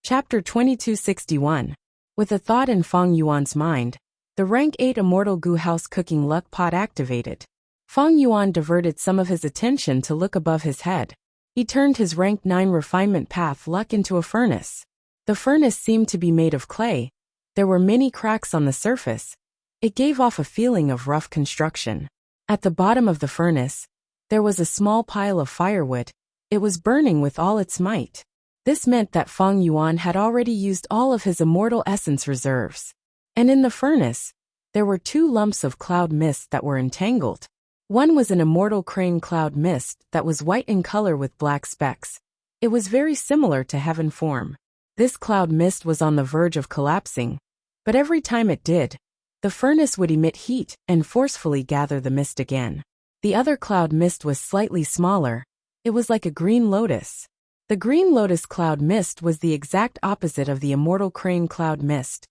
Chapter 2261. With a thought in Feng Yuan's mind, the rank 8 immortal goo house cooking luck pot activated. Feng Yuan diverted some of his attention to look above his head. He turned his rank 9 refinement path luck into a furnace. The furnace seemed to be made of clay. There were many cracks on the surface. It gave off a feeling of rough construction. At the bottom of the furnace, there was a small pile of firewood. It was burning with all its might. This meant that Feng Yuan had already used all of his immortal essence reserves. And in the furnace, there were 2 lumps of cloud mist that were entangled. One was an immortal crane cloud mist that was white in color with black specks. It was very similar to heaven form. This cloud mist was on the verge of collapsing, but every time it did, the furnace would emit heat and forcefully gather the mist again. The other cloud mist was slightly smaller. It was like a green lotus. The green lotus cloud mist was the exact opposite of the immortal crane cloud mist.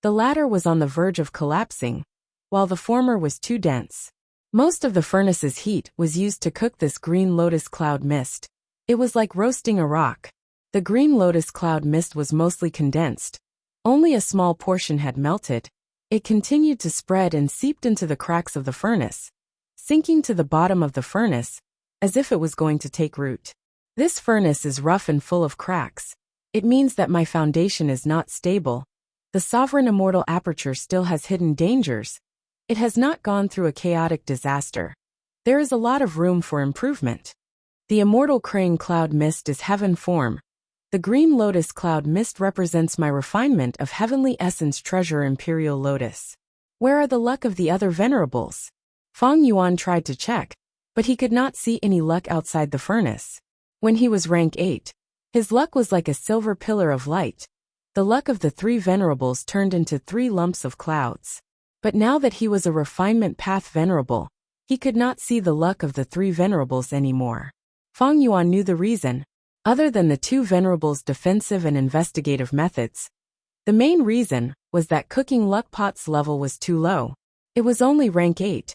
The latter was on the verge of collapsing, while the former was too dense. Most of the furnace's heat was used to cook this green lotus cloud mist. It was like roasting a rock. The green lotus cloud mist was mostly condensed. Only a small portion had melted. It continued to spread and seeped into the cracks of the furnace, sinking to the bottom of the furnace, as if it was going to take root. This furnace is rough and full of cracks. It means that my foundation is not stable. The sovereign immortal aperture still has hidden dangers. It has not gone through a chaotic disaster. There is a lot of room for improvement. The immortal crane cloud mist is heaven form. The green lotus cloud mist represents my refinement of heavenly essence treasure imperial lotus. Where are the luck of the other venerables? Feng Yuan tried to check, but he could not see any luck outside the furnace. When he was rank 8, his luck was like a silver pillar of light. The luck of the 3 venerables turned into 3 lumps of clouds. But now that he was a refinement path venerable, he could not see the luck of the 3 venerables anymore. Feng Yuan knew the reason. Other than the 2 venerables' defensive and investigative methods, the main reason was that cooking luck pot's level was too low. It was only rank 8.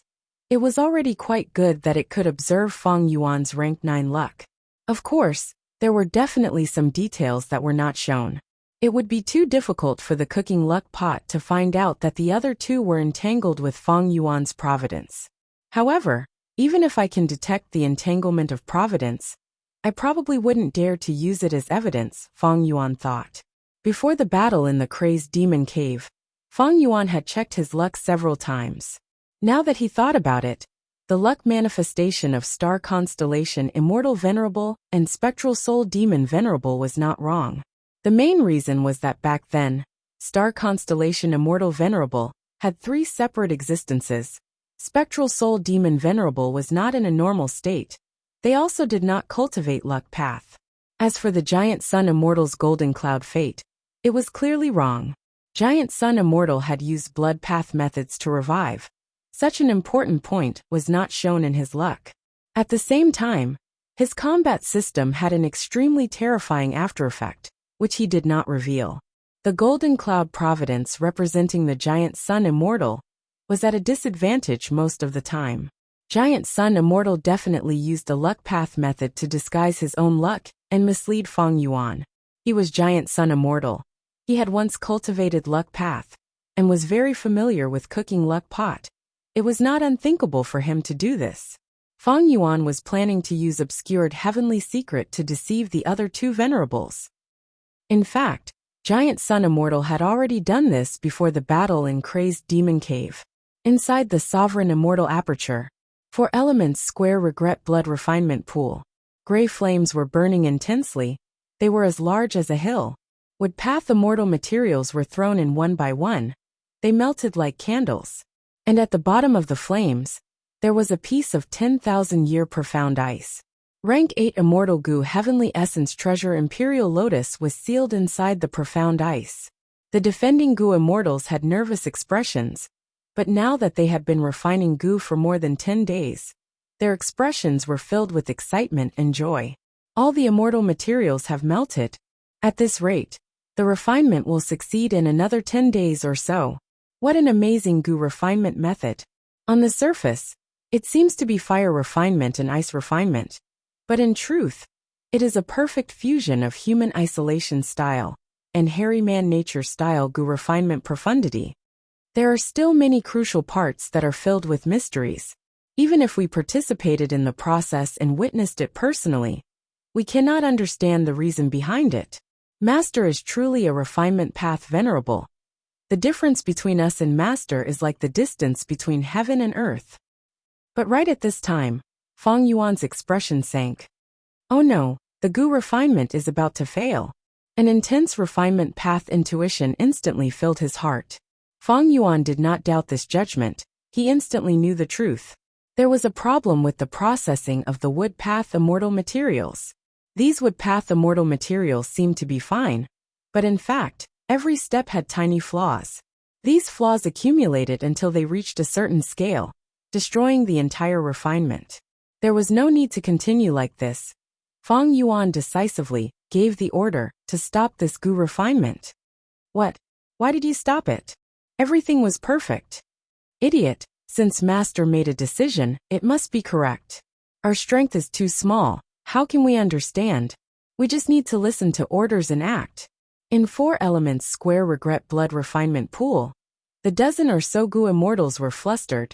It was already quite good that it could observe Feng Yuan's rank 9 luck. Of course, there were definitely some details that were not shown. It would be too difficult for the cooking luck pot to find out that the other 2 were entangled with Feng Yuan's providence. However, even if I can detect the entanglement of providence, I probably wouldn't dare to use it as evidence, Feng Yuan thought. Before the battle in the crazed demon cave, Feng Yuan had checked his luck several times. Now that he thought about it, the luck manifestation of Star Constellation Immortal Venerable and Spectral Soul Demon Venerable was not wrong. The main reason was that back then, Star Constellation Immortal Venerable had 3 separate existences. Spectral Soul Demon Venerable was not in a normal state. They also did not cultivate luck path. As for the Giant Sun Immortal's Golden Cloud fate, it was clearly wrong. Giant Sun Immortal had used blood path methods to revive. Such an important point was not shown in his luck. At the same time, his combat system had an extremely terrifying aftereffect, which he did not reveal. The Golden Cloud Providence representing the Giant Sun Immortal was at a disadvantage most of the time. Giant Sun Immortal definitely used a luck path method to disguise his own luck and mislead Feng Yuan. He was Giant Sun Immortal. He had once cultivated luck path and was very familiar with cooking luck pot. It was not unthinkable for him to do this. Feng Yuan was planning to use obscured heavenly secret to deceive the other 2 venerables. In fact, Giant Sun Immortal had already done this before the battle in Crazed Demon Cave. Inside the Sovereign Immortal Aperture, 4 elements square regret blood refinement pool. Gray flames were burning intensely. They were as large as a hill. Wood path immortal materials were thrown in one by one. They melted like candles. And at the bottom of the flames, there was a piece of 10,000-year profound ice. Rank 8 Immortal Goo Heavenly Essence Treasure Imperial Lotus was sealed inside the profound ice. The defending Goo Immortals had nervous expressions, but now that they had been refining Goo for more than 10 days, their expressions were filled with excitement and joy. All the immortal materials have melted. At this rate, the refinement will succeed in another 10 days or so. What an amazing Goo refinement method. On the surface, it seems to be fire refinement and ice refinement. But in truth, it is a perfect fusion of human isolation style, and hairy man nature style Gu refinement profundity. There are still many crucial parts that are filled with mysteries. Even if we participated in the process and witnessed it personally, we cannot understand the reason behind it. Master is truly a refinement path venerable. The difference between us and Master is like the distance between heaven and earth. But right at this time, Fang Yuan's expression sank. Oh no, the Gu refinement is about to fail. An intense refinement path intuition instantly filled his heart. Fang Yuan did not doubt this judgment, he instantly knew the truth. There was a problem with the processing of the wood path immortal materials. These wood path immortal materials seemed to be fine, but in fact, every step had tiny flaws. These flaws accumulated until they reached a certain scale, destroying the entire refinement. There was no need to continue like this. Fang Yuan decisively gave the order to stop this Gu refinement. What? Why did you stop it? Everything was perfect. Idiot, since Master made a decision, it must be correct. Our strength is too small, how can we understand? We just need to listen to orders and act. In 4 elements square regret blood refinement pool, the dozen or so Gu immortals were flustered.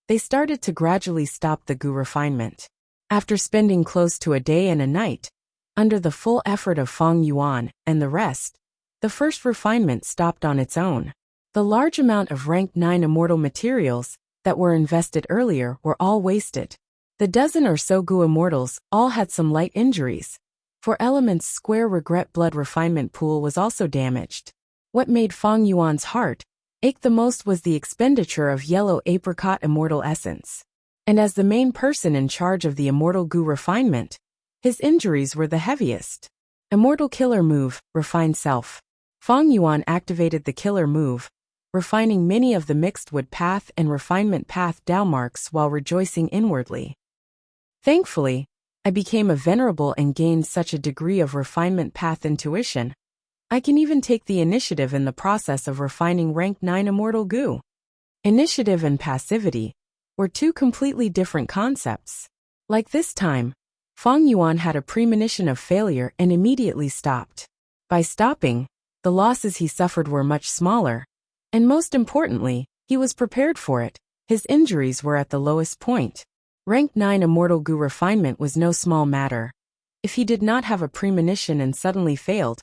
They started to gradually stop the Gu refinement. After spending close to a day and a night, under the full effort of Fang Yuan and the rest, the first refinement stopped on its own. The large amount of rank 9 immortal materials that were invested earlier were all wasted. The dozen or so Gu immortals all had some light injuries. 4 elements square regret blood refinement pool was also damaged. What made Fang Yuan's heart ache the most was the expenditure of yellow apricot immortal essence. And as the main person in charge of the immortal Gu refinement, his injuries were the heaviest. Immortal killer move, refine self. Fang Yuan activated the killer move, refining many of the mixed wood path and refinement path downmarks while rejoicing inwardly. Thankfully, I became a venerable and gained such a degree of refinement path intuition. I can even take the initiative in the process of refining rank 9 immortal Gu. Initiative and passivity were 2 completely different concepts. Like this time, Fang Yuan had a premonition of failure and immediately stopped. By stopping, the losses he suffered were much smaller. And most importantly, he was prepared for it. His injuries were at the lowest point. Rank 9 immortal Gu refinement was no small matter. If he did not have a premonition and suddenly failed,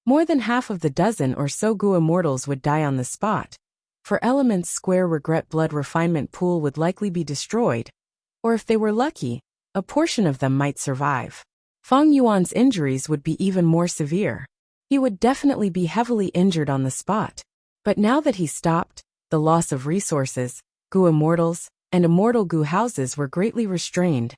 more than half of the dozen or so Gu immortals would die on the spot. For elements square regret blood refinement pool would likely be destroyed. Or if they were lucky, a portion of them might survive. Fang Yuan's injuries would be even more severe. He would definitely be heavily injured on the spot. But now that he stopped, the loss of resources, Gu immortals, and immortal Gu houses were greatly restrained.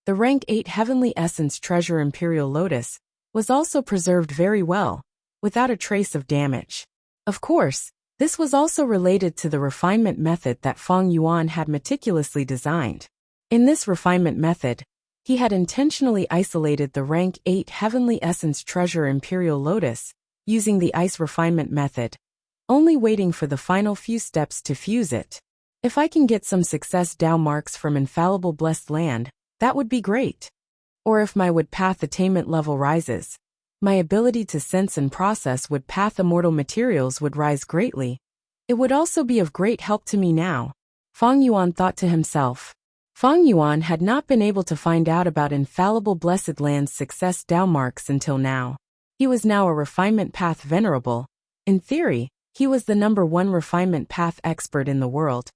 The rank 8 heavenly essence treasure imperial lotus was also preserved very well, without a trace of damage. Of course, this was also related to the refinement method that Fang Yuan had meticulously designed. In this refinement method, he had intentionally isolated the rank 8 heavenly essence treasure imperial lotus, using the ice refinement method, only waiting for the final few steps to fuse it. If I can get some success downmarks from infallible blessed land, that would be great. Or if my wood path attainment level rises, my ability to sense and process wood path immortal materials would rise greatly. It would also be of great help to me now, Fang Yuan thought to himself. Fang Yuan had not been able to find out about infallible blessed land's success downmarks until now. He was now a refinement path venerable. In theory, he was the #1 refinement path expert in the world.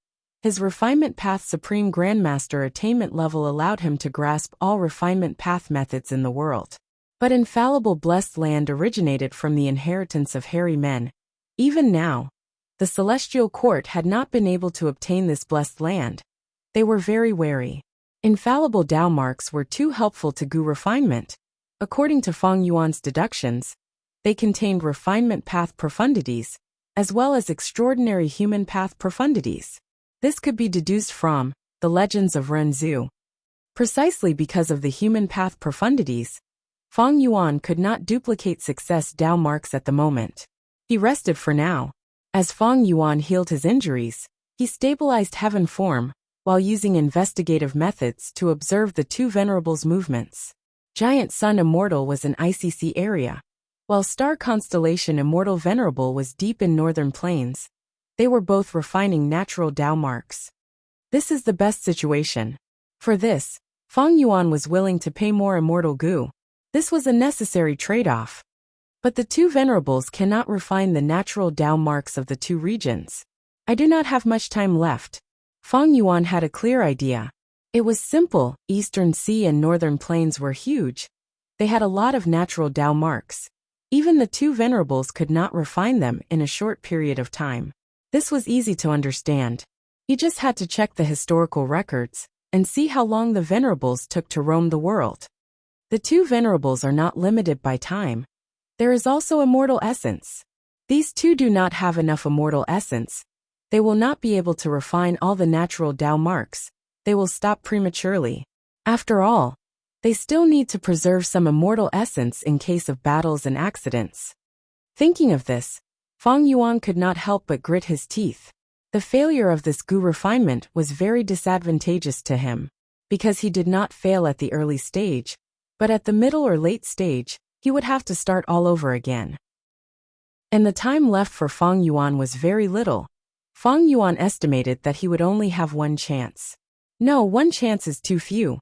His refinement path supreme grandmaster attainment level allowed him to grasp all refinement path methods in the world. But infallible blessed land originated from the inheritance of hairy men. Even now, the celestial court had not been able to obtain this blessed land. They were very wary. Infallible downmarks were too helpful to Gu refinement. According to Fang Yuan's deductions, they contained refinement path profundities, as well as extraordinary human path profundities. This could be deduced from the legends of Renzu. Precisely because of the human path profundities, Fang Yuan could not duplicate success downmarks at the moment. He rested for now. As Fang Yuan healed his injuries, he stabilized heaven form, while using investigative methods to observe the 2 venerables' movements. Giant Sun Immortal was an ICC area. while star constellation Immortal Venerable was deep in northern plains. They were both refining natural Tao marks. This is the best situation. For this, Feng Yuan was willing to pay more immortal goo. This was a necessary trade-off. But the two venerables cannot refine the natural Tao marks of the two regions. I do not have much time left. Feng Yuan had a clear idea. It was simple. Eastern Sea and Northern Plains were huge. They had a lot of natural Tao marks. Even the two venerables could not refine them in a short period of time. This was easy to understand. He just had to check the historical records and see how long the venerables took to roam the world. The two venerables are not limited by time. There is also immortal essence. These two do not have enough immortal essence. They will not be able to refine all the natural Tao marks. They will stop prematurely. After all, they still need to preserve some immortal essence in case of battles and accidents. Thinking of this, Feng Yuan could not help but grit his teeth. The failure of this goo refinement was very disadvantageous to him, because he did not fail at the early stage, but at the middle or late stage, he would have to start all over again. And the time left for Feng Yuan was very little. Feng Yuan estimated that he would only have one chance. No, one chance is too few.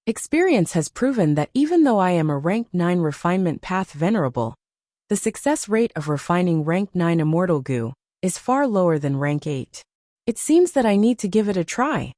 Experience has proven that even though I am a rank 9 refinement path venerable, the success rate of refining rank 9 immortal goo is far lower than rank 8. It seems that I need to give it a try.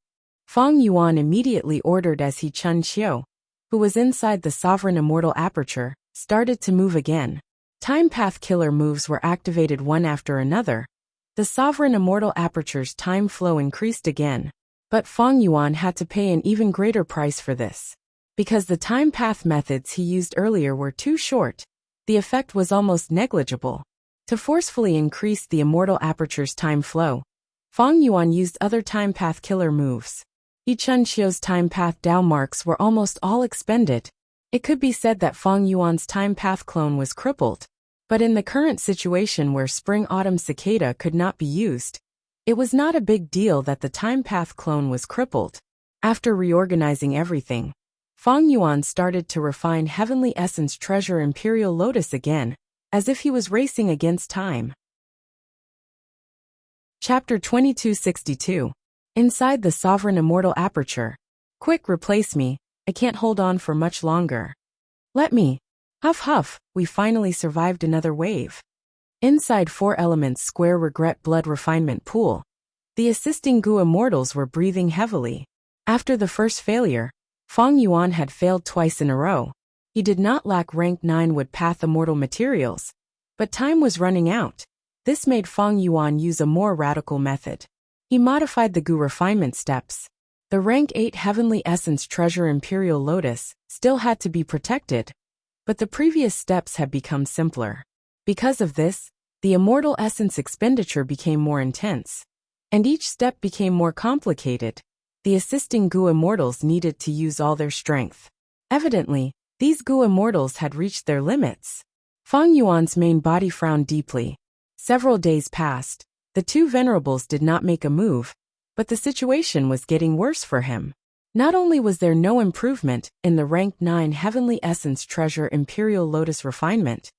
Feng Yuan immediately ordered as he Chun Qiu, who was inside the sovereign immortal aperture, started to move again. Time path killer moves were activated one after another. The sovereign immortal aperture's time flow increased again. But Feng Yuan had to pay an even greater price for this. Because the time path methods he used earlier were too short, the effect was almost negligible. To forcefully increase the immortal aperture's time flow, Feng Yuan used other time path killer moves. Yi Chun Qiu's time path Tao marks were almost all expended. It could be said that Feng Yuan's time path clone was crippled. But in the current situation where spring-autumn cicada could not be used, it was not a big deal that the time path clone was crippled. After reorganizing everything, Feng Yuan started to refine Heavenly Essence Treasure Imperial Lotus again, as if he was racing against time. Chapter 2262. Inside the Sovereign Immortal Aperture. Quick, replace me, I can't hold on for much longer. Let me. Huff huff, we finally survived another wave. Inside 4 Elements Square Regret Blood Refinement Pool, the assisting goo immortals were breathing heavily. After the first failure, Feng Yuan had failed twice in a row. He did not lack rank 9 wood path immortal materials, but time was running out. This made Feng Yuan use a more radical method. He modified the goo refinement steps. The rank 8 Heavenly Essence Treasure Imperial Lotus still had to be protected, but the previous steps had become simpler. Because of this, the immortal essence expenditure became more intense, and each step became more complicated. The assisting goo immortals needed to use all their strength. Evidently, these goo immortals had reached their limits. Feng Yuan's main body frowned deeply. Several days passed. The two venerables did not make a move, but the situation was getting worse for him. Not only was there no improvement in the rank 9 Heavenly Essence Treasure Imperial Lotus refinement,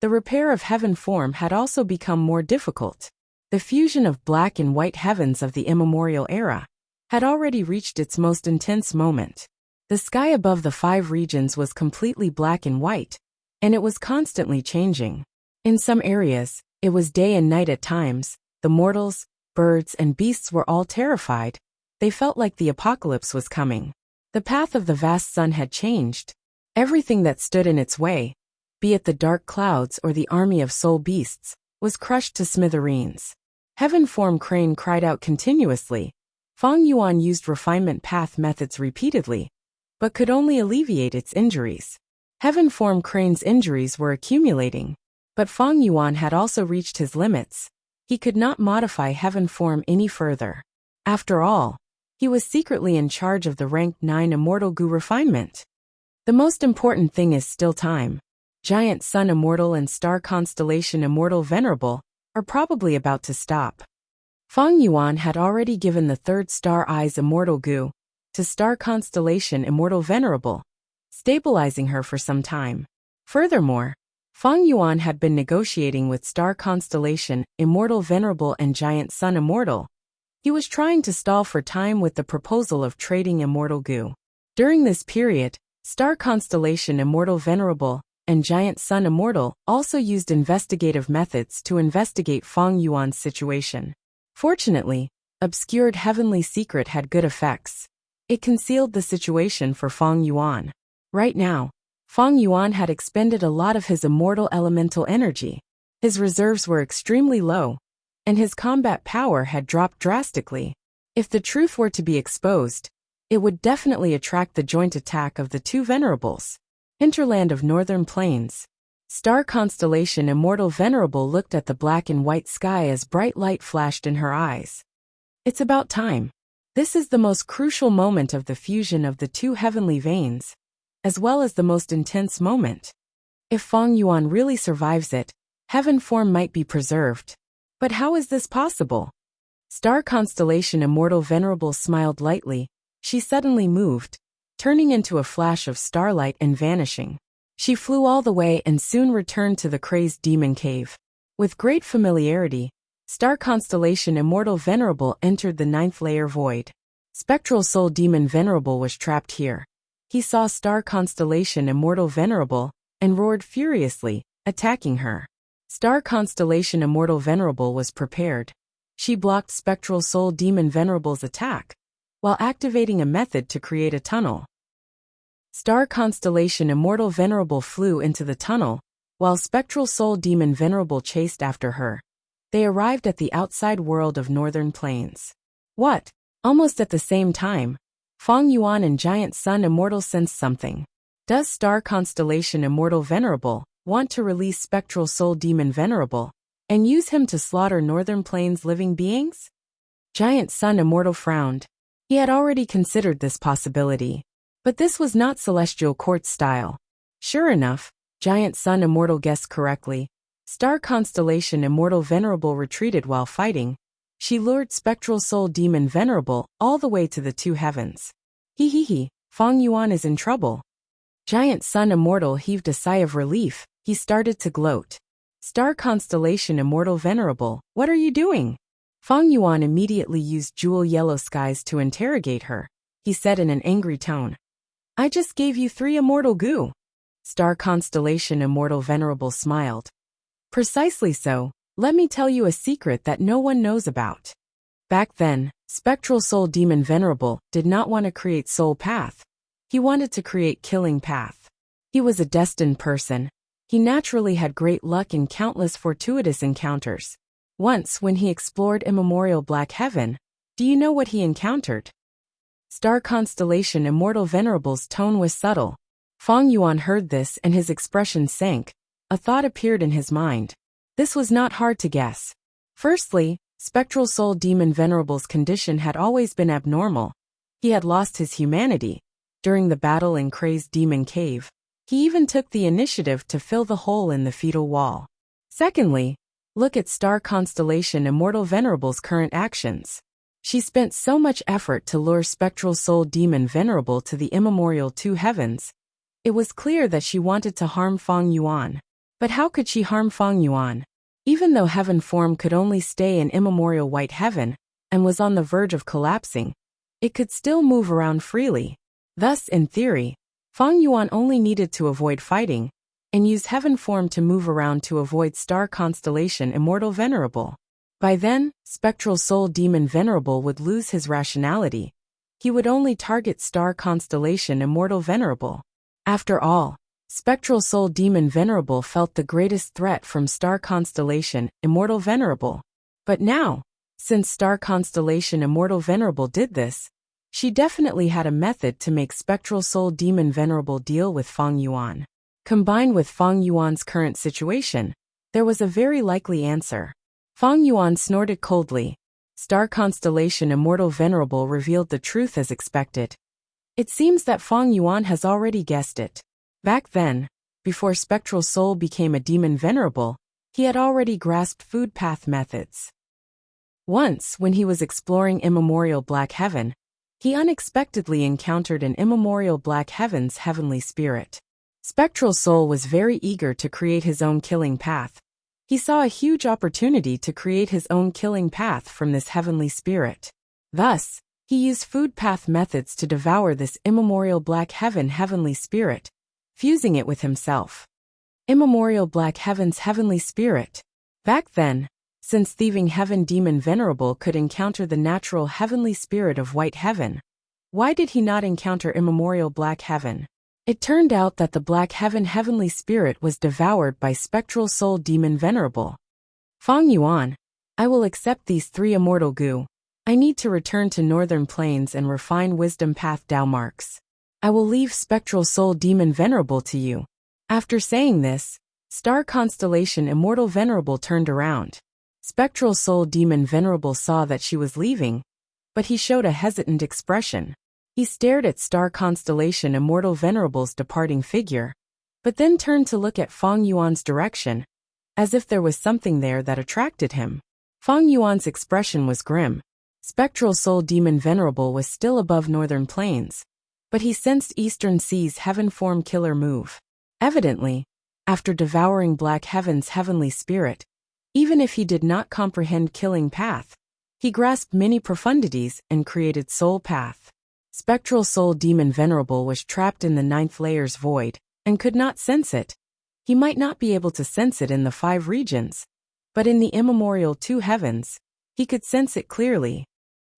the repair of heaven form had also become more difficult. The fusion of black and white heavens of the immemorial era had already reached its most intense moment. The sky above the 5 regions was completely black and white, and it was constantly changing. In some areas, it was day and night at times. The mortals, birds, and beasts were all terrified. They felt like the apocalypse was coming. The path of the vast sun had changed. Everything that stood in its way, be it the dark clouds or the army of soul beasts, was crushed to smithereens. Heaven Form Crane cried out continuously. Feng Yuan used refinement path methods repeatedly, but could only alleviate its injuries. Heaven Form Crane's injuries were accumulating, but Feng Yuan had also reached his limits. He could not modify Heaven Form any further. After all, he was secretly in charge of the rank 9 Immortal Goo refinement. The most important thing is still time. Giant Sun Immortal and Star Constellation Immortal Venerable are probably about to stop. Feng Yuan had already given the 3rd Star Eyes Immortal Goo to Star Constellation Immortal Venerable, stabilizing her for some time. Furthermore, Fang Yuan had been negotiating with Star Constellation, Immortal Venerable and Giant Sun Immortal. He was trying to stall for time with the proposal of trading immortal goo. During this period, Star Constellation Immortal Venerable and Giant Sun Immortal also used investigative methods to investigate Fang Yuan's situation. Fortunately, obscured heavenly secret had good effects. It concealed the situation for Fang Yuan. Right now, Fang Yuan had expended a lot of his immortal elemental energy. His reserves were extremely low, and his combat power had dropped drastically. If the truth were to be exposed, it would definitely attract the joint attack of the two venerables. Hinterland of Northern Plains. Star Constellation Immortal Venerable looked at the black and white sky as bright light flashed in her eyes. It's about time. This is the most crucial moment of the fusion of the two heavenly veins, as well as the most intense moment. If Fang Yuan really survives it, heaven form might be preserved. But how is this possible? Star Constellation Immortal Venerable smiled lightly. She suddenly moved, turning into a flash of starlight and vanishing. She flew all the way and soon returned to the crazed demon cave. With great familiarity, Star Constellation Immortal Venerable entered the 9th layer void. Spectral Soul Demon Venerable was trapped here. He saw Star Constellation Immortal Venerable and roared furiously, attacking her. Star Constellation Immortal Venerable was prepared. She blocked Spectral Soul Demon Venerable's attack, while activating a method to create a tunnel. Star Constellation Immortal Venerable flew into the tunnel, while Spectral Soul Demon Venerable chased after her. They arrived at the outside world of Northern Plains. What? Almost at the same time, Fang Yuan and Giant Sun Immortal sensed something. Does Star Constellation Immortal Venerable want to release Spectral Soul Demon Venerable and use him to slaughter Northern Plains living beings? Giant Sun Immortal frowned. He had already considered this possibility. But this was not Celestial Court style. Sure enough, Giant Sun Immortal guessed correctly. Star Constellation Immortal Venerable retreated while fighting. She lured Spectral Soul Demon Venerable all the way to the two heavens. He, Fang Yuan is in trouble. Giant Sun Immortal heaved a sigh of relief. He started to gloat. Star Constellation Immortal Venerable, what are you doing? Fang Yuan immediately used Jewel Yellow Skies to interrogate her. He said in an angry tone, I just gave you 3 immortal goo. Star Constellation Immortal Venerable smiled. Precisely so. Let me tell you a secret that no one knows about. Back then, Spectral Soul Demon Venerable did not want to create Soul Path. He wanted to create Killing Path. He was a destined person. He naturally had great luck in countless fortuitous encounters. Once, when he explored immemorial Black Heaven, do you know what he encountered? Star Constellation Immortal Venerable's tone was subtle. Fang Yuan heard this and his expression sank. A thought appeared in his mind. This was not hard to guess. Firstly, Spectral Soul Demon Venerable's condition had always been abnormal. He had lost his humanity. During the battle in Crazed Demon Cave, he even took the initiative to fill the hole in the fetal wall. Secondly, look at Star Constellation Immortal Venerable's current actions. She spent so much effort to lure Spectral Soul Demon Venerable to the immemorial two heavens. It was clear that she wanted to harm Fang Yuan. But how could she harm Fang Yuan? Even though heaven form could only stay in immemorial white heaven, and was on the verge of collapsing, it could still move around freely. Thus, in theory, Fang Yuan only needed to avoid fighting, and use heaven form to move around to avoid Star Constellation Immortal Venerable. By then, Spectral Soul Demon Venerable would lose his rationality. He would only target Star Constellation Immortal Venerable. After all, Spectral Soul Demon Venerable felt the greatest threat from Star Constellation Immortal Venerable. But now, since Star Constellation Immortal Venerable did this, she definitely had a method to make Spectral Soul Demon Venerable deal with Fang Yuan. Combined with Fang Yuan's current situation, there was a very likely answer. Fang Yuan snorted coldly. Star Constellation Immortal Venerable revealed the truth as expected. It seems that Fang Yuan has already guessed it. Back then, before Spectral Soul became a Demon Venerable, he had already grasped food path methods. Once, when he was exploring immemorial Black Heaven, he unexpectedly encountered an immemorial Black Heaven's heavenly spirit. Spectral Soul was very eager to create his own killing path. He saw a huge opportunity to create his own killing path from this heavenly spirit. Thus, he used food path methods to devour this immemorial black heavenly spirit, fusing it with himself. Immemorial black heaven's heavenly spirit. Back then, since thieving heaven demon Venerable could encounter the natural heavenly spirit of white heaven, why did he not encounter immemorial black heaven? It turned out that the black heavenly spirit was devoured by spectral soul demon Venerable. Feng Yuan, I will accept these 3 immortal goo. I need to return to northern plains and refine wisdom path Dao marks. I will leave spectral soul demon Venerable to you. After saying this, star constellation immortal Venerable turned around. Spectral soul demon Venerable saw that she was leaving, but he showed a hesitant expression. He stared at star constellation immortal Venerable's departing figure, but then turned to look at Feng Yuan's direction, as if there was something there that attracted him. Feng Yuan's expression was grim. Spectral soul demon Venerable was still above northern plains, but he sensed Eastern Sea's heaven form killer move. Evidently, after devouring black heaven's heavenly spirit, even if he did not comprehend killing path, he grasped many profundities and created soul path. Spectral soul demon Venerable was trapped in the 9th layer's void, and could not sense it. He might not be able to sense it in the 5 regions, but in the immemorial 2 heavens, he could sense it clearly.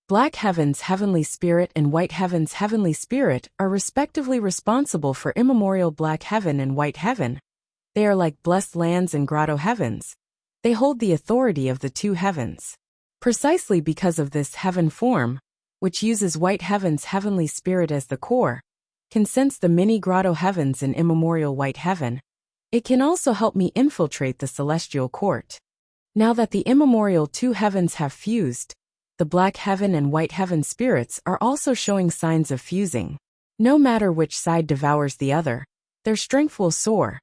Black heaven's heavenly spirit and white heaven's heavenly spirit are respectively responsible for immemorial black heaven and white heaven. They are like blessed lands and grotto heavens. They hold the authority of the 2 heavens. Precisely because of this heaven form, which uses white heaven's heavenly spirit as the core, can sense the many grotto heavens in immemorial white heaven. It can also help me infiltrate the celestial court. Now that the immemorial 2 heavens have fused, the black heaven and white heaven spirits are also showing signs of fusing. No matter which side devours the other, their strength will soar.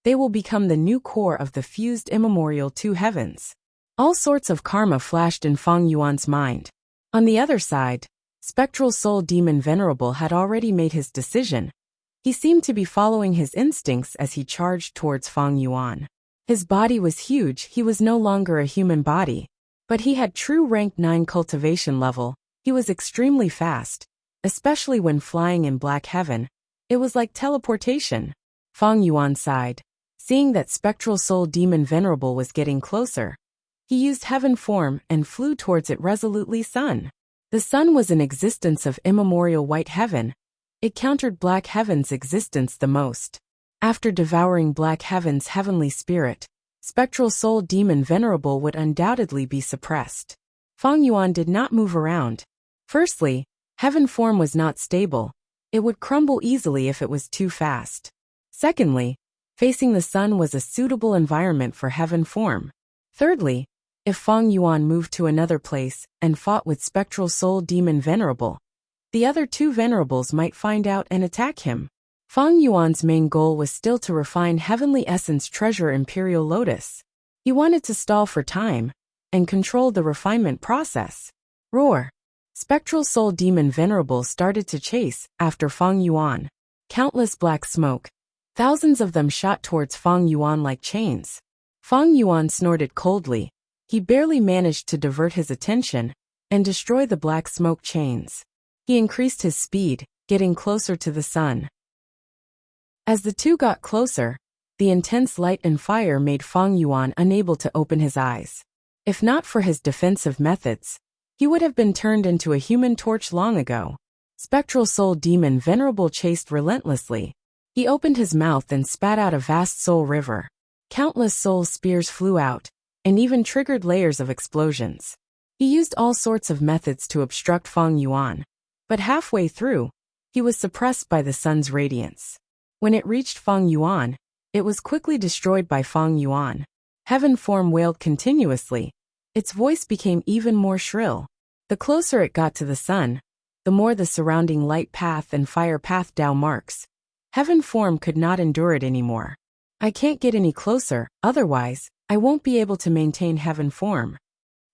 They will become the new core of the fused immemorial 2 heavens. All sorts of karma flashed in Feng Yuan's mind. On the other side, spectral soul demon Venerable had already made his decision. He seemed to be following his instincts as he charged towards Feng Yuan. His body was huge. He was no longer a human body, but he had true rank 9 cultivation level. He was extremely fast, especially when flying in black heaven. It was like teleportation. Feng Yuan sighed, seeing that spectral soul demon Venerable was getting closer. He used heaven form and flew towards it resolutely. Sun. The sun was an existence of immemorial white heaven. It countered black heaven's existence the most. After devouring black heaven's heavenly spirit, spectral soul demon Venerable would undoubtedly be suppressed. Feng Yuan did not move around. Firstly, heaven form was not stable. It would crumble easily if it was too fast. Secondly, facing the sun was a suitable environment for heaven form. Thirdly, if Feng Yuan moved to another place and fought with spectral soul demon Venerable, the other 2 Venerables might find out and attack him. Feng Yuan's main goal was still to refine heavenly essence treasure Imperial Lotus. He wanted to stall for time and control the refinement process. Roar! Spectral soul demon Venerable started to chase after Feng Yuan. Countless black smoke. Thousands of them shot towards Feng Yuan like chains. Feng Yuan snorted coldly. He barely managed to divert his attention and destroy the black smoke chains. He increased his speed, getting closer to the sun. As the 2 got closer, the intense light and fire made Feng Yuan unable to open his eyes. If not for his defensive methods, he would have been turned into a human torch long ago. Spectral soul demon Venerable chased relentlessly. He opened his mouth and spat out a vast soul river. Countless soul spears flew out, and even triggered layers of explosions. He used all sorts of methods to obstruct Feng Yuan, but halfway through, he was suppressed by the sun's radiance. When it reached Feng Yuan, it was quickly destroyed by Feng Yuan. Heaven form wailed continuously. Its voice became even more shrill. The closer it got to the sun, the more the surrounding light path and fire path Dao marks. Heaven form could not endure it anymore. I can't get any closer, otherwise, I won't be able to maintain heaven form.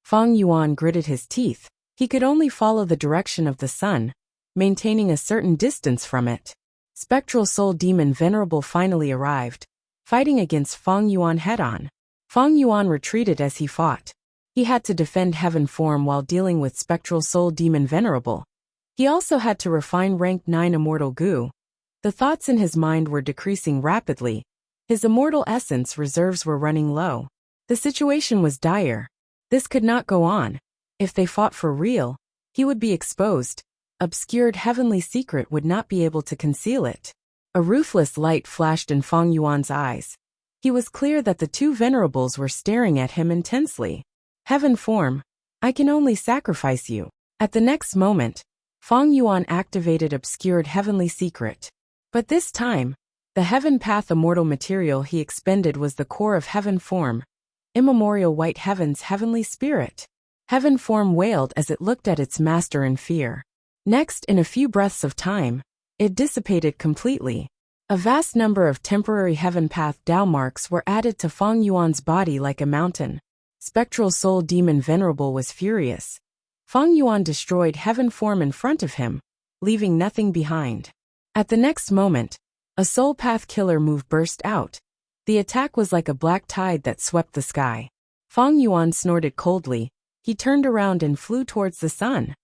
Feng Yuan gritted his teeth. He could only follow the direction of the sun, maintaining a certain distance from it. Spectral Soul Demon Venerable finally arrived, fighting against Feng Yuan head-on. Feng Yuan retreated as he fought. He had to defend Heaven Form while dealing with Spectral Soul Demon Venerable. He also had to refine Rank 9 Immortal Goo. The thoughts in his mind were decreasing rapidly. His immortal essence reserves were running low. The situation was dire. This could not go on. If they fought for real, he would be exposed. Obscured heavenly secret would not be able to conceal it. A ruthless light flashed in Feng Yuan's eyes. He was clear that the two venerables were staring at him intensely. Heaven Form, I can only sacrifice you. At the next moment, Feng Yuan activated obscured heavenly secret. But this time, the Heaven Path immortal material he expended was the core of Heaven Form, immemorial white heaven's heavenly spirit. Heaven Form wailed as it looked at its master in fear. Next, in a few breaths of time, it dissipated completely. A vast number of temporary Heaven Path Dao marks were added to Feng Yuan's body like a mountain. Spectral Soul Demon Venerable was furious. Feng Yuan destroyed Heaven Form in front of him, leaving nothing behind. At the next moment, a Soul Path Killer move burst out. The attack was like a black tide that swept the sky. Feng Yuan snorted coldly. He turned around and flew towards the sun.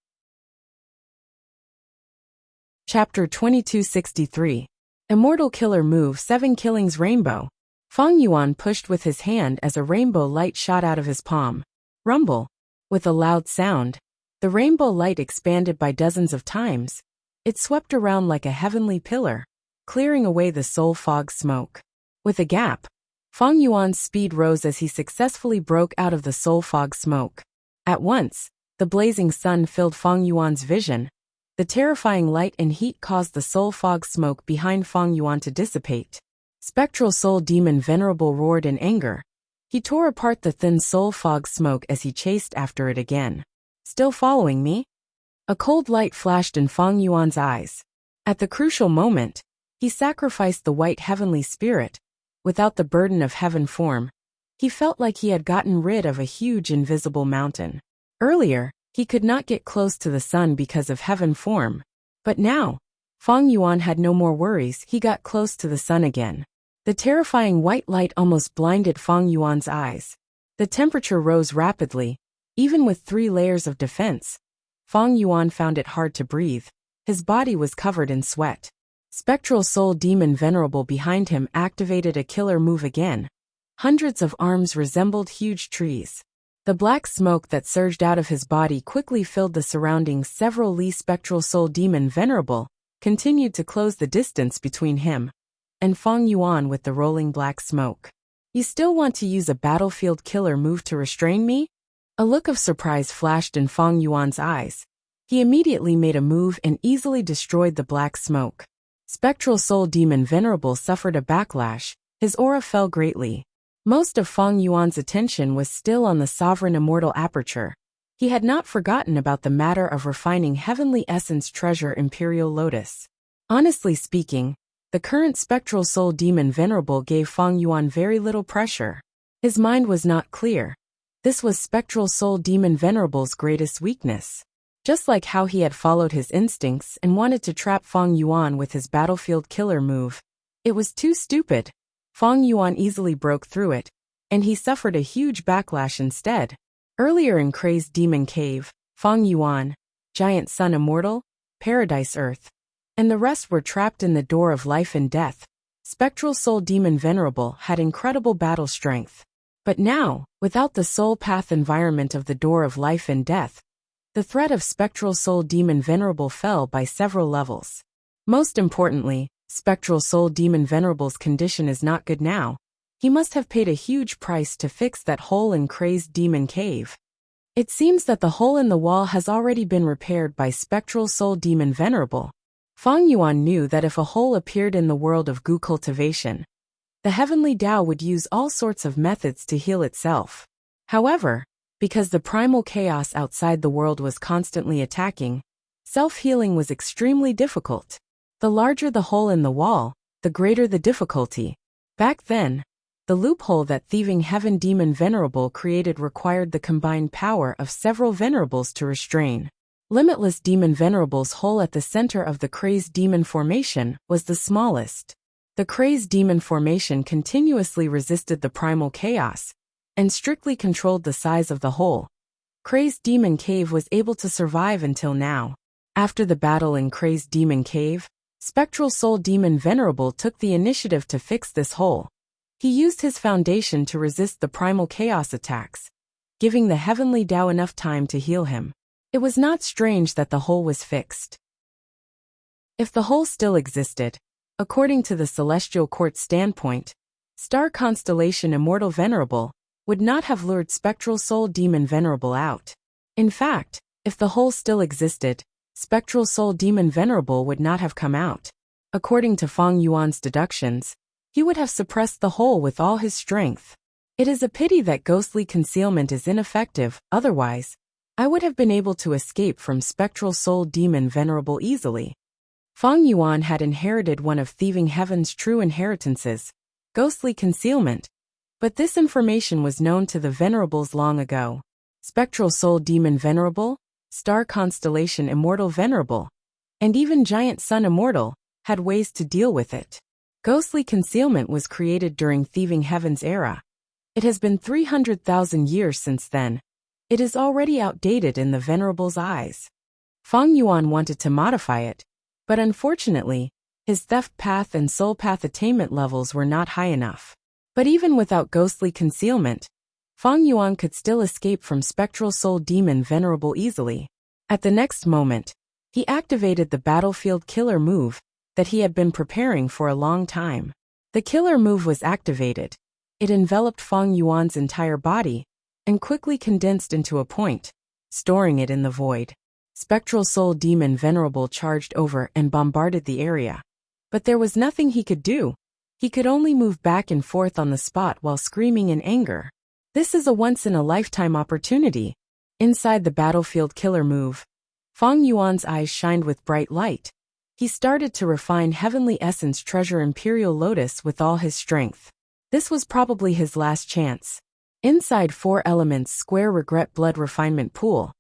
Chapter 2263. Immortal Killer Move 7 Killings Rainbow. Feng Yuan pushed with his hand as a rainbow light shot out of his palm. Rumble. With a loud sound, the rainbow light expanded by dozens of times. It swept around like a heavenly pillar, clearing away the soul fog smoke. With a gap, Feng Yuan's speed rose as he successfully broke out of the soul fog smoke. At once, the blazing sun filled Feng Yuan's vision. The terrifying light and heat caused the soul fog smoke behind Feng Yuan to dissipate. Spectral Soul Demon Venerable roared in anger. He tore apart the thin soul fog smoke as he chased after it again. Still following me? A cold light flashed in Feng Yuan's eyes. At the crucial moment, he sacrificed the white heavenly spirit. Without the burden of Heaven Form, he felt like he had gotten rid of a huge invisible mountain. Earlier, he could not get close to the sun because of Heaven Form. But now, Feng Yuan had no more worries. He got close to the sun again. The terrifying white light almost blinded Feng Yuan's eyes. The temperature rose rapidly. Even with 3 layers of defense, Feng Yuan found it hard to breathe. His body was covered in sweat. Spectral Soul Demon Venerable behind him activated a killer move again. Hundreds of arms resembled huge trees. The black smoke that surged out of his body quickly filled the surroundings. Several Li Spectral Soul Demon Venerable continued to close the distance between him and Feng Yuan with the rolling black smoke. You still want to use a battlefield killer move to restrain me? A look of surprise flashed in Feng Yuan's eyes. He immediately made a move and easily destroyed the black smoke. Spectral Soul Demon Venerable suffered a backlash. His aura fell greatly. Most of Feng Yuan's attention was still on the sovereign immortal aperture. He had not forgotten about the matter of refining heavenly essence treasure Imperial Lotus. Honestly speaking, the current Spectral Soul Demon Venerable gave Feng Yuan very little pressure. His mind was not clear. This was Spectral Soul Demon Venerable's greatest weakness. Just like how he had followed his instincts and wanted to trap Feng Yuan with his battlefield killer move, it was too stupid. Feng Yuan easily broke through it, and he suffered a huge backlash instead. Earlier in Crazed Demon Cave, Feng Yuan, Giant Sun Immortal, Paradise Earth, and the rest were trapped in the door of life and death. Spectral Soul Demon Venerable had incredible battle strength. But now, without the soul path environment of the door of life and death, the threat of Spectral Soul Demon Venerable fell by several levels. Most importantly, Spectral Soul Demon Venerable's condition is not good now. He must have paid a huge price to fix that hole in Crazed Demon Cave. It seems that the hole in the wall has already been repaired by Spectral Soul Demon Venerable. Feng Yuan knew that if a hole appeared in the world of Gu cultivation, the heavenly Tao would use all sorts of methods to heal itself. However, because the primal chaos outside the world was constantly attacking, self-healing was extremely difficult. The larger the hole in the wall, the greater the difficulty. Back then, the loophole that Thieving Heaven Demon Venerable created required the combined power of several venerables to restrain. Limitless Demon Venerable's hole at the center of the Crazed Demon Formation was the smallest. The Crazed Demon Formation continuously resisted the primal chaos and strictly controlled the size of the hole. Crazed Demon Cave was able to survive until now. After the battle in Crazed Demon Cave, Spectral Soul Demon Venerable took the initiative to fix this hole. He used his foundation to resist the primal chaos attacks, giving the Heavenly Tao enough time to heal him. It was not strange that the hole was fixed. If the hole still existed, according to the Celestial Court's standpoint, Star Constellation Immortal Venerable would not have lured Spectral Soul Demon Venerable out. In fact, if the hole still existed, Spectral Soul Demon Venerable would not have come out. According to Feng Yuan's deductions, he would have suppressed the hole with all his strength. It is a pity that ghostly concealment is ineffective, otherwise, I would have been able to escape from Spectral Soul Demon Venerable easily. Feng Yuan had inherited one of Thieving Heaven's true inheritances, ghostly concealment, but this information was known to the Venerables long ago. Spectral Soul Demon Venerable, Star Constellation Immortal Venerable, and even Giant Sun Immortal had ways to deal with it. Ghostly concealment was created during Thieving Heaven's era. It has been 300,000 years since then. It is already outdated in the Venerable's eyes. Feng Yuan wanted to modify it, but unfortunately, his theft path and soul path attainment levels were not high enough. But even without ghostly concealment, Feng Yuan could still escape from Spectral Soul Demon Venerable easily. At the next moment, he activated the Battlefield Killer move that he had been preparing for a long time. The killer move was activated. It enveloped Feng Yuan's entire body and quickly condensed into a point, storing it in the void. Spectral Soul Demon Venerable charged over and bombarded the area. But there was nothing he could do. He could only move back and forth on the spot while screaming in anger. This is a once-in-a-lifetime opportunity. Inside the Battlefield Killer move, Feng Yuan's eyes shined with bright light. He started to refine Heavenly Essence Treasure Imperial Lotus with all his strength. This was probably his last chance. Inside 4 Elements Square Regret Blood Refinement Pool,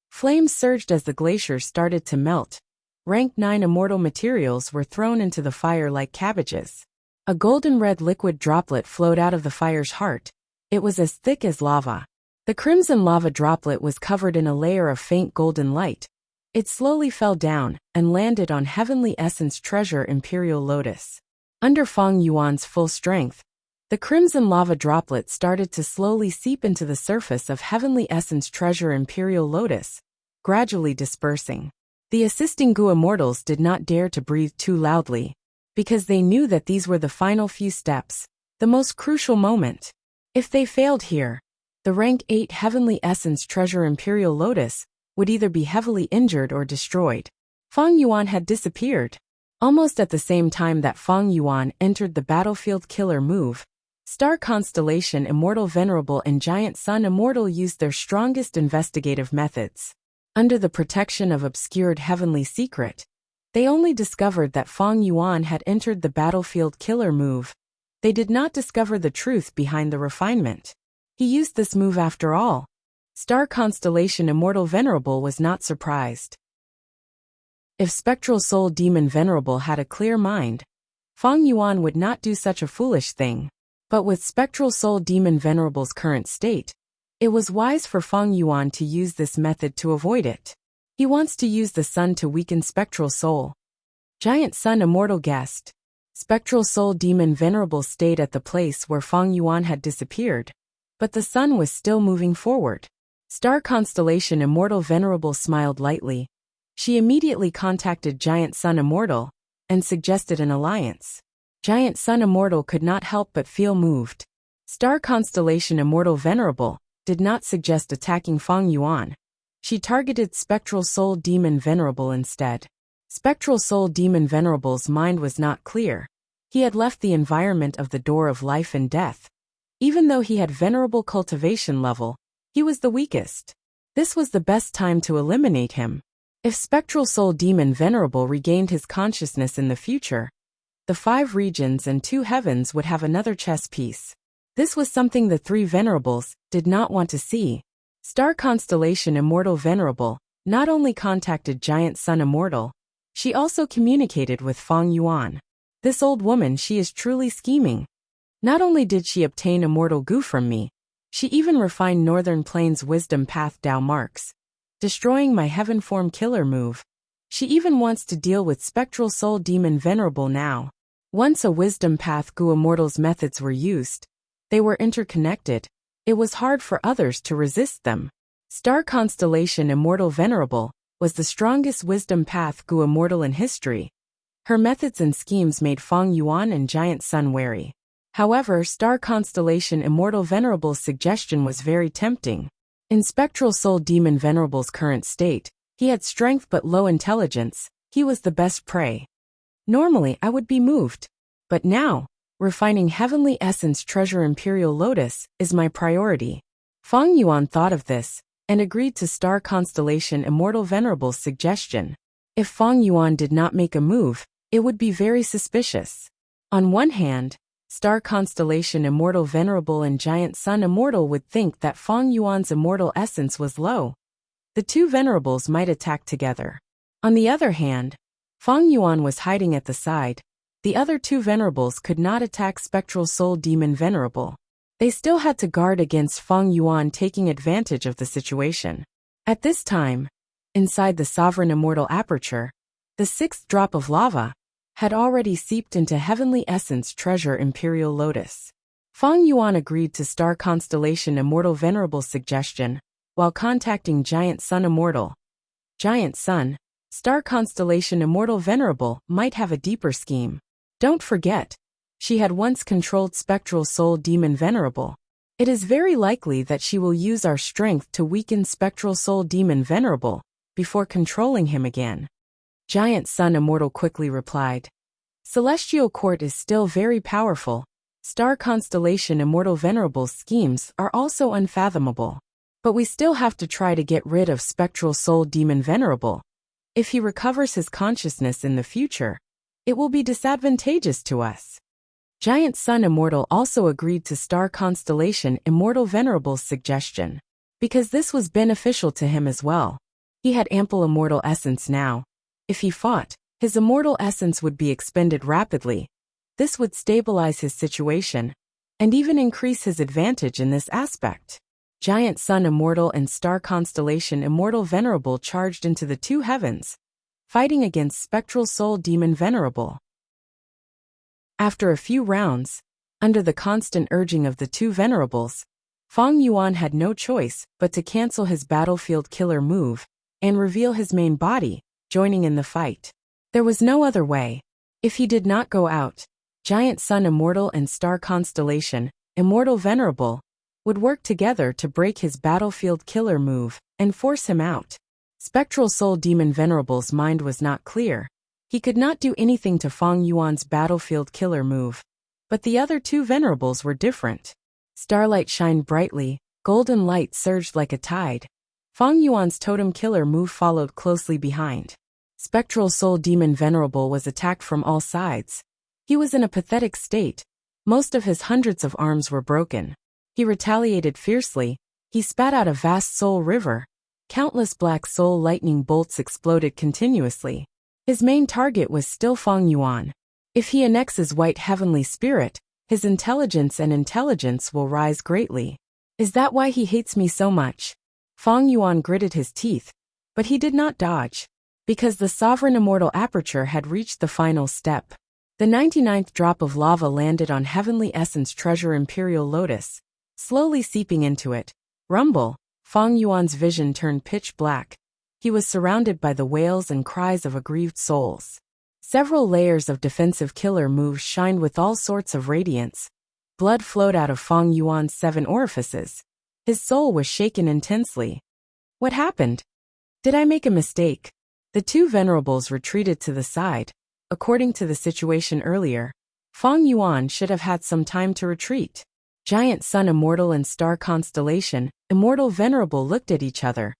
flames surged as the glaciers started to melt. Rank 9 immortal materials were thrown into the fire like cabbages. A golden red liquid droplet flowed out of the fire's heart. It was as thick as lava. The crimson lava droplet was covered in a layer of faint golden light. It slowly fell down and landed on Heavenly Essence Treasure Imperial Lotus. Under Feng Yuan's full strength, the crimson lava droplet started to slowly seep into the surface of Heavenly Essence Treasure Imperial Lotus, gradually dispersing. The assisting Gu Immortals did not dare to breathe too loudly, because they knew that these were the final few steps, the most crucial moment. If they failed here, the rank 8 Heavenly Essence Treasure Imperial Lotus would either be heavily injured or destroyed. Feng Yuan had disappeared. Almost at the same time that Feng Yuan entered the Battlefield Killer move, Star Constellation Immortal Venerable and Giant Sun Immortal used their strongest investigative methods. Under the protection of obscured heavenly secret, they only discovered that Feng Yuan had entered the Battlefield Killer move. They did not discover the truth behind the refinement. He used this move after all. Star Constellation Immortal Venerable was not surprised. If Spectral Soul Demon Venerable had a clear mind, Feng Yuan would not do such a foolish thing. But with Spectral Soul Demon Venerable's current state, it was wise for Feng Yuan to use this method to avoid it. He wants to use the sun to weaken Spectral Soul. Giant Sun Immortal guessed. Spectral Soul Demon Venerable stayed at the place where Feng Yuan had disappeared, but the sun was still moving forward. Star Constellation Immortal Venerable smiled lightly. She immediately contacted Giant Sun Immortal and suggested an alliance. Giant Sun Immortal could not help but feel moved. Star Constellation Immortal Venerable did not suggest attacking Feng Yuan. She targeted Spectral Soul Demon Venerable instead. Spectral Soul Demon Venerable's mind was not clear. He had left the environment of the door of life and death. Even though he had venerable cultivation level, he was the weakest. This was the best time to eliminate him. If Spectral Soul Demon Venerable regained his consciousness in the future, the 5 regions and 2 heavens would have another chess piece. This was something the 3 Venerables did not want to see. Star Constellation Immortal Venerable not only contacted Giant Sun Immortal, she also communicated with Fang Yuan. This old woman, she is truly scheming. Not only did she obtain immortal goo from me, she even refined Northern Plains Wisdom Path Dao marks, destroying my Heaven Form Killer move. She even wants to deal with Spectral Soul Demon Venerable now. Once a Wisdom Path Goo Immortal's methods were used, they were interconnected. It was hard for others to resist them. Star Constellation Immortal Venerable was the strongest Wisdom Path Goo Immortal in history. Her methods and schemes made Fang Yuan and Giant Sun wary. However, Star Constellation Immortal Venerable's suggestion was very tempting. In Spectral Soul Demon Venerable's current state, he had strength but low intelligence. He was the best prey. Normally, I would be moved. But now, refining Heavenly Essence Treasure Imperial Lotus is my priority. Fang Yuan thought of this and agreed to Star Constellation Immortal Venerable's suggestion. If Fang Yuan did not make a move, it would be very suspicious. On one hand, Star Constellation Immortal Venerable and Giant Sun Immortal would think that Fang Yuan's immortal essence was low. The two venerables might attack together. On the other hand, Fang Yuan was hiding at the side. The other two venerables could not attack Spectral Soul Demon Venerable. They still had to guard against Fang Yuan taking advantage of the situation. At this time, inside the Sovereign Immortal Aperture, the sixth drop of lava had already seeped into Heavenly Essence Treasure Imperial Lotus. Fang Yuan agreed to Star Constellation Immortal Venerable's suggestion while contacting Giant Sun Immortal. Giant Sun, Star Constellation Immortal Venerable might have a deeper scheme. Don't forget, she had once controlled Spectral Soul Demon Venerable. It is very likely that she will use our strength to weaken Spectral Soul Demon Venerable before controlling him again. Giant Sun Immortal quickly replied. Celestial Court is still very powerful. Star Constellation Immortal Venerable's schemes are also unfathomable. But we still have to try to get rid of Spectral Soul Demon Venerable. If he recovers his consciousness in the future, it will be disadvantageous to us. Giant Sun Immortal also agreed to Star Constellation Immortal Venerable's suggestion, because this was beneficial to him as well. He had ample immortal essence now. If he fought, his immortal essence would be expended rapidly. This would stabilize his situation, and even increase his advantage in this aspect. Giant Sun Immortal and Star Constellation Immortal Venerable charged into the two heavens, fighting against Spectral Soul Demon Venerable. After a few rounds, under the constant urging of the two venerables, Fang Yuan had no choice but to cancel his battlefield killer move and reveal his main body, joining in the fight. There was no other way. If he did not go out, Giant Sun Immortal and Star Constellation Immortal Venerable would work together to break his battlefield killer move and force him out. Spectral Soul Demon Venerable's mind was not clear. He could not do anything to Fang Yuan's battlefield killer move. But the other two venerables were different. Starlight shined brightly, golden light surged like a tide. Fang Yuan's totem killer move followed closely behind. Spectral Soul Demon Venerable was attacked from all sides. He was in a pathetic state. Most of his hundreds of arms were broken. He retaliated fiercely. He spat out a vast soul river. Countless black soul lightning bolts exploded continuously. His main target was still Fang Yuan. If he annexes White Heavenly Spirit, his intelligence will rise greatly. Is that why he hates me so much? Fang Yuan gritted his teeth, but he did not dodge, because the Sovereign Immortal Aperture had reached the final step. The 99th drop of lava landed on Heavenly Essence Treasure Imperial Lotus, slowly seeping into it. Rumble! Fang Yuan's vision turned pitch black. He was surrounded by the wails and cries of aggrieved souls. Several layers of defensive killer moves shined with all sorts of radiance. Blood flowed out of Fang Yuan's 7 orifices. His soul was shaken intensely. What happened? Did I make a mistake? The two venerables retreated to the side. According to the situation earlier, Fang Yuan should have had some time to retreat. Giant Sun Immortal and Star Constellation Immortal Venerable looked at each other.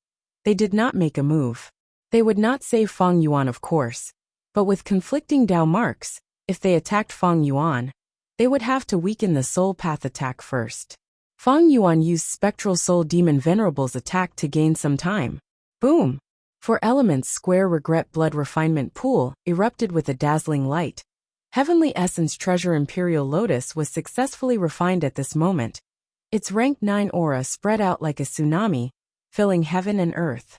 They did not make a move. They would not save Fang Yuan, of course. But with conflicting Dao marks, if they attacked Fang Yuan, they would have to weaken the Soul Path attack first. Fang Yuan used Spectral Soul Demon Venerable's attack to gain some time. Boom! For Element's square regret blood refinement pool erupted with a dazzling light. Heavenly Essence Treasure Imperial Lotus was successfully refined at this moment. Its rank 9 aura spread out like a tsunami, filling heaven and earth.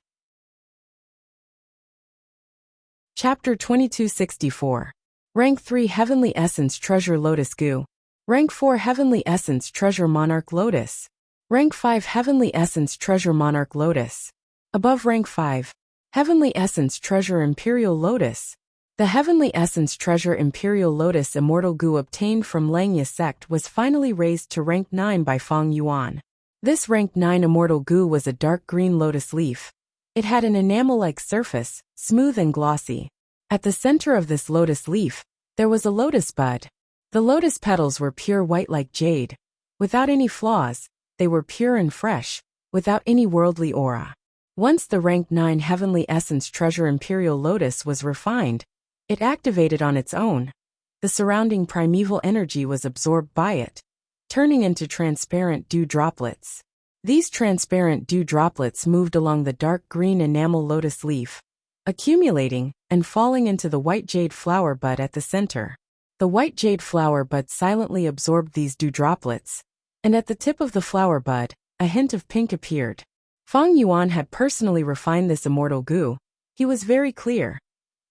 Chapter 2264. Rank 3 Heavenly Essence Treasure Lotus Goo. Rank 4 Heavenly Essence Treasure Monarch Lotus. Rank 5 Heavenly Essence Treasure Monarch Lotus. Above rank 5. Heavenly Essence Treasure Imperial Lotus. The Heavenly Essence Treasure Imperial Lotus Immortal Goo obtained from Langya sect was finally raised to rank 9 by Feng Yuan. This rank 9 Immortal Goo was a dark green lotus leaf. It had an enamel-like surface, smooth and glossy. At the center of this lotus leaf, there was a lotus bud. The lotus petals were pure white like jade. Without any flaws, they were pure and fresh, without any worldly aura. Once the rank 9 Heavenly Essence Treasure Imperial Lotus was refined, it activated on its own. The surrounding primeval energy was absorbed by it, turning into transparent dew droplets. These transparent dew droplets moved along the dark green enamel lotus leaf, accumulating and falling into the white jade flower bud at the center. The white jade flower bud silently absorbed these dew droplets, and at the tip of the flower bud, a hint of pink appeared. Feng Yuan had personally refined this immortal goo. He was very clear.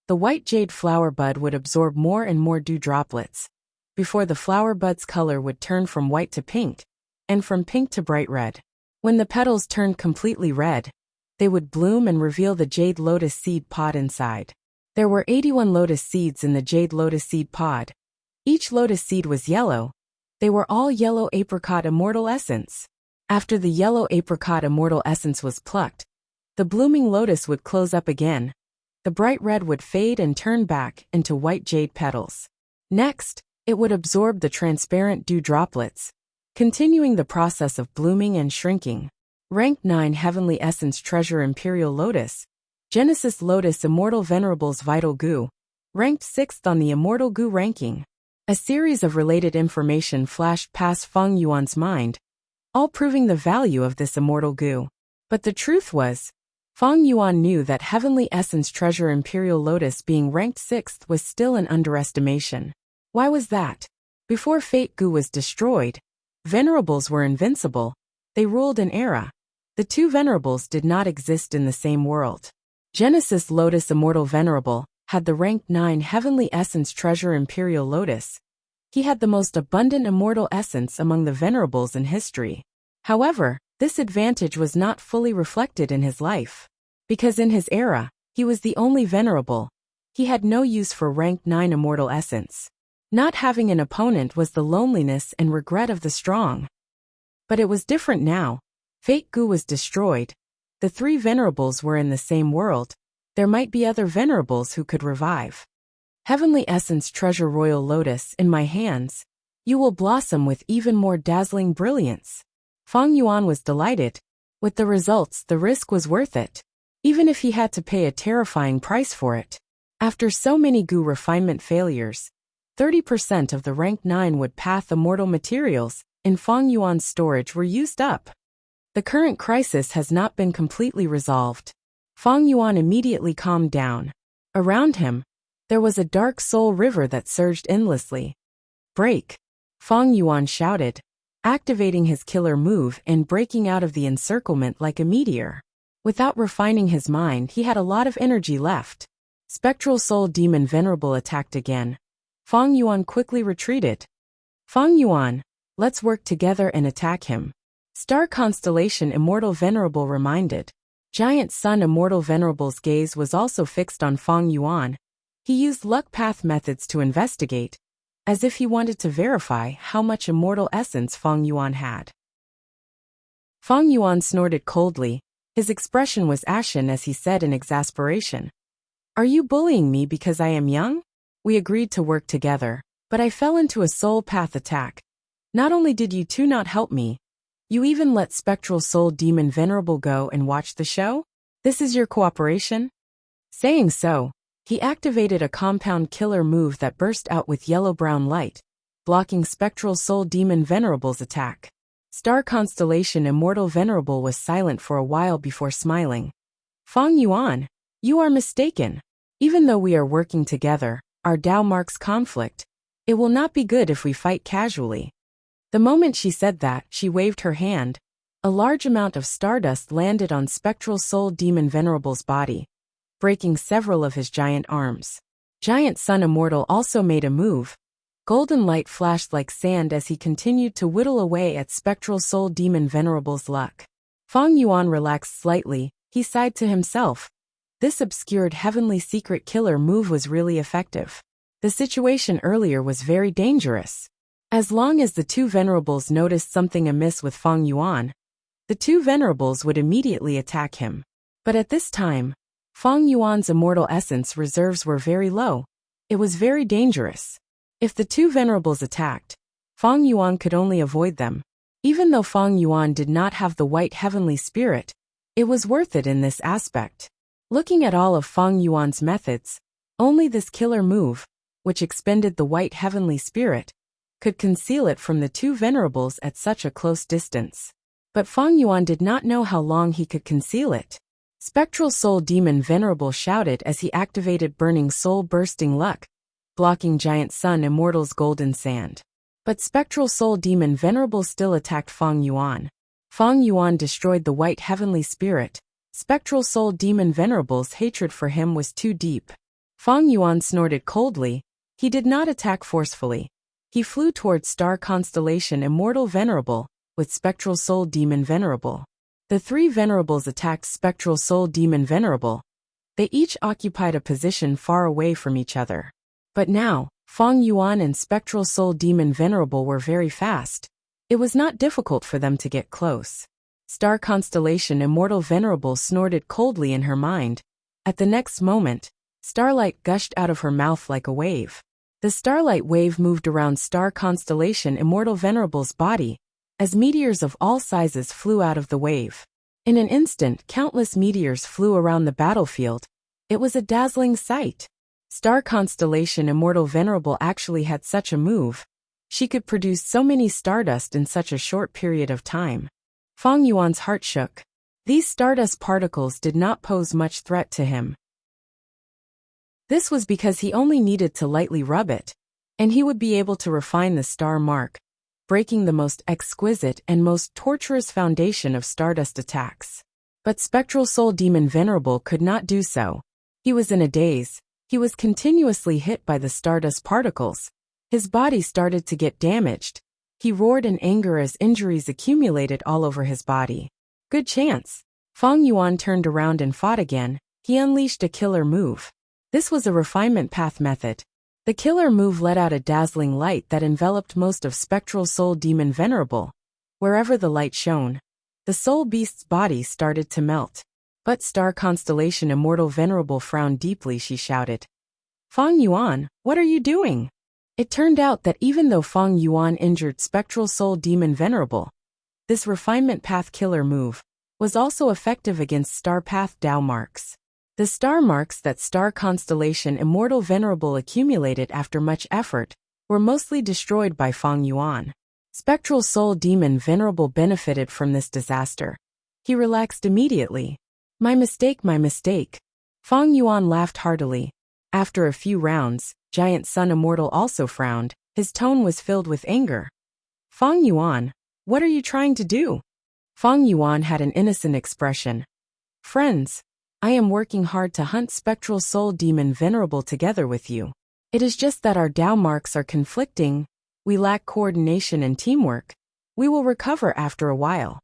The white jade flower bud would absorb more and more dew droplets, before the flower bud's color would turn from white to pink, and from pink to bright red. When the petals turned completely red, they would bloom and reveal the jade lotus seed pod inside. There were 81 lotus seeds in the jade lotus seed pod. Each lotus seed was yellow. They were all yellow apricot immortal essence. After the yellow apricot immortal essence was plucked, the blooming lotus would close up again. The bright red would fade and turn back into white jade petals. Next, it would absorb the transparent dew droplets, continuing the process of blooming and shrinking. Rank 9 Heavenly Essence Treasure Imperial Lotus. Genesis Lotus Immortal Venerables Vital Goo. Ranked 6th on the Immortal Goo ranking. A series of related information flashed past Feng Yuan's mind, all proving the value of this immortal goo. But the truth was, Feng Yuan knew that Heavenly Essence Treasure Imperial Lotus being ranked 6th was still an underestimation. Why was that? Before Fate Goo was destroyed, Venerables were invincible. They ruled an era. The two Venerables did not exist in the same world. Genesis Lotus Immortal Venerable had the rank 9 Heavenly Essence Treasure Imperial Lotus. He had the most abundant immortal essence among the Venerables in history. However, this advantage was not fully reflected in his life. Because in his era, he was the only Venerable. He had no use for rank 9 immortal essence. Not having an opponent was the loneliness and regret of the strong. But it was different now. Fate Goo was destroyed. The three Venerables were in the same world. There might be other Venerables who could revive. Heavenly Essence Treasure Royal Lotus in my hands. You will blossom with even more dazzling brilliance. Feng Yuan was delighted. With the results, the risk was worth it. Even if he had to pay a terrifying price for it. After so many goo refinement failures, 30% of the rank 9 wood path immortal materials in Feng Yuan's storage were used up. The current crisis has not been completely resolved. Feng Yuan immediately calmed down. Around him, there was a dark soul river that surged endlessly. Break! Feng Yuan shouted, activating his killer move and breaking out of the encirclement like a meteor. Without refining his mind, he had a lot of energy left. Spectral Soul Demon Venerable attacked again. Feng Yuan quickly retreated. Feng Yuan, let's work together and attack him. Star Constellation Immortal Venerable reminded. Giant Sun Immortal Venerable's gaze was also fixed on Feng Yuan. He used luck path methods to investigate, as if he wanted to verify how much immortal essence Feng Yuan had. Feng Yuan snorted coldly. His expression was ashen as he said in exasperation. Are you bullying me because I am young? We agreed to work together, but I fell into a soul path attack. Not only did you two not help me, you even let Spectral Soul Demon Venerable go and watch the show? This is your cooperation? Saying so, he activated a compound killer move that burst out with yellow-brown light, blocking Spectral Soul Demon Venerable's attack. Star Constellation Immortal Venerable was silent for a while before smiling. Feng Yuan, You are mistaken. Even though we are working together, our Tao marks conflict. It will not be good if we fight casually. The moment she said that, she waved her hand. A large amount of stardust landed on Spectral Soul Demon Venerable's body, breaking several of his giant arms. Giant Sun Immortal also made a move. Golden light flashed like sand as he continued to whittle away at Spectral Soul Demon Venerable's luck. Feng Yuan relaxed slightly. He sighed to himself. This obscured heavenly secret killer move was really effective. The situation earlier was very dangerous. As long as the two venerables noticed something amiss with Feng Yuan, the two venerables would immediately attack him. But at this time, Feng Yuan's immortal essence reserves were very low. It was very dangerous. If the two venerables attacked, Feng Yuan could only avoid them. Even though Feng Yuan did not have the white heavenly spirit, it was worth it in this aspect. Looking at all of Feng Yuan's methods, only this killer move, which expended the white heavenly spirit, could conceal it from the two venerables at such a close distance. But Feng Yuan did not know how long he could conceal it. Spectral Soul Demon Venerable shouted as he activated Burning Soul Bursting Luck, blocking Giant Sun Immortal's golden sand. But Spectral Soul Demon Venerable still attacked Feng Yuan. Feng Yuan destroyed the white heavenly spirit. Spectral Soul Demon Venerable's hatred for him was too deep. Feng Yuan snorted coldly. He did not attack forcefully. He flew towards Star Constellation Immortal Venerable, with Spectral Soul Demon Venerable. The three venerables attacked Spectral Soul Demon Venerable. They each occupied a position far away from each other. But now, Feng Yuan and Spectral Soul Demon Venerable were very fast. It was not difficult for them to get close. Star Constellation Immortal Venerable snorted coldly in her mind. At the next moment, starlight gushed out of her mouth like a wave. The starlight wave moved around Star Constellation Immortal Venerable's body, as meteors of all sizes flew out of the wave. In an instant, countless meteors flew around the battlefield. It was a dazzling sight. Star Constellation Immortal Venerable actually had such a move. She could produce so many stardust in such a short period of time. Feng Yuan's heart shook. These stardust particles did not pose much threat to him. This was because he only needed to lightly rub it, and he would be able to refine the star mark, breaking the most exquisite and most torturous foundation of stardust attacks. But Spectral Soul Demon Venerable could not do so. He was in a daze. He was continuously hit by the stardust particles. His body started to get damaged. He roared in anger as injuries accumulated all over his body. Good chance. Feng Yuan turned around and fought again. He unleashed a killer move. This was a refinement path method. The killer move let out a dazzling light that enveloped most of Spectral Soul Demon Venerable. Wherever the light shone, the soul beast's body started to melt. But Star Constellation Immortal Venerable frowned deeply. She shouted, "Feng Yuan, what are you doing?" It turned out that even though Feng Yuan injured Spectral Soul Demon Venerable, this refinement path killer move was also effective against star path Tao marks. The star marks that Star Constellation Immortal Venerable accumulated after much effort were mostly destroyed by Feng Yuan. Spectral Soul Demon Venerable benefited from this disaster. He relaxed immediately. My mistake, my mistake." Feng Yuan laughed heartily. After a few rounds, Giant Sun Immortal also frowned. His tone was filled with anger. "Feng Yuan, what are you trying to do?" Feng Yuan had an innocent expression. "Friends, I am working hard to hunt Spectral Soul Demon Venerable together with you. It is just that our Tao marks are conflicting. We lack coordination and teamwork. We will recover after a while."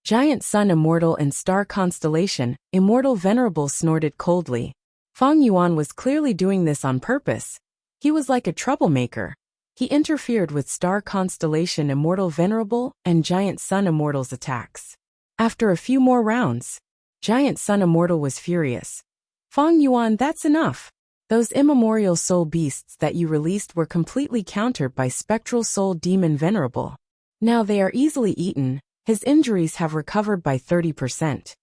Giant Sun Immortal and Star Constellation Immortal Venerable snorted coldly. Feng Yuan was clearly doing this on purpose. He was like a troublemaker. He interfered with Star Constellation Immortal Venerable and Giant Sun Immortal's attacks. After a few more rounds, Giant Sun Immortal was furious. "Feng Yuan, that's enough. Those immemorial soul beasts that you released were completely countered by Spectral Soul Demon Venerable. Now they are easily eaten. His injuries have recovered by 30%.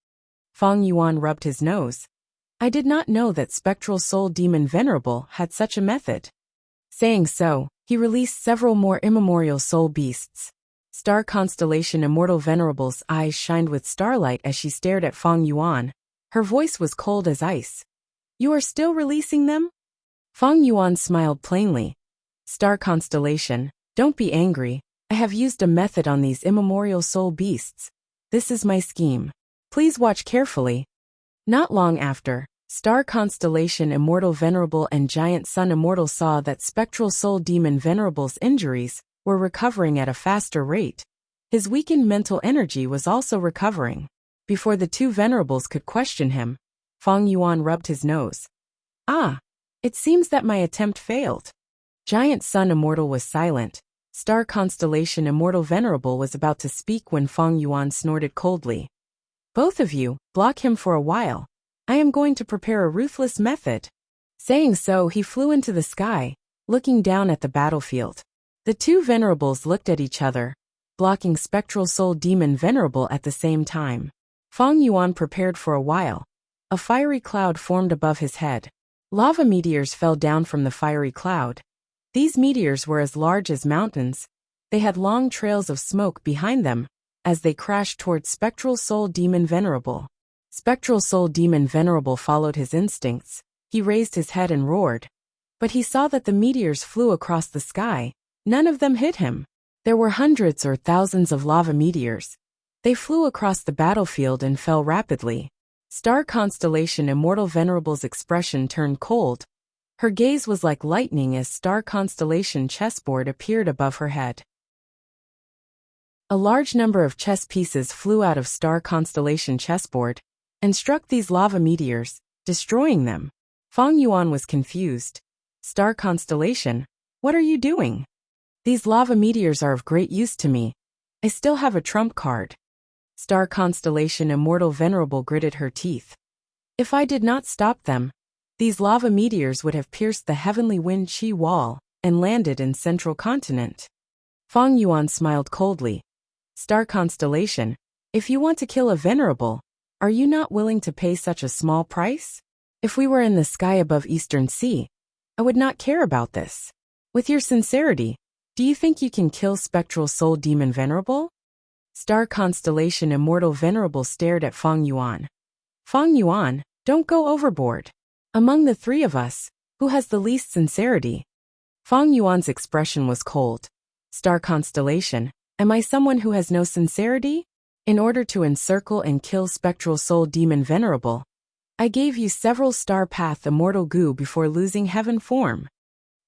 Feng Yuan rubbed his nose. "I did not know that Spectral Soul Demon Venerable had such a method." Saying so, he released several more immemorial soul beasts. Star Constellation Immortal Venerable's eyes shined with starlight as she stared at Feng Yuan. Her voice was cold as ice. You are still releasing them? Fang Yuan smiled plainly. Star constellation, don't be angry. I have used a method on these immemorial soul beasts. This is my scheme. Please watch carefully. Not long after, Star Constellation Immortal Venerable and Giant Sun Immortal saw that Spectral Soul Demon Venerable's injuries were recovering at a faster rate. His weakened mental energy was also recovering. Before the two venerables could question him, Fang Yuan rubbed his nose. Ah, it seems that my attempt failed. Giant Sun Immortal was silent. Star Constellation Immortal Venerable was about to speak when Fang Yuan snorted coldly. Both of you, block him for a while. I am going to prepare a ruthless method. Saying so, he flew into the sky, looking down at the battlefield. The two venerables looked at each other, blocking Spectral Soul Demon Venerable at the same time. Fang Yuan prepared for a while. A fiery cloud formed above his head. Lava meteors fell down from the fiery cloud. These meteors were as large as mountains. They had long trails of smoke behind them as they crashed towards Spectral Soul Demon Venerable. Spectral Soul Demon Venerable followed his instincts. He raised his head and roared. But he saw that the meteors flew across the sky. None of them hit him. There were hundreds or thousands of lava meteors. They flew across the battlefield and fell rapidly. Star Constellation Immortal Venerable's expression turned cold. Her gaze was like lightning as Star Constellation chessboard appeared above her head. A large number of chess pieces flew out of Star Constellation chessboard and struck these lava meteors, destroying them. Fang Yuan was confused. Star Constellation, what are you doing? These lava meteors are of great use to me. I still have a trump card. Star Constellation Immortal Venerable gritted her teeth. If I did not stop them, these lava meteors would have pierced the heavenly wind chi wall and landed in Central Continent. Fang Yuan smiled coldly. Star Constellation, if you want to kill a venerable, are you not willing to pay such a small price? If we were in the sky above Eastern Sea, I would not care about this. With your sincerity, do you think you can kill Spectral Soul Demon Venerable? Star Constellation Immortal Venerable stared at Fang Yuan. Fang Yuan, don't go overboard. Among the three of us, who has the least sincerity? Fang Yuan's expression was cold. Star Constellation, am I someone who has no sincerity? In order to encircle and kill Spectral Soul Demon Venerable, I gave you several Star Path Immortal Goo before losing Heaven form.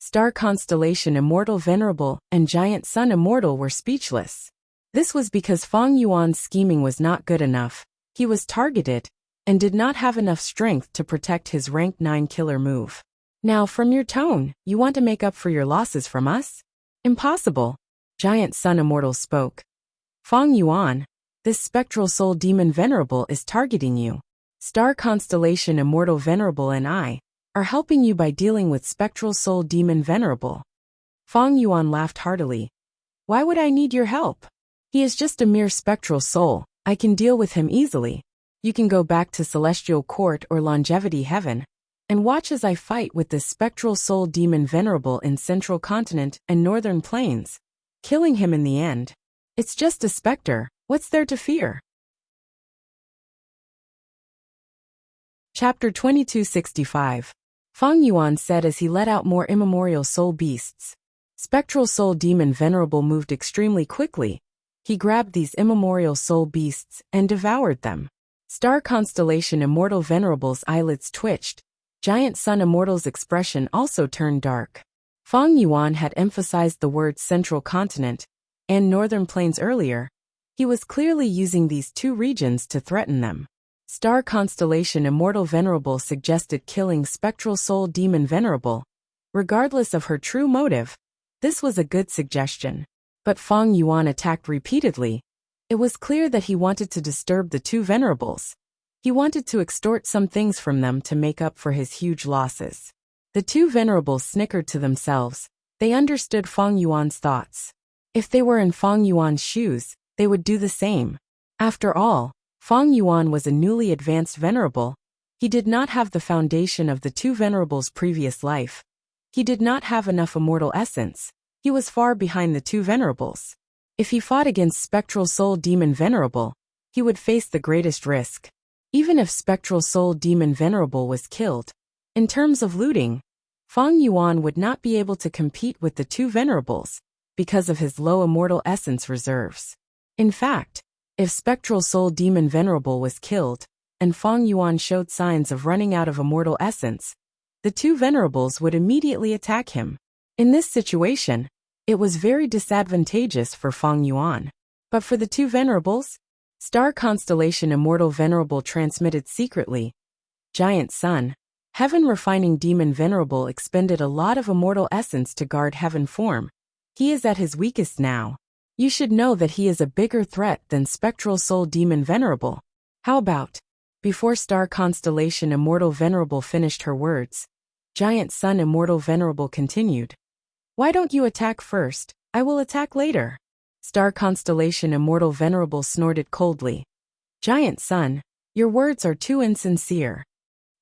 Star Constellation Immortal Venerable and Giant Sun Immortal were speechless. This was because Fang Yuan's scheming was not good enough. He was targeted and did not have enough strength to protect his rank 9 killer move. Now, from your tone, you want to make up for your losses from us? Impossible. Giant Sun Immortal spoke. Fang Yuan, this Spectral Soul Demon Venerable is targeting you. Star Constellation Immortal Venerable and I are helping you by dealing with Spectral Soul Demon Venerable. Fang Yuan laughed heartily. Why would I need your help? He is just a mere spectral soul. I can deal with him easily. You can go back to Celestial Court or Longevity Heaven and watch as I fight with this Spectral Soul Demon Venerable in Central Continent and Northern Plains, killing him in the end. It's just a specter. What's there to fear? Chapter 2265. Fang Yuan said as he let out more immemorial soul beasts. Spectral Soul Demon Venerable moved extremely quickly. He grabbed these immemorial soul beasts and devoured them. Star Constellation Immortal Venerable's eyelids twitched. Giant Sun Immortal's expression also turned dark. Fang Yuan had emphasized the words Central Continent and Northern Plains earlier. He was clearly using these two regions to threaten them. Star Constellation Immortal Venerable suggested killing Spectral Soul Demon Venerable. Regardless of her true motive, this was a good suggestion. But Fang Yuan attacked repeatedly. It was clear that he wanted to disturb the two venerables. He wanted to extort some things from them to make up for his huge losses. The two venerables snickered to themselves. They understood Fang Yuan's thoughts. If they were in Fang Yuan's shoes, they would do the same. After all, Fang Yuan was a newly advanced venerable. He did not have the foundation of the two venerables' previous life. He did not have enough immortal essence. He was far behind the two venerables. If he fought against Spectral Soul Demon Venerable, he would face the greatest risk. Even if Spectral Soul Demon Venerable was killed, In terms of looting, Feng Yuan would not be able to compete with the two venerables because of his low immortal essence reserves. In fact, if Spectral Soul Demon Venerable was killed, and Feng Yuan showed signs of running out of immortal essence, the two venerables would immediately attack him. In this situation, it was very disadvantageous for Feng Yuan. But for the two venerables, Star Constellation Immortal Venerable transmitted secretly. Giant Sun, Heaven Refining Demon Venerable expended a lot of immortal essence to guard Heaven form. He is at his weakest now. You should know that he is a bigger threat than Spectral Soul Demon Venerable. How about? Before Star Constellation Immortal Venerable finished her words, Giant Sun Immortal Venerable continued. Why don't you attack first? I will attack later. Star Constellation Immortal Venerable snorted coldly. Giant Sun, your words are too insincere.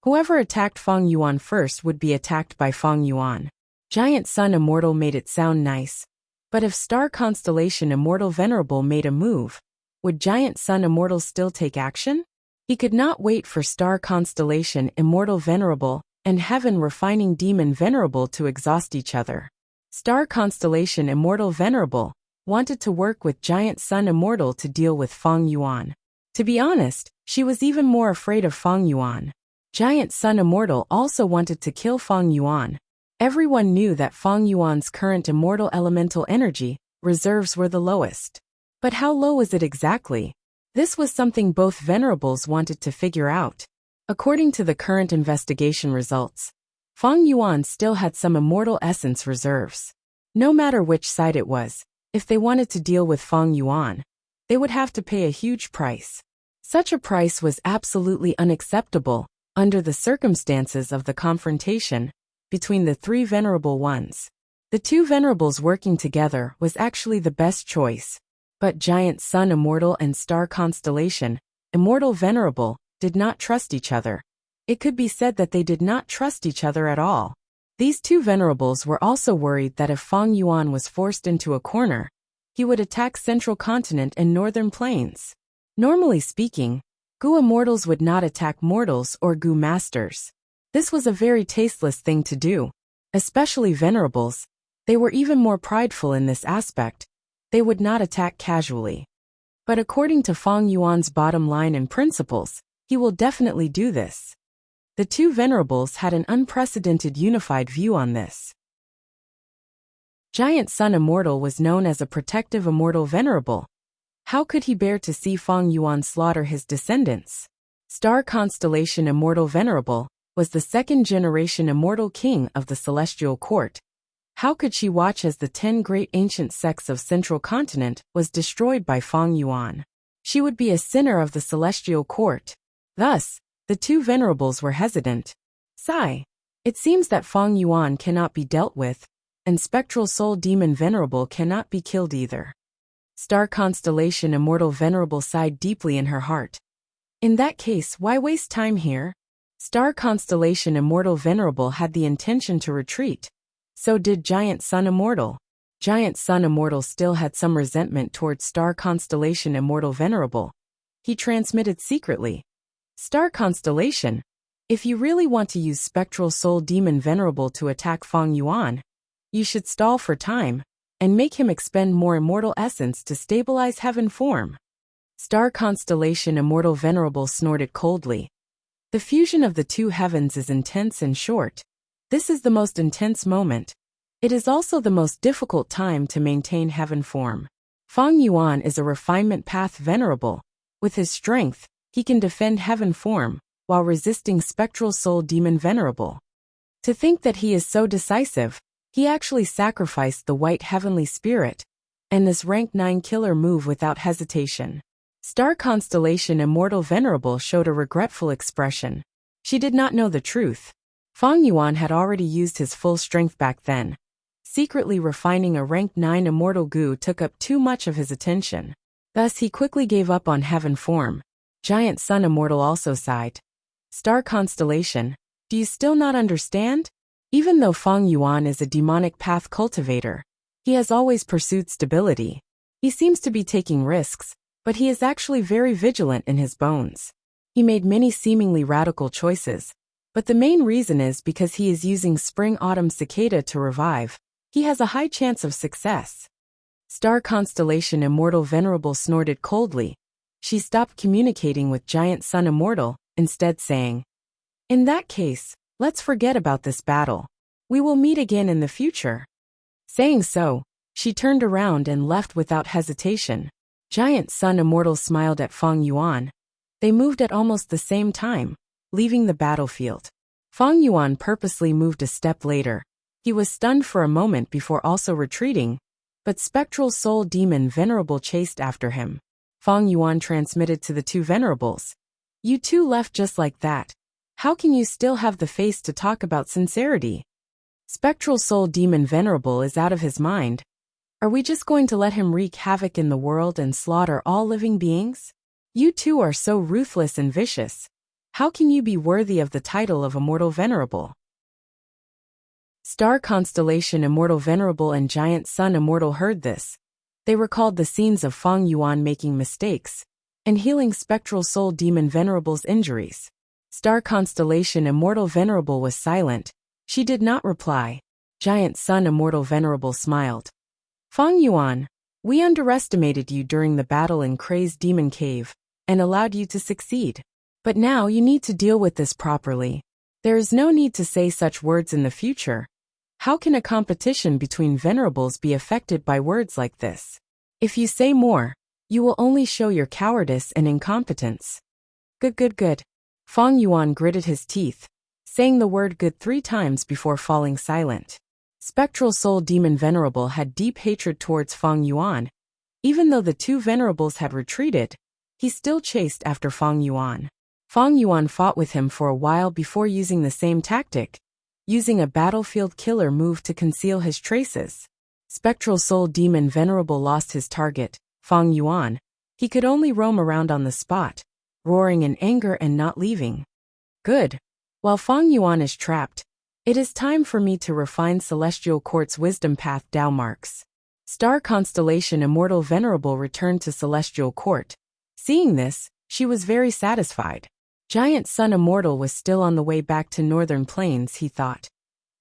Whoever attacked Feng Yuan first would be attacked by Feng Yuan. Giant Sun Immortal made it sound nice. But if Star Constellation Immortal Venerable made a move, would Giant Sun Immortal still take action? He could not wait for Star Constellation Immortal Venerable and Heaven Refining Demon Venerable to exhaust each other. Star Constellation Immortal Venerable wanted to work with Giant Sun Immortal to deal with Feng Yuan. To be honest, she was even more afraid of Feng Yuan. Giant Sun Immortal also wanted to kill Feng Yuan. Everyone knew that Feng Yuan's current immortal elemental energy reserves were the lowest. But how low was it exactly? This was something both venerables wanted to figure out. According to the current investigation results, Feng Yuan still had some immortal essence reserves. No matter which side it was, if they wanted to deal with Feng Yuan, they would have to pay a huge price. Such a price was absolutely unacceptable under the circumstances of the confrontation between the three venerable ones. The two venerables working together was actually the best choice. But Giant Sun Immortal and Star Constellation Immortal Venerable did not trust each other. It could be said that they did not trust each other at all. These two venerables were also worried that if Feng Yuan was forced into a corner, he would attack Central Continent and Northern Plains. Normally speaking, Gu Immortals would not attack mortals or Gu Masters. This was a very tasteless thing to do. Especially venerables, they were even more prideful in this aspect. They would not attack casually. But according to Feng Yuan's bottom line and principles, he will definitely do this. The two venerables had an unprecedented unified view on this. Giant Sun Immortal was known as a protective immortal venerable. How could he bear to see Feng Yuan slaughter his descendants? Star Constellation Immortal Venerable was the second-generation immortal king of the Celestial Court. How could she watch as the 10 great ancient sects of Central Continent was destroyed by Feng Yuan? She would be a sinner of the Celestial Court. Thus, the two venerables were hesitant. Sigh. It seems that Feng Yuan cannot be dealt with, and Spectral Soul Demon Venerable cannot be killed either. Star Constellation Immortal Venerable sighed deeply in her heart. In that case, why waste time here? Star Constellation Immortal Venerable had the intention to retreat. So did Giant Sun Immortal. Giant Sun Immortal still had some resentment towards Star Constellation Immortal Venerable. He transmitted secretly. Star Constellation, if you really want to use Spectral Soul Demon Venerable to attack Feng Yuan, you should stall for time, and make him expend more immortal essence to stabilize heaven form. Star Constellation Immortal Venerable snorted coldly. The fusion of the two heavens is intense and short. This is the most intense moment. It is also the most difficult time to maintain heaven form. Feng Yuan is a refinement path venerable. With his strength, he can defend heaven form, while resisting Spectral Soul Demon Venerable. To think that he is so decisive, he actually sacrificed the white heavenly spirit, and this rank 9 killer move without hesitation. Star Constellation Immortal Venerable showed a regretful expression. She did not know the truth. Feng Yuan had already used his full strength back then. Secretly refining a rank 9 immortal Gu took up too much of his attention. Thus he quickly gave up on heaven form. Giant Sun Immortal also sighed. Star Constellation, do you still not understand? Even though Feng Yuan is a demonic path cultivator, he has always pursued stability. He seems to be taking risks, but he is actually very vigilant in his bones. He made many seemingly radical choices, But the main reason is because he is using Spring-Autumn Cicada to revive. He has a high chance of success. Star Constellation Immortal Venerable snorted coldly. She stopped communicating with Giant Sun Immortal, instead saying, "In that case, let's forget about this battle. We will meet again in the future." Saying so, she turned around and left without hesitation. Giant Sun Immortal smiled at Feng Yuan. They moved at almost the same time, leaving the battlefield. Feng Yuan purposely moved a step later. He was stunned for a moment before also retreating, but Spectral Soul Demon Venerable chased after him. Feng Yuan transmitted to the two venerables. "You two left just like that. How can you still have the face to talk about sincerity?" Spectral Soul Demon Venerable is out of his mind. Are we just going to let him wreak havoc in the world and slaughter all living beings? You two are so ruthless and vicious. How can you be worthy of the title of Immortal Venerable? Star Constellation Immortal Venerable and Giant Sun Immortal heard this. They recalled the scenes of Feng Yuan making mistakes and healing Spectral Soul Demon Venerable's injuries. Star Constellation Immortal Venerable was silent. She did not reply. Giant Sun Immortal Venerable smiled. "Feng Yuan, we underestimated you during the battle in Crazed Demon Cave and allowed you to succeed. But now you need to deal with this properly. There is no need to say such words in the future. How can a competition between venerables be affected by words like this? If you say more, you will only show your cowardice and incompetence." Good. Feng Yuan gritted his teeth, saying the word good 3 times before falling silent. Spectral Soul Demon Venerable had deep hatred towards Feng Yuan. Even though the two venerables had retreated, he still chased after Feng Yuan. Feng Yuan fought with him for a while before using the same tactic, using a battlefield killer move to conceal his traces. Spectral Soul Demon Venerable lost his target, Feng Yuan. He could only roam around on the spot, roaring in anger and not leaving. Good. While Feng Yuan is trapped, it is time for me to refine Celestial Court's Wisdom Path Dao marks. Star Constellation Immortal Venerable returned to Celestial Court. Seeing this, she was very satisfied. Giant Sun Immortal was still on the way back to Northern Plains, he thought.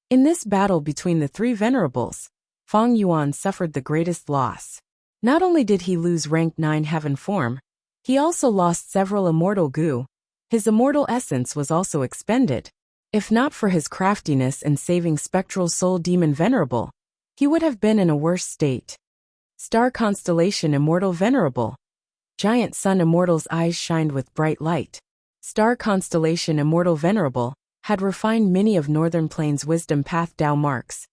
In this battle between the 3 venerables, Feng Yuan suffered the greatest loss. Not only did he lose rank 9 heaven form, he also lost several immortal goo. His immortal essence was also expended. If not for his craftiness and saving Spectral Soul Demon Venerable, he would have been in a worse state. Star Constellation Immortal Venerable. Giant Sun Immortal's eyes shined with bright light. Star Constellation Immortal Venerable had refined many of Northern Plains' Wisdom Path Dao marks.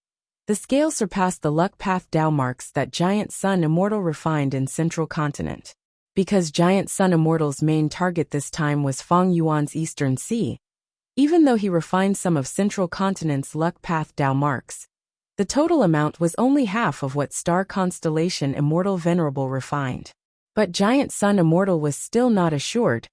The scale surpassed the Luck Path Dao marks that Giant Sun Immortal refined in Central Continent. Because Giant Sun Immortal's main target this time was Feng Yuan's Eastern Sea, even though he refined some of Central Continent's Luck Path Dao marks, the total amount was only half of what Star Constellation Immortal Venerable refined. But Giant Sun Immortal was still not assured.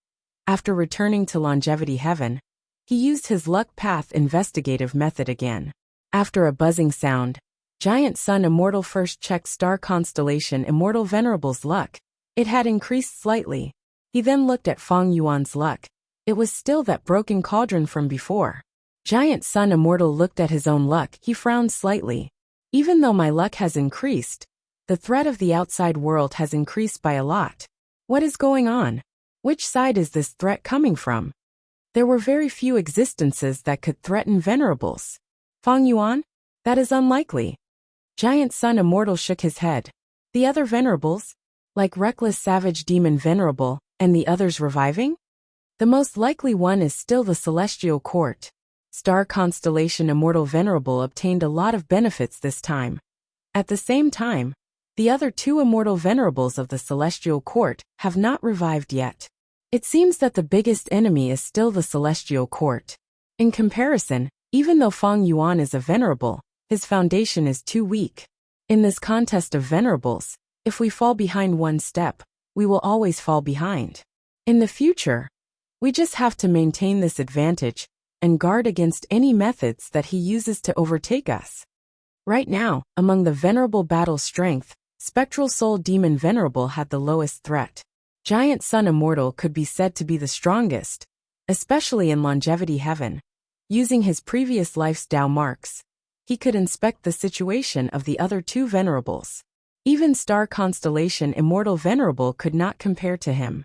After returning to Longevity Heaven, he used his Luck Path investigative method again. After a buzzing sound, Giant Sun Immortal first checked Star Constellation Immortal Venerable's luck. It had increased slightly. He then looked at Feng Yuan's luck. It was still that broken cauldron from before. Giant Sun Immortal looked at his own luck. He frowned slightly. Even though my luck has increased, the threat of the outside world has increased by a lot. What is going on? Which side is this threat coming from? There were very few existences that could threaten venerables. Feng Yuan? That is unlikely. Giant Sun Immortal shook his head. The other venerables? Like Reckless Savage Demon Venerable, and the others reviving? The most likely one is still the Celestial Court. Star Constellation Immortal Venerable obtained a lot of benefits this time. At the same time, the other 2 immortal venerables of the Celestial Court have not revived yet. It seems that the biggest enemy is still the Celestial Court. In comparison, even though Feng Yuan is a venerable, his foundation is too weak. In this contest of venerables, if we fall behind one step, we will always fall behind. In the future, we just have to maintain this advantage and guard against any methods that he uses to overtake us. Right now, among the venerable battle strength, Spectral Soul Demon Venerable had the lowest threat. Giant Sun Immortal could be said to be the strongest, especially in Longevity Heaven. Using his previous life's Tao marks, he could inspect the situation of the other two venerables. Even star constellation Immortal Venerable could not compare to him.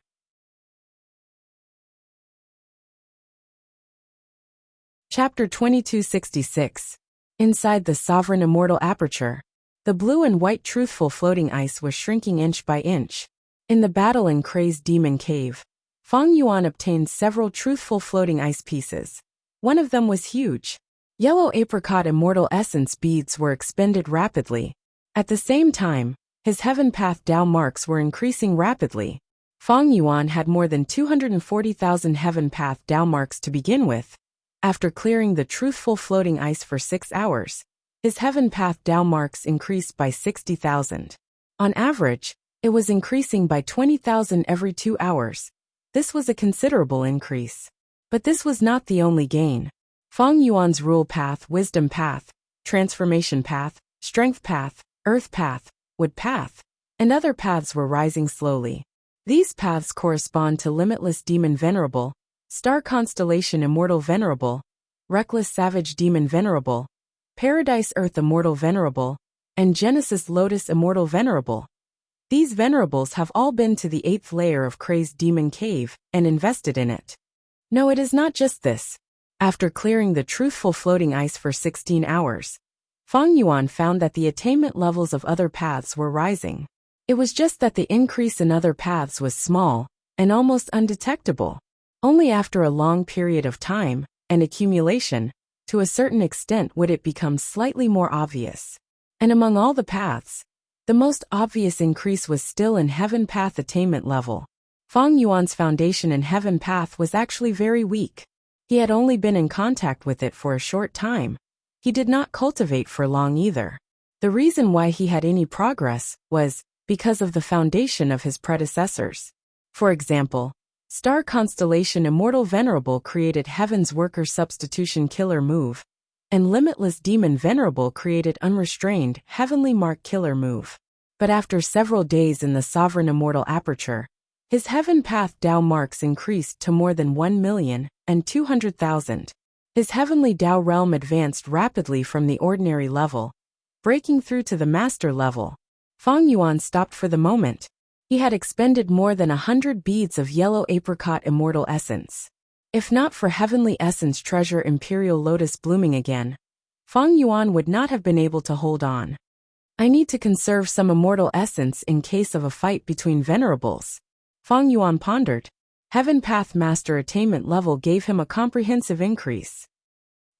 Chapter 2266. Inside the Sovereign Immortal Aperture, the blue and white truthful floating ice was shrinking inch by inch. In the battle in Crazed Demon Cave, Feng Yuan obtained several truthful floating ice pieces. One of them was huge. Yellow apricot immortal essence beads were expended rapidly. At the same time, his heaven path Tao marks were increasing rapidly. Feng Yuan had more than 240,000 heaven path Tao marks to begin with. After clearing the truthful floating ice for 6 hours, his heaven path Tao marks increased by 60,000. On average, it was increasing by 20,000 every 2 hours. This was a considerable increase. But this was not the only gain. Feng Yuan's rule path, wisdom path, transformation path, strength path, earth path, wood path, and other paths were rising slowly. These paths correspond to Limitless Demon Venerable, Star Constellation Immortal Venerable, Reckless Savage Demon Venerable, Paradise Earth Immortal Venerable, and Genesis Lotus Immortal Venerable. These venerables have all been to the 8th layer of Crazed Demon Cave and invested in it. No, it is not just this. After clearing the truthful floating ice for 16 hours, Feng Yuan found that the attainment levels of other paths were rising. It was just that the increase in other paths was small and almost undetectable. Only after a long period of time and accumulation, to a certain extent, would it become slightly more obvious. And among all the paths, the most obvious increase was still in heaven path attainment level. Feng Yuan's foundation in heaven path was actually very weak. He had only been in contact with it for a short time. He did not cultivate for long either. The reason why he had any progress was because of the foundation of his predecessors. For example, Star Constellation Immortal Venerable created Heaven's Worker Substitution Killer Move, and Limitless Demon Venerable created Unrestrained Heavenly Mark Killer Move. But after several days in the Sovereign Immortal Aperture, his heaven path Tao marks increased to more than 1,200,000. His heavenly Tao realm advanced rapidly from the ordinary level, breaking through to the master level. Feng Yuan stopped for the moment. He had expended more than 100 beads of yellow apricot immortal essence. If not for heavenly essence treasure Imperial Lotus blooming again, Feng Yuan would not have been able to hold on. I need to conserve some immortal essence in case of a fight between venerables. Feng Yuan pondered. Heaven Path Master attainment level gave him a comprehensive increase.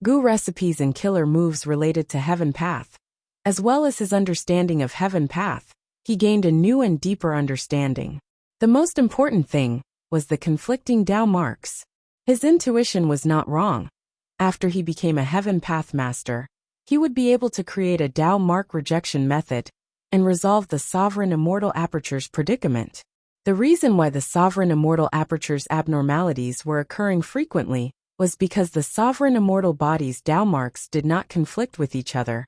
Gu recipes and killer moves related to Heaven Path, as well as his understanding of Heaven Path, he gained a new and deeper understanding. The most important thing was the conflicting Tao marks. His intuition was not wrong. After he became a Heaven Path Master, he would be able to create a Tao mark rejection method and resolve the Sovereign Immortal Aperture's predicament. The reason why the Sovereign Immortal Aperture's abnormalities were occurring frequently was because the Sovereign Immortal Body's Tao marks did not conflict with each other.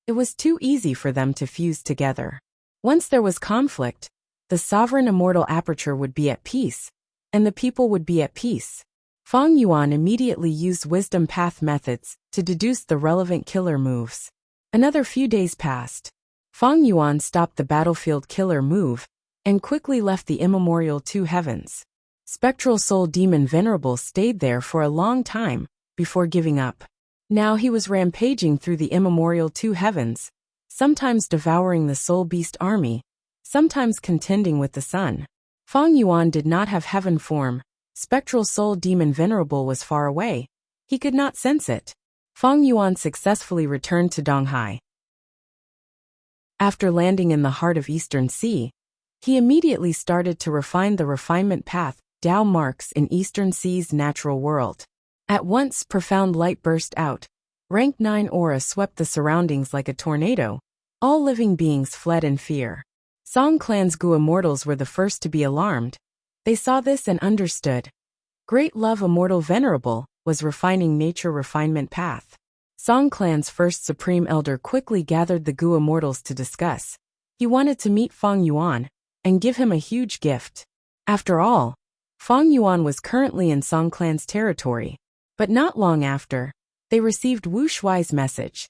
It was too easy for them to fuse together. Once there was conflict, the Sovereign Immortal Aperture would be at peace, and the people would be at peace. Feng Yuan immediately used wisdom path methods to deduce the relevant killer moves. Another few days passed. Feng Yuan stopped the battlefield killer move and quickly left the immemorial two heavens. Spectral Soul Demon Venerable stayed there for a long time before giving up. Now he was rampaging through the immemorial two heavens, sometimes devouring the Soul Beast army, sometimes contending with the sun. Feng Yuan did not have heaven form. Spectral Soul Demon Venerable was far away. He could not sense it. Feng Yuan successfully returned to Donghai. After landing in the heart of Eastern Sea, he immediately started to refine the refinement path Tao marks in Eastern Sea's natural world. At once, profound light burst out. Rank 9 aura swept the surroundings like a tornado. All living beings fled in fear. Song Clan's Gu immortals were the first to be alarmed. They saw this and understood. Great Love Immortal Venerable was refining nature refinement path. Song Clan's first Supreme Elder quickly gathered the Gu immortals to discuss. He wanted to meet Feng Yuan and give him a huge gift. After all, Feng Yuan was currently in Song Clan's territory. But not long after, they received Wuxia's message.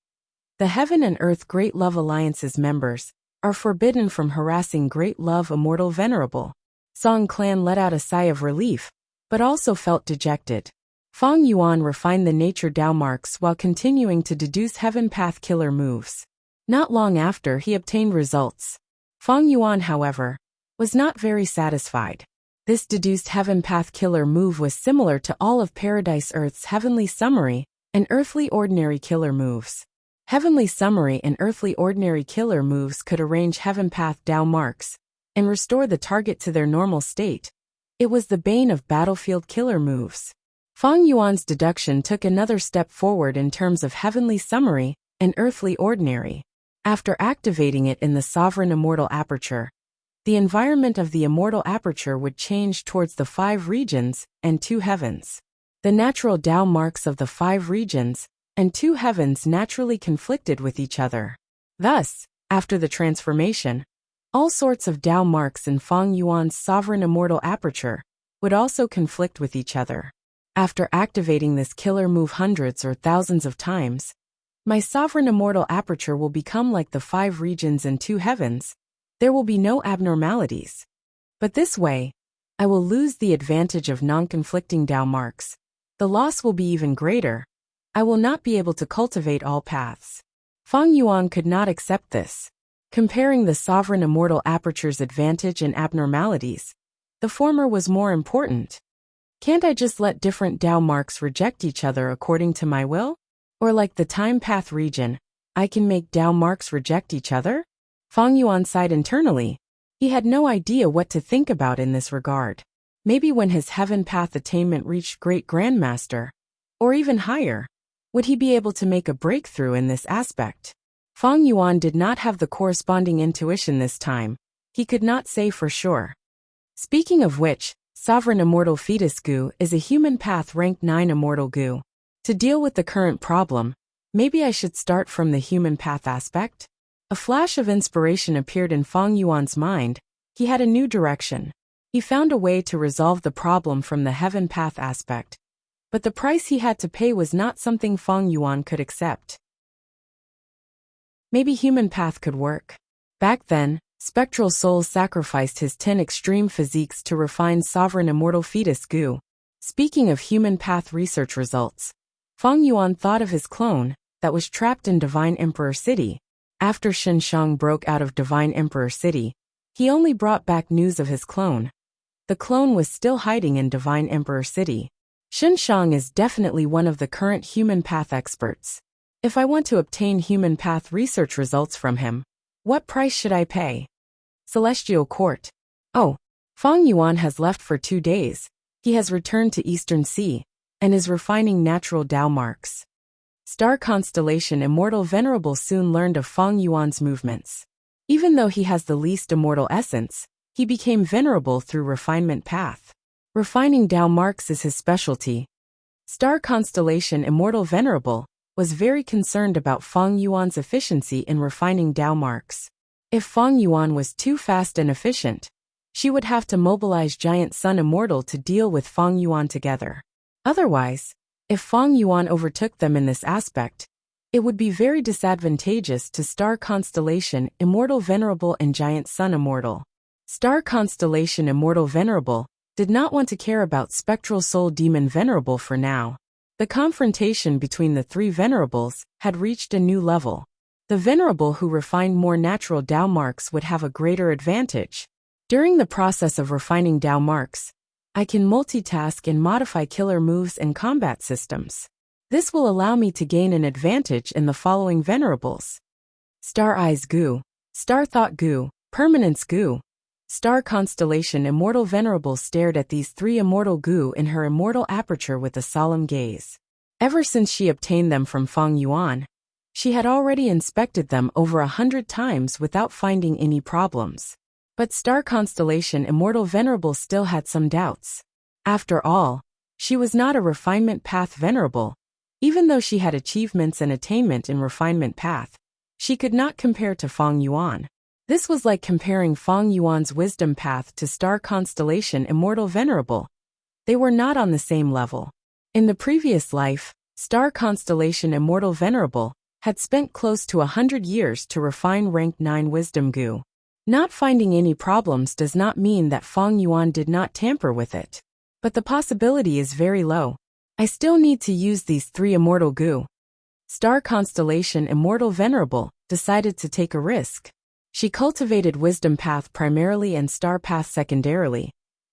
The Heaven and Earth Great Love Alliance's members are forbidden from harassing Great Love Immortal Venerable. Song clan let out a sigh of relief, but also felt dejected. Feng Yuan refined the nature Dao marks while continuing to deduce Heaven Path killer moves. Not long after he obtained results. Feng Yuan, however, was not very satisfied. This deduced Heaven Path killer move was similar to all of Paradise Earth's Heavenly Summary and Earthly Ordinary killer moves. Heavenly Summary and Earthly Ordinary killer moves could arrange Heaven Path Dao marks and restore the target to their normal state. It was the bane of battlefield killer moves. Feng Yuan's deduction took another step forward in terms of Heavenly Summary and Earthly Ordinary. After activating it in the Sovereign Immortal Aperture, the environment of the Immortal Aperture would change towards the 5 regions and 2 heavens. The natural Dao marks of the 5 regions and 2 heavens naturally conflicted with each other. Thus, after the transformation, all sorts of Dao marks in Feng Yuan's Sovereign Immortal Aperture would also conflict with each other. After activating this killer move hundreds or thousands of times, my Sovereign Immortal Aperture will become like the 5 regions and 2 heavens. There will be no abnormalities. But this way, I will lose the advantage of non-conflicting Dao marks. The loss will be even greater. I will not be able to cultivate all paths. Feng Yuan could not accept this. Comparing the Sovereign Immortal Aperture's advantage and abnormalities, the former was more important. Can't I just let different Dao marks reject each other according to my will? Or like the Time Path region, I can make Dao marks reject each other? Feng Yuan sighed internally. He had no idea what to think about in this regard. Maybe when his Heaven Path attainment reached Great Grandmaster, or even higher, would he be able to make a breakthrough in this aspect? Feng Yuan did not have the corresponding intuition this time. He could not say for sure. Speaking of which, Sovereign Immortal Fetus Gu is a human path rank 9 Immortal Gu. To deal with the current problem, maybe I should start from the human path aspect? A flash of inspiration appeared in Feng Yuan's mind. He had a new direction. He found a way to resolve the problem from the Heaven Path aspect. But the price he had to pay was not something Feng Yuan could accept. Maybe human path could work. Back then, Spectral Soul sacrificed his 10 extreme physiques to refine Sovereign Immortal Fetus Gu. Speaking of human path research results, Feng Yuan thought of his clone that was trapped in Divine Emperor City. After Shenshang broke out of Divine Emperor City, he only brought back news of his clone. The clone was still hiding in Divine Emperor City. Shenshang is definitely one of the current human path experts. If I want to obtain human path research results from him, what price should I pay? Celestial Court. Oh, Feng Yuan has left for 2 days. He has returned to Eastern Sea and is refining natural Dao marks. Star Constellation Immortal Venerable soon learned of Feng Yuan's movements. Even though he has the least immortal essence, he became venerable through refinement path. Refining Dao marks is his specialty. Star Constellation Immortal Venerable was very concerned about Feng Yuan's efficiency in refining Dao marks. If Feng Yuan was too fast and efficient, she would have to mobilize Giant Sun Immortal to deal with Feng Yuan together. Otherwise, if Feng Yuan overtook them in this aspect, it would be very disadvantageous to Star Constellation Immortal Venerable and Giant Sun Immortal. Star Constellation Immortal Venerable did not want to care about Spectral Soul Demon Venerable for now. The confrontation between the 3 venerables had reached a new level. The venerable who refined more natural Dao marks would have a greater advantage. During the process of refining Dao marks, I can multitask and modify killer moves and combat systems. This will allow me to gain an advantage in the following venerables: Star Eyes Gu, Star Thought Gu, Permanence Gu. Star Constellation Immortal Venerable stared at these 3 immortal Gu in her immortal aperture with a solemn gaze. Ever since she obtained them from Feng Yuan, she had already inspected them over 100 times without finding any problems. But Star Constellation Immortal Venerable still had some doubts. After all, she was not a refinement path venerable. Even though she had achievements and attainment in refinement path, she could not compare to Feng Yuan. This was like comparing Feng Yuan's wisdom path to Star Constellation Immortal Venerable. They were not on the same level. In the previous life, Star constellation Immortal Venerable had spent close to 100 years to refine rank 9 wisdom goo. Not finding any problems does not mean that Feng Yuan did not tamper with it. But the possibility is very low. I still need to use these 3 immortal goo. Star constellation Immortal Venerable decided to take a risk. She cultivated Wisdom Path primarily and Star Path secondarily.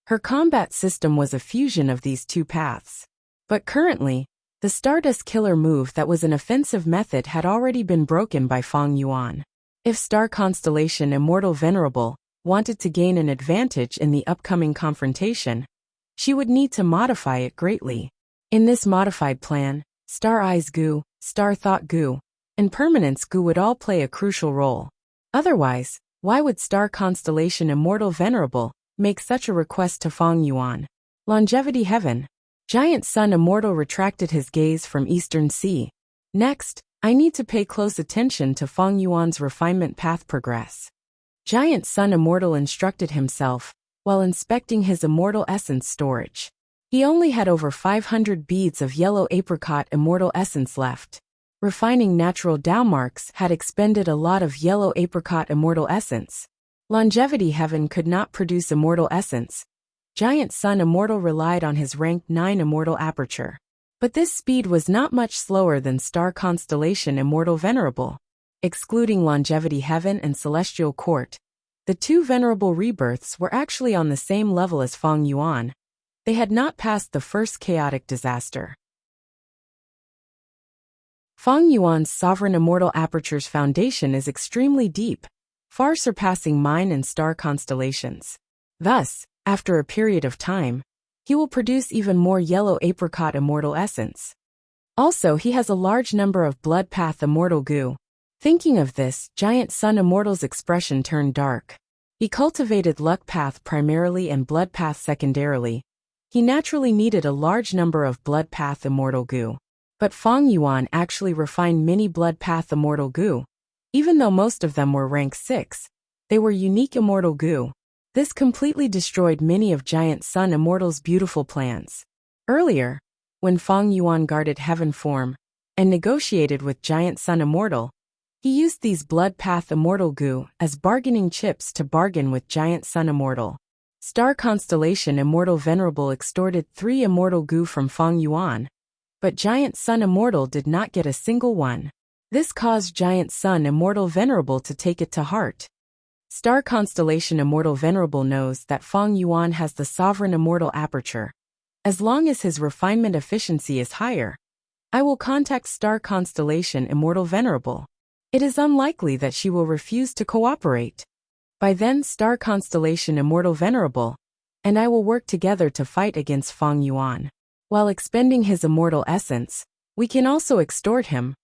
Her combat system was a fusion of these 2 paths. But currently, the Stardust Killer move that was an offensive method had already been broken by Feng Yuan. If Star Constellation Immortal Venerable wanted to gain an advantage in the upcoming confrontation, she would need to modify it greatly. In this modified plan, Star Eyes Goo, Star Thought Goo, and Permanence Goo would all play a crucial role. Otherwise, why would Star Constellation Immortal Venerable make such a request to Feng Yuan? Longevity Heaven. Giant Sun Immortal retracted his gaze from Eastern Sea. Next, I need to pay close attention to Feng Yuan's refinement path progress. Giant Sun Immortal instructed himself, while inspecting his immortal essence storage. He only had over 500 beads of yellow apricot immortal essence left. Refining natural Dao marks had expended a lot of yellow apricot immortal essence. Longevity Heaven could not produce immortal essence. Giant Sun Immortal relied on his rank 9 immortal aperture. But this speed was not much slower than Star Constellation Immortal Venerable. Excluding Longevity Heaven and Celestial Court, the 2 venerable rebirths were actually on the same level as Feng Yuan. They had not passed the first chaotic disaster. Feng Yuan's Sovereign Immortal Aperture's foundation is extremely deep, far surpassing mine and star constellations. Thus, after a period of time, he will produce even more yellow apricot immortal essence. Also, he has a large number of blood path immortal goo. Thinking of this, Giant Sun Immortal's expression turned dark. He cultivated luck path primarily and blood path secondarily. He naturally needed a large number of blood path immortal goo. But Feng Yuan actually refined many blood path immortal goo. Even though most of them were rank 6, they were unique immortal goo. This completely destroyed many of Giant Sun Immortal's beautiful plans. Earlier, when Feng Yuan guarded Heaven form and negotiated with Giant Sun Immortal, he used these blood path immortal goo as bargaining chips to bargain with Giant Sun Immortal. Star Constellation Immortal Venerable extorted 3 immortal goo from Feng Yuan, but Giant Sun Immortal did not get a single one. This caused Giant Sun Immortal Venerable to take it to heart. Star Constellation Immortal Venerable knows that Feng Yuan has the Sovereign Immortal Aperture. As long as his refinement efficiency is higher, I will contact Star Constellation Immortal Venerable. It is unlikely that she will refuse to cooperate. By then, Star Constellation Immortal Venerable and I will work together to fight against Feng Yuan. While expending his immortal essence, we can also extort him.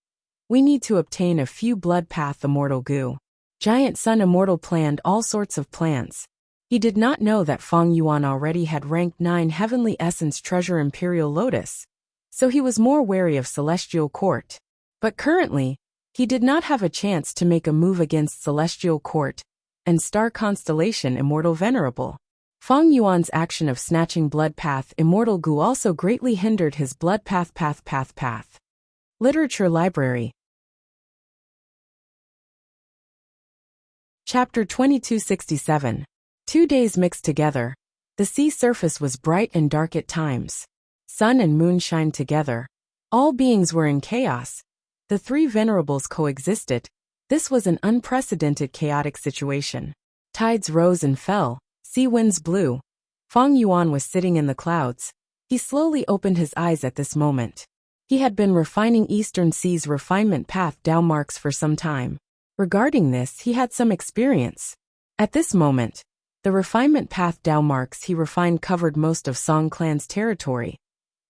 We need to obtain a few blood path immortal goo. Giant Sun Immortal planned all sorts of plans. He did not know that Feng Yuan already had rank 9 Heavenly Essence Treasure Imperial Lotus, so he was more wary of Celestial Court. But currently, he did not have a chance to make a move against Celestial Court and Star Constellation Immortal Venerable. Feng Yuan's action of snatching Blood Path Immortal Goo also greatly hindered his Blood Path. Literature Library. Chapter 2267. 2 days mixed together. The sea surface was bright and dark at times. Sun and moon shined together. All beings were in chaos. The 3 venerables coexisted. This was an unprecedented chaotic situation. Tides rose and fell. Sea winds blew. Feng Yuan was sitting in the clouds. He slowly opened his eyes at this moment. He had been refining Eastern Sea's refinement path Dao marks for some time. Regarding this, he had some experience. At this moment, the refinement path Dao marks he refined covered most of Song Clan's territory.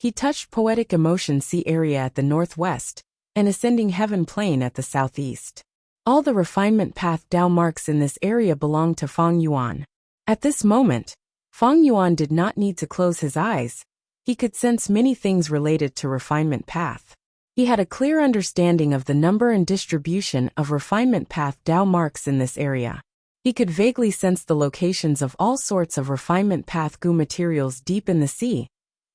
He touched Poetic Emotion Sea area at the northwest, and Ascending Heaven Plain at the southeast. All the refinement path Dao marks in this area belonged to Feng Yuan. At this moment, Feng Yuan did not need to close his eyes. He could sense many things related to refinement path. He had a clear understanding of the number and distribution of refinement path Dao marks in this area. He could vaguely sense the locations of all sorts of refinement path goo materials deep in the sea.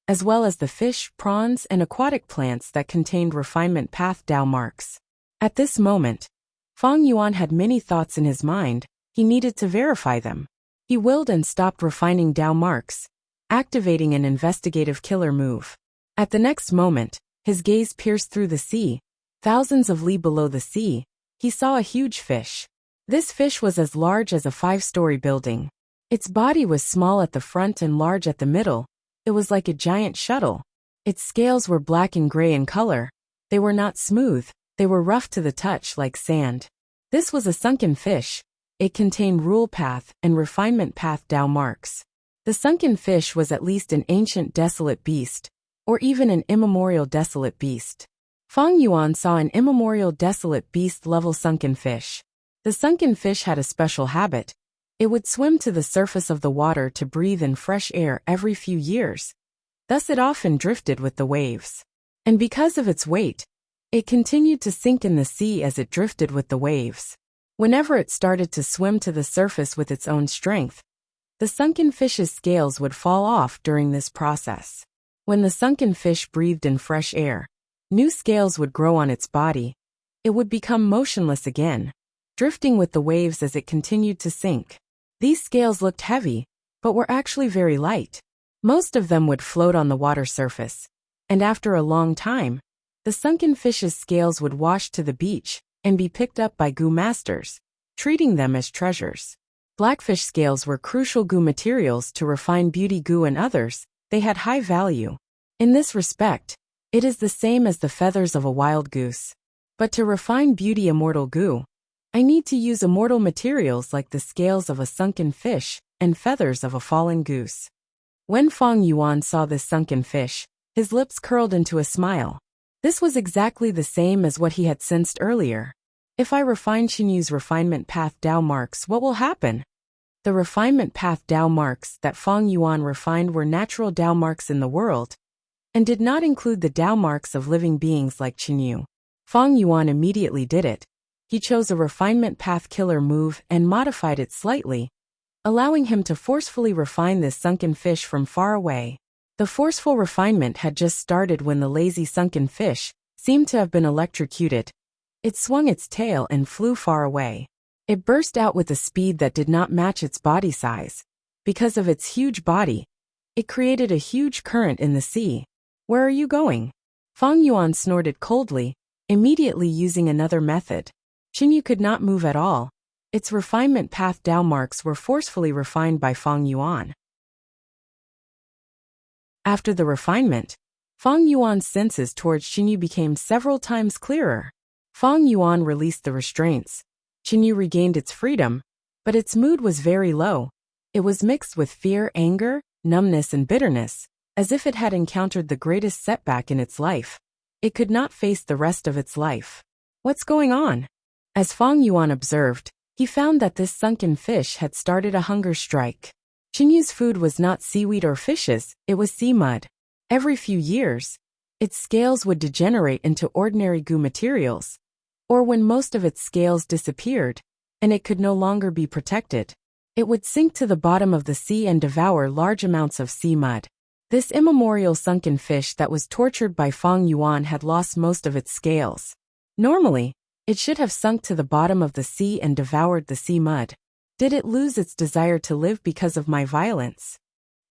as well as the fish, prawns, and aquatic plants that contained refinement path Tao marks. At this moment, Fang Yuan had many thoughts in his mind. He needed to verify them. He willed and stopped refining Tao marks, activating an investigative killer move. At the next moment, his gaze pierced through the sea. Thousands of li below the sea, he saw a huge fish. This fish was as large as a 5-story building. Its body was small at the front and large at the middle. It was like a giant shuttle. Its scales were black and gray in color. They were not smooth, they were rough to the touch like sand. This was a sunken fish. It contained rule path and refinement path Tao marks. The sunken fish was at least an ancient desolate beast, or even an immemorial desolate beast. Fang Yuan saw an immemorial desolate beast level sunken fish. The sunken fish had a special habit. It would swim to the surface of the water to breathe in fresh air every few years. Thus it often drifted with the waves. And because of its weight, it continued to sink in the sea as it drifted with the waves. Whenever it started to swim to the surface with its own strength, the sunken fish's scales would fall off during this process. When the sunken fish breathed in fresh air, new scales would grow on its body. It would become motionless again, drifting with the waves as it continued to sink. These scales looked heavy, but were actually very light. Most of them would float on the water surface, and after a long time, the sunken fish's scales would wash to the beach and be picked up by goo masters, treating them as treasures. Blackfish scales were crucial goo materials to refine beauty goo and others. They had high value. In this respect, it is the same as the feathers of a wild goose. But to refine beauty immortal goo, I need to use immortal materials like the scales of a sunken fish and feathers of a fallen goose. When Fang Yuan saw this sunken fish, his lips curled into a smile. This was exactly the same as what he had sensed earlier. If I refine Qinyu's refinement path Tao marks, what will happen? The refinement path Tao marks that Fang Yuan refined were natural Tao marks in the world, and did not include the Tao marks of living beings like Qinyu. Fang Yuan immediately did it. He chose a refinement path killer move and modified it slightly, allowing him to forcefully refine this sunken fish from far away. The forceful refinement had just started when the lazy sunken fish seemed to have been electrocuted. It swung its tail and flew far away. It burst out with a speed that did not match its body size. Because of its huge body, it created a huge current in the sea. Where are you going? Fang Yuan snorted coldly, immediately using another method. Qinyu could not move at all. Its refinement path Tao marks were forcefully refined by Fang Yuan. After the refinement, Fang Yuan's senses towards Qinyu became several times clearer. Fang Yuan released the restraints. Qinyu regained its freedom, but its mood was very low. It was mixed with fear, anger, numbness, and bitterness, as if it had encountered the greatest setback in its life. It could not face the rest of its life. What's going on? As Fang Yuan observed, he found that this sunken fish had started a hunger strike. Qinyu's food was not seaweed or fishes, it was sea mud. Every few years, its scales would degenerate into ordinary goo materials, or when most of its scales disappeared, and it could no longer be protected, it would sink to the bottom of the sea and devour large amounts of sea mud. This immemorial sunken fish that was tortured by Fang Yuan had lost most of its scales. Normally, it should have sunk to the bottom of the sea and devoured the sea mud. Did it lose its desire to live because of my violence?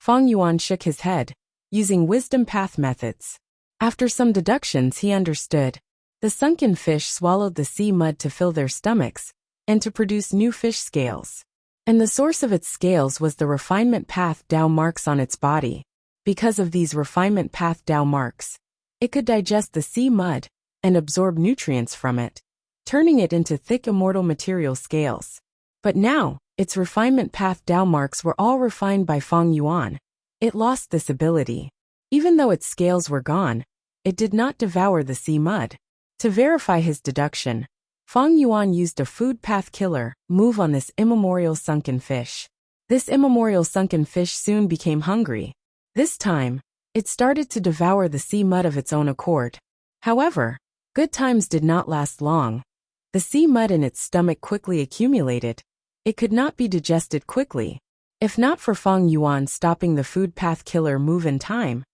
Fang Yuan shook his head, using wisdom path methods. After some deductions he understood. The sunken fish swallowed the sea mud to fill their stomachs, and to produce new fish scales. And the source of its scales was the refinement path Tao marks on its body. Because of these refinement path Tao marks, it could digest the sea mud, and absorb nutrients from it, turning it into thick immortal material scales. But now, its refinement path Tao marks were all refined by Fang Yuan. It lost this ability. Even though its scales were gone, it did not devour the sea mud. To verify his deduction, Fang Yuan used a food path killer move on this immemorial sunken fish. This immemorial sunken fish soon became hungry. This time, it started to devour the sea mud of its own accord. However, good times did not last long. The sea mud in its stomach quickly accumulated. It could not be digested quickly. If not for Fang Yuan stopping the food path killer move in time,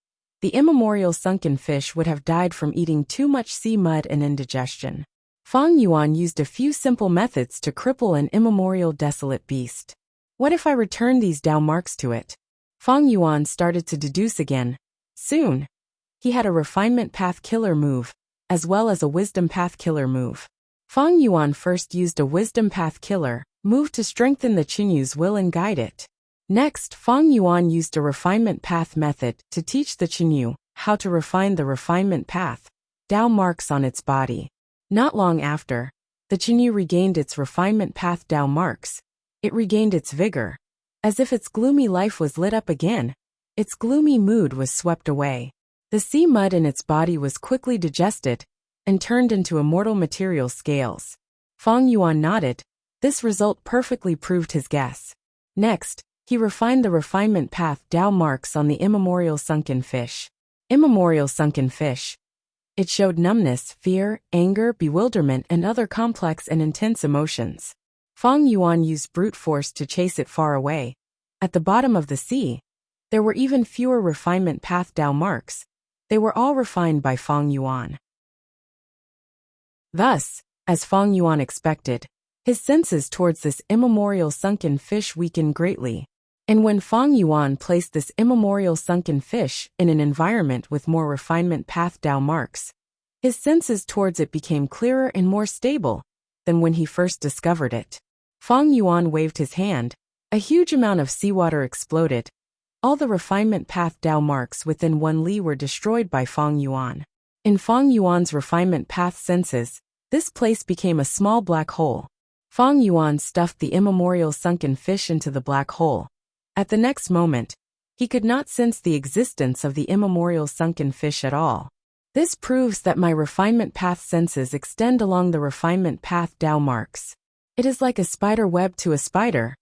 the immemorial sunken fish would have died from eating too much sea mud and indigestion. Fang Yuan used a few simple methods to cripple an immemorial desolate beast. What if I return these Dao marks to it? Fang Yuan started to deduce again. Soon, he had a refinement path killer move, as well as a wisdom path killer move. Fang Yuan first used a wisdom path killer move to strengthen the Qinyu's will and guide it. Next, Fang Yuan used a refinement path method to teach the Qinyu how to refine the refinement path Dao marks on its body. Not long after, the Qinyu regained its refinement path Dao marks. It regained its vigor. As if its gloomy life was lit up again, its gloomy mood was swept away. The sea mud in its body was quickly digested and turned into immortal material scales. Fang Yuan nodded. This result perfectly proved his guess. Next, he refined the refinement path Dao marks on the immemorial sunken fish. Immemorial sunken fish. It showed numbness, fear, anger, bewilderment, and other complex and intense emotions. Fang Yuan used brute force to chase it far away. At the bottom of the sea, there were even fewer refinement path Dao marks. They were all refined by Fang Yuan. Thus, as Fang Yuan expected, his senses towards this immemorial sunken fish weakened greatly. And when Fang Yuan placed this immemorial sunken fish in an environment with more refinement path Dao marks, his senses towards it became clearer and more stable than when he first discovered it. Fang Yuan waved his hand. A huge amount of seawater exploded. All the refinement path Dao marks within 1 li were destroyed by Fang Yuan. In Fang Yuan's refinement path senses, this place became a small black hole. Fang Yuan stuffed the immemorial sunken fish into the black hole. At the next moment, he could not sense the existence of the immemorial sunken fish at all. This proves that my refinement path senses extend along the refinement path Dao marks. It is like a spider web to a spider.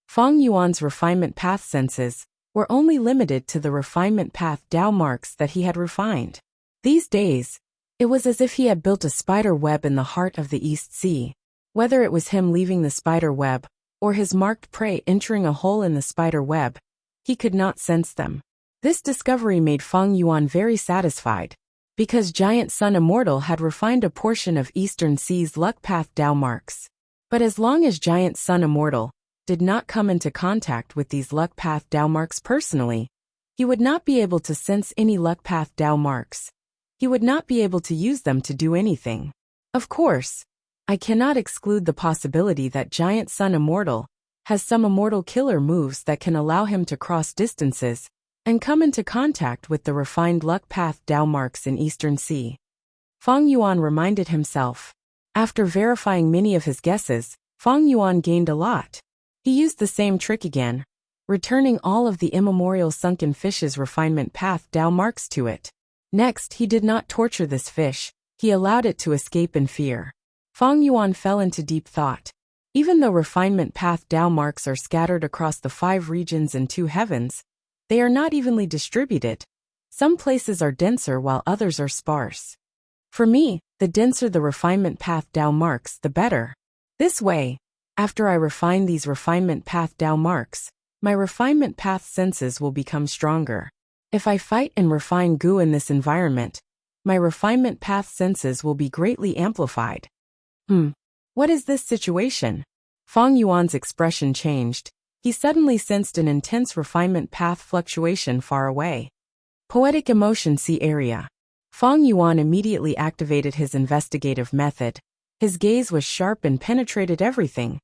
Fang Yuan's refinement path senses were only limited to the refinement path Dao marks that he had refined. These days, it was as if he had built a spider web in the heart of the East Sea. Whether it was him leaving the spider web, or his marked prey entering a hole in the spider web, he could not sense them. This discovery made Fang Yuan very satisfied, because Giant Sun Immortal had refined a portion of Eastern Sea's luck path Dao marks. But as long as Giant Sun Immortal did not come into contact with these luck path Dao marks personally, he would not be able to sense any luck path Dao marks. He would not be able to use them to do anything. Of course, I cannot exclude the possibility that Giant Sun Immortal has some immortal killer moves that can allow him to cross distances and come into contact with the refined luck path Dao marks in Eastern Sea. Fang Yuan reminded himself. After verifying many of his guesses, Fang Yuan gained a lot. He used the same trick again, returning all of the immemorial sunken fish's refinement path Dao marks to it. Next, he did not torture this fish. He allowed it to escape in fear. Fang Yuan fell into deep thought. Even though refinement path Dao marks are scattered across the 5 regions and 2 heavens, they are not evenly distributed. Some places are denser while others are sparse. For me, the denser the refinement path Dao marks, the better. This way, after I refine these refinement path Dao marks, my refinement path senses will become stronger. If I fight and refine Gu in this environment, my refinement path senses will be greatly amplified. What is this situation? Fang Yuan's expression changed. He suddenly sensed an intense refinement path fluctuation far away. Poetic emotion sea area. Fang Yuan immediately activated his investigative method. His gaze was sharp and penetrated everything.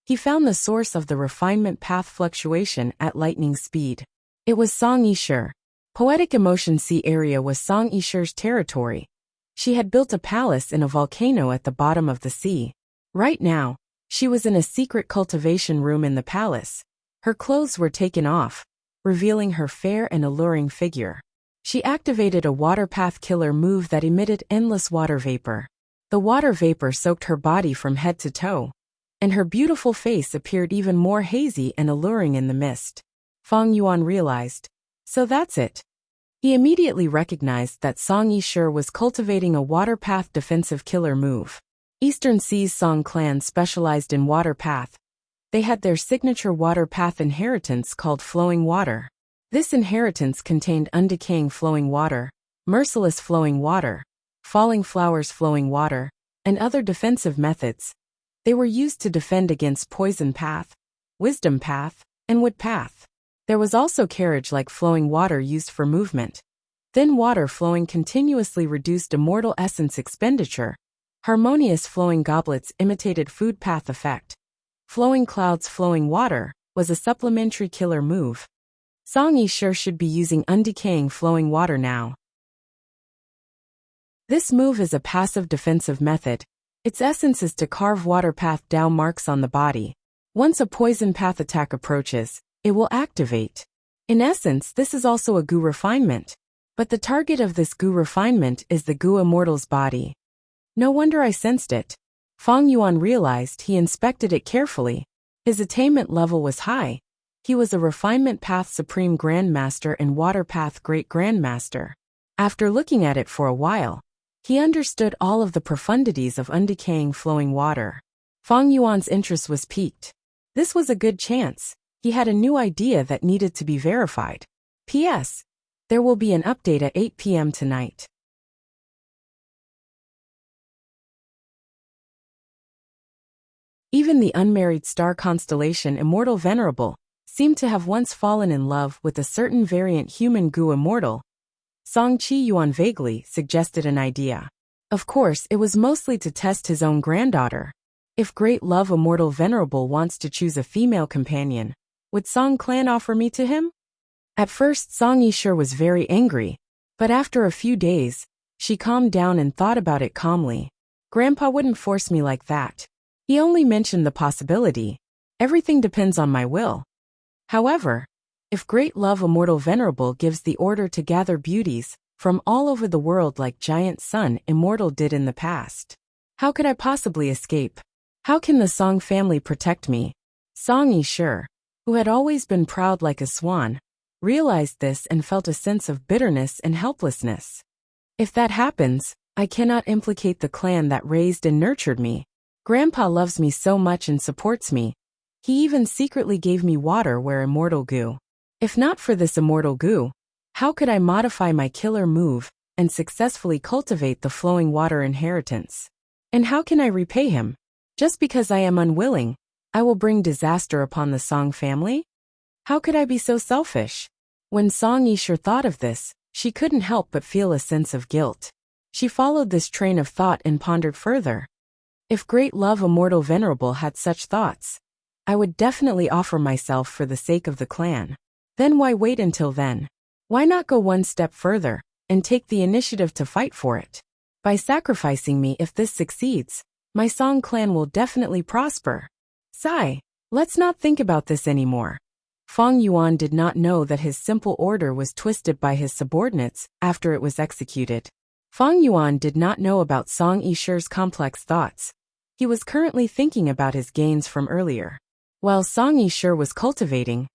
He found the source of the refinement path fluctuation at lightning speed. It was Song Yishe. Poetic emotion sea area was Song Yishe's territory. She had built a palace in a volcano at the bottom of the sea. Right now, she was in a secret cultivation room in the palace. Her clothes were taken off, revealing her fair and alluring figure. She activated a water path killer move that emitted endless water vapor. The water vapor soaked her body from head to toe, and her beautiful face appeared even more hazy and alluring in the mist. Fang Yuan realized. So that's it. He immediately recognized that Song Yishe was cultivating a water path defensive killer move. Eastern Sea's Song clan specialized in water path. They had their signature water path inheritance called flowing water. This inheritance contained undecaying flowing water, merciless flowing water, falling flowers flowing water, and other defensive methods. They were used to defend against poison path, wisdom path, and wood path. There was also carriage like flowing water used for movement. Thin water flowing continuously reduced immortal essence expenditure. Harmonious flowing goblets imitated food path effect. Flowing clouds flowing water was a supplementary killer move. Song Yi sure should be using undecaying flowing water now. This move is a passive defensive method. Its essence is to carve water path down marks on the body. Once a poison path attack approaches, it will activate. In essence, this is also a Gu refinement. But the target of this Gu refinement is the Gu immortal's body. No wonder I sensed it. Fang Yuan realized. He inspected it carefully. His attainment level was high. He was a refinement path supreme grandmaster and water path great grandmaster. After looking at it for a while, he understood all of the profundities of undecaying flowing water. Fang Yuan's interest was piqued. This was a good chance. He had a new idea that needed to be verified. P.S. There will be an update at 8 p.m. tonight. Even the unmarried star constellation Immortal Venerable seemed to have once fallen in love with a certain variant human Gu immortal. Song Qi Yuan vaguely suggested an idea. Of course, it was mostly to test his own granddaughter. If Great Love Immortal Venerable wants to choose a female companion, would Song Clan offer me to him? At first, Song Yi sure was very angry, but after a few days, she calmed down and thought about it calmly. Grandpa wouldn't force me like that. He only mentioned the possibility. Everything depends on my will. However, if Great Love Immortal Venerable gives the order to gather beauties from all over the world like Giant Sun Immortal did in the past, how could I possibly escape? How can the Song family protect me? Song Yi sure, who had always been proud like a swan, realized this and felt a sense of bitterness and helplessness. If that happens, I cannot implicate the clan that raised and nurtured me. Grandpa loves me so much and supports me. He even secretly gave me water where immortal Gu. If not for this immortal Gu, how could I modify my killer move and successfully cultivate the flowing water inheritance? And how can I repay him? Just because I am unwilling, I will bring disaster upon the Song family? How could I be so selfish? When Song Yi sure thought of this, she couldn't help but feel a sense of guilt. She followed this train of thought and pondered further. If Great Love Immortal Venerable had such thoughts, I would definitely offer myself for the sake of the clan. Then why wait until then? Why not go one step further and take the initiative to fight for it? By sacrificing me, if this succeeds, my Song clan will definitely prosper. Sigh, let's not think about this anymore. Fang Yuan did not know that his simple order was twisted by his subordinates after it was executed. Fang Yuan did not know about Song Yishi's complex thoughts. He was currently thinking about his gains from earlier. While Song Yishi was cultivating,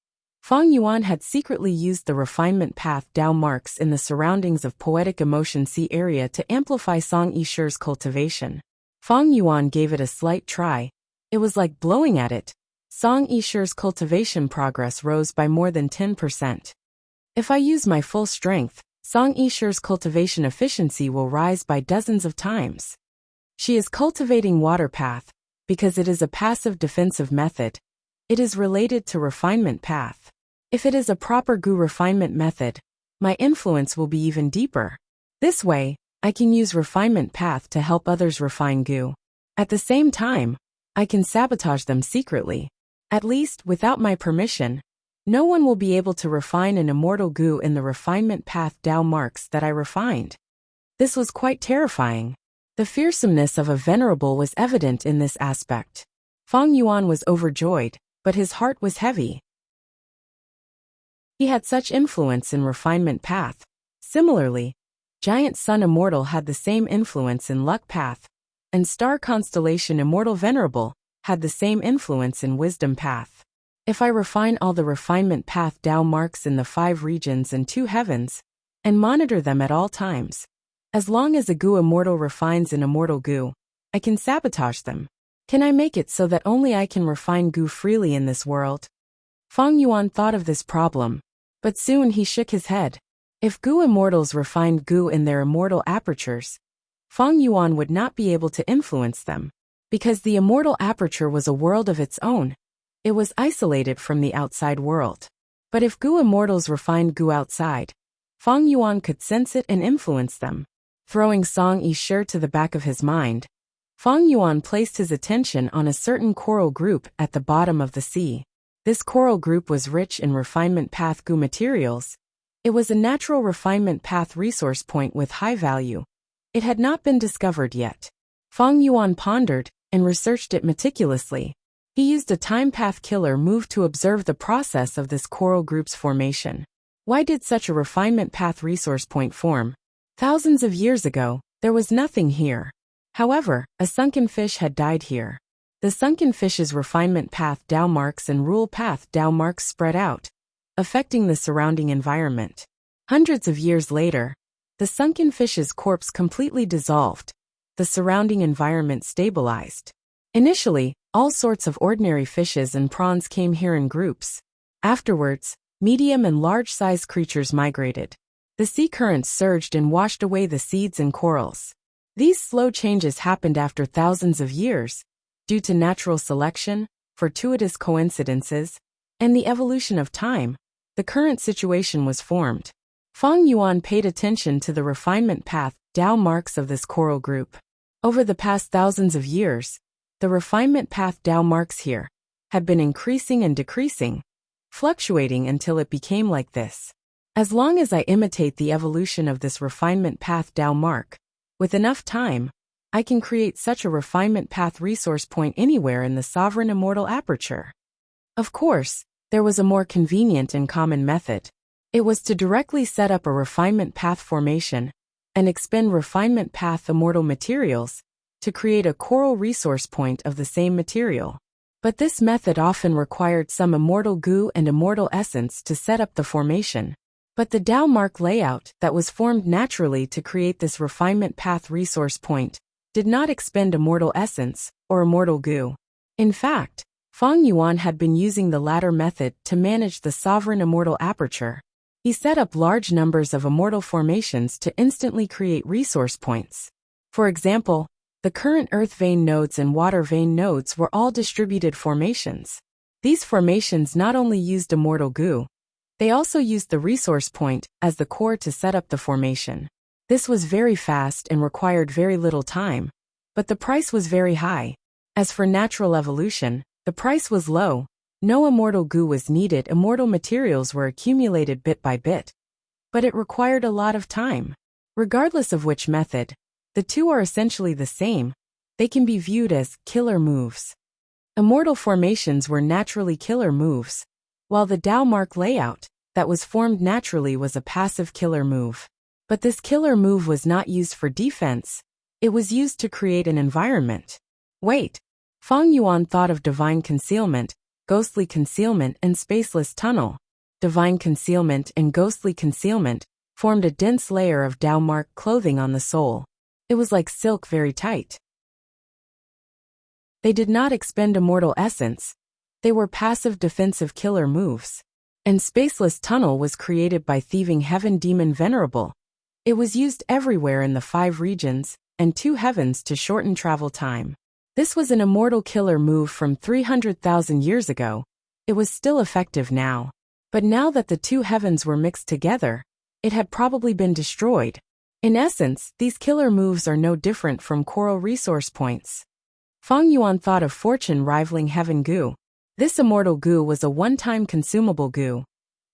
Fang Yuan had secretly used the refinement path Dao marks in the surroundings of Poetic Emotion C area to amplify Song Yishi's cultivation. Fang Yuan gave it a slight try. It was like blowing at it. Song Yishi's cultivation progress rose by more than 10%. If I use my full strength, Song Yishi's cultivation efficiency will rise by dozens of times. She is cultivating water path because it is a passive defensive method. It is related to refinement path. If it is a proper Gu refinement method, my influence will be even deeper. This way, I can use refinement path to help others refine Gu. At the same time, I can sabotage them secretly. At least, without my permission, no one will be able to refine an immortal Gu in the refinement path Dao marks that I refined. This was quite terrifying. The fearsomeness of a venerable was evident in this aspect. Fang Yuan was overjoyed, but his heart was heavy. He had such influence in refinement path. Similarly, Giant Sun Immortal had the same influence in luck path, and Star Constellation Immortal Venerable had the same influence in wisdom path. If I refine all the refinement path Dao marks in the 5 regions and 2 heavens, and monitor them at all times, as long as a Gu immortal refines an immortal Gu, I can sabotage them. Can I make it so that only I can refine Gu freely in this world? Fang Yuan thought of this problem. But soon he shook his head. If goo immortals refined goo in their immortal apertures, Feng Yuan would not be able to influence them. Because the immortal aperture was a world of its own, it was isolated from the outside world. But if goo immortals refined goo outside, Feng Yuan could sense it and influence them. Throwing Song Yi to the back of his mind, Feng Yuan placed his attention on a certain coral group at the bottom of the sea. This coral group was rich in refinement path goo materials. It was a natural refinement path resource point with high value. It had not been discovered yet. Feng Yuan pondered and researched it meticulously. He used a time path killer move to observe the process of this coral group's formation. Why did such a refinement path resource point form? Thousands of years ago, there was nothing here. However, a sunken fish had died here. The sunken fish's refinement path Dao marks and rule path Dao marks spread out, affecting the surrounding environment. Hundreds of years later, the sunken fish's corpse completely dissolved. The surrounding environment stabilized. Initially, all sorts of ordinary fishes and prawns came here in groups. Afterwards, medium and large-sized creatures migrated. The sea currents surged and washed away the seeds and corals. These slow changes happened after thousands of years, due to natural selection, fortuitous coincidences, and the evolution of time. The current situation was formed. Feng Yuan paid attention to the refinement path Dao marks of this coral group. Over the past thousands of years, the refinement path Dao marks here had been increasing and decreasing, fluctuating until it became like this. As long as I imitate the evolution of this refinement path Dao mark, with enough time, I can create such a refinement path resource point anywhere in the sovereign immortal aperture. Of course, there was a more convenient and common method. It was to directly set up a refinement path formation and expend refinement path immortal materials to create a coral resource point of the same material. But this method often required some immortal goo and immortal essence to set up the formation. But the Dao mark layout that was formed naturally to create this refinement path resource point did not expend immortal essence or immortal goo. In fact, Feng Yuan had been using the latter method to manage the sovereign immortal aperture. He set up large numbers of immortal formations to instantly create resource points. For example, the current earth vein nodes and water vein nodes were all distributed formations. These formations not only used immortal goo, they also used the resource point as the core to set up the formation. This was very fast and required very little time, but the price was very high. As for natural evolution, the price was low. No immortal goo was needed. Immortal materials were accumulated bit by bit. But it required a lot of time. Regardless of which method, the two are essentially the same. They can be viewed as killer moves. Immortal formations were naturally killer moves, while the Dao mark layout that was formed naturally was a passive killer move. But this killer move was not used for defense. It was used to create an environment. Wait. Feng Yuan thought of divine concealment, ghostly concealment, and spaceless tunnel. Divine concealment and ghostly concealment formed a dense layer of Dao mark clothing on the soul. It was like silk, very tight. They did not expend immortal essence. They were passive defensive killer moves. And spaceless tunnel was created by thieving heaven demon Venerable. It was used everywhere in the 5 regions and 2 heavens to shorten travel time. This was an immortal killer move from 300,000 years ago. It was still effective now. But now that the 2 heavens were mixed together, it had probably been destroyed. In essence, these killer moves are no different from coral resource points. Feng Yuan thought of fortune rivaling heaven goo. This immortal goo was a one-time consumable goo.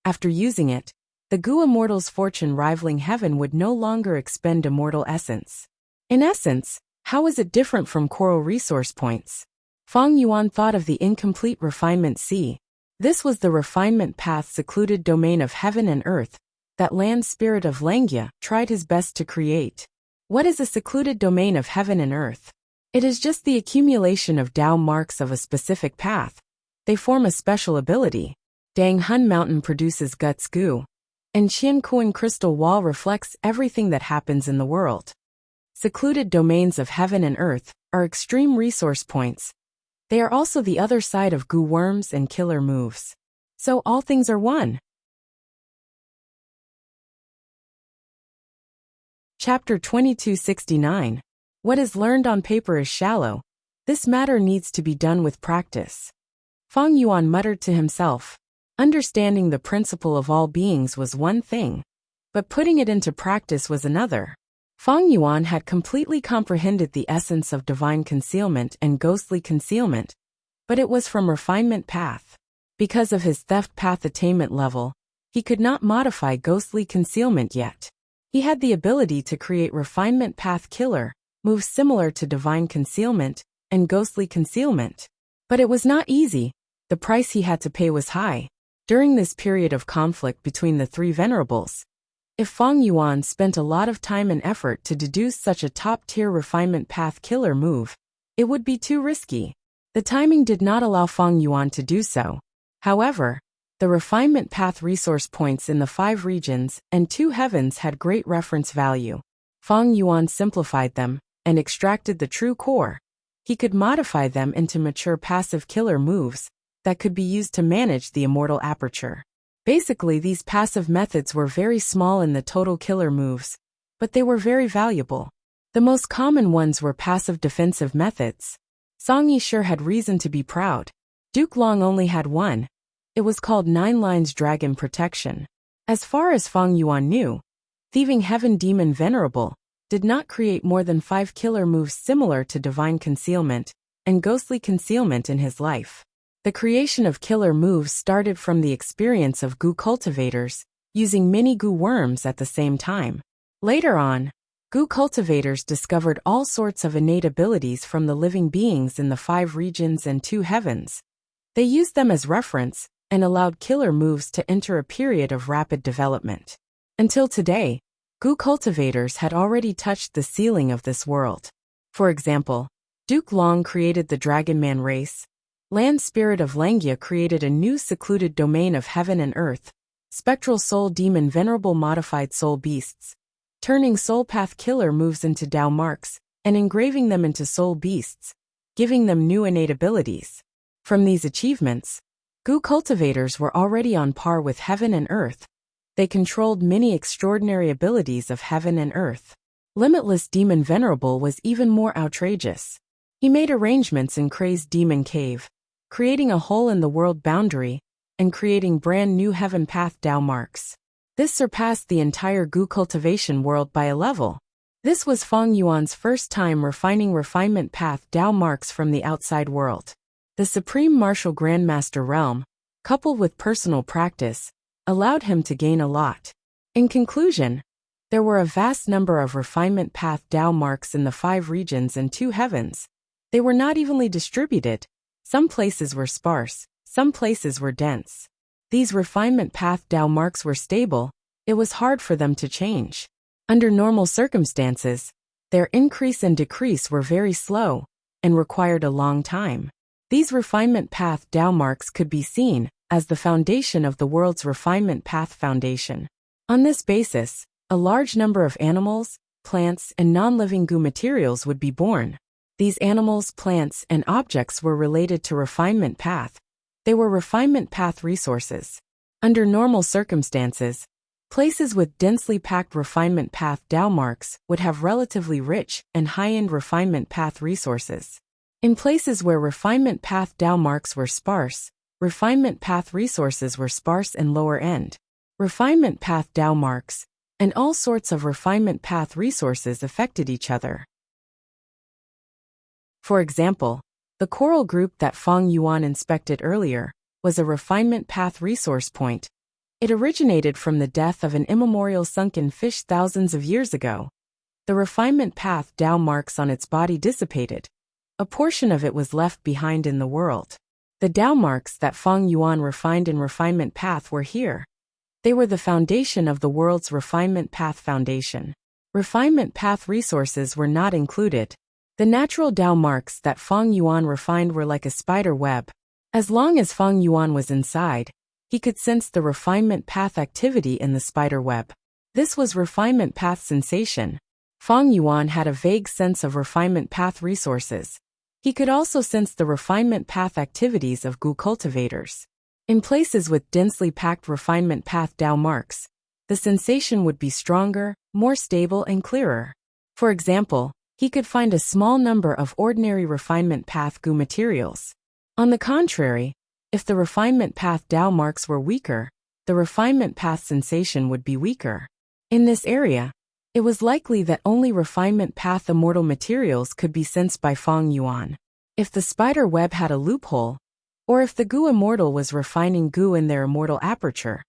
After using it, the goo immortal's fortune rivaling heaven would no longer expend immortal essence. In essence, how is it different from coral resource points? Feng Yuan thought of the incomplete refinement sea. This was the refinement path secluded domain of heaven and earth that land spirit of Langya tried his best to create. What is a secluded domain of heaven and earth? It is just the accumulation of Dao marks of a specific path. They form a special ability. Dang Hun Mountain produces guts goo, and Qian Kuan crystal wall reflects everything that happens in the world. Secluded domains of heaven and earth are extreme resource points. They are also the other side of goo worms and killer moves. So all things are one. Chapter 2269. What is learned on paper is shallow. This matter needs to be done with practice. Feng Yuan muttered to himself. Understanding the principle of all beings was one thing, but putting it into practice was another. Feng Yuan had completely comprehended the essence of divine concealment and ghostly concealment, but it was from refinement path. Because of his theft path attainment level, he could not modify ghostly concealment yet. He had the ability to create refinement path killer moves similar to divine concealment and ghostly concealment. But it was not easy. The price he had to pay was high. During this period of conflict between the three venerables, if Feng Yuan spent a lot of time and effort to deduce such a top-tier refinement path killer move, it would be too risky. The timing did not allow Feng Yuan to do so. However, the refinement path resource points in the 5 regions and 2 heavens had great reference value. Feng Yuan simplified them and extracted the true core. He could modify them into mature passive killer moves that could be used to manage the immortal aperture. Basically, these passive methods were very small in the total killer moves, but they were very valuable. The most common ones were passive defensive methods. Song Yi sure had reason to be proud. Duke Long only had one. It was called 9 Lines Dragon Protection. As far as Feng Yuan knew, Thieving Heaven Demon Venerable did not create more than 5 killer moves similar to divine concealment and ghostly concealment in his life. The creation of killer moves started from the experience of goo cultivators using mini goo worms at the same time. Later on, goo cultivators discovered all sorts of innate abilities from the living beings in the 5 regions and 2 heavens. They used them as reference and allowed killer moves to enter a period of rapid development. Until today, goo cultivators had already touched the ceiling of this world. For example, Duke Long created the Dragonman race. Land Spirit of Langia created a new secluded domain of heaven and earth. Spectral Soul Demon Venerable modified soul beasts, turning soul path killer moves into Dao marks and engraving them into soul beasts, giving them new innate abilities. From these achievements, goo cultivators were already on par with heaven and earth. They controlled many extraordinary abilities of heaven and earth. Limitless Demon Venerable was even more outrageous. He made arrangements in Crazed Demon Cave, creating a hole in the world boundary and creating brand new heaven path Dao marks. This surpassed the entire goo cultivation world by a level. This was Feng Yuan's first time refining refinement path Dao marks from the outside world. The Supreme Martial Grandmaster realm, coupled with personal practice, allowed him to gain a lot. In conclusion, there were a vast number of refinement path Dao marks in the 5 regions and 2 heavens. They were not evenly distributed. Some places were sparse, some places were dense. These refinement path Dao marks were stable. It was hard for them to change. Under normal circumstances, their increase and decrease were very slow and required a long time. These refinement path Dao marks could be seen as the foundation of the world's refinement path foundation. On this basis, a large number of animals, plants, and non-living goo materials would be born. These animals, plants, and objects were related to refinement path. They were refinement path resources. Under normal circumstances, places with densely packed refinement path Dao marks would have relatively rich and high-end refinement path resources. In places where refinement path Dao marks were sparse, refinement path resources were sparse and lower end. Refinement path Dao marks and all sorts of refinement path resources affected each other. For example, the coral group that Feng Yuan inspected earlier was a refinement path resource point. It originated from the death of an immemorial sunken fish thousands of years ago. The refinement path Dao marks on its body dissipated. A portion of it was left behind in the world. The Dao marks that Feng Yuan refined in refinement path were here. They were the foundation of the world's refinement path foundation. Refinement path resources were not included. The natural Dao marks that Feng Yuan refined were like a spider web. As long as Feng Yuan was inside, he could sense the refinement path activity in the spider web. This was refinement path sensation. Feng Yuan had a vague sense of refinement path resources. He could also sense the refinement path activities of goo cultivators. In places with densely packed refinement path Dao marks, the sensation would be stronger more stable and clearer. For example, he could find a small number of ordinary refinement path Gu materials. On the contrary, if the refinement path Dao marks were weaker, the refinement path sensation would be weaker. In this area, it was likely that only refinement path immortal materials could be sensed by Feng Yuan. If the spider web had a loophole, or if the Gu immortal was refining Gu in their immortal aperture,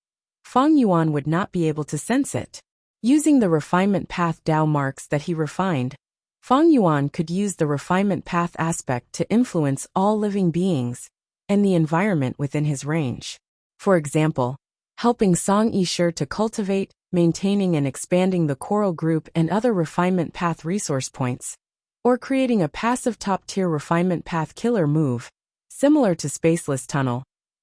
Feng Yuan would not be able to sense it. Using the refinement path Dao marks that he refined, Feng Yuan could use the refinement path aspect to influence all living beings and the environment within his range. For example, helping Song Yishe to cultivate, maintaining and expanding the coral group and other refinement path resource points, or creating a passive top-tier refinement path killer move, similar to Spaceless Tunnel,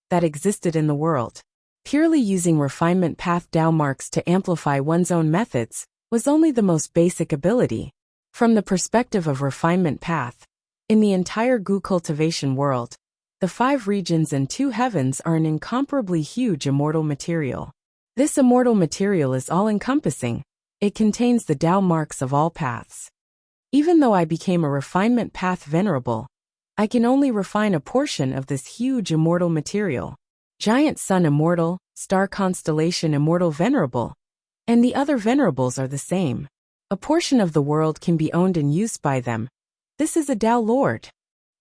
that existed in the world. Purely using refinement path Dao marks to amplify one's own methods was only the most basic ability. From the perspective of refinement path, in the entire Gu cultivation world, the 5 regions and 2 heavens are an incomparably huge immortal material. This immortal material is all-encompassing. It contains the Dao marks of all paths. Even though I became a refinement path venerable, I can only refine a portion of this huge immortal material. Giant Sun immortal, Star constellation immortal venerable, and the other venerables are the same. A portion of the world can be owned and used by them. This is a Dao Lord.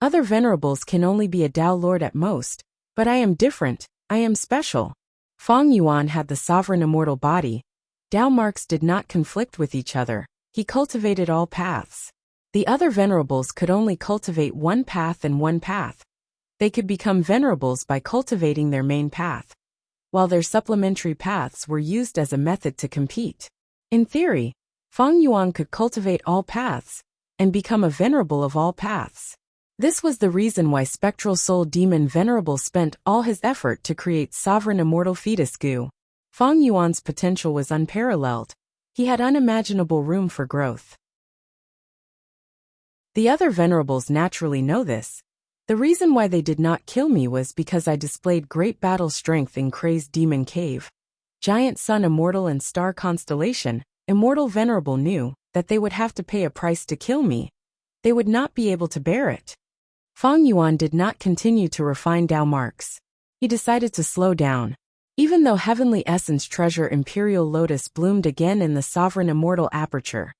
Other venerables can only be a Dao Lord at most, but I am different, I am special. Feng Yuan had the sovereign immortal body. Dao marks did not conflict with each other. He cultivated all paths. The other venerables could only cultivate one path and one path. They could become venerables by cultivating their main path, while their supplementary paths were used as a method to compete. In theory, Feng Yuan could cultivate all paths and become a venerable of all paths. This was the reason why Spectral Soul Demon Venerable spent all his effort to create sovereign immortal fetus Gu. Feng Yuan's potential was unparalleled. He had unimaginable room for growth. The other venerables naturally know this. The reason why they did not kill me was because I displayed great battle strength in Crazed Demon Cave. Giant Sun Immortal and Star Constellation, Immortal Venerable knew that they would have to pay a price to kill me. They would not be able to bear it. Feng Yuan did not continue to refine Dao marks. He decided to slow down. Even though Heavenly Essence Treasure Imperial Lotus bloomed again in the Sovereign Immortal Aperture,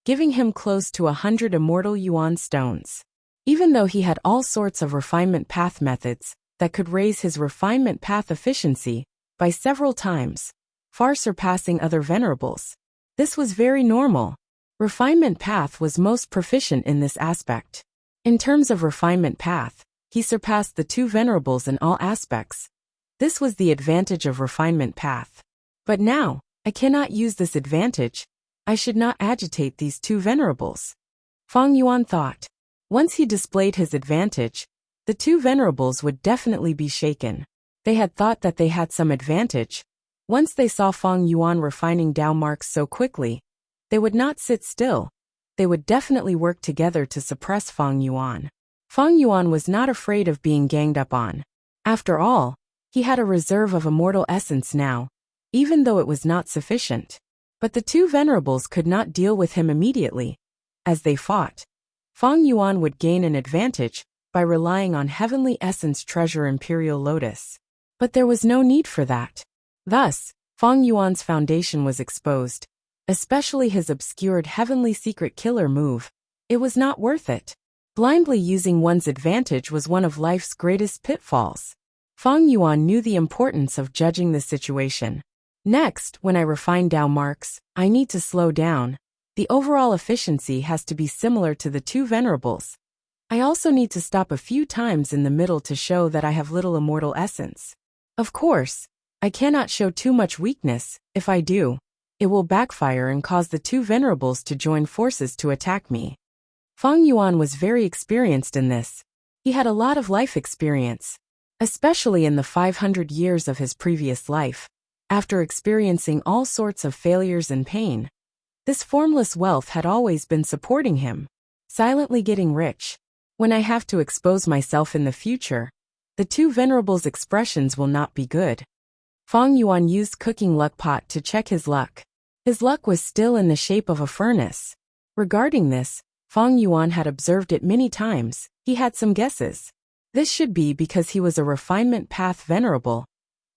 giving him close to 100 Immortal Yuan stones. Even though he had all sorts of refinement path methods that could raise his refinement path efficiency by several times, far surpassing other venerables. This was very normal. Refinement path was most proficient in this aspect. In terms of refinement path, he surpassed the 2 venerables in all aspects. This was the advantage of refinement path. But now, I cannot use this advantage. I should not agitate these 2 venerables. Feng Yuan thought. Once he displayed his advantage, the 2 venerables would definitely be shaken. They had thought that they had some advantage. Once they saw Feng Yuan refining Dao marks so quickly, they would not sit still. They would definitely work together to suppress Feng Yuan. Feng Yuan was not afraid of being ganged up on. After all, he had a reserve of immortal essence now, even though it was not sufficient. But the 2 venerables could not deal with him immediately. As they fought, Feng Yuan would gain an advantage by relying on Heavenly Essence Treasure Imperial Lotus. But there was no need for that. Thus, Feng Yuan's foundation was exposed, especially his obscured Heavenly Secret Killer move. It was not worth it. Blindly using one's advantage was one of life's greatest pitfalls. Feng Yuan knew the importance of judging the situation. Next, when I refine Dao marks, I need to slow down. The overall efficiency has to be similar to the 2 venerables. I also need to stop a few times in the middle to show that I have little immortal essence. Of course, I cannot show too much weakness. If I do, it will backfire and cause the 2 venerables to join forces to attack me. Feng Yuan was very experienced in this. He had a lot of life experience, especially in the 500 years of his previous life. After experiencing all sorts of failures and pain, this formless wealth had always been supporting him, silently getting rich. When I have to expose myself in the future, the 2 venerables' expressions will not be good. Feng Yuan used cooking luck pot to check his luck. His luck was still in the shape of a furnace. Regarding this, Fang Yuan had observed it many times. He had some guesses. This should be because he was a refinement path venerable.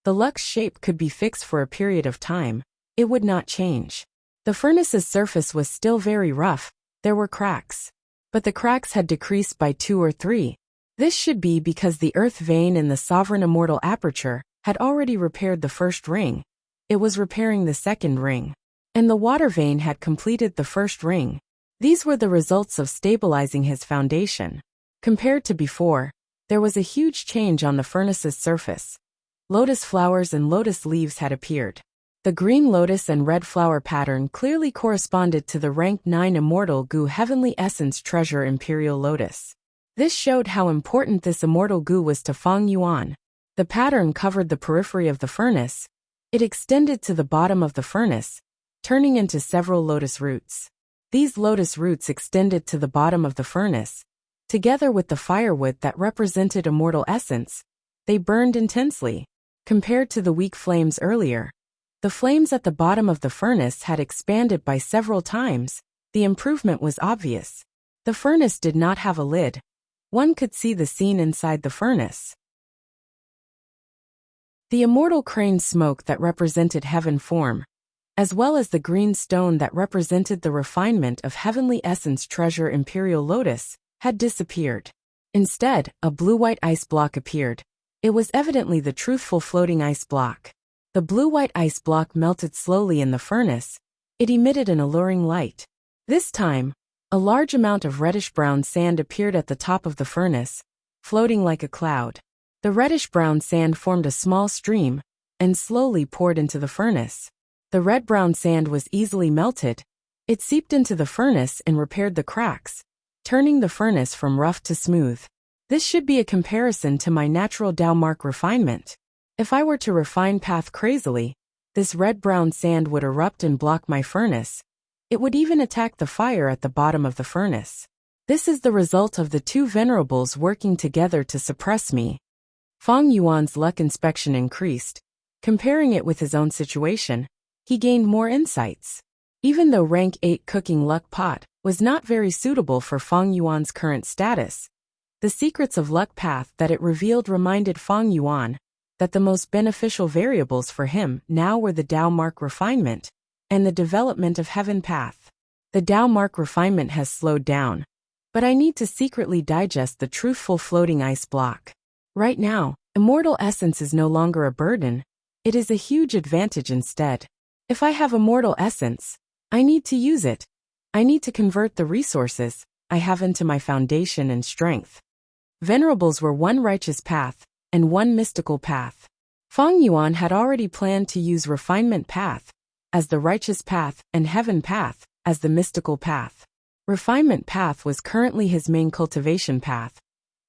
The luck's shape could be fixed for a period of time. It would not change. The furnace's surface was still very rough. There were cracks. But the cracks had decreased by 2 or 3. This should be because the earth vein in the sovereign immortal aperture had already repaired the first ring. It was repairing the second ring. And the water vein had completed the first ring. These were the results of stabilizing his foundation. Compared to before, there was a huge change on the furnace's surface. Lotus flowers and lotus leaves had appeared. The green lotus and red flower pattern clearly corresponded to the rank 9 immortal Gu Heavenly Essence Treasure Imperial Lotus. This showed how important this immortal Gu was to Fang Yuan. The pattern covered the periphery of the furnace. It extended to the bottom of the furnace, turning into several lotus roots. These lotus roots extended to the bottom of the furnace. Together with the firewood that represented immortal essence, they burned intensely. Compared to the weak flames earlier, the flames at the bottom of the furnace had expanded by several times. The improvement was obvious. The furnace did not have a lid. One could see the scene inside the furnace. The immortal crane smoke that represented heaven form, as well as the green stone that represented the refinement of Heavenly Essence Treasure Imperial Lotus, had disappeared. Instead, a blue-white ice block appeared. It was evidently the truthful floating ice block. The blue-white ice block melted slowly in the furnace. It emitted an alluring light. This time, a large amount of reddish-brown sand appeared at the top of the furnace, floating like a cloud. The reddish-brown sand formed a small stream and slowly poured into the furnace. The red-brown sand was easily melted. It seeped into the furnace and repaired the cracks, turning the furnace from rough to smooth. This should be a comparison to my natural Dao mark refinement. If I were to refine path crazily, this red-brown sand would erupt and block my furnace. It would even attack the fire at the bottom of the furnace. This is the result of the two venerables working together to suppress me. Fang Yuan's luck inspection increased. Comparing it with his own situation, he gained more insights. Even though rank 8 cooking luck pot was not very suitable for Fang Yuan's current status, the secrets of luck path that it revealed reminded Fang Yuan that the most beneficial variables for him now were the Dao mark refinement and the development of heaven path. The Dao mark refinement has slowed down, but I need to secretly digest the truthful floating ice block. Right now, immortal essence is no longer a burden. It is a huge advantage instead. If I have immortal essence, I need to use it. I need to convert the resources I have into my foundation and strength. Venerables were one righteous path and one mystical path. Fang Yuan had already planned to use refinement path as the righteous path and heaven path as the mystical path. Refinement path was currently his main cultivation path,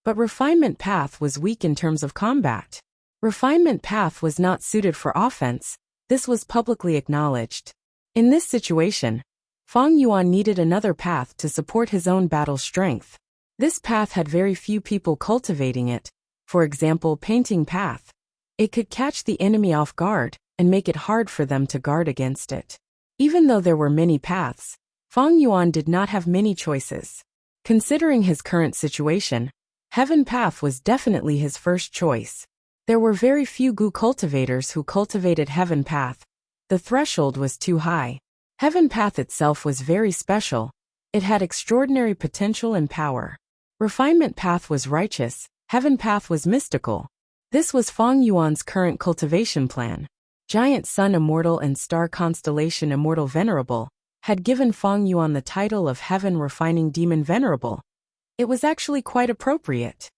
but refinement path was weak in terms of combat. Refinement path was not suited for offense. This was publicly acknowledged. In this situation, Fang Yuan needed another path to support his own battle strength. This path had very few people cultivating it. For example, painting path. It could catch the enemy off guard and make it hard for them to guard against it. Even though there were many paths, Fang Yuan did not have many choices. Considering his current situation, heaven path was definitely his first choice. There were very few Gu cultivators who cultivated heaven path. The threshold was too high. Heaven path itself was very special. It had extraordinary potential and power. Refinement path was righteous. Heaven path was mystical. This was Fang Yuan's current cultivation plan. Giant Sun Immortal and Star Constellation Immortal Venerable had given Fang Yuan the title of Heaven Refining Demon Venerable. It was actually quite appropriate.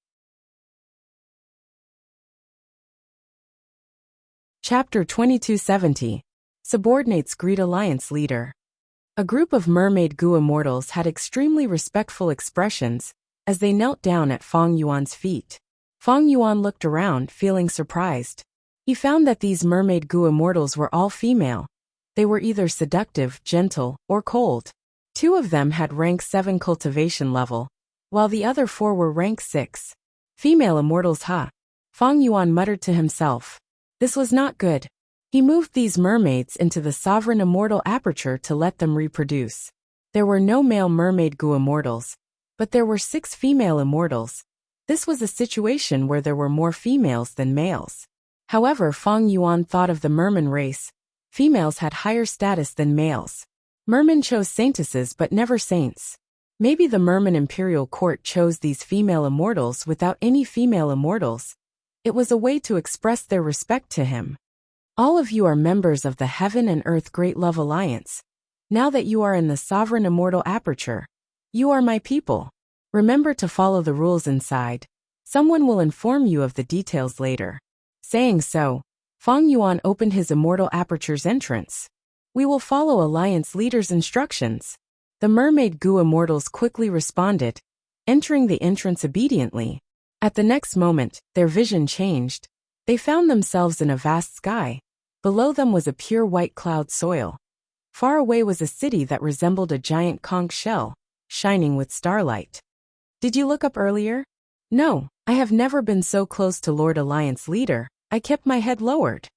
Chapter 2270. Subordinates greet Alliance Leader. A group of mermaid Gu immortals had extremely respectful expressions as they knelt down at Fang Yuan's feet. Fang Yuan looked around, feeling surprised. He found that these mermaid Gu immortals were all female. They were either seductive, gentle, or cold. 2 of them had rank 7 cultivation level, while the other 4 were rank 6. Female immortals, huh? Fang Yuan muttered to himself. This was not good. He moved these mermaids into the sovereign immortal aperture to let them reproduce. There were no male mermaid gu immortals, but there were 6 female immortals. This was a situation where there were more females than males. However, Feng Yuan thought of the merman race. Females had higher status than males. Mermen chose saintesses but never saints. Maybe the merman imperial court chose these female immortals without any female immortals. It was a way to express their respect to him. All of you are members of the Heaven and Earth Great Love Alliance. Now that you are in the sovereign immortal aperture, you are my people. Remember to follow the rules inside. Someone will inform you of the details later. Saying so, Feng Yuan opened his immortal aperture's entrance. We will follow Alliance leader's instructions. The mermaid gu immortals quickly responded, entering the entrance obediently. At the next moment, their vision changed. They found themselves in a vast sky. Below them was a pure white cloud soil. Far away was a city that resembled a giant conch shell, shining with starlight. Did you look up earlier? No, I have never been so close to Lord Alliance leader. I kept my head lowered.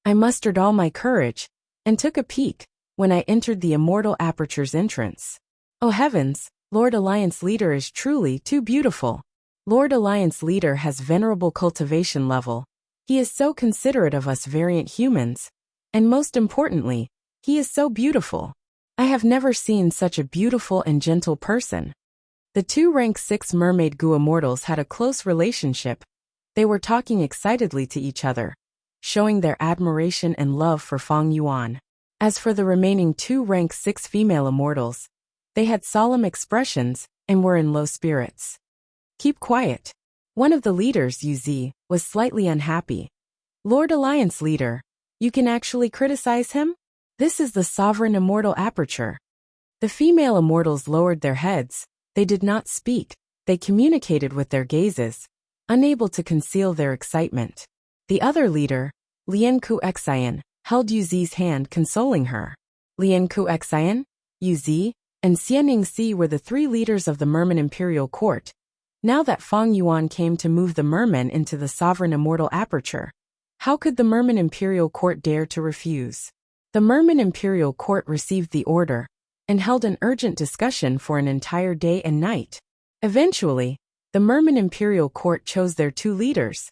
I mustered all my courage and took a peek when I entered the immortal aperture's entrance. Oh heavens, Lord Alliance leader is truly too beautiful. Lord Alliance leader has venerable cultivation level. He is so considerate of us variant humans. And most importantly, he is so beautiful. I have never seen such a beautiful and gentle person. The 2 rank 6 mermaid gu immortals had a close relationship. They were talking excitedly to each other, showing their admiration and love for Feng Yuan. As for the remaining 2 rank 6 female immortals, they had solemn expressions and were in low spirits. Keep quiet. One of the leaders, Yuzi, was slightly unhappy. Lord Alliance leader, you can actually criticize him? This is the sovereign immortal aperture. The female immortals lowered their heads. They did not speak. They communicated with their gazes, unable to conceal their excitement. The other leader, Lian Ku Xian, held Yuzi's hand, consoling her. Lian Ku Xian, Yuzi, and Xianing Si were the 3 leaders of the Merman Imperial Court. Now that Feng Yuan came to move the mermen into the sovereign immortal aperture, how could the Merman Imperial Court dare to refuse? The Merman Imperial Court received the order and held an urgent discussion for an entire day and night. Eventually, the Merman Imperial Court chose their 2 leaders,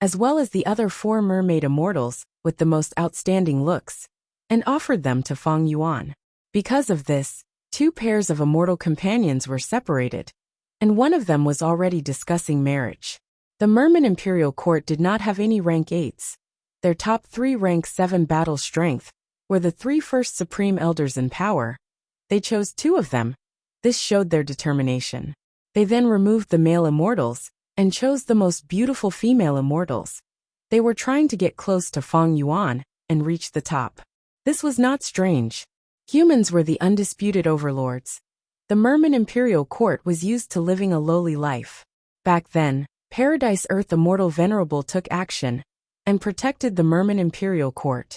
as well as the other 4 mermaid immortals with the most outstanding looks, and offered them to Feng Yuan. Because of this, 2 pairs of immortal companions were separated, and one of them was already discussing marriage. The Merman Imperial Court did not have any rank 8s. Their top 3 rank 7 battle strength were the 3 first supreme elders in power. They chose 2 of them. This showed their determination. They then removed the male immortals and chose the most beautiful female immortals. They were trying to get close to Feng Yuan and reach the top. This was not strange. Humans were the undisputed overlords. The Merman Imperial Court was used to living a lowly life. Back then, Paradise Earth Immortal Venerable took action and protected the Merman Imperial Court.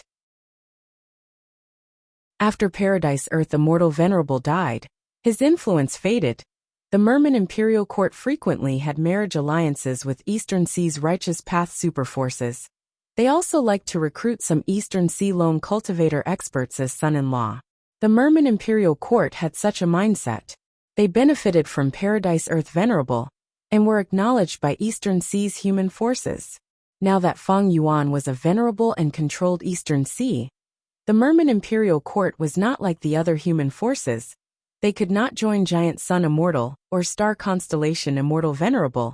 After Paradise Earth Immortal Venerable died, his influence faded. The Merman Imperial Court frequently had marriage alliances with Eastern Sea's Righteous Path superforces. They also liked to recruit some Eastern Sea lone cultivator experts as son-in-law. The Merman Imperial Court had such a mindset. They benefited from Paradise Earth Venerable and were acknowledged by Eastern Sea's human forces. Now that Feng Yuan was a venerable and controlled Eastern Sea, the Merman Imperial Court was not like the other human forces. They could not join Giant Sun Immortal or Star Constellation Immortal Venerable.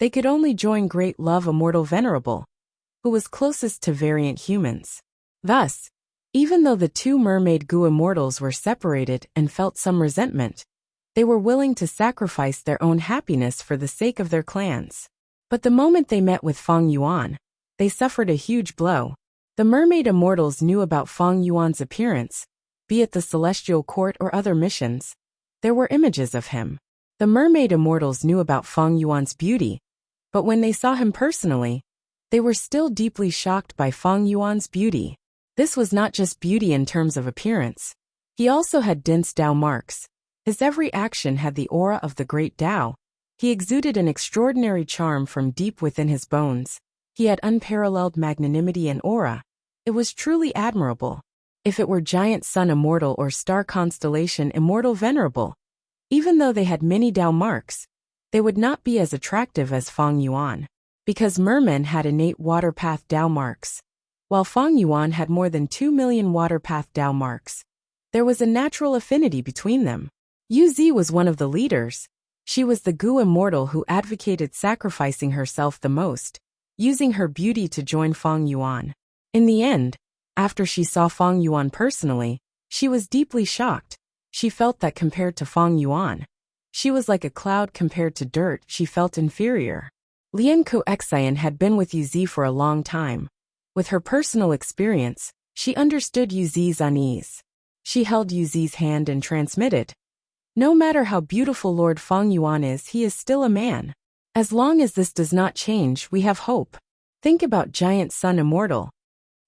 They could only join Great Love Immortal Venerable, who was closest to variant humans. Thus, even though the 2 mermaid gu immortals were separated and felt some resentment, they were willing to sacrifice their own happiness for the sake of their clans. But the moment they met with Feng Yuan, they suffered a huge blow. The mermaid immortals knew about Feng Yuan's appearance, be it the celestial court or other missions. There were images of him. The mermaid immortals knew about Feng Yuan's beauty, but when they saw him personally, they were still deeply shocked by Feng Yuan's beauty. This was not just beauty in terms of appearance. He also had dense Tao marks. His every action had the aura of the great Tao. He exuded an extraordinary charm from deep within his bones. He had unparalleled magnanimity and aura. It was truly admirable. If it were giant sun immortal or star constellation immortal venerable, even though they had many Dao marks, they would not be as attractive as Fang Yuan, because mermen had innate water path Dao marks, while Fang Yuan had more than 2 million water path Dao marks. There was a natural affinity between them. Yu Zi was one of the leaders. She was the Gu immortal who advocated sacrificing herself the most, using her beauty to join Fang Yuan. In the end, after she saw Fang Yuan personally, she was deeply shocked. She felt that compared to Fang Yuan, she was like a cloud compared to dirt. She felt inferior. Lian Kuxian had been with Yu Zi for a long time. With her personal experience, she understood Yu Zi's unease. She held Yu Zi's hand and transmitted. No matter how beautiful Lord Fang Yuan is, he is still a man. As long as this does not change, we have hope. Think about giant sun immortal.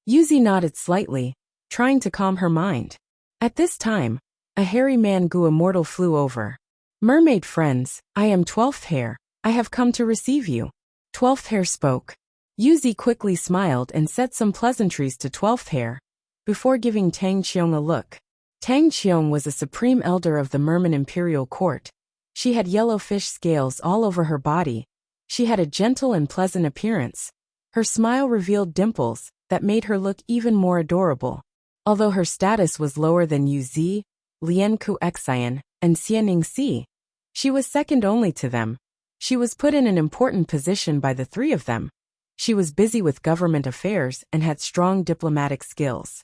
Yu Zi nodded slightly, trying to calm her mind. At this time, a hairy man Gu immortal flew over. Mermaid friends, I am 12th Hair. I have come to receive you. 12th Hair spoke. Yu Zi quickly smiled and said some pleasantries to 12th Hair, before giving Tang Qiong a look. Tang Qiong was a supreme elder of the Merman imperial court. She had yellow fish scales all over her body. She had a gentle and pleasant appearance. Her smile revealed dimples that made her look even more adorable. Although her status was lower than Yu Zi, Lian Kuxian, and Xianing Si, she was second only to them. She was put in an important position by the three of them. She was busy with government affairs and had strong diplomatic skills.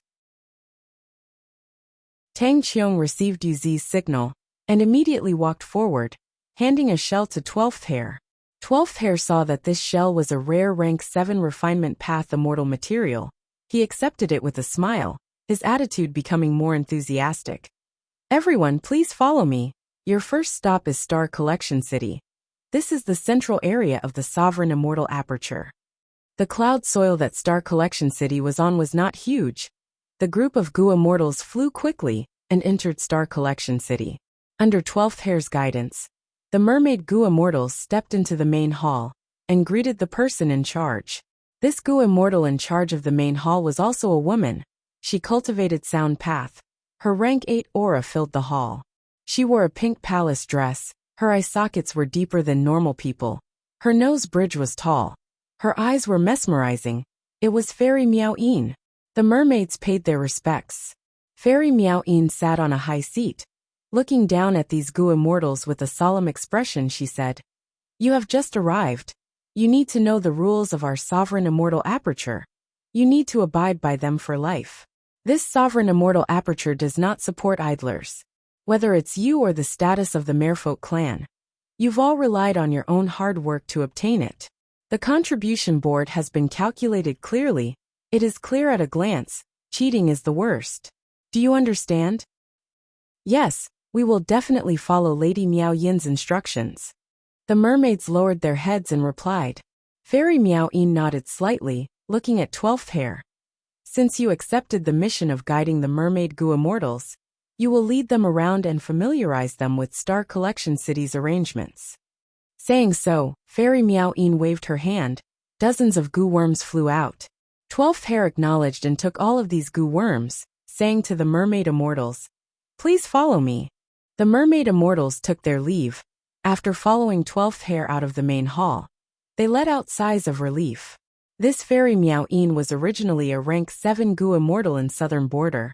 Tang Qiong received Yu Zi's signal and immediately walked forward, handing a shell to 12th Hair. 12th Hair saw that this shell was a rare rank 7 refinement path immortal material. He accepted it with a smile, his attitude becoming more enthusiastic. Everyone, please follow me. Your first stop is Star Collection City. This is the central area of the sovereign immortal aperture. The cloud soil that Star Collection City was on was not huge. The group of Gu immortals flew quickly and entered Star Collection City. Under 12th Hair's guidance, the mermaid Gu immortals stepped into the main hall and greeted the person in charge. This Gu immortal in charge of the main hall was also a woman. She cultivated sound path. Her rank 8 aura filled the hall. She wore a pink palace dress. Her eye sockets were deeper than normal people. Her nose bridge was tall. Her eyes were mesmerizing. It was Fairy Miao Yin. The mermaids paid their respects. Fairy Miao Yin sat on a high seat. Looking down at these Gu immortals with a solemn expression, she said, "You have just arrived. You need to know the rules of our sovereign immortal aperture. You need to abide by them for life. This sovereign immortal aperture does not support idlers. Whether it's you or the status of the Merfolk clan, you've all relied on your own hard work to obtain it. The contribution board has been calculated clearly. It is clear at a glance. Cheating is the worst. Do you understand?" "Yes, we will definitely follow Lady Miao Yin's instructions." The mermaids lowered their heads and replied. Fairy Miao Yin nodded slightly, looking at 12th Hair. "Since you accepted the mission of guiding the mermaid Gu immortals, you will lead them around and familiarize them with Star Collection City's arrangements." Saying so, Fairy Miao Yin waved her hand. Dozens of Gu worms flew out. 12th Hair acknowledged and took all of these Gu worms, saying to the mermaid immortals, "Please follow me." The mermaid immortals took their leave. After following 12th Hair out of the main hall, they let out sighs of relief. This Fairy Miao Yin was originally a rank 7 Gu immortal in southern border.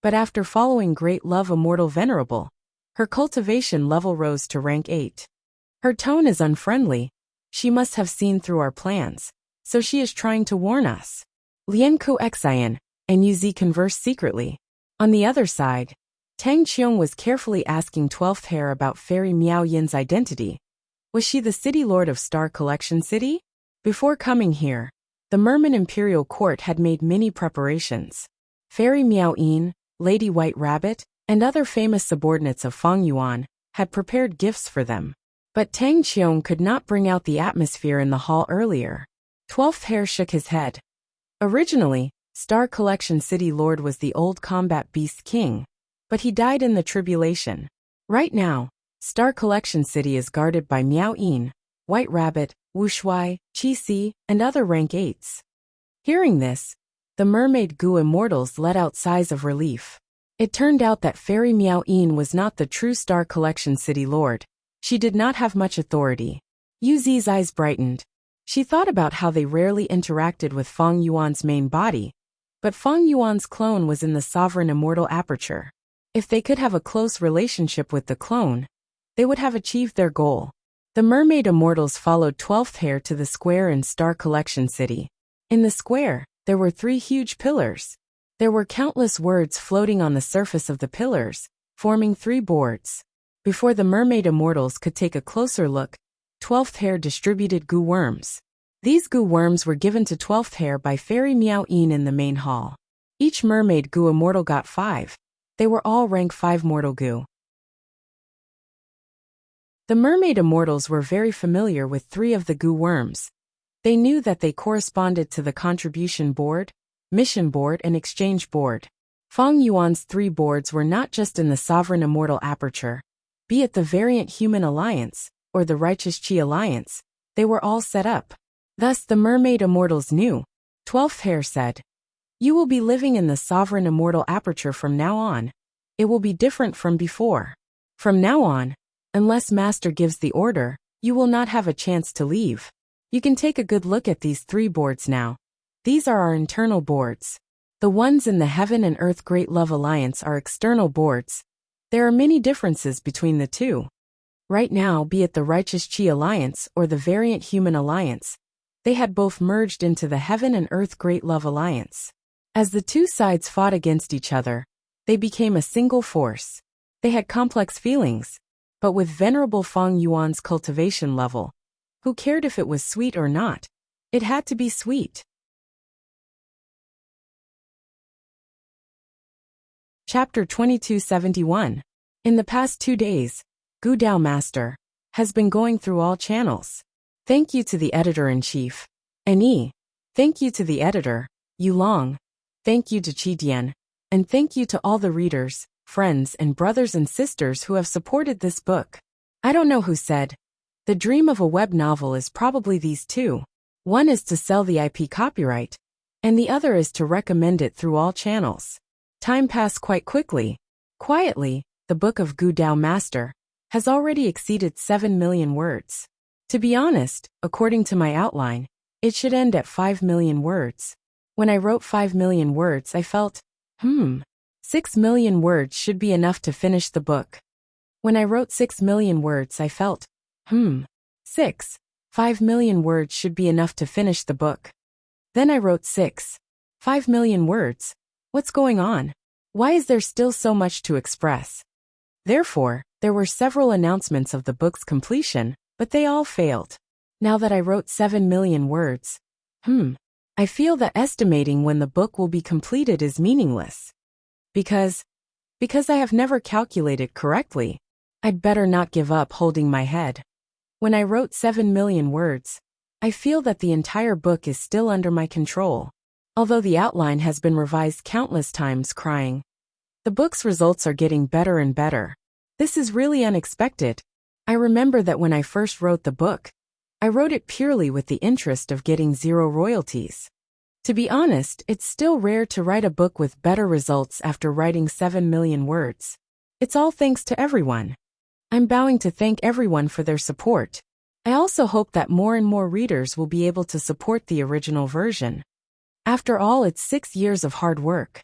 But after following Great Love Immortal Venerable, her cultivation level rose to rank 8. Her tone is unfriendly. She must have seen through our plans, so she is trying to warn us. Lian Kuxian and Yu Zi conversed secretly. On the other side, Tang Qiong was carefully asking 12th Hair about Fairy Miao Yin's identity. Was she the city lord of Star Collection City? Before coming here, the Merman Imperial Court had made many preparations. Fairy Miao Yin, Lady White Rabbit, and other famous subordinates of Fang Yuan had prepared gifts for them. But Tang Qiong could not bring out the atmosphere in the hall earlier. 12th Hair shook his head. Originally, Star Collection City Lord was the old combat beast king, but he died in the tribulation. Right now, Star Collection City is guarded by Miao Yin, White Rabbit, Wuxia, Qi Si, and other rank 8s. Hearing this, The mermaid goo immortals let out sighs of relief. It turned out that Fairy Miao-Yin was not the true Star Collection City Lord. She did not have much authority. Yu Zi's eyes brightened. She thought about how they rarely interacted with Feng Yuan's main body, but Feng Yuan's clone was in the sovereign immortal aperture. If they could have a close relationship with the clone, they would have achieved their goal. The mermaid immortals followed 12th Hair to the square in Star Collection City. In the square, there were 3 huge pillars. There were countless words floating on the surface of the pillars, forming 3 boards. Before the mermaid immortals could take a closer look, 12th Hair distributed goo worms. These goo worms were given to 12th Hair by Fairy Miao-Yin in the main hall. Each mermaid goo immortal got 5. They were all rank 5 mortal goo. The mermaid immortals were very familiar with 3 of the goo worms. They knew that they corresponded to the contribution board, mission board and exchange board. Feng Yuan's 3 boards were not just in the sovereign immortal aperture, be it the Variant Human Alliance or the Righteous Chi Alliance, they were all set up. Thus the mermaid immortals knew. 12th Hair said, "You will be living in the sovereign immortal aperture from now on. It will be different from before. From now on, unless Master gives the order, you will not have a chance to leave. You can take a good look at these 3 boards now. These are our internal boards. The ones in the Heaven and Earth Great Love Alliance are external boards. There are many differences between the 2. Right now, be it the Righteous Chi Alliance or the Variant Human Alliance, they had both merged into the Heaven and Earth Great Love Alliance. As the 2 sides fought against each other, they became a single force. They had complex feelings, but with Venerable Feng Yuan's cultivation level, who cared if it was sweet or not? It had to be sweet. Chapter 2271. In the past 2 days, Gu Dao Master has been going through all channels. Thank you to the Editor-in-Chief, N.E. Thank you to the editor, Yu Long. Thank you to Qi Dian. And thank you to all the readers, friends and brothers and sisters who have supported this book. I don't know who said, the dream of a web novel is probably these 2. One is to sell the IP copyright, and the other is to recommend it through all channels. Time passed quite quickly. Quietly, the book of Gu Dao Master has already exceeded 7 million words. To be honest, according to my outline, it should end at 5 million words. When I wrote 5 million words, I felt, 6 million words should be enough to finish the book. When I wrote 6 million words, I felt, 5 million words should be enough to finish the book. Then I wrote 5 million words. What's going on? Why is there still so much to express? Therefore, there were several announcements of the book's completion, but they all failed. Now that I wrote 7 million words, I feel that estimating when the book will be completed is meaningless. Because I have never calculated correctly. I'd better not give up holding my head. When I wrote 7 million words, I feel that the entire book is still under my control. Although the outline has been revised countless times, crying, the book's results are getting better and better. This is really unexpected. I remember that when I first wrote the book, I wrote it purely with the interest of getting 0 royalties. To be honest, it's still rare to write a book with better results after writing 7 million words. It's all thanks to everyone. I'm bowing to thank everyone for their support. I also hope that more and more readers will be able to support the original version. After all, it's 6 years of hard work.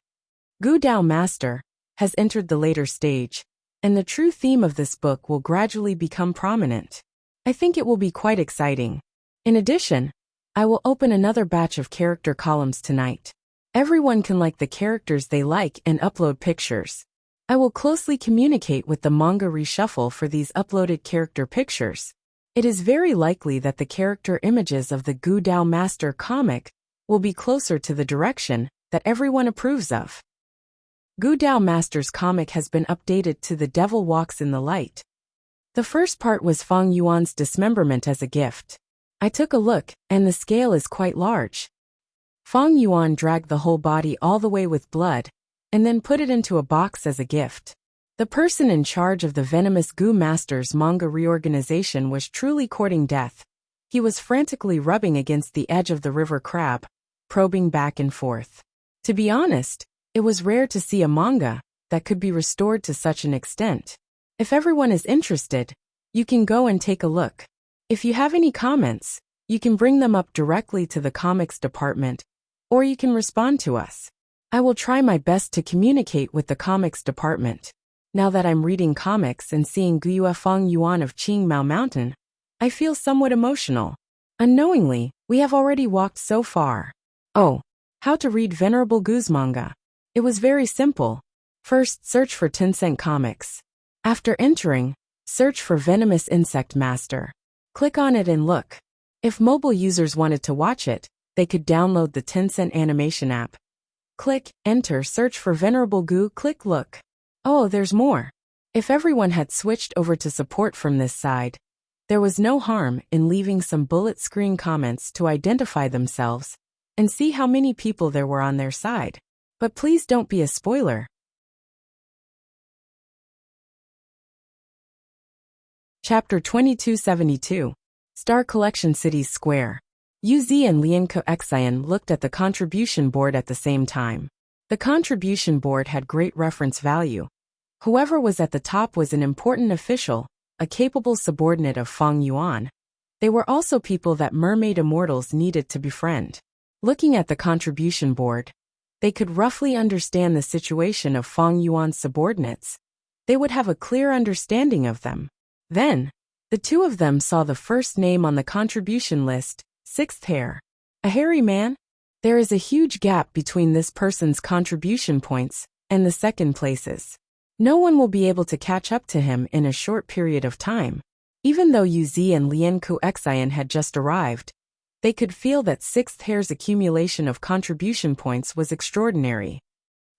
Gu Dao Master has entered the later stage, and the true theme of this book will gradually become prominent. I think it will be quite exciting. In addition, I will open another batch of character columns tonight. Everyone can like the characters they like and upload pictures. I will closely communicate with the manga reshuffle for these uploaded character pictures. It is very likely that the character images of the Gu Dao Master comic will be closer to the direction that everyone approves of. Gu Dao Master's comic has been updated to The Devil Walks in the Light. The first part was Feng Yuan's dismemberment as a gift. I took a look, and the scale is quite large. Feng Yuan dragged the whole body all the way with blood, and then put it into a box as a gift. The person in charge of the venomous Gu Master's manga reorganization was truly courting death. He was frantically rubbing against the edge of the river crab, probing back and forth. To be honest, it was rare to see a manga that could be restored to such an extent. If everyone is interested, you can go and take a look. If you have any comments, you can bring them up directly to the comics department, or you can respond to us. I will try my best to communicate with the comics department. Now that I'm reading comics and seeing Guiyue Feng Yuan of Qingmao Mountain, I feel somewhat emotional. Unknowingly, we have already walked so far. Oh, how to read Venerable Gu's manga. It was very simple. First, search for Tencent Comics. After entering, search for Venomous Insect Master. Click on it and look. If mobile users wanted to watch it, they could download the Tencent animation app. Click, enter, search for Venerable Gu, click look. Oh, there's more. If everyone had switched over to support from this side, there was no harm in leaving some bullet screen comments to identify themselves and see how many people there were on their side. But please don't be a spoiler. Chapter 2272. Star Collection Cities Square. Yu and Lianko Xian looked at the contribution board at the same time. The contribution board had great reference value. Whoever was at the top was an important official, a capable subordinate of Feng Yuan. They were also people that mermaid immortals needed to befriend. Looking at the contribution board, they could roughly understand the situation of Feng Yuan's subordinates. They would have a clear understanding of them. Then, the two of them saw the first name on the contribution list, Sixth Hair. A hairy man? There is a huge gap between this person's contribution points and the second places. No one will be able to catch up to him in a short period of time. Even though Yu and Lianku Xian had just arrived, they could feel that Sixth Hair's accumulation of contribution points was extraordinary.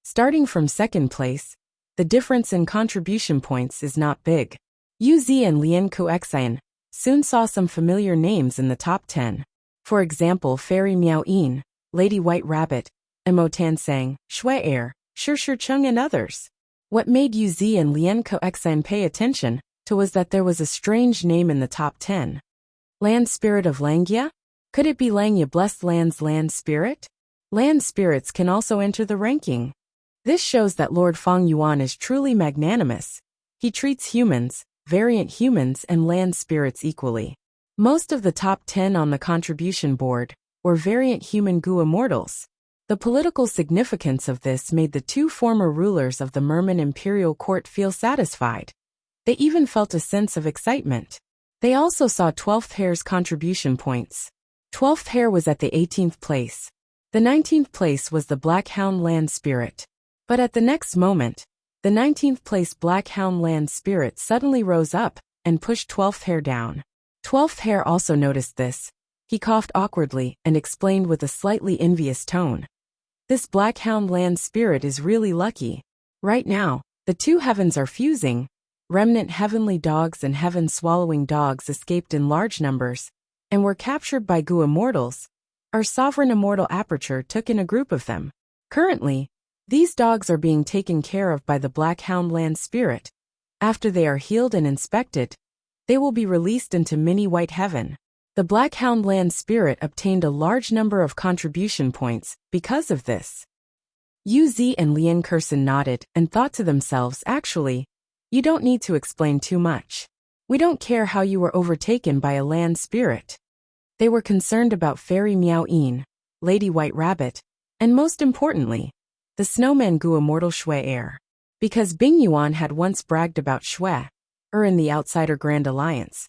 Starting from second place, the difference in contribution points is not big. Yu and Lianku Xian soon saw some familiar names in the top 10. For example, Fairy Miao Yin, Lady White Rabbit, Mo Tansang, Shui Air, Shi Chung and others. What made Yu and Lianko Xian pay attention to was that there was a strange name in the top 10. Land Spirit of Langia? Could it be Langia Blessed Land's Land Spirit? Land spirits can also enter the ranking. This shows that Lord Feng Yuan is truly magnanimous. He treats humans, variant humans and land spirits equally. Most of the top 10 on the contribution board were variant human Gu immortals. The political significance of this made the two former rulers of the Merman Imperial Court feel satisfied. They even felt a sense of excitement. They also saw 12th Hair's contribution points. 12th Hair was at the 18th place. The 19th place was the Black Hound Land Spirit. But at the next moment, the 19th place Black Hound Land Spirit suddenly rose up and pushed 12th Hair down. 12th Hair also noticed this. He coughed awkwardly and explained with a slightly envious tone. This Black Hound Land Spirit is really lucky. Right now, the two heavens are fusing. Remnant heavenly dogs and heaven-swallowing dogs escaped in large numbers and were captured by Gu immortals. Our sovereign immortal Aperture took in a group of them. Currently, these dogs are being taken care of by the Black Hound Land Spirit. After they are healed and inspected, they will be released into Mini White Heaven. The Black Hound Land Spirit obtained a large number of contribution points because of this. Yu and Lian Kersen nodded and thought to themselves, actually, you don't need to explain too much. We don't care how you were overtaken by a land spirit. They were concerned about Fairy Miao Yin, Lady White Rabbit, and most importantly, the snowman Gu immortal Shui Air. Because Bing Yuan had once bragged about Shui, in the Outsider Grand Alliance.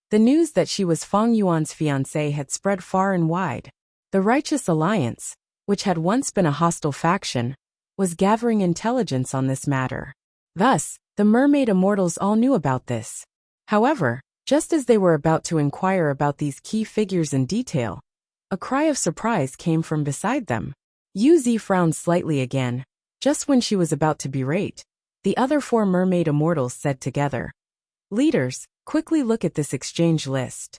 The news that she was Feng Yuan's fiancée had spread far and wide. The Righteous Alliance, which had once been a hostile faction, was gathering intelligence on this matter. Thus, the mermaid immortals all knew about this. However, just as they were about to inquire about these key figures in detail, a cry of surprise came from beside them. Yu frowned slightly again. Just when she was about to berate, the other four mermaid immortals said together, "Leaders, quickly look at this exchange list."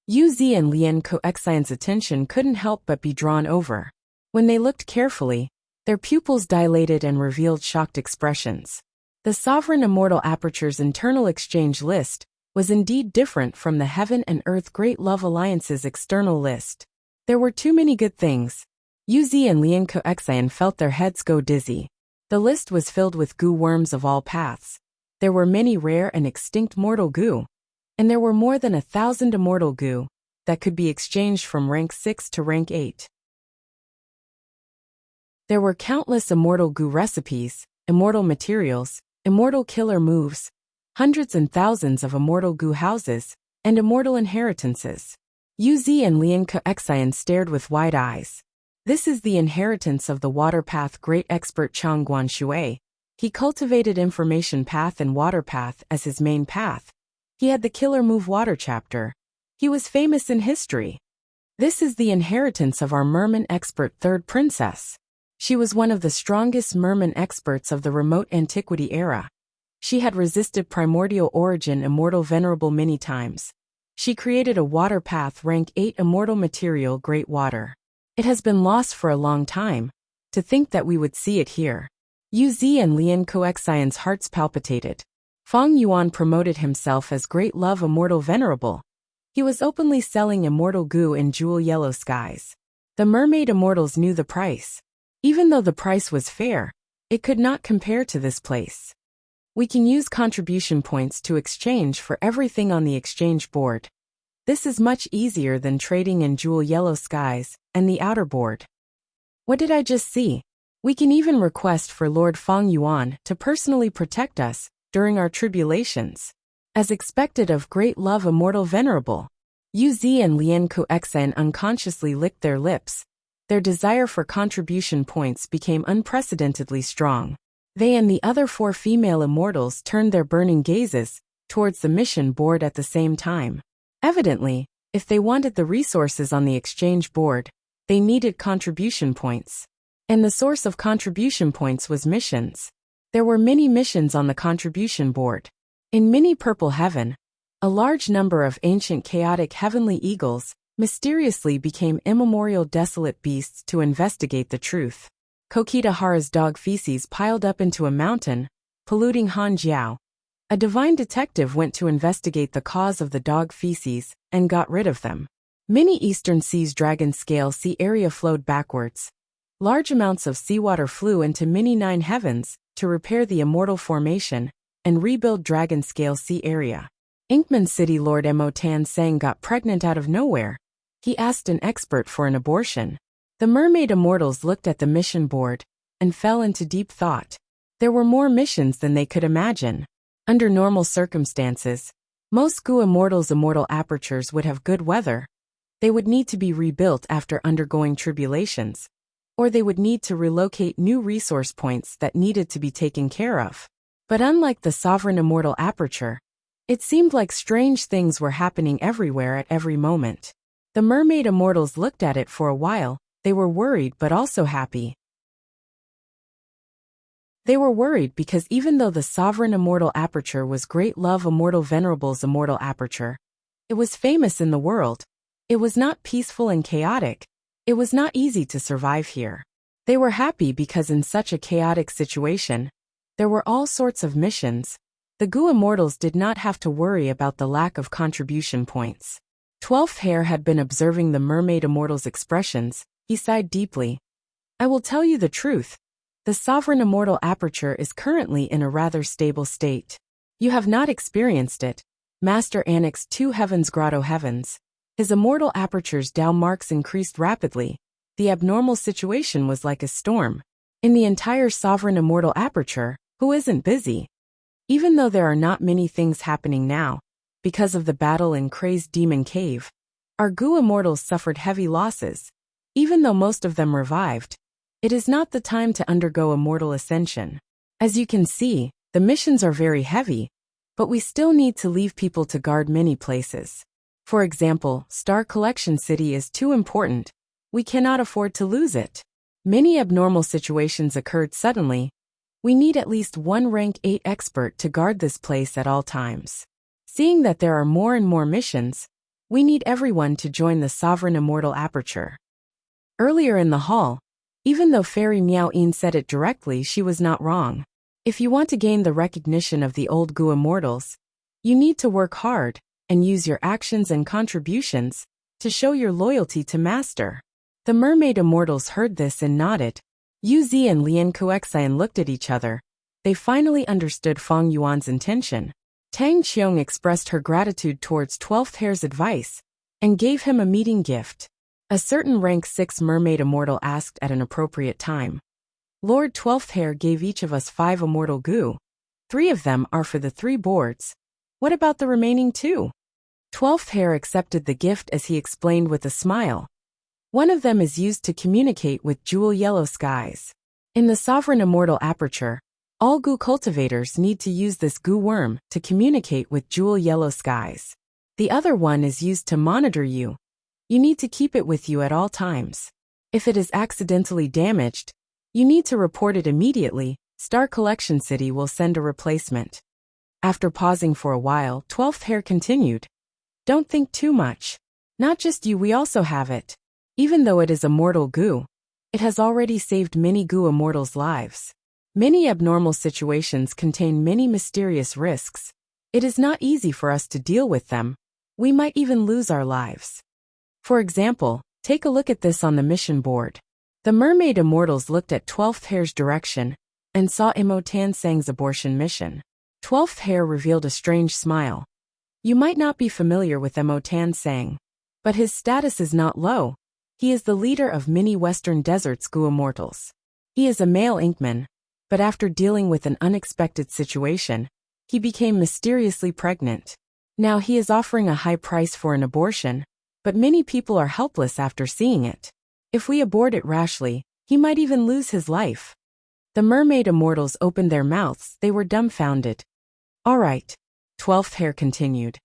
Yu and Lian Xian's attention couldn't help but be drawn over. When they looked carefully, their pupils dilated and revealed shocked expressions. The Sovereign Immortal Aperture's internal exchange list was indeed different from the Heaven and Earth Great Love Alliance's external list. There were too many good things. Yuzi and Lian Koexan felt their heads go dizzy. The list was filled with goo worms of all paths. There were many rare and extinct mortal goo. And there were more than 1,000 immortal goo that could be exchanged from rank 6 to rank 8. There were countless immortal goo recipes, immortal materials, immortal killer moves, hundreds and thousands of immortal goo houses, and immortal inheritances. Yuzi and Lian Koexan stared with wide eyes. This is the inheritance of the water path great expert Chang Guanshui. He cultivated information path and water path as his main path. He had the killer move water chapter. He was famous in history. This is the inheritance of our merman expert third princess. She was one of the strongest merman experts of the remote antiquity era. She had resisted primordial origin immortal venerable many times. She created a water path rank 8 immortal material great water. It has been lost for a long time. To think that we would see it here. Yuzi and Lian Koexan's hearts palpitated. Feng Yuan promoted himself as Great Love Immortal Venerable. He was openly selling immortal goo in jewel yellow skies. The mermaid immortals knew the price. Even though the price was fair, it could not compare to this place. We can use contribution points to exchange for everything on the exchange board. This is much easier than trading in jewel yellow skies and the outer board. What did I just see? We can even request for Lord Feng Yuan to personally protect us during our tribulations. As expected of Great Love Immortal Venerable, Yuzi and Lian Koexan unconsciously licked their lips. Their desire for contribution points became unprecedentedly strong. They and the other 4 female immortals turned their burning gazes towards the mission board at the same time. Evidently, if they wanted the resources on the exchange board, they needed contribution points. And the source of contribution points was missions. There were many missions on the contribution board. In mini purple heaven, a large number of ancient chaotic heavenly eagles mysteriously became immemorial desolate beasts to investigate the truth. Kokitahara's dog feces piled up into a mountain, polluting Hanjiao. A divine detective went to investigate the cause of the dog feces and got rid of them. Many Eastern Sea's dragon scale sea area flowed backwards. Large amounts of seawater flew into mini 9 heavens to repair the immortal formation and rebuild dragon scale sea area. Inkman City Lord Mo Tan Sang got pregnant out of nowhere. He asked an expert for an abortion. The mermaid immortals looked at the mission board and fell into deep thought. There were more missions than they could imagine. Under normal circumstances, most Gu immortals' immortal apertures would have good weather. They would need to be rebuilt after undergoing tribulations, or they would need to relocate new resource points that needed to be taken care of. But unlike the sovereign immortal aperture, it seemed like strange things were happening everywhere at every moment. The mermaid immortals looked at it for a while. They were worried but also happy. They were worried because even though the sovereign immortal aperture was Great Love Immortal Venerable's immortal aperture, it was famous in the world. It was not peaceful and chaotic. It was not easy to survive here. They were happy because in such a chaotic situation, there were all sorts of missions. The Gu immortals did not have to worry about the lack of contribution points. 12th Hair had been observing the mermaid immortals' expressions. He sighed deeply. I will tell you the truth. The sovereign immortal aperture is currently in a rather stable state. You have not experienced it. Master Annex 2 Heavens Grotto Heavens. His immortal aperture's Dao marks increased rapidly. The abnormal situation was like a storm. In the entire sovereign immortal aperture, who isn't busy? Even though there are not many things happening now, because of the battle in Crazed Demon Cave, our Gu immortals suffered heavy losses. Even though most of them revived, it is not the time to undergo immortal ascension. As you can see, the missions are very heavy, but we still need to leave people to guard many places. For example, Star Collection City is too important. We cannot afford to lose it. Many abnormal situations occurred suddenly. We need at least one rank 8 expert to guard this place at all times. Seeing that there are more and more missions, we need everyone to join the Sovereign Immortal Aperture. Earlier in the hall, even though Fairy Miao Yin said it directly, she was not wrong. If you want to gain the recognition of the old Gu immortals, you need to work hard and use your actions and contributions to show your loyalty to Master. The mermaid immortals heard this and nodded. Yu Zi and Lian Kuexian looked at each other. They finally understood Feng Yuan's intention. Tang Qiong expressed her gratitude towards 12th Hair's advice and gave him a meeting gift. A certain rank 6 mermaid immortal asked at an appropriate time. Lord 12th Hair gave each of us 5 immortal goo. 3 of them are for the 3 boards. What about the remaining 2? 12th Hair accepted the gift as he explained with a smile. One of them is used to communicate with jewel yellow skies. In the sovereign immortal aperture, all goo cultivators need to use this goo worm to communicate with jewel yellow skies. The other one is used to monitor you. You need to keep it with you at all times. If it is accidentally damaged, you need to report it immediately. Star Collection City will send a replacement. After pausing for a while, 12th Hair continued. Don't think too much. Not just you, we also have it. Even though it is immortal goo, it has already saved many goo immortals' lives. Many abnormal situations contain many mysterious risks. It is not easy for us to deal with them. We might even lose our lives. For example, take a look at this on the mission board. The mermaid immortals looked at 12th Hair's direction and saw Imo Tansang's abortion mission. 12th Hair revealed a strange smile. You might not be familiar with Imo Tansang, but his status is not low. He is the leader of many Western Desert's goo immortals. He is a male inkman, but after dealing with an unexpected situation, he became mysteriously pregnant. Now he is offering a high price for an abortion, but many people are helpless after seeing it. If we abort it rashly, he might even lose his life. The mermaid immortals opened their mouths. They were dumbfounded. All right, 12th Hair continued.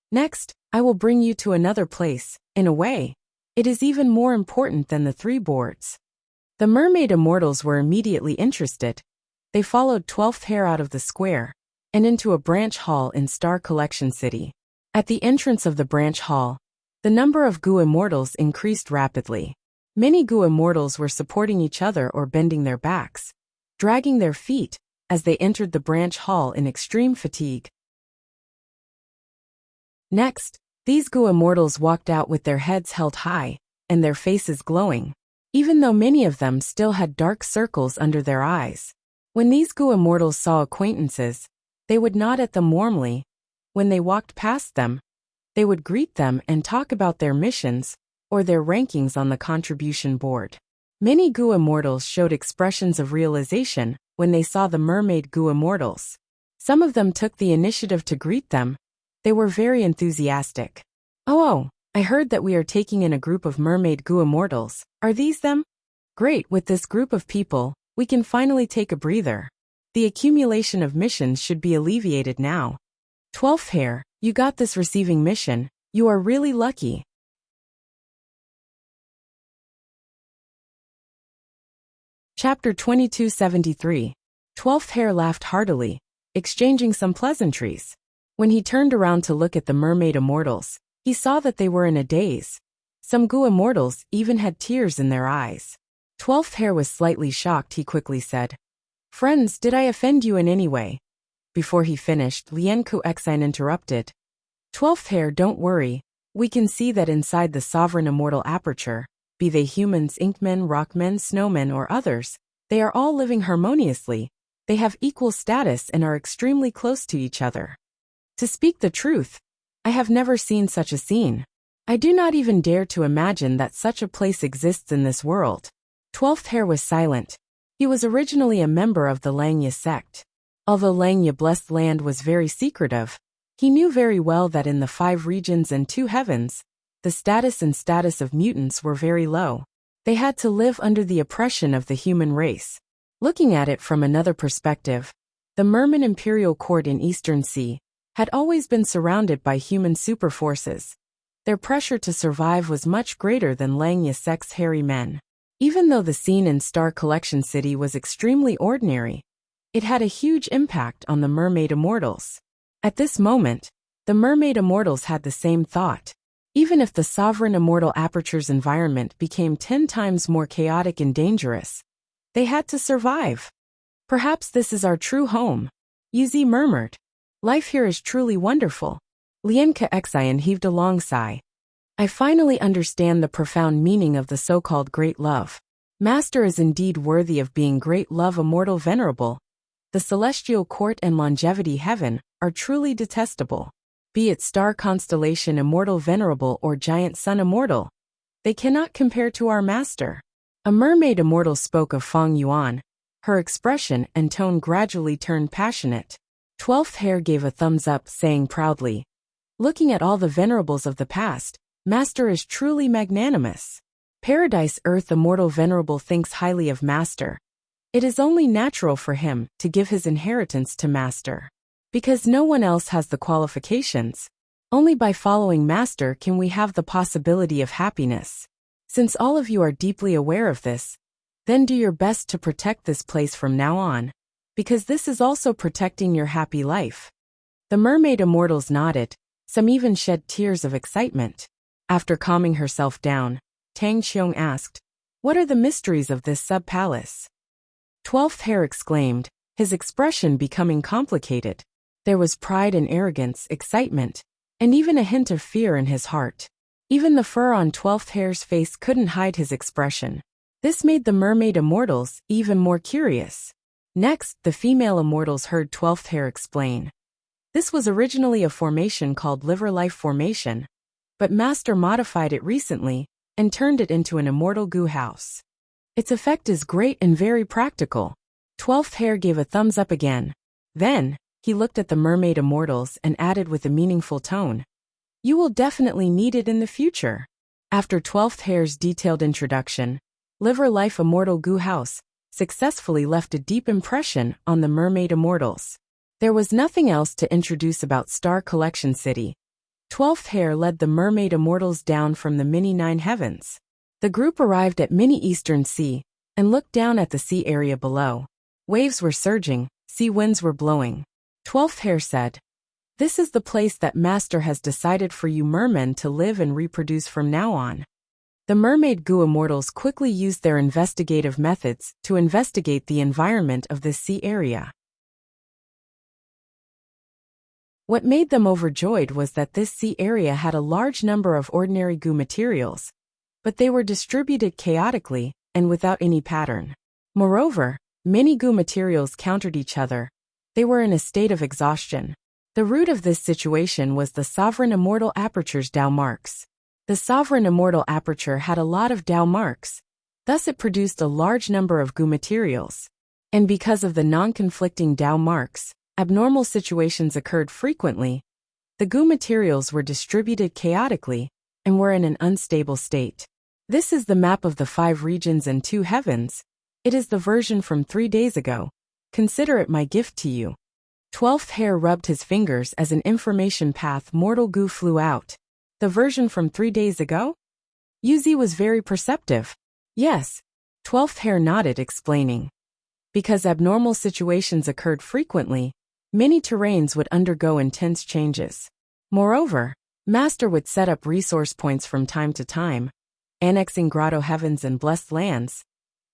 Next, I will bring you to another place. In a way, it is even more important than the 3 boards. The mermaid immortals were immediately interested. They followed 12th Hair out of the square and into a branch hall in Star Collection City. At the entrance of the branch hall, the number of goo immortals increased rapidly. Many goo immortals were supporting each other or bending their backs, dragging their feet as they entered the branch hall in extreme fatigue. Next, these goo immortals walked out with their heads held high and their faces glowing, even though many of them still had dark circles under their eyes. When these goo immortals saw acquaintances, they would nod at them warmly. When they walked past them, they would greet them and talk about their missions or their rankings on the contribution board. Many goo immortals showed expressions of realization when they saw the mermaid goo immortals. Some of them took the initiative to greet them. They were very enthusiastic. Oh, I heard that we are taking in a group of mermaid goo immortals. Are these them? Great, with this group of people, we can finally take a breather. The accumulation of missions should be alleviated now. 12th Hair, you got this receiving mission. You are really lucky. Chapter 2273. 12th Hair laughed heartily, exchanging some pleasantries. When he turned around to look at the mermaid immortals, he saw that they were in a daze. Some goo immortals even had tears in their eyes. 12th Hair was slightly shocked. He quickly said, "Friends, did I offend you in any way?" Before he finished, Lian Kuexian interrupted. 12th Hair, don't worry. We can see that inside the sovereign immortal aperture, be they humans, inkmen, rockmen, snowmen, or others, they are all living harmoniously. They have equal status and are extremely close to each other. To speak the truth, I have never seen such a scene. I do not even dare to imagine that such a place exists in this world. 12th Hair was silent. He was originally a member of the Langya sect. Although Langya blessed land was very secretive, he knew very well that in the 5 regions and 2 heavens, the status of mutants were very low. They had to live under the oppression of the human race. Looking at it from another perspective, the Merman Imperial Court in Eastern Sea had always been surrounded by human superforces. Their pressure to survive was much greater than Langya sect's hairy men. Even though the scene in Star Collection City was extremely ordinary, it had a huge impact on the mermaid immortals. At this moment, the mermaid immortals had the same thought. Even if the sovereign immortal aperture's environment became 10 times more chaotic and dangerous, they had to survive. Perhaps this is our true home, Yuzi murmured. Life here is truly wonderful. Lian Kuexian heaved a long sigh. I finally understand the profound meaning of the so-called great love. Master is indeed worthy of being great love immortal venerable. The celestial court and longevity heaven are truly detestable. Be it star constellation immortal venerable or giant sun immortal, they cannot compare to our master. A mermaid immortal spoke of Feng Yuan. Her expression and tone gradually turned passionate. 12th hair gave a thumbs up, saying proudly, "Looking at all the venerables of the past, Master is truly magnanimous. Paradise Earth immortal venerable thinks highly of Master. It is only natural for him to give his inheritance to Master. Because no one else has the qualifications. Only by following Master can we have the possibility of happiness. Since all of you are deeply aware of this, then do your best to protect this place from now on, because this is also protecting your happy life." The mermaid immortals nodded, some even shed tears of excitement. After calming herself down, Tang Xiong asked, "What are the mysteries of this sub-palace?" 12th hair exclaimed, his expression becoming complicated. There was pride and arrogance, excitement, and even a hint of fear in his heart. Even the fur on 12th hair's face couldn't hide his expression. This made the mermaid immortals even more curious. Next, the female immortals heard 12th hair explain. This was originally a formation called Liver Life Formation, but Master modified it recently and turned it into an immortal goo house. Its effect is great and very practical. 12th hair gave a thumbs up again. Then, he looked at the mermaid immortals and added with a meaningful tone, "You will definitely need it in the future." After 12th hair's detailed introduction, Liver Life Immortal Goo House successfully left a deep impression on the mermaid immortals. There was nothing else to introduce about Star Collection City. 12th hair led the mermaid immortals down from the mini nine heavens. The group arrived at mini Eastern Sea and looked down at the sea area below. Waves were surging, sea winds were blowing. 12th hair said, "This is the place that Master has decided for you mermen to live and reproduce from now on." The mermaid goo immortals quickly used their investigative methods to investigate the environment of this sea area. What made them overjoyed was that this sea area had a large number of ordinary goo materials, but they were distributed chaotically and without any pattern. Moreover, many goo materials countered each other. They were in a state of exhaustion. The root of this situation was the sovereign immortal aperture's Tao marks. The sovereign immortal aperture had a lot of Tao marks, thus it produced a large number of goo materials. And because of the non-conflicting Tao marks, abnormal situations occurred frequently. The goo materials were distributed chaotically and were in an unstable state. This is the map of the 5 regions and 2 heavens. It is the version from 3 days ago. Consider it my gift to you. 12th hair rubbed his fingers as an information path mortal goo flew out. The version from 3 days ago? Yuzi was very perceptive. Yes. 12th hair nodded, explaining. Because abnormal situations occurred frequently, many terrains would undergo intense changes. Moreover, Master would set up resource points from time to time, annexing grotto heavens and blessed lands.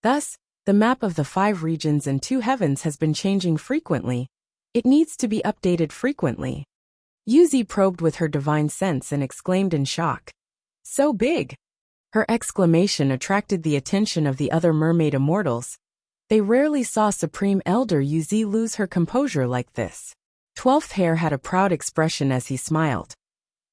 Thus, the map of the 5 regions and 2 heavens has been changing frequently. It needs to be updated frequently. Yuzi probed with her divine sense and exclaimed in shock. So big! Her exclamation attracted the attention of the other mermaid immortals. They rarely saw Supreme Elder Yuzi lose her composure like this. 12th hair had a proud expression as he smiled.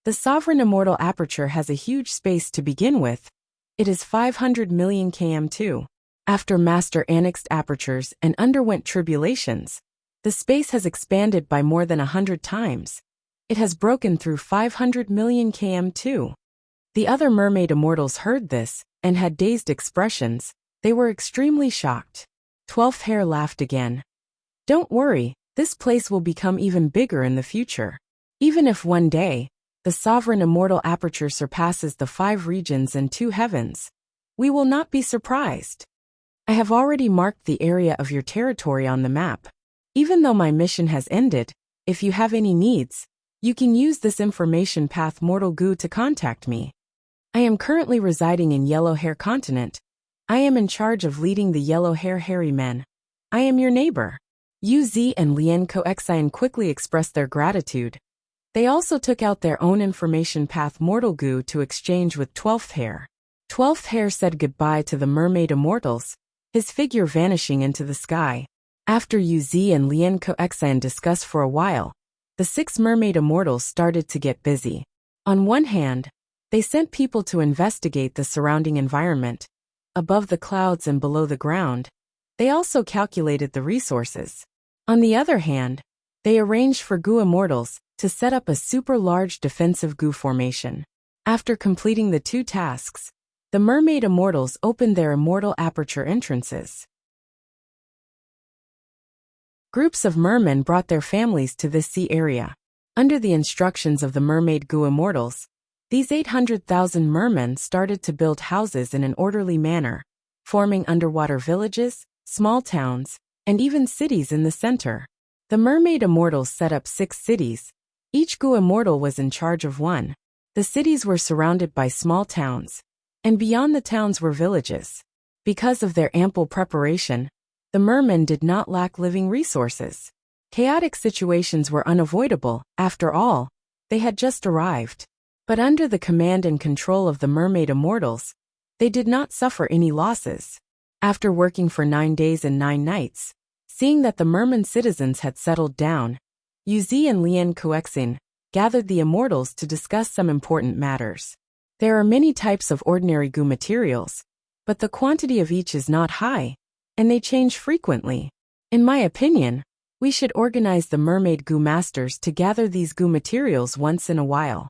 The sovereign immortal aperture has a huge space to begin with. It is 500 million km2. After Master annexed apertures and underwent tribulations, the space has expanded by more than 100 times. It has broken through 500 million km2. The other mermaid immortals heard this and had dazed expressions. They were extremely shocked. 12th hair laughed again. Don't worry, this place will become even bigger in the future. Even if one day, the sovereign immortal aperture surpasses the 5 regions and 2 heavens, we will not be surprised. I have already marked the area of your territory on the map. Even though my mission has ended, if you have any needs, you can use this information path Mortal Goo to contact me. I am currently residing in Yellow Hair Continent. I am in charge of leading the Yellow Hair Hairy Men. I am your neighbor. Yu Zi and Lien Coexian quickly expressed their gratitude. They also took out their own information path mortal goo to exchange with 12th hair. 12th hair said goodbye to the mermaid immortals, his figure vanishing into the sky. After Yu and Lian Koexan discussed for a while, the 6 mermaid immortals started to get busy. On one hand, they sent people to investigate the surrounding environment, above the clouds and below the ground. They also calculated the resources. On the other hand, they arranged for goo immortals to set up a super large defensive goo formation. After completing the 2 tasks, the mermaid immortals opened their immortal aperture entrances. Groups of mermen brought their families to this sea area. Under the instructions of the mermaid goo immortals, these 800,000 mermen started to build houses in an orderly manner, forming underwater villages, small towns, and even cities in the center. The mermaid immortals set up 6 cities. Each goo immortal was in charge of one. The cities were surrounded by small towns, and beyond the towns were villages. Because of their ample preparation, the mermen did not lack living resources. Chaotic situations were unavoidable. After all, they had just arrived. But under the command and control of the mermaid immortals, they did not suffer any losses. After working for 9 days and 9 nights, seeing that the merman citizens had settled down, Yu and Lian Koexin gathered the immortals to discuss some important matters. There are many types of ordinary goo materials, but the quantity of each is not high, and they change frequently. In my opinion, we should organize the mermaid goo masters to gather these goo materials once in a while.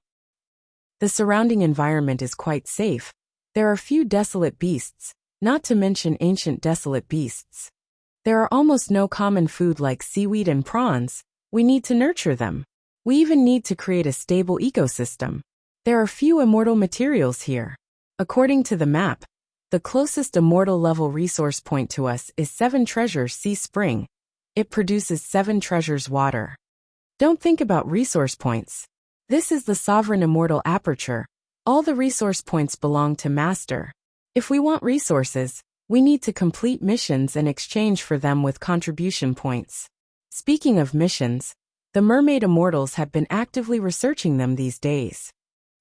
The surrounding environment is quite safe. There are few desolate beasts, not to mention ancient desolate beasts. There are almost no common food like seaweed and prawns. We need to nurture them. We even need to create a stable ecosystem. There are few immortal materials here. According to the map, the closest immortal level resource point to us is 7 Treasures Sea Spring. It produces 7 treasures water. Don't think about resource points. This is the sovereign immortal aperture. All the resource points belong to Master. If we want resources, we need to complete missions and exchange for them with contribution points. Speaking of missions, the mermaid immortals have been actively researching them these days.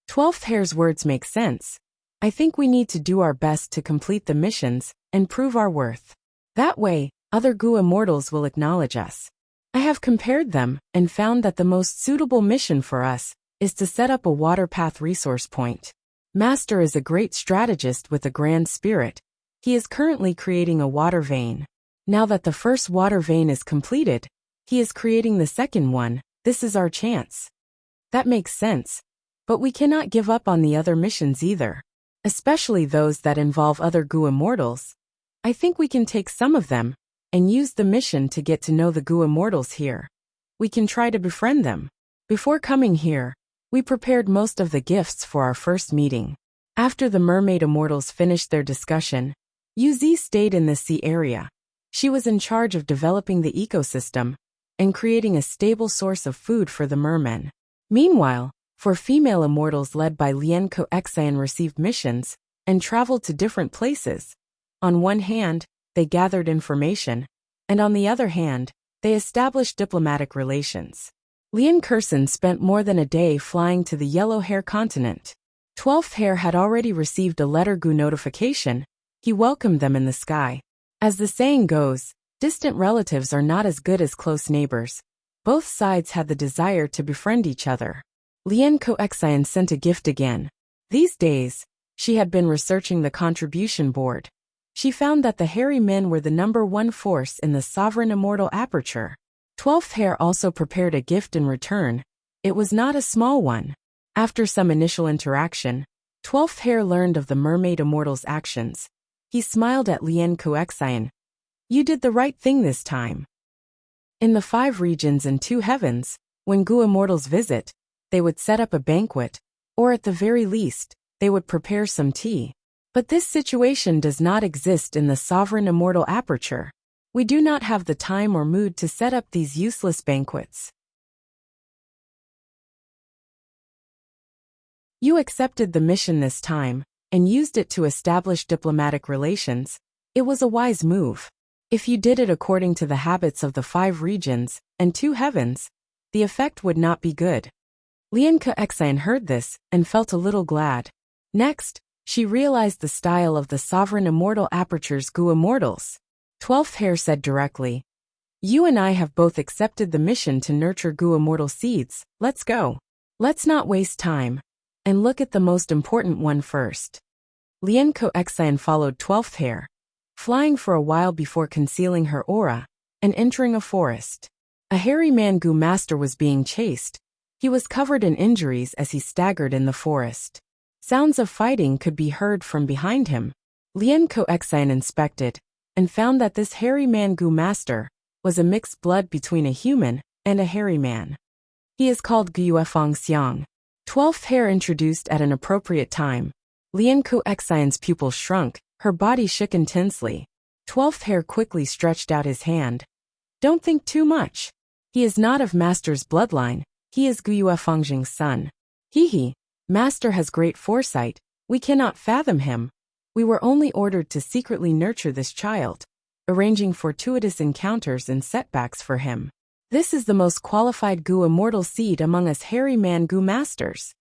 12th hair's words make sense. I think we need to do our best to complete the missions and prove our worth. That way, other goo immortals will acknowledge us. I have compared them and found that the most suitable mission for us is to set up a water path resource point. Master is a great strategist with a grand spirit. He is currently creating a water vein. Now that the first water vein is completed, he is creating the second one. This is our chance. That makes sense. But we cannot give up on the other missions either, especially those that involve other goo immortals. I think we can take some of them and use the mission to get to know the goo immortals here. We can try to befriend them. Before coming here, we prepared most of the gifts for our first meeting. After the mermaid immortals finished their discussion, Yu stayed in the sea area. She was in charge of developing the ecosystem and creating a stable source of food for the mermen. Meanwhile, 4 female immortals led by Lian Koexan received missions and traveled to different places. On one hand, they gathered information, and on the other hand, they established diplomatic relations. Lian Kursen spent more than a day flying to the Yellow Hair continent. 12th Hair had already received a letter goo notification. He welcomed them in the sky. As the saying goes, distant relatives are not as good as close neighbors. Both sides had the desire to befriend each other. Lian Koexan sent a gift again. These days, she had been researching the contribution board. She found that the hairy men were the #1 force in the sovereign immortal aperture. 12th Hair also prepared a gift in return. It was not a small one. After some initial interaction, 12th Hair learned of the mermaid immortal's actions. He smiled at Lian Koexan. You did the right thing this time. In the 5 regions and 2 heavens, when goo immortals visit, they would set up a banquet, or at the very least, they would prepare some tea. But this situation does not exist in the sovereign immortal aperture. We do not have the time or mood to set up these useless banquets. You accepted the mission this time, and used it to establish diplomatic relations. It was a wise move. If you did it according to the habits of the 5 regions and 2 heavens, the effect would not be good. Lian Kexan heard this and felt a little glad. Next, she realized the style of the sovereign immortal aperture's Gu Immortals. 12th Hair said directly, "You and I have both accepted the mission to nurture Gu Immortal seeds. Let's go. Let's not waste time. And look at the most important one first." Lian Kexan followed 12th Hair, flying for a while before concealing her aura and entering a forest. A hairy man Gu master was being chased. He was covered in injuries as he staggered in the forest. Sounds of fighting could be heard from behind him. Lian Kexan inspected and found that this hairy man Gu master was a mixed blood between a human and a hairy man. He is called Guifeng Xiang. 12th Hair introduced at an appropriate time. Lian Kexan's pupils shrunk, her body shook intensely. 12th Hair quickly stretched out his hand. "Don't think too much. He is not of Master's bloodline. He is Guifeng's son. He. Master has great foresight. We cannot fathom him. We were only ordered to secretly nurture this child, arranging fortuitous encounters and setbacks for him. This is the most qualified Gu immortal seed among us hairy man Gu masters."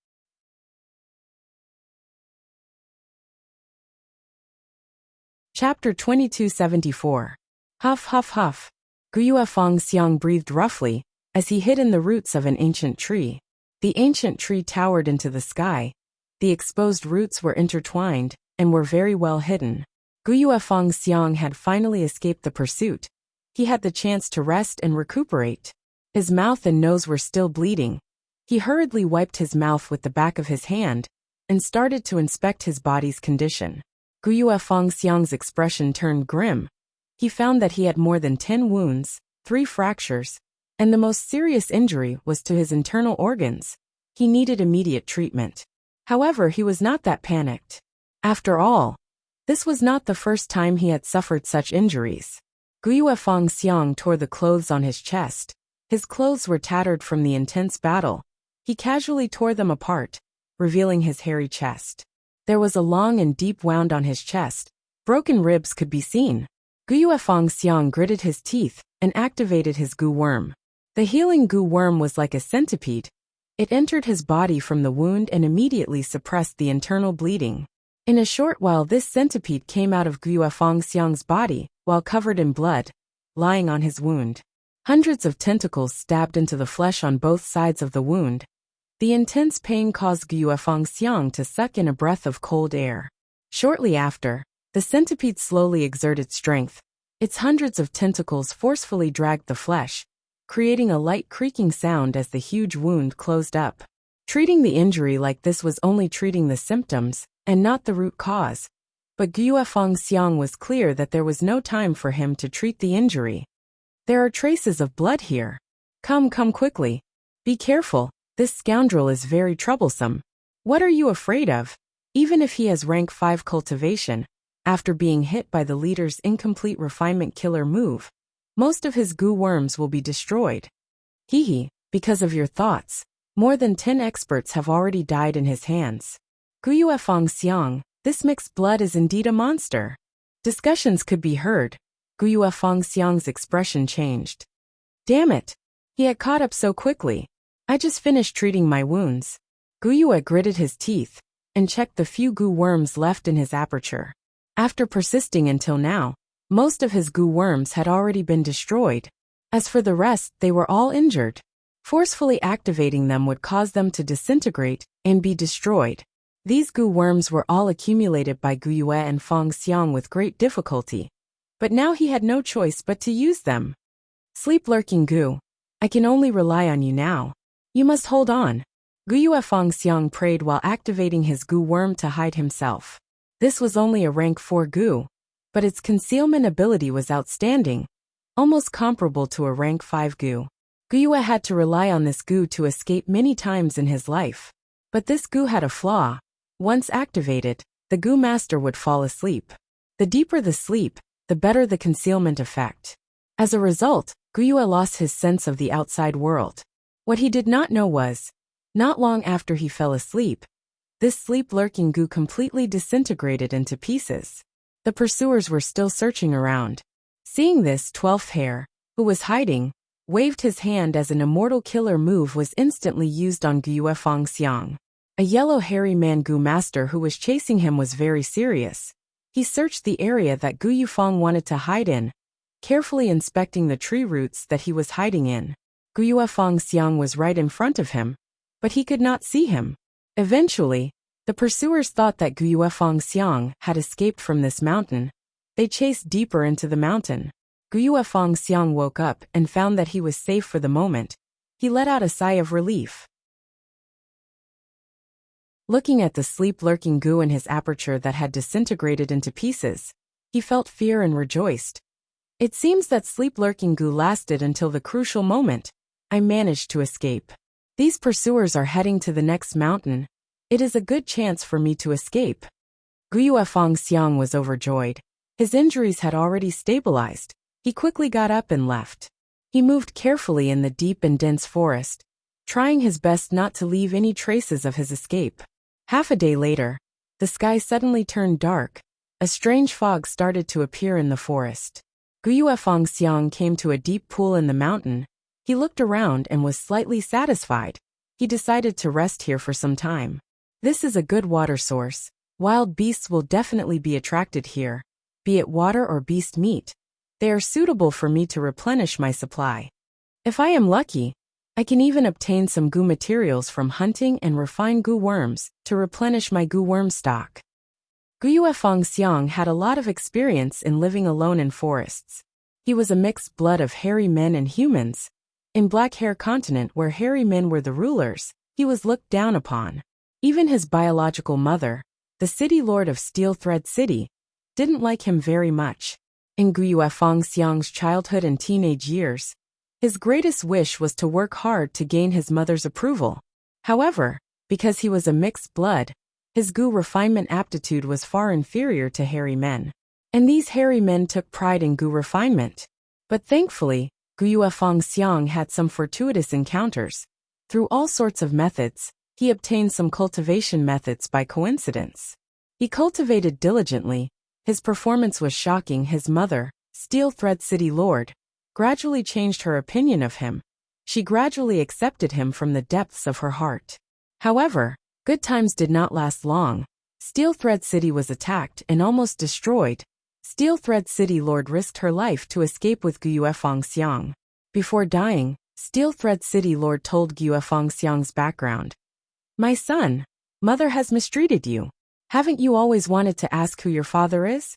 Chapter 2274. Huff huff huff. Guifeng Xiang breathed roughly as he hid in the roots of an ancient tree. The ancient tree towered into the sky. The exposed roots were intertwined and were very well hidden. Guifeng Xiang had finally escaped the pursuit. He had the chance to rest and recuperate. His mouth and nose were still bleeding. He hurriedly wiped his mouth with the back of his hand and started to inspect his body's condition. Guifeng Xiang's expression turned grim. He found that he had more than 10 wounds, 3 fractures, and the most serious injury was to his internal organs. He needed immediate treatment. However, he was not that panicked. After all, this was not the first time he had suffered such injuries. Guifeng Xiang tore the clothes on his chest. His clothes were tattered from the intense battle. He casually tore them apart, revealing his hairy chest. There was a long and deep wound on his chest. Broken ribs could be seen. Guifeng Xiang gritted his teeth and activated his Gu worm. The healing Gu worm was like a centipede. It entered his body from the wound and immediately suppressed the internal bleeding. In a short while this centipede came out of Guifeng Xiang's body, while covered in blood, lying on his wound. Hundreds of tentacles stabbed into the flesh on both sides of the wound. The intense pain caused Guifeng Xiang to suck in a breath of cold air. Shortly after, the centipede slowly exerted strength. Its hundreds of tentacles forcefully dragged the flesh, creating a light creaking sound as the huge wound closed up. Treating the injury like this was only treating the symptoms, and not the root cause. But Guifeng Xiang was clear that there was no time for him to treat the injury. "There are traces of blood here. Come quickly. Be careful, this scoundrel is very troublesome. What are you afraid of? Even if he has rank 5 cultivation, after being hit by the leader's incomplete refinement killer move, most of his Gu worms will be destroyed. Because of your thoughts, more than 10 experts have already died in his hands. Guifeng Xiang, this mixed blood is indeed a monster." Discussions could be heard. Guifeng Xiang's expression changed. Damn it! He had caught up so quickly. I just finished treating my wounds. Guiyue gritted his teeth and checked the few Gu worms left in his aperture. After persisting until now, most of his Gu worms had already been destroyed. As for the rest, they were all injured. Forcefully activating them would cause them to disintegrate and be destroyed. These Gu worms were all accumulated by Guiyue and Feng Xiang with great difficulty. But now he had no choice but to use them. Sleep lurking Gu. I can only rely on you now. You must hold on. Guifeng Xiang prayed while activating his Gu worm to hide himself. This was only a rank 4 Gu, but its concealment ability was outstanding, almost comparable to a rank 5 Gu. Guiyue had to rely on this Gu to escape many times in his life. But this Gu had a flaw. Once activated, the Gu master would fall asleep. The deeper the sleep, the better the concealment effect. As a result, Guiyue lost his sense of the outside world. What he did not know was, not long after he fell asleep, this sleep-lurking Gu completely disintegrated into pieces. The pursuers were still searching around. Seeing this, 12th Hair, who was hiding, waved his hand as an immortal killer move was instantly used on Gu Fangxiang. A yellow hairy man Gu master who was chasing him was very serious. He searched the area that Gu Yufang wanted to hide in, carefully inspecting the tree roots that he was hiding in. Gu Fangxiang was right in front of him, but he could not see him. Eventually, the pursuers thought that Gu Fangxiang had escaped from this mountain. They chased deeper into the mountain. Gu Fangxiang woke up and found that he was safe for the moment. He let out a sigh of relief. Looking at the sleep-lurking Gu in his aperture that had disintegrated into pieces, he felt fear and rejoiced. It seems that sleep-lurking Gu lasted until the crucial moment. I managed to escape. These pursuers are heading to the next mountain. It is a good chance for me to escape. Gu Fangxiang was overjoyed. His injuries had already stabilized. He quickly got up and left. He moved carefully in the deep and dense forest, trying his best not to leave any traces of his escape. Half a day later, the sky suddenly turned dark. A strange fog started to appear in the forest. Gu Fangxiang came to a deep pool in the mountain. He looked around and was slightly satisfied. He decided to rest here for some time. This is a good water source. Wild beasts will definitely be attracted here, be it water or beast meat. They are suitable for me to replenish my supply. If I am lucky, I can even obtain some Gu materials from hunting and refine Gu worms to replenish my Gu worm stock. Gu Fangxiang had a lot of experience in living alone in forests. He was a mixed blood of hairy men and humans. In Black Hair Continent, where hairy men were the rulers, he was looked down upon. Even his biological mother, the city lord of Steel Thread City, didn't like him very much. In Gu Fangxiang's childhood and teenage years, his greatest wish was to work hard to gain his mother's approval. However, because he was a mixed blood, his Gu refinement aptitude was far inferior to hairy men. And these hairy men took pride in Gu refinement. But thankfully, Gu Fangxiang had some fortuitous encounters. Through all sorts of methods, he obtained some cultivation methods by coincidence. He cultivated diligently. His performance was shocking. His mother, Steel Thread City Lord, gradually changed her opinion of him. She gradually accepted him from the depths of her heart. However, good times did not last long. Steel Thread City was attacked and almost destroyed. Steel Thread City Lord risked her life to escape with Gu Fangxiang. Before dying, Steel Thread City Lord told Gu Fangxiang's background. My son, mother has mistreated you. Haven't you always wanted to ask who your father is?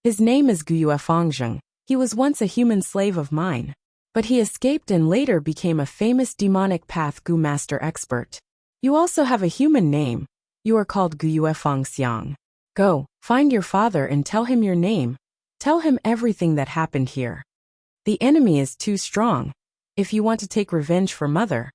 His name is Gu Fangxiang. He was once a human slave of mine. But he escaped and later became a famous demonic path Gu master expert. You also have a human name. You are called Gu Fangxiang. Go, find your father and tell him your name. Tell him everything that happened here. The enemy is too strong. If you want to take revenge for mother,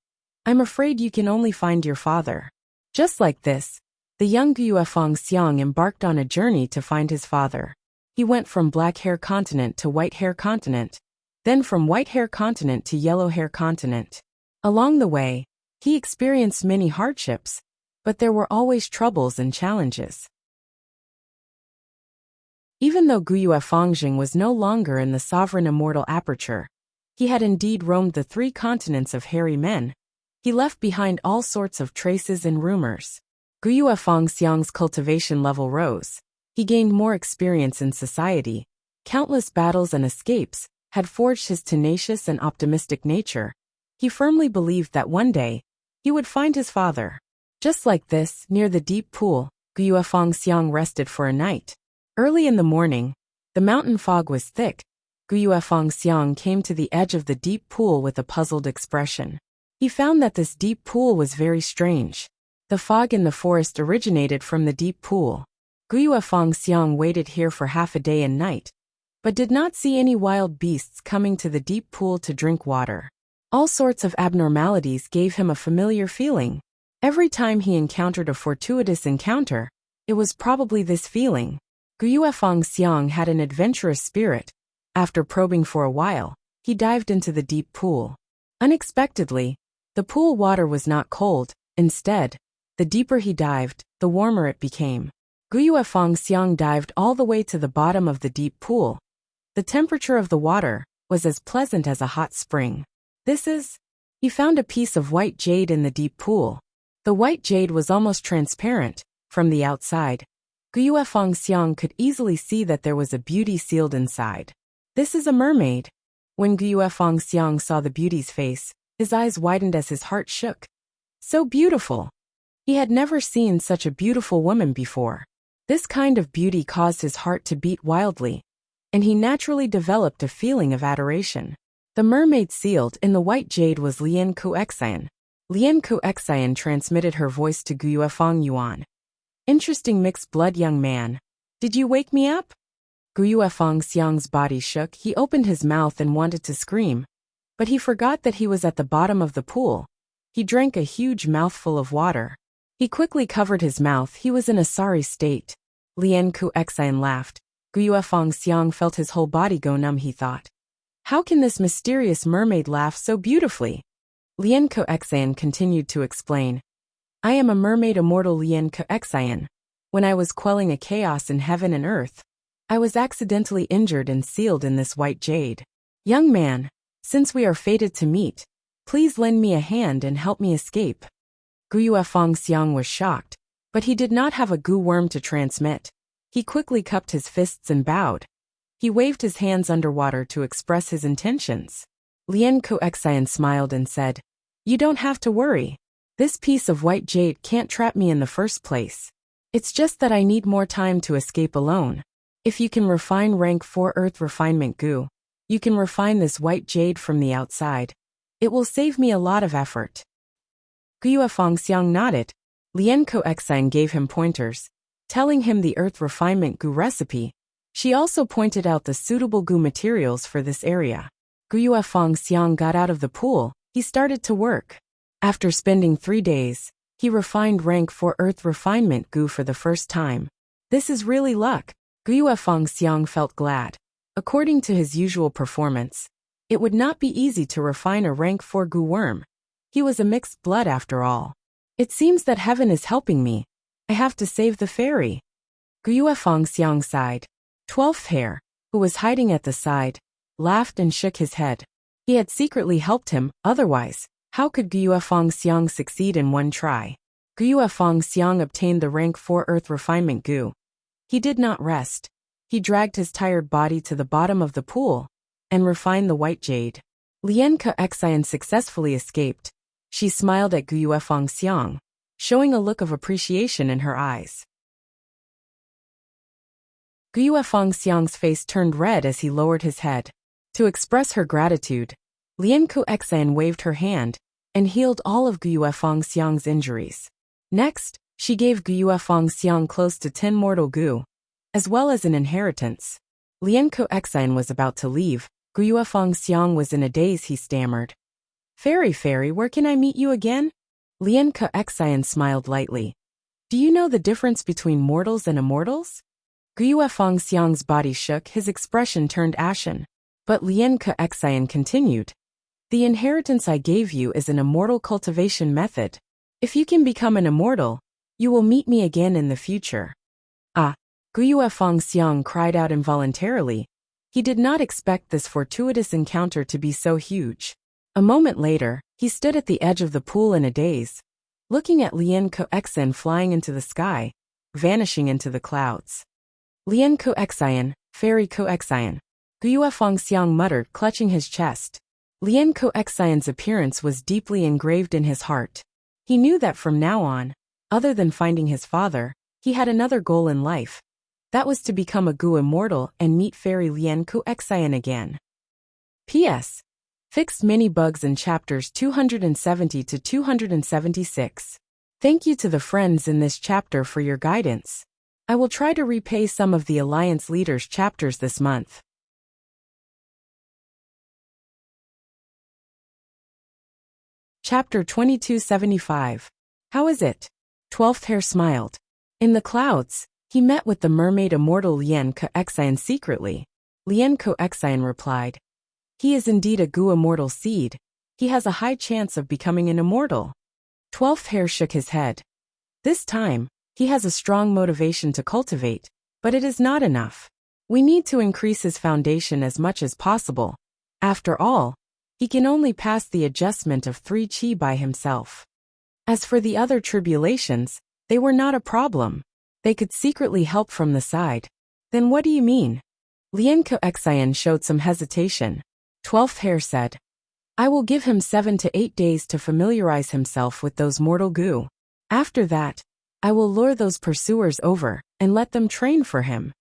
I'm afraid you can only find your father. Just like this, the young Gu Fangxiang embarked on a journey to find his father. He went from Black Hair Continent to White Hair Continent, then from White Hair Continent to Yellow Hair Continent. Along the way, he experienced many hardships, but there were always troubles and challenges. Even though Gu Fangxiang was no longer in the sovereign immortal aperture, he had indeed roamed the 3 continents of hairy men. He left behind all sorts of traces and rumors. Gu Fangxiang's cultivation level rose. He gained more experience in society. Countless battles and escapes had forged his tenacious and optimistic nature. He firmly believed that one day, he would find his father. Just like this, near the deep pool, Gu Fangxiang rested for a night. Early in the morning, the mountain fog was thick. Gu Fangxiang came to the edge of the deep pool with a puzzled expression. He found that this deep pool was very strange. The fog in the forest originated from the deep pool. Gu Fangxiang waited here for half a day and night, but did not see any wild beasts coming to the deep pool to drink water. All sorts of abnormalities gave him a familiar feeling. Every time he encountered a fortuitous encounter, it was probably this feeling. Gu Fangxiang had an adventurous spirit. After probing for a while, he dived into the deep pool. Unexpectedly, the pool water was not cold. Instead, the deeper he dived, the warmer it became. Gu Fangxiang dived all the way to the bottom of the deep pool. The temperature of the water was as pleasant as a hot spring. This is... He found a piece of white jade in the deep pool. The white jade was almost transparent. From the outside, Guyue Fengxiang could easily see that there was a beauty sealed inside. This is a mermaid. When Guyue Fengxiang saw the beauty's face, his eyes widened as his heart shook. So beautiful! He had never seen such a beautiful woman before. This kind of beauty caused his heart to beat wildly, and he naturally developed a feeling of adoration. The mermaid sealed in the white jade was Lian Kuexian. Lian Kuexian transmitted her voice to Guyue Fengyuan. Interesting mixed blood young man. Did you wake me up? Guyue Fengxiang's body shook. He opened his mouth and wanted to scream, but he forgot that he was at the bottom of the pool. He drank a huge mouthful of water. He quickly covered his mouth. He was in a sorry state. Lian Kuexian laughed. Guyue Fengxiang felt his whole body go numb. He thought, how can this mysterious mermaid laugh so beautifully? Lian Kuexian continued to explain. I am a mermaid immortal Lian Kuexian. When I was quelling a chaos in heaven and earth, I was accidentally injured and sealed in this white jade. Young man, since we are fated to meet, please lend me a hand and help me escape. Guyue Fengxiang was shocked, but he did not have a goo worm to transmit. He quickly cupped his fists and bowed. He waved his hands underwater to express his intentions. Lian Kuexian smiled and said, you don't have to worry. This piece of white jade can't trap me in the first place. It's just that I need more time to escape alone. If you can refine rank 4 earth refinement goo, you can refine this white jade from the outside. It will save me a lot of effort. Guyue Fengxiang nodded. Lian Kuexian gave him pointers, telling him the earth refinement goo recipe. She also pointed out the suitable goo materials for this area. Guyue Fengxiang got out of the pool. He started to work. After spending 3 days, he refined rank 4 earth refinement goo for the first time. This is really luck. Guyue Fengxiang felt glad. According to his usual performance, it would not be easy to refine a rank 4 goo worm. He was a mixed blood after all. It seems that heaven is helping me. I have to save the fairy. Guyue Fengxiang sighed. 12th Hair, who was hiding at the side, laughed and shook his head. He had secretly helped him, otherwise, how could Guyue Fengxiang succeed in one try? Guyue Fengxiang obtained the rank 4 earth refinement goo. He did not rest. He dragged his tired body to the bottom of the pool and refined the white jade. Lian Kuexian successfully escaped. She smiled at Guyue Fengxiang, showing a look of appreciation in her eyes. Guyue Fengxiang's face turned red as he lowered his head. To express her gratitude, Lian Kuexian waved her hand and healed all of Guyue Fengxiang's injuries. Next, she gave Guyue Fengxiang close to 10 mortal goo, as well as an inheritance. Lian Kuexian was about to leave. Guyue Fengxiang was in a daze. He stammered. Fairy, where can I meet you again? Lian Kuexian smiled lightly. Do you know the difference between mortals and immortals? Guyue Fengxiang's body shook. His expression turned ashen. But Lian Kuexian continued. The inheritance I gave you is an immortal cultivation method. If you can become an immortal, you will meet me again in the future. Ah! Guyue Fengxiang cried out involuntarily. He did not expect this fortuitous encounter to be so huge. A moment later, he stood at the edge of the pool in a daze, looking at Lian Kuexian flying into the sky, vanishing into the clouds. Lian Kuexian, Fairy Kuexian. Guyue Fengxiang muttered, clutching his chest. Lian Kuexian's appearance was deeply engraved in his heart. He knew that from now on, other than finding his father, he had another goal in life. That was to become a goo immortal and meet Fairy Lian Kuexian again. P.S. Fixed mini bugs in chapters 270 to 276. Thank you to the friends in this chapter for your guidance. I will try to repay some of the Alliance Leaders chapters this month. Chapter 2275. How is it? 12th Hair smiled. In the clouds, he met with the mermaid immortal Lian Kuexian secretly. Lian Kuexian replied. He is indeed a goo immortal seed. He has a high chance of becoming an immortal. 12th Hair shook his head. This time, he has a strong motivation to cultivate, but it is not enough. We need to increase his foundation as much as possible. After all, He can only pass the adjustment of 3 qi by himself. As for the other tribulations, they were not a problem. They could secretly help from the side. Then what do you mean? Lien Koxian showed some hesitation. 12th Hair said, I will give him 7 to 8 days to familiarize himself with those mortal goo. After that, I will lure those pursuers over and let them train for him.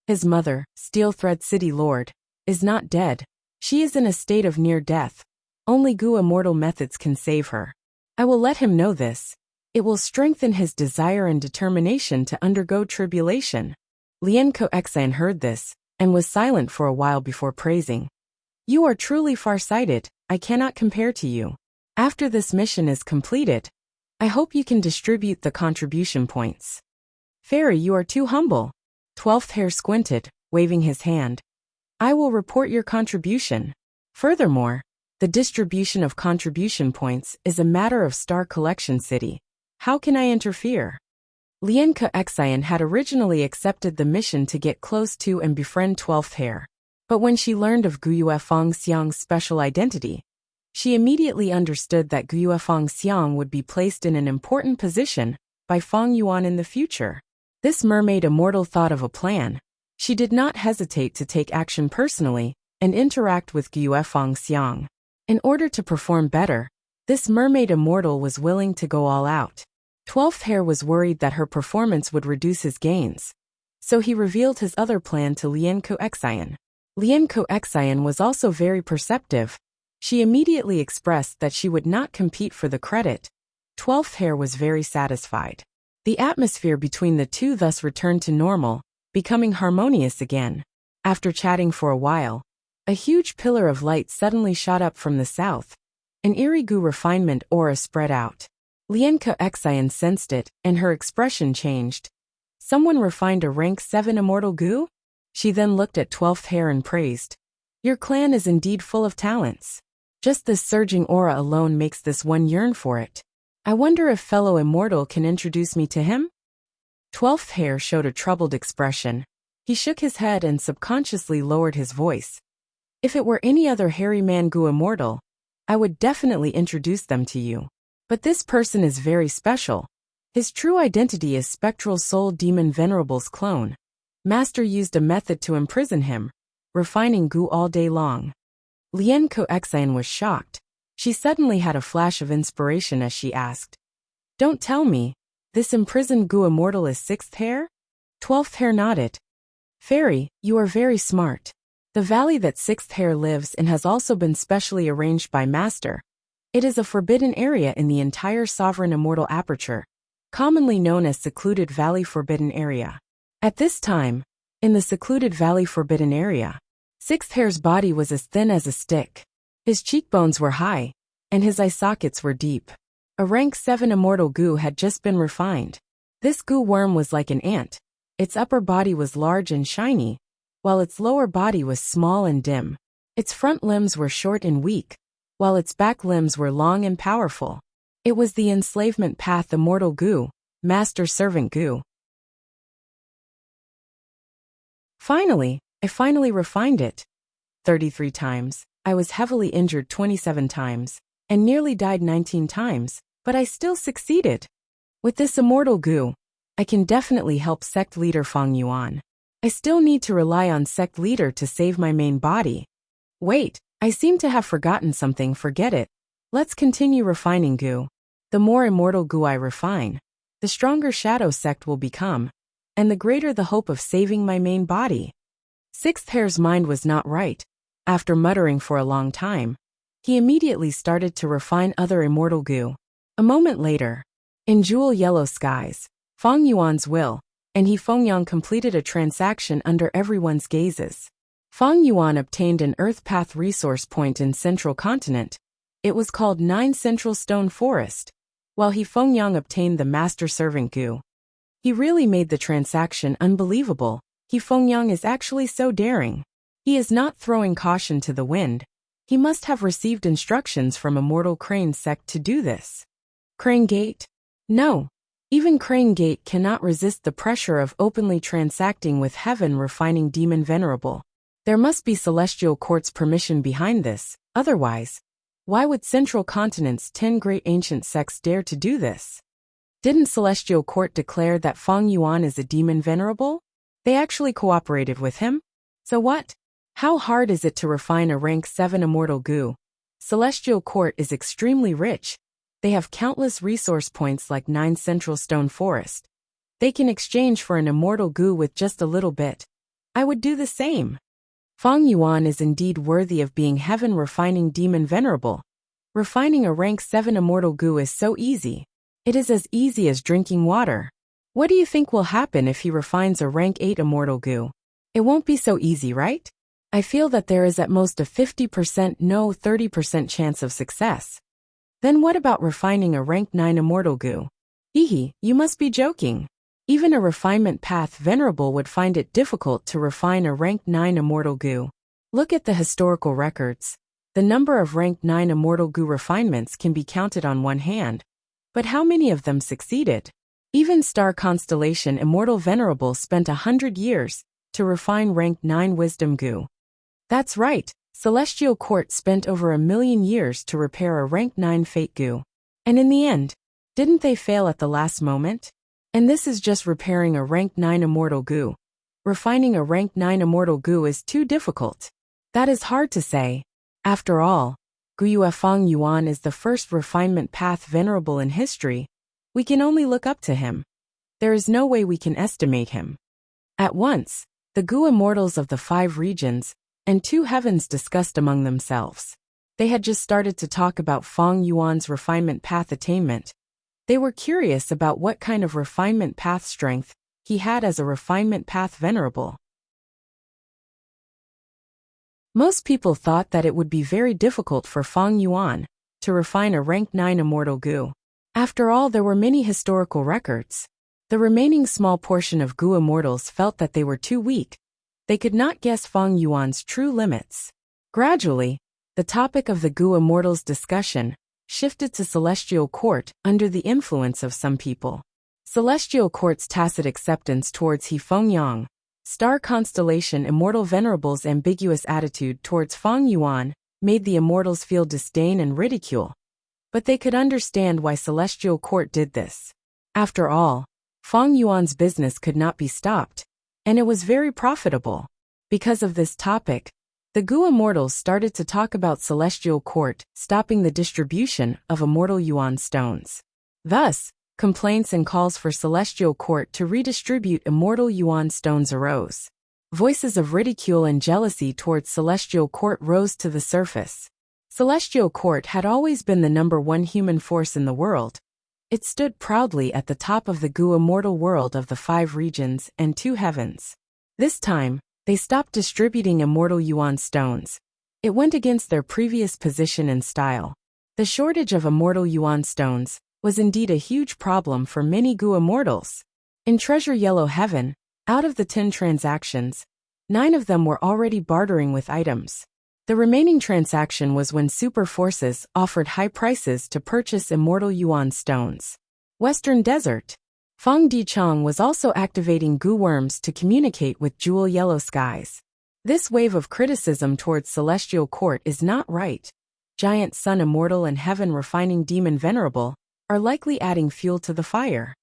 His mother, Steel Thread City Lord, is not dead. She is in a state of near death. Only goo immortal methods can save her. I will let him know this. It will strengthen his desire and determination to undergo tribulation. Lien Koxian heard this and was silent for a while before praising. You are truly far-sighted. I cannot compare to you. After this mission is completed, I hope you can distribute the contribution points. Fairy, you are too humble. 12th Hair squinted, waving his hand. I will report your contribution. Furthermore, the distribution of contribution points is a matter of Star Collection City. How can I interfere? Lien Koxian had originally accepted the mission to get close to and befriend 12th Hair. But when she learned of Guyue Fengxiang's special identity, she immediately understood that Guyue Fengxiang would be placed in an important position by Feng Yuan in the future. This mermaid immortal thought of a plan. She did not hesitate to take action personally and interact with Guyue Fengxiang. In order to perform better, this mermaid immortal was willing to go all out. 12th Hair was worried that her performance would reduce his gains, so he revealed his other plan to Lien Koxian. Lien Koxian was also very perceptive. She immediately expressed that she would not compete for the credit. 12th Hair was very satisfied. The atmosphere between the two thus returned to normal, becoming harmonious again. After chatting for a while, a huge pillar of light suddenly shot up from the south. An eerie goo refinement aura spread out. Lien Koxian sensed it, and her expression changed. Someone refined a rank 7 immortal goo? She then looked at 12th Hair and praised. Your clan is indeed full of talents. Just this surging aura alone makes this one yearn for it. I wonder if fellow immortal can introduce me to him? 12th Hair showed a troubled expression. He shook his head and subconsciously lowered his voice. If it were any other hairy man goo immortal, I would definitely introduce them to you. But this person is very special. His true identity is Spectral Soul Demon Venerable's clone. Master used a method to imprison him, refining goo all day long. Lien Koxian was shocked. She suddenly had a flash of inspiration as she asked, Don't tell me, this imprisoned goo immortal is 6th Hair? 12th Hair nodded. Fairy, you are very smart. The valley that 6th Hair lives in has also been specially arranged by Master. It is a forbidden area in the entire Sovereign Immortal Aperture, commonly known as Secluded Valley Forbidden Area. At this time, in the Secluded Valley Forbidden Area, 6th Hair's body was as thin as a stick. His cheekbones were high, and his eye sockets were deep. A rank 7 immortal goo had just been refined. This goo worm was like an ant. Its upper body was large and shiny, while its lower body was small and dim. Its front limbs were short and weak, while its back limbs were long and powerful. It was the enslavement path immortal goo, master-servant goo. Finally, I finally refined it. 33 times. I was heavily injured 27 times, and nearly died 19 times, but I still succeeded. With this immortal goo, I can definitely help sect leader Feng Yuan. I still need to rely on sect leader to save my main body. Wait, I seem to have forgotten something. Forget it. Let's continue refining goo. The more immortal goo I refine, the stronger shadow sect will become, and the greater the hope of saving my main body. 6th Hair's mind was not right. After muttering for a long time, he immediately started to refine other immortal goo. A moment later, in jewel yellow skies, Feng Yuan's will, and he Fengyang completed a transaction under everyone's gazes. Feng Yuan obtained an Earth Path resource point in Central Continent. It was called 9 Central Stone Forest, while he Fengyang obtained the Master Servant goo. He really made the transaction unbelievable. He Fengyang is actually so daring. He is not throwing caution to the wind. He must have received instructions from Immortal Crane Sect to do this. Crane Gate? No. Even Crane Gate cannot resist the pressure of openly transacting with Heaven refining Demon Venerable. There must be Celestial Court's permission behind this, otherwise, why would Central Continent's 10 great ancient sects dare to do this? Didn't Celestial Court declare that Feng Yuan is a demon venerable? They actually cooperated with him? So what? How hard is it to refine a rank 7 immortal goo? Celestial Court is extremely rich. They have countless resource points like 9 Central Stone Forest. They can exchange for an immortal goo with just a little bit. I would do the same. Feng Yuan is indeed worthy of being heaven refining demon venerable. Refining a rank 7 immortal goo is so easy. It is as easy as drinking water. What do you think will happen if he refines a rank 8 immortal goo? It won't be so easy, right? I feel that there is at most a 50% no 30% chance of success. Then what about refining a rank 9 immortal goo? Hehe, you must be joking. Even a refinement path venerable would find it difficult to refine a rank 9 immortal goo. Look at the historical records. The number of rank 9 immortal goo refinements can be counted on one hand. But how many of them succeeded? Even Star Constellation Immortal Venerable spent 100 years to refine rank 9 wisdom goo. That's right, Celestial Court spent over 1,000,000 years to repair a rank 9 fate goo. And in the end, didn't they fail at the last moment? And this is just repairing a rank 9 immortal goo. Refining a rank 9 immortal goo is too difficult. That is hard to say. After all, Guiyue Feng Yuan is the first refinement path venerable in history. We can only look up to him. There is no way we can estimate him. At once, the Gu immortals of the 5 regions and 2 heavens discussed among themselves. They had just started to talk about Feng Yuan's refinement path attainment. They were curious about what kind of refinement path strength he had as a refinement path venerable. Most people thought that it would be very difficult for Feng Yuan to refine a rank 9 immortal goo. After all, there were many historical records. The remaining small portion of Gu immortals felt that they were too weak. They could not guess Feng Yuan's true limits. Gradually, the topic of the Gu immortals discussion shifted to Celestial Court under the influence of some people. Celestial Court's tacit acceptance towards He Fengyang, Star Constellation Immortal Venerable's ambiguous attitude towards Feng Yuan, made the immortals feel disdain and ridicule. But they could understand why Celestial Court did this. After all, Feng Yuan's business could not be stopped, and it was very profitable. Because of this topic, the Gu immortals started to talk about Celestial Court stopping the distribution of immortal Yuan stones. Thus, complaints and calls for Celestial Court to redistribute immortal Yuan stones arose. Voices of ridicule and jealousy towards Celestial Court rose to the surface. Celestial Court had always been the #1 human force in the world. It stood proudly at the top of the Gu immortal world of the 5 regions and 2 heavens. This time, they stopped distributing immortal Yuan stones. It went against their previous position and style. The shortage of immortal Yuan stones was indeed a huge problem for many Gu immortals. In Treasure Yellow Heaven, out of the 10 transactions, 9 of them were already bartering with items. The remaining transaction was when super forces offered high prices to purchase immortal Yuan stones. Western Desert. Feng Dichang was also activating Gu worms to communicate with Jewel Yellow Skies. This wave of criticism towards Celestial Court is not right. Giant Sun Immortal and Heaven Refining Demon Venerable are likely adding fuel to the fire.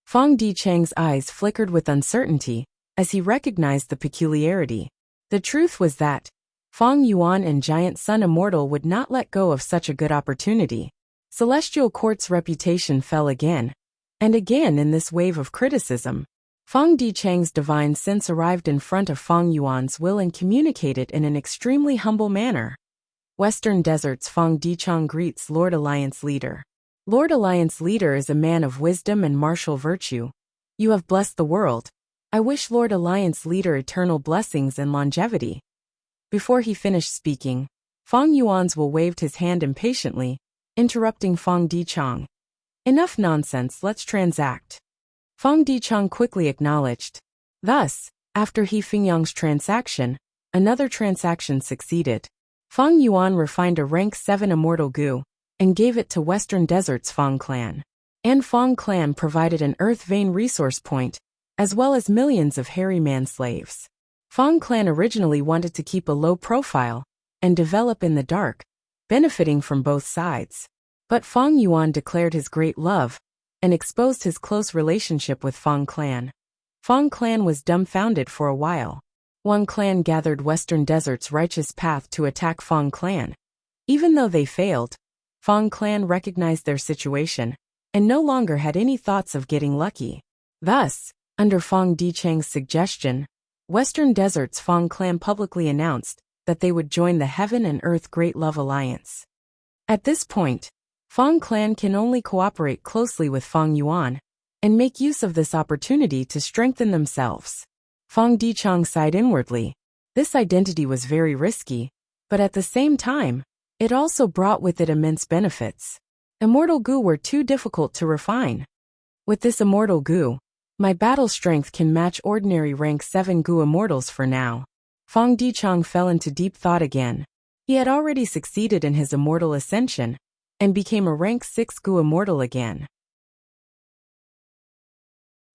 Feng Dichang's eyes flickered with uncertainty as he recognized the peculiarity. The truth was that Feng Yuan and Giant Sun Immortal would not let go of such a good opportunity. Celestial Court's reputation fell again and again in this wave of criticism. Feng Dichang's divine sense arrived in front of Feng Yuan's will and communicated in an extremely humble manner. Western Desert's Feng Dichang greets Lord Alliance Leader. Lord Alliance Leader is a man of wisdom and martial virtue. You have blessed the world. I wish Lord Alliance Leader eternal blessings and longevity. Before he finished speaking, Feng Yuan's will waved his hand impatiently, interrupting Feng Dichang. Enough nonsense, let's transact. Feng Dichang quickly acknowledged. Thus, after He Fengyang's transaction, another transaction succeeded. Feng Yuan refined a rank 7 immortal Gu and gave it to Western Desert's Feng clan. And Feng clan provided an earth vein resource point, as well as millions of hairy man slaves. Fang clan originally wanted to keep a low profile and develop in the dark, benefiting from both sides. But Fang Yuan declared his great love and exposed his close relationship with Fang clan. Fang clan was dumbfounded for a while. Wang clan gathered Western Desert's righteous path to attack Fang clan. Even though they failed, Fang clan recognized their situation and no longer had any thoughts of getting lucky. Thus, under Fang Dichang's suggestion, Western Desert's Fang clan publicly announced that they would join the Heaven and Earth Great Love Alliance. At this point, Fang clan can only cooperate closely with Fang Yuan and make use of this opportunity to strengthen themselves. Fang Dichang sighed inwardly. This identity was very risky, but at the same time, it also brought with it immense benefits. Immortal goo were too difficult to refine. With this immortal goo, my battle strength can match ordinary rank 7 goo immortals for now. Fang Dichang fell into deep thought again. He had already succeeded in his immortal ascension and became a rank 6 goo immortal again.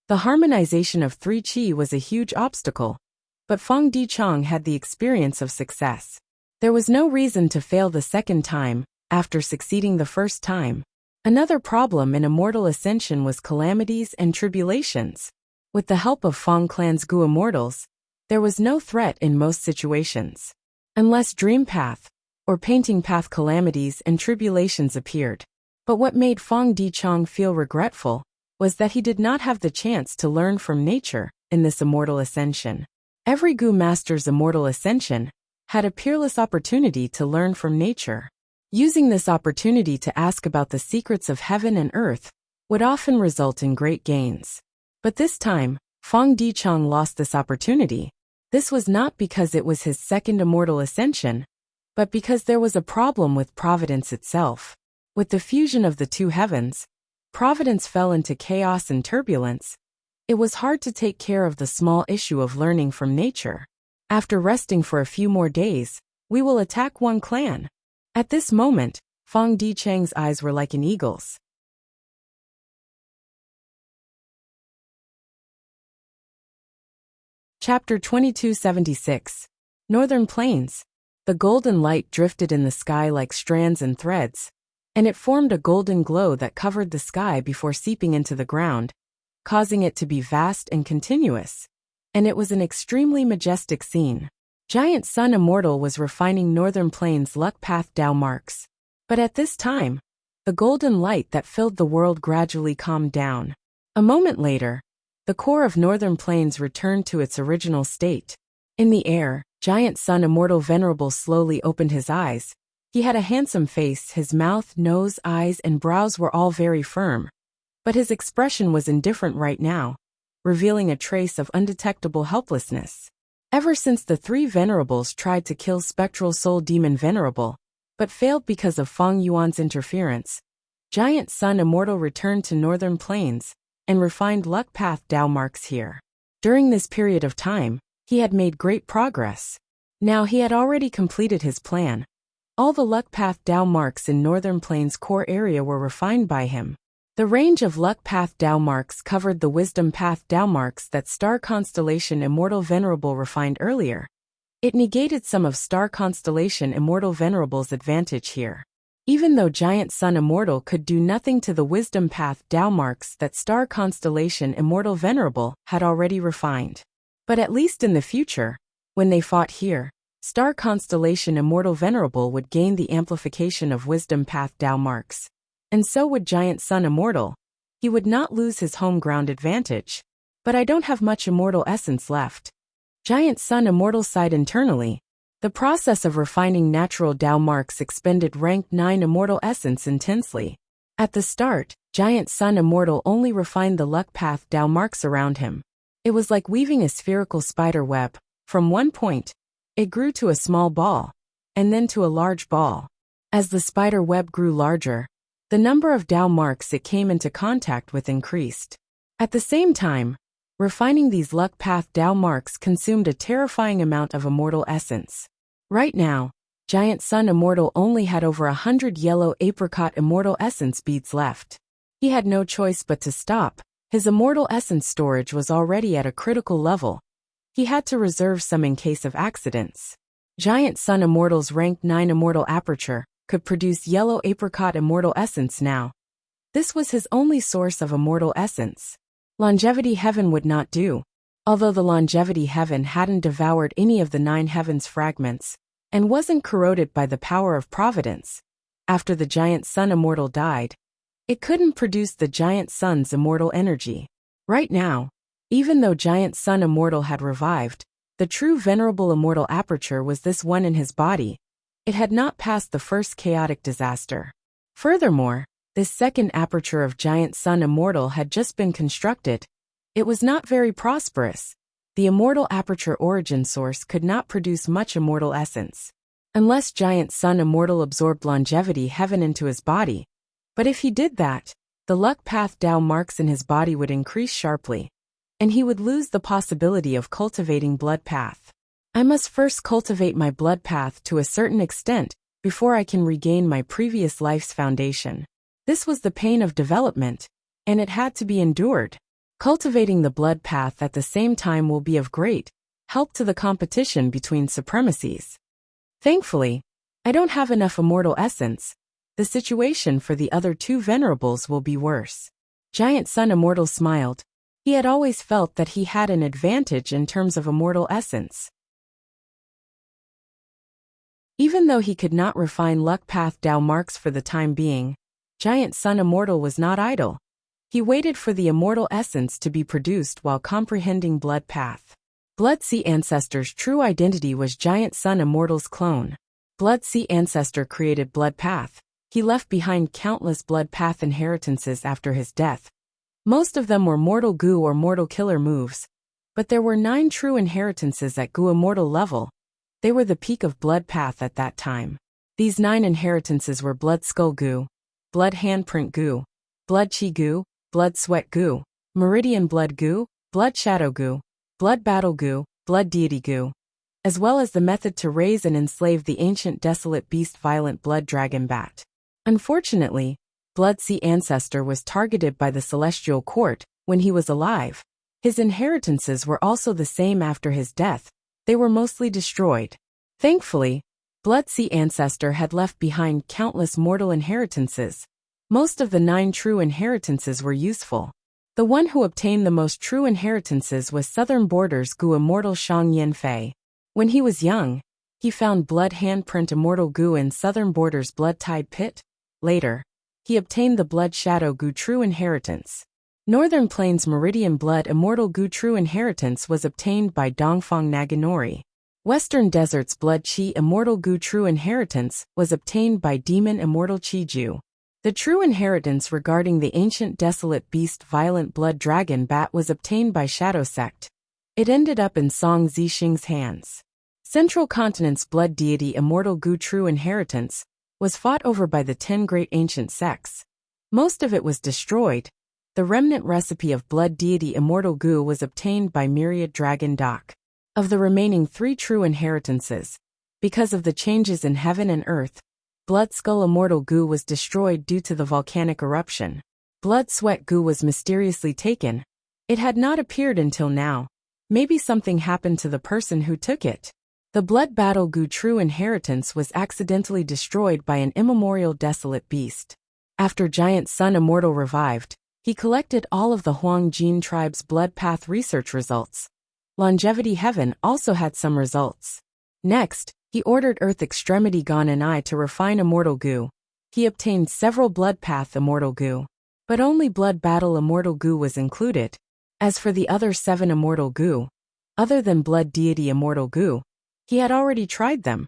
The harmonization of 3 qi was a huge obstacle, but Fang Dichang had the experience of success. There was no reason to fail the second time after succeeding the first time. Another problem in immortal ascension was calamities and tribulations. With the help of Fang clan's goo immortals, there was no threat in most situations. Unless dream path or painting path calamities and tribulations appeared. But what made Fang Dichang feel regretful was that he did not have the chance to learn from nature in this immortal ascension. Every goo master's immortal ascension had a peerless opportunity to learn from nature. Using this opportunity to ask about the secrets of heaven and earth would often result in great gains. But this time, Fang Dichang lost this opportunity. This was not because it was his second immortal ascension, but because there was a problem with providence itself. With the fusion of the two heavens, providence fell into chaos and turbulence. It was hard to take care of the small issue of learning from nature. After resting for a few more days, we will attack one clan. At this moment, Fang Dichang's eyes were like an eagle's. Chapter 2276. Northern Plains. The golden light drifted in the sky like strands and threads, and it formed a golden glow that covered the sky before seeping into the ground, causing it to be vast and continuous. And it was an extremely majestic scene. Giant Sun Immortal was refining Northern Plains luck path Dao marks. But at this time, the golden light that filled the world gradually calmed down. A moment later, the core of Northern Plains returned to its original state. In the air, Giant Sun Immortal Venerable slowly opened his eyes. He had a handsome face, his mouth, nose, eyes, and brows were all very firm. But his expression was indifferent right now, revealing a trace of undetectable helplessness. Ever since the 3 venerables tried to kill Spectral Soul Demon Venerable, but failed because of Fang Yuan's interference, Giant Sun Immortal returned to Northern Plains and refined luck path Dao marks here. During this period of time, he had made great progress. Now he had already completed his plan. All the luck path Dao marks in Northern Plains core area were refined by him. The range of luck path Dao marks covered the wisdom path Dao marks that Star Constellation Immortal Venerable refined earlier. It negated some of Star Constellation Immortal Venerable's advantage here. Even though Giant Sun Immortal could do nothing to the wisdom path Dao marks that Star Constellation Immortal Venerable had already refined. But at least in the future, when they fought here, Star Constellation Immortal Venerable would gain the amplification of wisdom path Dao marks. And so would Giant Sun Immortal. He would not lose his home ground advantage. But I don't have much immortal essence left. Giant Sun Immortal sighed internally. The process of refining natural Dao marks expended rank 9 immortal essence intensely. At the start, Giant Sun Immortal only refined the luck path Dao marks around him. It was like weaving a spherical spider web. From one point, it grew to a small ball, and then to a large ball. As the spider web grew larger, the number of Dao marks it came into contact with increased. At the same time, refining these luck path Dao marks consumed a terrifying amount of immortal essence. Right now, Giant Sun Immortal only had over 100 yellow apricot immortal essence beads left. He had no choice but to stop. His immortal essence storage was already at a critical level. He had to reserve some in case of accidents. Giant Sun Immortal's rank 9 Immortal Aperture could produce yellow apricot immortal essence now. This was his only source of immortal essence. Longevity Heaven would not do. Although the Longevity Heaven hadn't devoured any of the 9 heavens fragments, and wasn't corroded by the power of providence, after the Giant Sun Immortal died, it couldn't produce the Giant Sun's immortal energy. Right now, even though Giant Sun Immortal had revived, the true venerable immortal aperture was this one in his body. It had not passed the first chaotic disaster. Furthermore, this second aperture of Giant Sun Immortal had just been constructed. It was not very prosperous. The immortal aperture origin source could not produce much immortal essence, unless Giant Sun Immortal absorbed Longevity Heaven into his body. But if he did that, the luck path Tao marks in his body would increase sharply, and he would lose the possibility of cultivating blood path. I must first cultivate my blood path to a certain extent before I can regain my previous life's foundation. This was the pain of development, and it had to be endured. Cultivating the blood path at the same time will be of great help to the competition between supremacies. Thankfully, I don't have enough immortal essence. The situation for the other 2 venerables will be worse. Giant Sun Immortal smiled. He had always felt that he had an advantage in terms of immortal essence. Even though he could not refine luck path Tao marks for the time being, Giant Sun Immortal was not idle. He waited for the immortal essence to be produced while comprehending blood path. Blood Sea Ancestor's true identity was Giant Sun Immortal's clone. Blood Sea Ancestor created blood path. He left behind countless blood path inheritances after his death. Most of them were mortal goo or mortal killer moves, but there were 9 true inheritances at goo immortal level. They were the peak of blood path at that time. These 9 inheritances were blood skull goo, blood handprint goo, blood chi goo, blood sweat goo, meridian blood goo, blood shadow goo, blood battle goo, blood deity goo, as well as the method to raise and enslave the ancient desolate beast violent blood dragon bat. Unfortunately, Blood Sea Ancestor was targeted by the Celestial Court when he was alive. His inheritances were also the same after his death. They were mostly destroyed. Thankfully, Blood Sea Ancestor had left behind countless mortal inheritances. Most of the 9 true inheritances were useful. The one who obtained the most true inheritances was Southern Borders Gu Immortal Shang Yanfei. When he was young, he found blood handprint Immortal Gu in Southern Borders Blood Tide Pit. Later, he obtained the Blood Shadow Gu True Inheritance. Northern Plains Meridian Blood Immortal Gu True Inheritance was obtained by Dongfang Naganori. Western Deserts Blood Chi Immortal Gu True Inheritance was obtained by Demon Immortal Chi Ju. The true inheritance regarding the ancient desolate beast violent blood dragon bat was obtained by Shadow Sect. It ended up in Song Zixing's hands. Central Continent's blood deity Immortal Gu True Inheritance was fought over by the 10 great ancient sects. Most of it was destroyed. The remnant recipe of blood deity Immortal Gu was obtained by Myriad Dragon Doc. Of the remaining 3 true inheritances, because of the changes in heaven and earth, Blood Skull Immortal Gu was destroyed due to the volcanic eruption. Blood Sweat Gu was mysteriously taken. It had not appeared until now. Maybe something happened to the person who took it. The Blood Battle Gu True Inheritance was accidentally destroyed by an immemorial desolate beast. After Giant Sun Immortal revived, he collected all of the Huang Jin tribe's blood path research results. Longevity Heaven also had some results. Next, he ordered Earth Extremity Gon and I to refine Immortal Gu. He obtained several Blood Path Immortal Gu, but only Blood Battle Immortal Gu was included. As for the other 7 Immortal Gu, other than Blood Deity Immortal Gu, he had already tried them.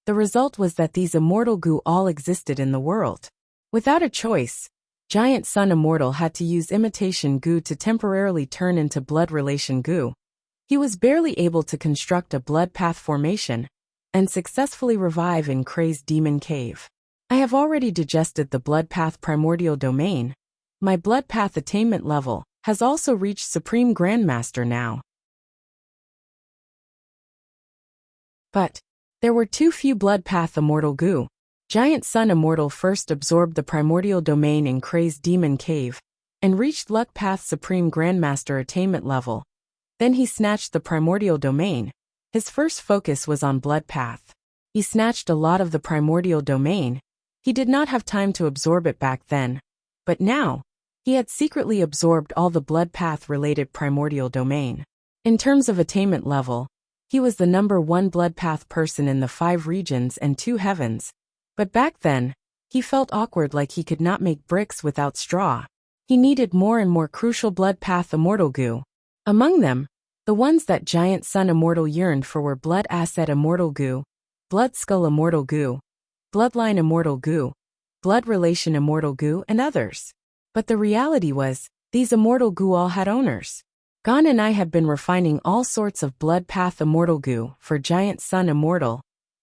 The result was that these Immortal Gu all existed in the world. Without a choice, Giant Sun Immortal had to use Imitation Gu to temporarily turn into Blood Relation Gu. He was barely able to construct a blood path formation and successfully revive in Crazed Demon Cave. I have already digested the blood path primordial domain. My blood path attainment level has also reached Supreme Grandmaster now. But there were too few blood path Immortal Gu. Giant Sun Immortal first absorbed the primordial domain in Crazed Demon Cave and reached Luck Path Supreme Grandmaster attainment level. Then he snatched the primordial domain. His first focus was on blood path. He snatched a lot of the primordial domain. He did not have time to absorb it back then. But now, he had secretly absorbed all the blood path-related primordial domain. In terms of attainment level, he was the #1 blood path person in the 5 regions and 2 heavens. But back then, he felt awkward, like he could not make bricks without straw. He needed more and more crucial blood path immortal goo. Among them, the ones that Giant Sun Immortal yearned for were Blood Asset Immortal Goo, Blood Skull Immortal Goo, Bloodline Immortal Goo, Blood Relation Immortal Goo, and others. But the reality was, these immortal goo all had owners. Gon and I had been refining all sorts of blood path immortal goo for Giant Sun Immortal.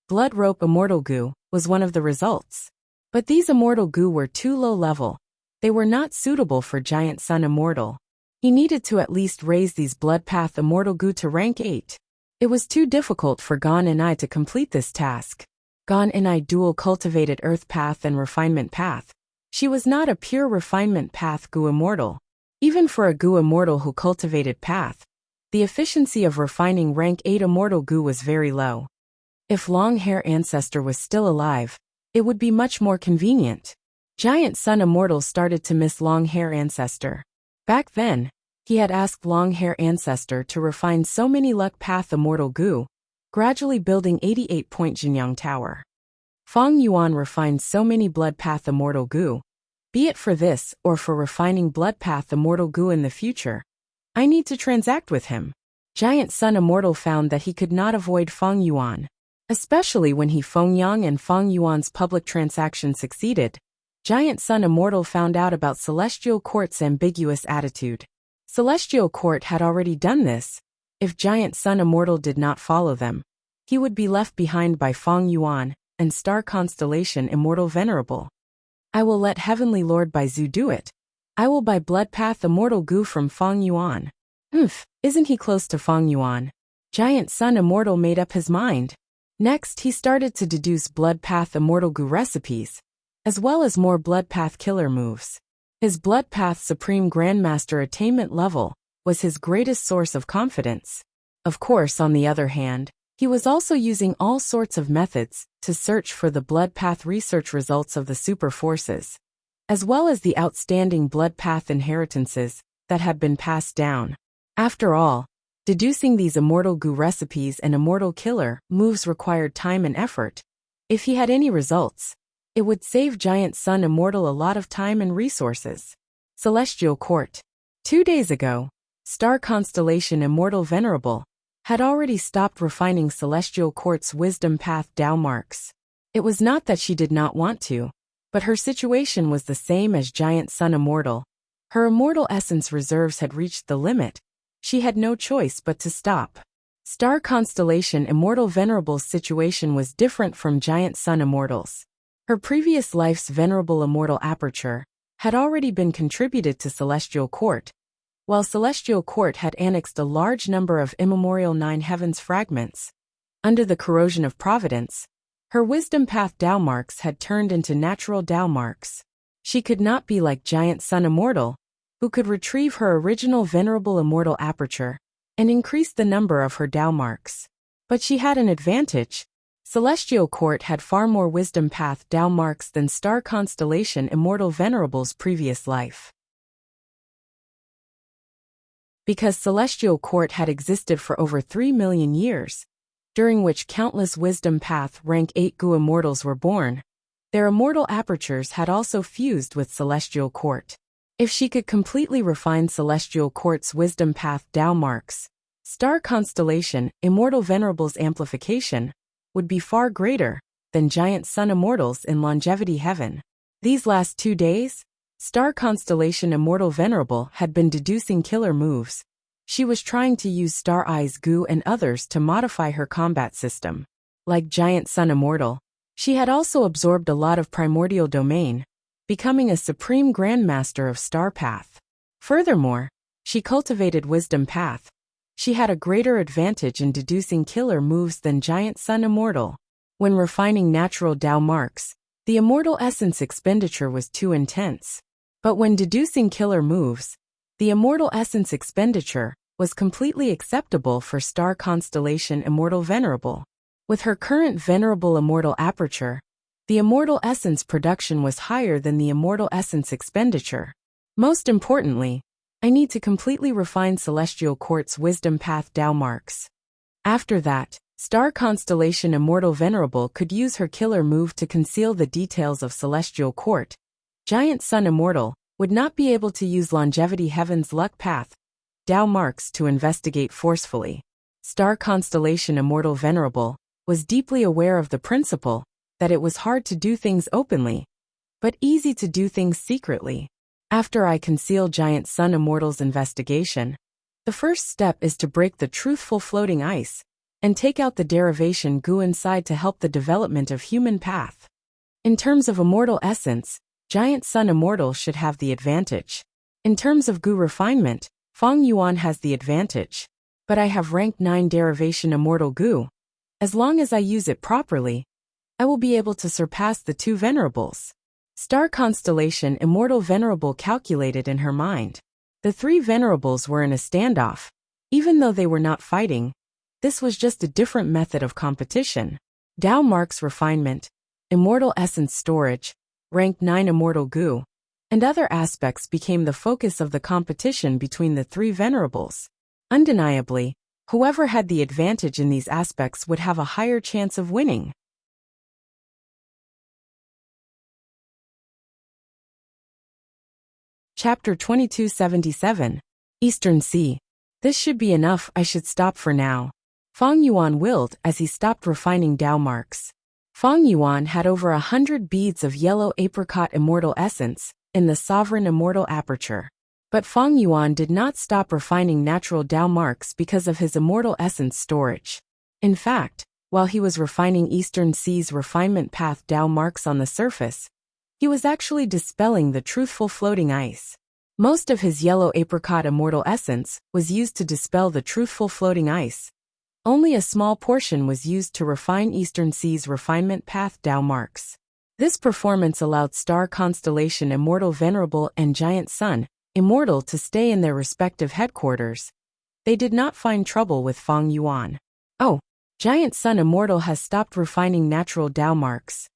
Blood Rope Immortal Goo was one of the results. But these immortal goo were too low level. They were not suitable for Giant Sun Immortal. He needed to at least raise these blood path immortal goo to rank 8. It was too difficult for Gon and I to complete this task. Gon and I dual cultivated Earth Path and Refinement Path. She was not a pure Refinement Path goo immortal. Even for a goo immortal who cultivated Path, the efficiency of refining rank 8 immortal goo was very low. If Long Hair Ancestor was still alive, it would be much more convenient. Giant Sun Immortal started to miss Long Hair Ancestor. Back then, he had asked Long Hair Ancestor to refine so many luck path immortal goo, gradually building 88-point Jinyang Tower. Feng Yuan refined so many blood path immortal goo. Be it for this or for refining blood path immortal goo in the future, I need to transact with him. Giant Sun Immortal found that he could not avoid Feng Yuan. Especially when Feng Yang and Feng Yuan's public transaction succeeded, Giant Sun Immortal found out about Celestial Court's ambiguous attitude. Celestial Court had already done this. If Giant Sun Immortal did not follow them, he would be left behind by Feng Yuan and Star Constellation Immortal Venerable. I will let Heavenly Lord Baizu do it. I will buy Blood Path Immortal Goo from Feng Yuan. Isn't he close to Feng Yuan? Giant Sun Immortal made up his mind. Next, he started to deduce Blood Path Immortal Goo recipes, as well as more Blood Path killer moves. His Blood Path Supreme Grandmaster attainment level was his greatest source of confidence. Of course, on the other hand, he was also using all sorts of methods to search for the Blood Path research results of the super forces, as well as the outstanding Blood Path inheritances that had been passed down. After all, deducing these immortal goo recipes and immortal killer moves required time and effort. If he had any results, it would save Giant Sun Immortal a lot of time and resources. Celestial Court. 2 days ago, Star Constellation Immortal Venerable had already stopped refining Celestial Court's Wisdom Path Dao marks. It was not that she did not want to, but her situation was the same as Giant Sun Immortal. Her immortal essence reserves had reached the limit. She had no choice but to stop. Star Constellation Immortal Venerable's situation was different from Giant Sun Immortal's. Her previous life's Venerable Immortal Aperture had already been contributed to Celestial Court, while Celestial Court had annexed a large number of immemorial 9 heavens fragments. Under the corrosion of providence, her Wisdom Path Dao marks had turned into natural Dao marks. She could not be like Giant Sun Immortal, who could retrieve her original Venerable Immortal Aperture and increase the number of her Dao marks. But she had an advantage. Celestial Court had far more Wisdom Path Dao marks than Star Constellation Immortal Venerable's previous life. Because Celestial Court had existed for over 3 million years, during which countless Wisdom Path rank 8 goo immortals were born, their immortal apertures had also fused with Celestial Court. If she could completely refine Celestial Court's Wisdom Path Dao marks, Star Constellation Immortal Venerable's amplification would be far greater than Giant Sun Immortal's in Longevity Heaven. These last 2 days, Star Constellation Immortal Venerable had been deducing killer moves. She was trying to use Star Eyes Goo and others to modify her combat system. Like Giant Sun Immortal, she had also absorbed a lot of primordial domain, becoming a Supreme Grandmaster of Star Path. Furthermore, she cultivated Wisdom Path. She had a greater advantage in deducing killer moves than Giant Sun Immortal. When refining natural Dao marks, the immortal essence expenditure was too intense. But when deducing killer moves, the immortal essence expenditure was completely acceptable for star constellation Immortal Venerable. With her current Venerable Immortal aperture, the immortal essence production was higher than the immortal essence expenditure. Most importantly, I need to completely refine Celestial Court's Wisdom Path Tao marks. After that, star constellation Immortal Venerable could use her killer move to conceal the details of Celestial Court. Giant Sun Immortal would not be able to use Longevity Heaven's Luck Path Tao marks to investigate forcefully. Star constellation Immortal Venerable was deeply aware of the principle that it was hard to do things openly, but easy to do things secretly. After I conceal Giant Sun Immortal's investigation, the first step is to break the truthful floating ice and take out the derivation goo inside to help the development of human path. In terms of immortal essence, Giant Sun Immortal should have the advantage. In terms of goo refinement, Fang Yuan has the advantage. But I have rank 9 derivation immortal goo. As long as I use it properly, I will be able to surpass the two venerables. Star constellation Immortal Venerable calculated in her mind. The three venerables were in a standoff. Even though they were not fighting, this was just a different method of competition. Tao marks refinement, immortal essence storage, rank 9 immortal goo, and other aspects became the focus of the competition between the three venerables. Undeniably, whoever had the advantage in these aspects would have a higher chance of winning. Chapter 2277. Eastern Sea. This should be enough, I should stop for now. Fang Yuan willed as he stopped refining Tao marks. Fang Yuan had over 100 beads of yellow apricot immortal essence in the sovereign immortal aperture. But Fang Yuan did not stop refining natural Tao marks because of his immortal essence storage. In fact, while he was refining Eastern Sea's refinement path Tao marks on the surface, he was actually dispelling the truthful floating ice. Most of his yellow apricot immortal essence was used to dispel the truthful floating ice. Only a small portion was used to refine Eastern Sea's refinement path Tao marks. This performance allowed star constellation Immortal Venerable and Giant Sun Immortal to stay in their respective headquarters. They did not find trouble with Fang Yuan. Oh, Giant Sun Immortal has stopped refining natural Tao marks.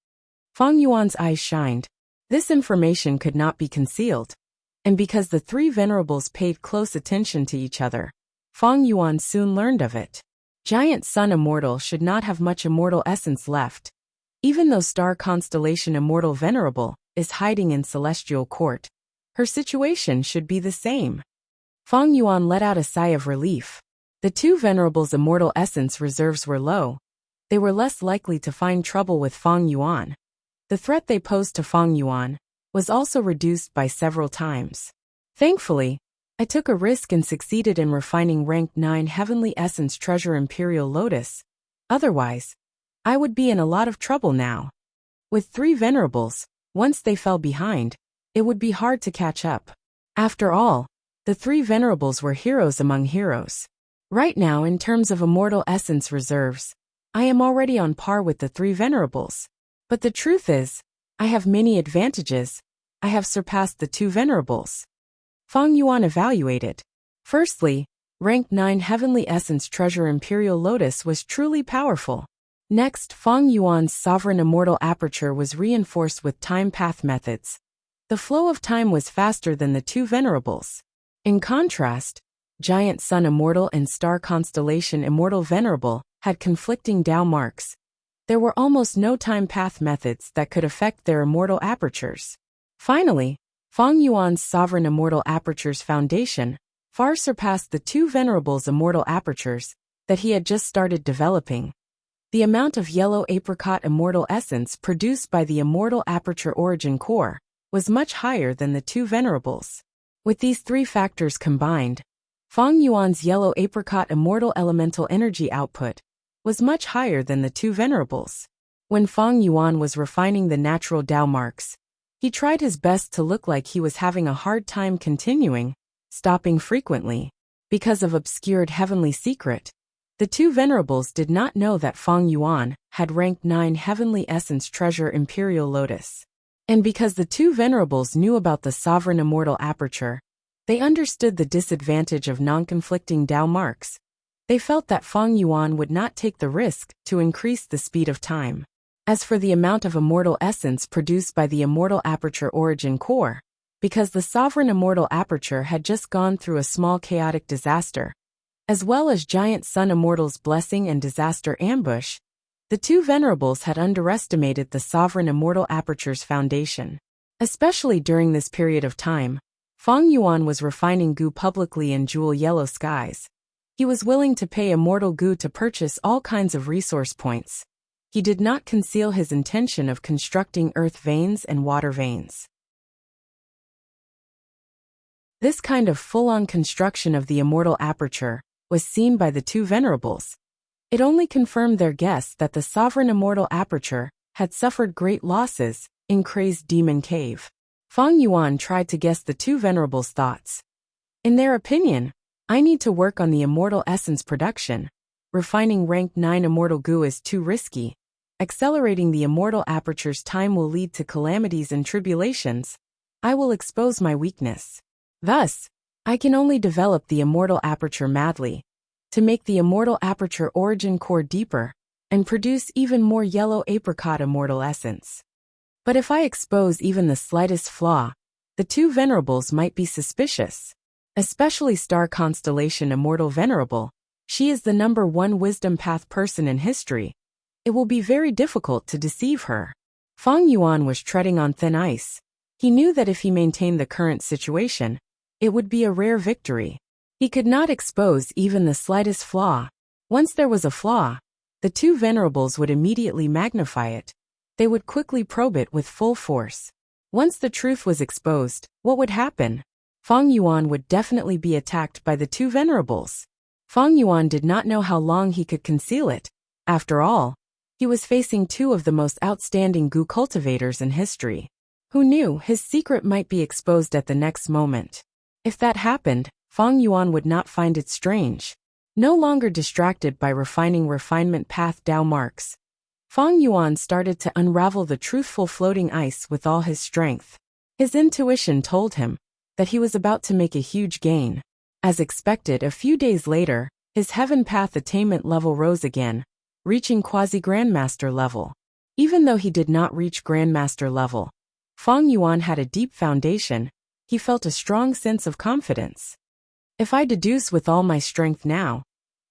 Fang Yuan's eyes shined. This information could not be concealed. And because the three venerables paid close attention to each other, Fang Yuan soon learned of it. Giant Sun Immortal should not have much immortal essence left. Even though star constellation Immortal Venerable is hiding in Celestial Court, her situation should be the same. Fang Yuan let out a sigh of relief. The two venerables' immortal essence reserves were low. They were less likely to find trouble with Fang Yuan. The threat they posed to Fang Yuan was also reduced by several times. Thankfully, I took a risk and succeeded in refining rank 9 Heavenly Essence Treasure Imperial Lotus. Otherwise, I would be in a lot of trouble now. With three venerables, once they fell behind, it would be hard to catch up. After all, the three venerables were heroes among heroes. Right now, in terms of immortal essence reserves, I am already on par with the three venerables. But the truth is, I have many advantages. I have surpassed the two venerables. Fang Yuan evaluated. Firstly, rank 9 Heavenly Essence Treasure Imperial Lotus was truly powerful. Next, Fang Yuan's sovereign immortal aperture was reinforced with time path methods. The flow of time was faster than the two venerables. In contrast, Giant Sun Immortal and Star Constellation Immortal Venerable had conflicting Tao marks. There were almost no time path methods that could affect their immortal apertures. Finally, Fang Yuan's sovereign immortal aperture's foundation far surpassed the two venerables' immortal apertures that he had just started developing. The amount of yellow apricot immortal essence produced by the immortal aperture origin core was much higher than the two venerables. With these three factors combined, Fang Yuan's yellow apricot immortal elemental energy output was much higher than the two venerables. When Fang Yuan was refining the natural Tao marks, he tried his best to look like he was having a hard time continuing, stopping frequently. Because of obscured heavenly secret, the two venerables did not know that Fang Yuan had rank 9 Heavenly Essence Treasure Imperial Lotus. And because the two venerables knew about the sovereign immortal aperture, They understood the disadvantage of non-conflicting Dao marks. They felt that Feng Yuan would not take the risk to increase the speed of time. As for the amount of immortal essence produced by the immortal aperture origin core, because the sovereign immortal aperture had just gone through a small chaotic disaster, as well as giant sun immortal's blessing and disaster ambush, the two venerables had underestimated the sovereign immortal aperture's foundation. Especially during this period of time, Feng Yuan was refining Gu publicly in jewel yellow skies. He was willing to pay immortal Gu to purchase all kinds of resource points. He did not conceal his intention of constructing earth veins and water veins. This kind of full-on construction of the immortal aperture was seen by the two venerables. It only confirmed their guess that the sovereign immortal aperture had suffered great losses in Crazed Demon Cave. Feng Yuan tried to guess the two venerables' thoughts. In their opinion, I need to work on the immortal essence production. Refining rank 9 immortal Gu is too risky. Accelerating the immortal aperture's time will lead to calamities and tribulations. I will expose my weakness. Thus, I can only develop the immortal aperture madly, to make the immortal aperture origin core deeper, and produce even more yellow apricot immortal essence. But if I expose even the slightest flaw, the two venerables might be suspicious. Especially star constellation immortal venerable, she is the #1 wisdom path person in history. It will be very difficult to deceive her. Feng Yuan was treading on thin ice. He knew that if he maintained the current situation, it would be a rare victory. He could not expose even the slightest flaw. Once there was a flaw, the two venerables would immediately magnify it. They would quickly probe it with full force. Once the truth was exposed, what would happen? Feng Yuan would definitely be attacked by the two venerables. Feng Yuan did not know how long he could conceal it. After all, he was facing two of the most outstanding Gu cultivators in history. Who knew his secret might be exposed at the next moment? If that happened, Feng Yuan would not find it strange. No longer distracted by refining refinement path Dao marks, Feng Yuan started to unravel the truthful floating ice with all his strength. His intuition told him that he was about to make a huge gain. As expected, a few days later, his heaven path attainment level rose again, reaching quasi-grandmaster level. Even though he did not reach grandmaster level, Feng Yuan had a deep foundation. He felt a strong sense of confidence. If I deduce with all my strength now,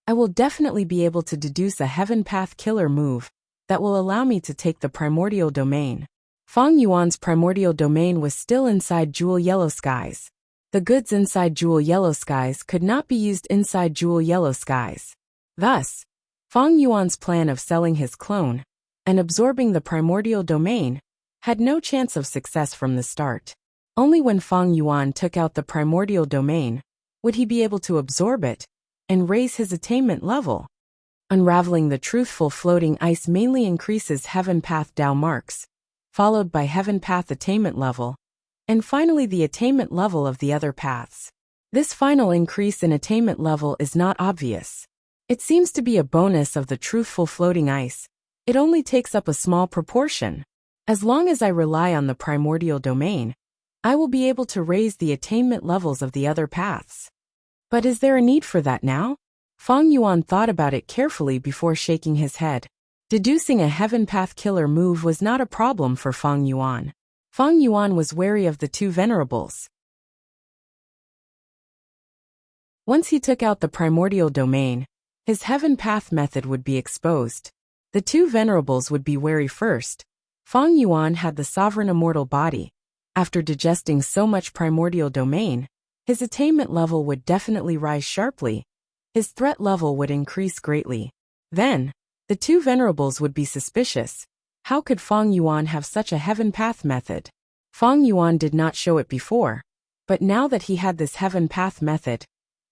I will definitely be able to deduce a heaven path killer move that will allow me to take the primordial domain. Feng Yuan's primordial domain was still inside jewel yellow skies. The goods inside jewel yellow skies could not be used inside jewel yellow skies. Thus, Feng Yuan's plan of selling his clone and absorbing the primordial domain had no chance of success from the start. Only when Feng Yuan took out the primordial domain would he be able to absorb it and raise his attainment level. Unraveling the truthful floating ice mainly increases heaven path Dao marks, followed by heaven path attainment level, and finally the attainment level of the other paths. This final increase in attainment level is not obvious. It seems to be a bonus of the truthful floating ice. It only takes up a small proportion. As long as I rely on the primordial domain, I will be able to raise the attainment levels of the other paths. But is there a need for that now? Feng Yuan thought about it carefully before shaking his head. Deducing a heaven path killer move was not a problem for Feng Yuan. Feng Yuan was wary of the two venerables. Once he took out the primordial domain, his heaven path method would be exposed. The two venerables would be wary first. Feng Yuan had the sovereign immortal body. After digesting so much primordial domain, his attainment level would definitely rise sharply. His threat level would increase greatly. Then, the two venerables would be suspicious. How could Feng Yuan have such a heaven path method? Feng Yuan did not show it before, but now that he had this heaven path method,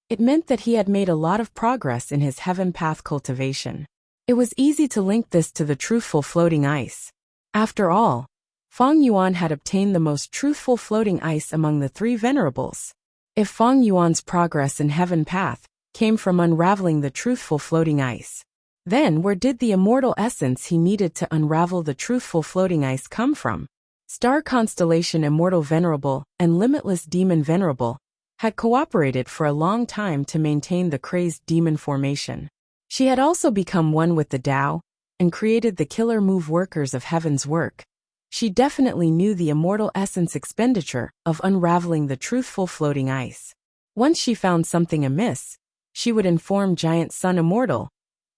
it meant that he had made a lot of progress in his heaven path cultivation. It was easy to link this to the truthful floating ice. After all, Feng Yuan had obtained the most truthful floating ice among the three venerables. If Feng Yuan's progress in heaven path came from unraveling the truthful floating ice, then where did the immortal essence he needed to unravel the truthful floating ice come from? Star constellation immortal venerable and limitless demon venerable, had cooperated for a long time to maintain the crazed demon formation. She had also become one with the Tao and created the killer move workers of heaven's work. She definitely knew the immortal essence expenditure of unraveling the truthful floating ice. Once she found something amiss, she would inform Giant Sun Immortal.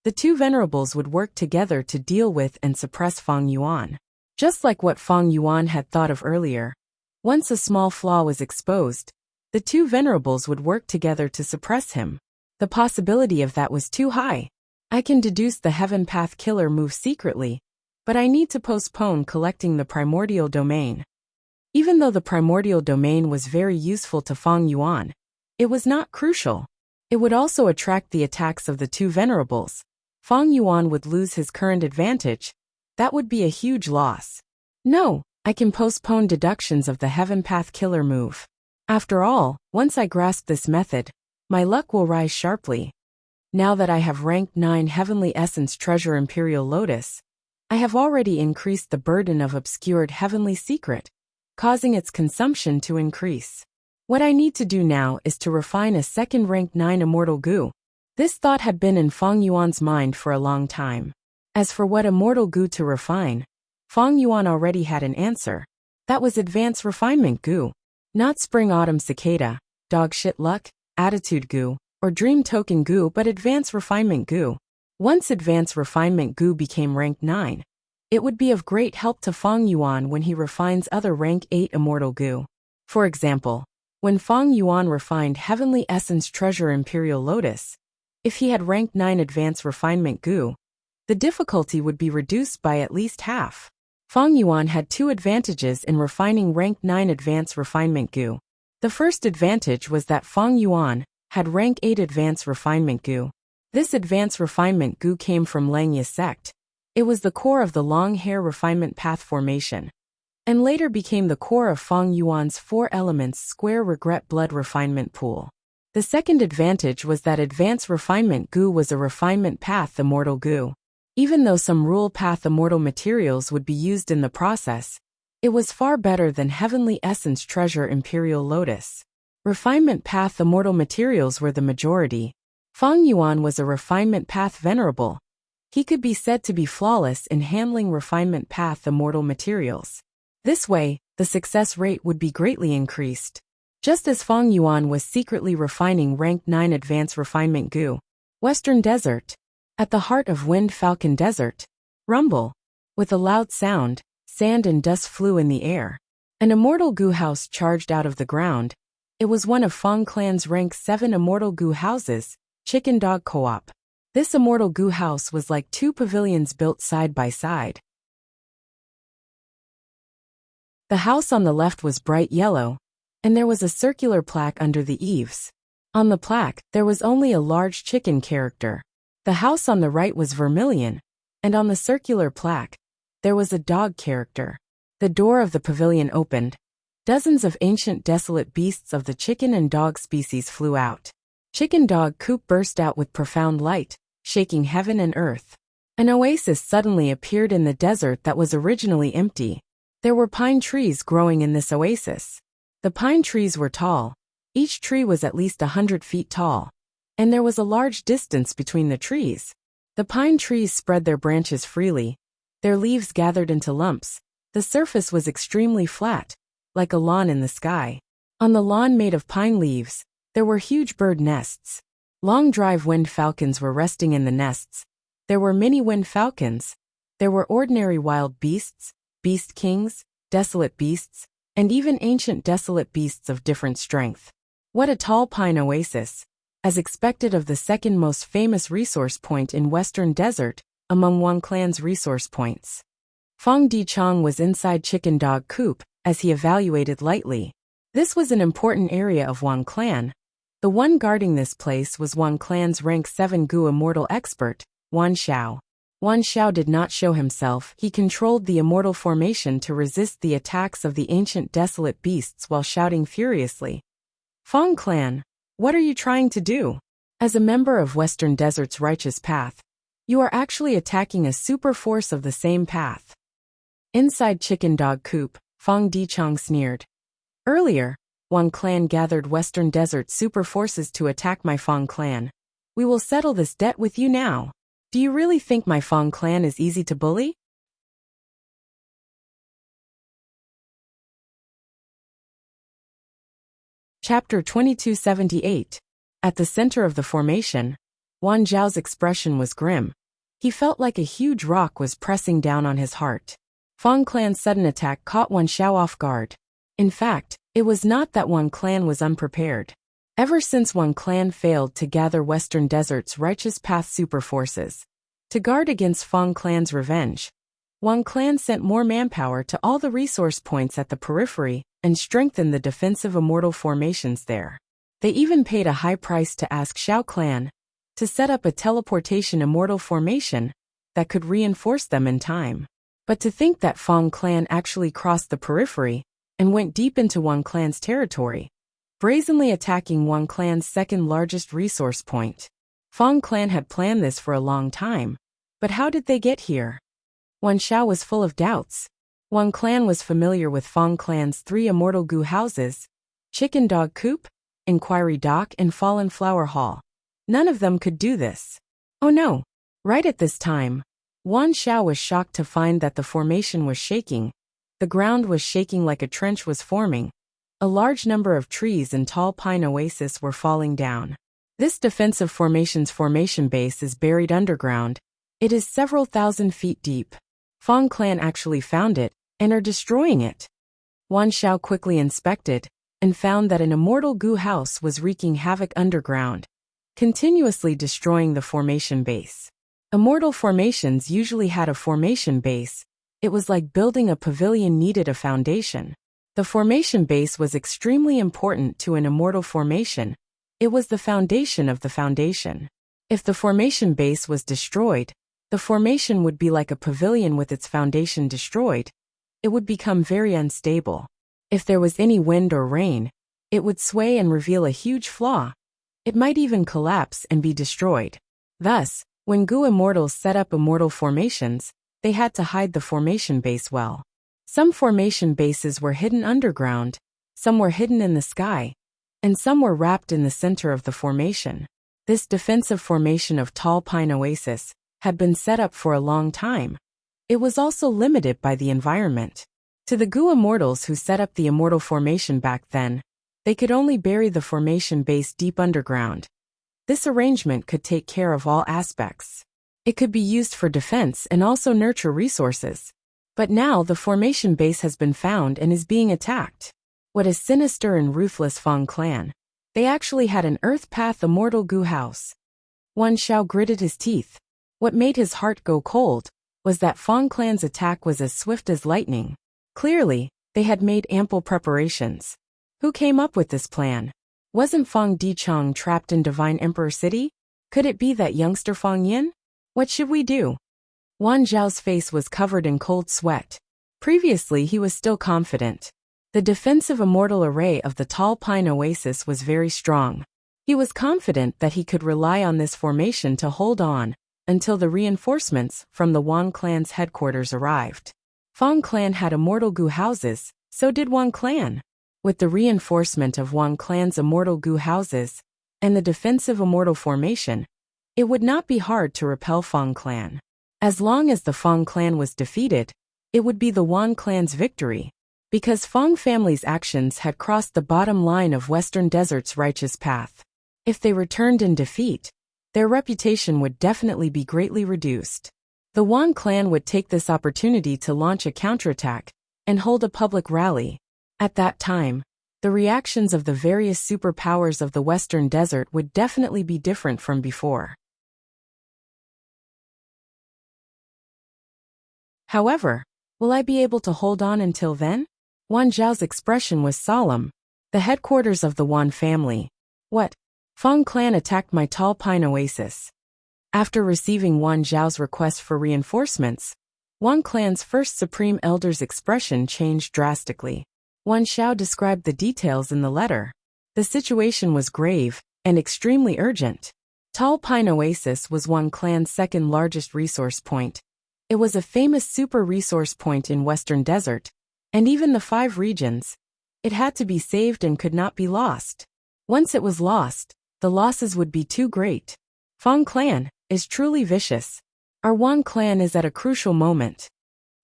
The two venerables would work together to deal with and suppress Fang Yuan. Just like what Fang Yuan had thought of earlier. Once a small flaw was exposed, the two venerables would work together to suppress him. The possibility of that was too high. I can deduce the Heaven Path killer move secretly, but I need to postpone collecting the primordial domain. Even though the primordial domain was very useful to Fang Yuan, it was not crucial. It would also attract the attacks of the two venerables. Fang Yuan would lose his current advantage. That would be a huge loss. No, I can postpone deductions of the Heaven Path killer move. After all, once I grasp this method, my luck will rise sharply. Now that I have ranked 9 Heavenly Essence Treasure Imperial Lotus, I have already increased the burden of obscured heavenly secret, causing its consumption to increase. What I need to do now is to refine a second rank 9 Immortal Goo. This thought had been in Fang Yuan's mind for a long time. As for what Immortal Goo to refine, Fang Yuan already had an answer. That was Advanced Refinement Goo. Not Spring Autumn Cicada, Dog Shit Luck, Attitude Goo, or Dream Token Goo, but Advanced Refinement Goo. Once Advanced Refinement Goo became rank 9, it would be of great help to Fang Yuan when he refines other rank 8 Immortal Goo. For example, when Fang Yuan refined Heavenly Essence Treasure Imperial Lotus, if he had rank 9 Advanced Refinement Goo, the difficulty would be reduced by at least half. Fang Yuan had 2 advantages in refining rank 9 Advanced Refinement Goo. The first advantage was that Fang Yuan had rank 8 Advanced Refinement Goo. This Advanced Refinement Goo came from Langya sect. It was the core of the long hair refinement path formation, and later became the core of Fang Yuan's 4 elements square regret blood refinement pool. The second advantage was that Advanced Refinement Goo was a refinement path Immortal Goo. Even though some rule path immortal materials would be used in the process, it was far better than Heavenly Essence Treasure Imperial Lotus. Refinement path immortal materials were the majority. Fang Yuan was a refinement path venerable. He could be said to be flawless in handling refinement path immortal materials. This way, the success rate would be greatly increased. Just as Fang Yuan was secretly refining rank 9 Advanced Refinement Goo. Western Desert. At the heart of Wind Falcon Desert. Rumble. With a loud sound, sand and dust flew in the air. An immortal Goo house charged out of the ground. It was one of Fang Clan's rank 7 immortal Goo houses, Chicken Dog Co-op. This immortal Goo house was like 2 pavilions built side by side. The house on the left was bright yellow, and there was a circular plaque under the eaves. On the plaque, there was only a large chicken character. The house on the right was vermilion, and on the circular plaque, there was a dog character. The door of the pavilion opened. Dozens of ancient desolate beasts of the chicken and dog species flew out. Chicken Dog Coop burst out with profound light, shaking heaven and earth. An oasis suddenly appeared in the desert that was originally empty. There were pine trees growing in this oasis. The pine trees were tall. Each tree was at least 100 feet tall. And there was a large distance between the trees. The pine trees spread their branches freely. Their leaves gathered into lumps. The surface was extremely flat, like a lawn in the sky. On the lawn made of pine leaves, there were huge bird nests. Long drive wind falcons were resting in the nests. There were many wind falcons. There were ordinary wild beasts, beast kings, desolate beasts, and even ancient desolate beasts of different strength. What a tall pine oasis! As expected of the second most famous resource point in Western Desert, among Wang Clan's resource points. Fang Dichong was inside Chicken Dog Coop, as he evaluated lightly. This was an important area of Wang Clan. The one guarding this place was Wang Clan's rank 7 Goo Immortal Expert, Wan Xiao. Wan Xiao did not show himself. He controlled the immortal formation to resist the attacks of the ancient desolate beasts while shouting furiously. Fang Clan, what are you trying to do? As a member of Western Desert's righteous path, you are actually attacking a super force of the same path. Inside Chicken Dog Coop, Fang Dichong sneered. Earlier, Wang clan gathered Western Desert super forces to attack my Fang clan. We will settle this debt with you now. Do you really think my Fang clan is easy to bully? Chapter 2278. At the center of the formation, Wan Zhao's expression was grim. He felt like a huge rock was pressing down on his heart. Fang clan's sudden attack caught Wan Zhao off guard. In fact, it was not that Wan clan was unprepared. Ever since Wan clan failed to gather Western Desert's righteous path super forces to guard against Fang clan's revenge, Wan clan sent more manpower to all the resource points at the periphery and strengthened the defensive immortal formations there. They even paid a high price to ask Xiao clan to set up a teleportation immortal formation that could reinforce them in time. But to think that Fang clan actually crossed the periphery and went deep into Wan clan's territory, brazenly attacking Wan clan's second largest resource point. Fang clan had planned this for a long time, but how did they get here? Wan Zhao was full of doubts. Wan clan was familiar with Fang clan's 3 immortal goo houses, Chicken Dog Coop, Inquiry Dock and Fallen Flower Hall. None of them could do this. Oh no! Right at this time, Wan Zhao was shocked to find that the formation was shaking. The ground was shaking like a trench was forming. A large number of trees and tall pine oasis were falling down. This defensive formation's formation base is buried underground. It is several thousand feet deep. Fang clan actually found it and are destroying it. Wan Zhao quickly inspected and found that an immortal goo house was wreaking havoc underground, continuously destroying the formation base. Immortal formations usually had a formation base. It was like building a pavilion needed a foundation. The formation base was extremely important to an immortal formation. It was the foundation of the foundation. If the formation base was destroyed, the formation would be like a pavilion with its foundation destroyed. It would become very unstable. If there was any wind or rain, it would sway and reveal a huge flaw. It might even collapse and be destroyed. Thus, when goo immortals set up immortal formations, they had to hide the formation base well. Some formation bases were hidden underground, some were hidden in the sky, and some were wrapped in the center of the formation. This defensive formation of tall pine oasis had been set up for a long time. It was also limited by the environment. To the goo immortals who set up the immortal formation back then, they could only bury the formation base deep underground. This arrangement could take care of all aspects. It could be used for defense and also nurture resources. But now the formation base has been found and is being attacked. What a sinister and ruthless Fang clan. They actually had an Earth Path immortal goo house. Wan Zhao gritted his teeth. What made his heart go cold was that Fang clan's attack was as swift as lightning. Clearly, they had made ample preparations. Who came up with this plan? Wasn't Fang Dichang trapped in Divine Emperor City? Could it be that youngster Fang Yin? What should we do? Wan Zhao's face was covered in cold sweat. Previously he was still confident. The defensive immortal array of the tall pine oasis was very strong. He was confident that he could rely on this formation to hold on until the reinforcements from the Wan clan's headquarters arrived. Fang clan had immortal goo houses, so did Wan clan. With the reinforcement of Wan clan's immortal goo houses and the defensive immortal formation, it would not be hard to repel Fang clan. As long as the Fang clan was defeated, it would be the Wan clan's victory, because Fang family's actions had crossed the bottom line of Western Desert's righteous path. If they returned in defeat, their reputation would definitely be greatly reduced. The Wan clan would take this opportunity to launch a counterattack and hold a public rally. At that time, the reactions of the various superpowers of the Western Desert would definitely be different from before. However, will I be able to hold on until then? Wan Zhao's expression was solemn. The headquarters of the Wan family. What? Fang clan attacked my tall pine oasis. After receiving Wan Zhao's request for reinforcements, Wan clan's first supreme elder's expression changed drastically. Wan Zhao described the details in the letter. The situation was grave and extremely urgent. Tall Pine Oasis was Wan clan's second largest resource point. It was a famous super resource point in Western Desert, and even the 5 regions, It had to be saved and could not be lost. Once it was lost, the losses would be too great. Fang clan is truly vicious. Our Wang clan is at a crucial moment.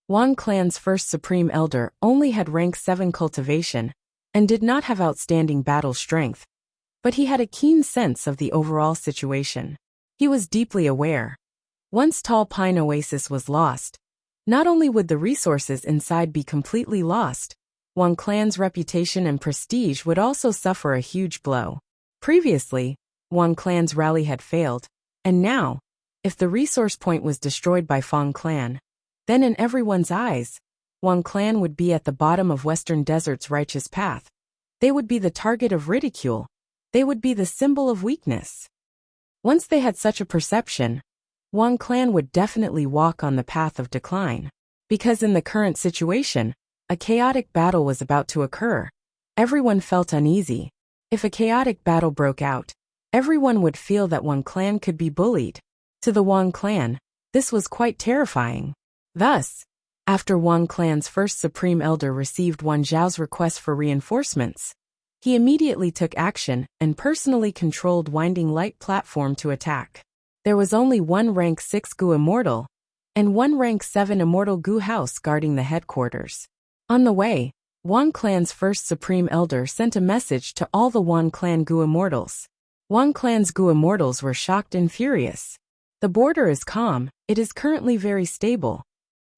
Wang clan's first supreme elder only had rank 7 cultivation and did not have outstanding battle strength, but he had a keen sense of the overall situation. He was deeply aware. Once Tall Pine Oasis was lost, not only would the resources inside be completely lost, Wang clan's reputation and prestige would also suffer a huge blow. Previously, Wang clan's rally had failed, and now, if the resource point was destroyed by Fang clan, then in everyone's eyes, Wang clan would be at the bottom of Western Desert's righteous path. They would be the target of ridicule. They would be the symbol of weakness. Once they had such a perception, Wang clan would definitely walk on the path of decline. Because in the current situation, a chaotic battle was about to occur. Everyone felt uneasy. If a chaotic battle broke out, everyone would feel that Wang clan could be bullied. To the Wang clan, this was quite terrifying. Thus, after Wang clan's first supreme elder received Wan Zhao's request for reinforcements, he immediately took action and personally controlled Winding Light platform to attack. There was only one rank 6 Gu immortal and one rank 7 immortal Gu house guarding the headquarters. On the way, Wang clan's first supreme elder sent a message to all the Wang clan Gu immortals. Wang clan's Gu immortals were shocked and furious. The border is calm, it is currently very stable.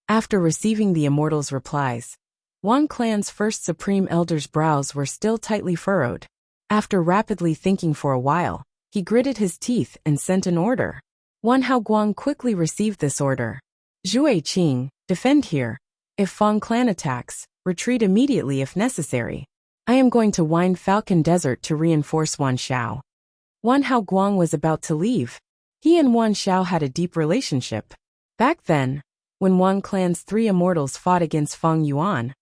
After receiving the immortals' replies, Wang clan's first supreme elder's brows were still tightly furrowed. After rapidly thinking for a while, he gritted his teeth and sent an order. Wan Haoguang quickly received this order. Zhui Qing, defend here. If Fang clan attacks, retreat immediately if necessary. I am going to Wine Falcon Desert to reinforce Wan Xiao. Wan Haoguang was about to leave. He and Wan Xiao had a deep relationship. Back then, when Wang clan's 3 immortals fought against Fang Yuan,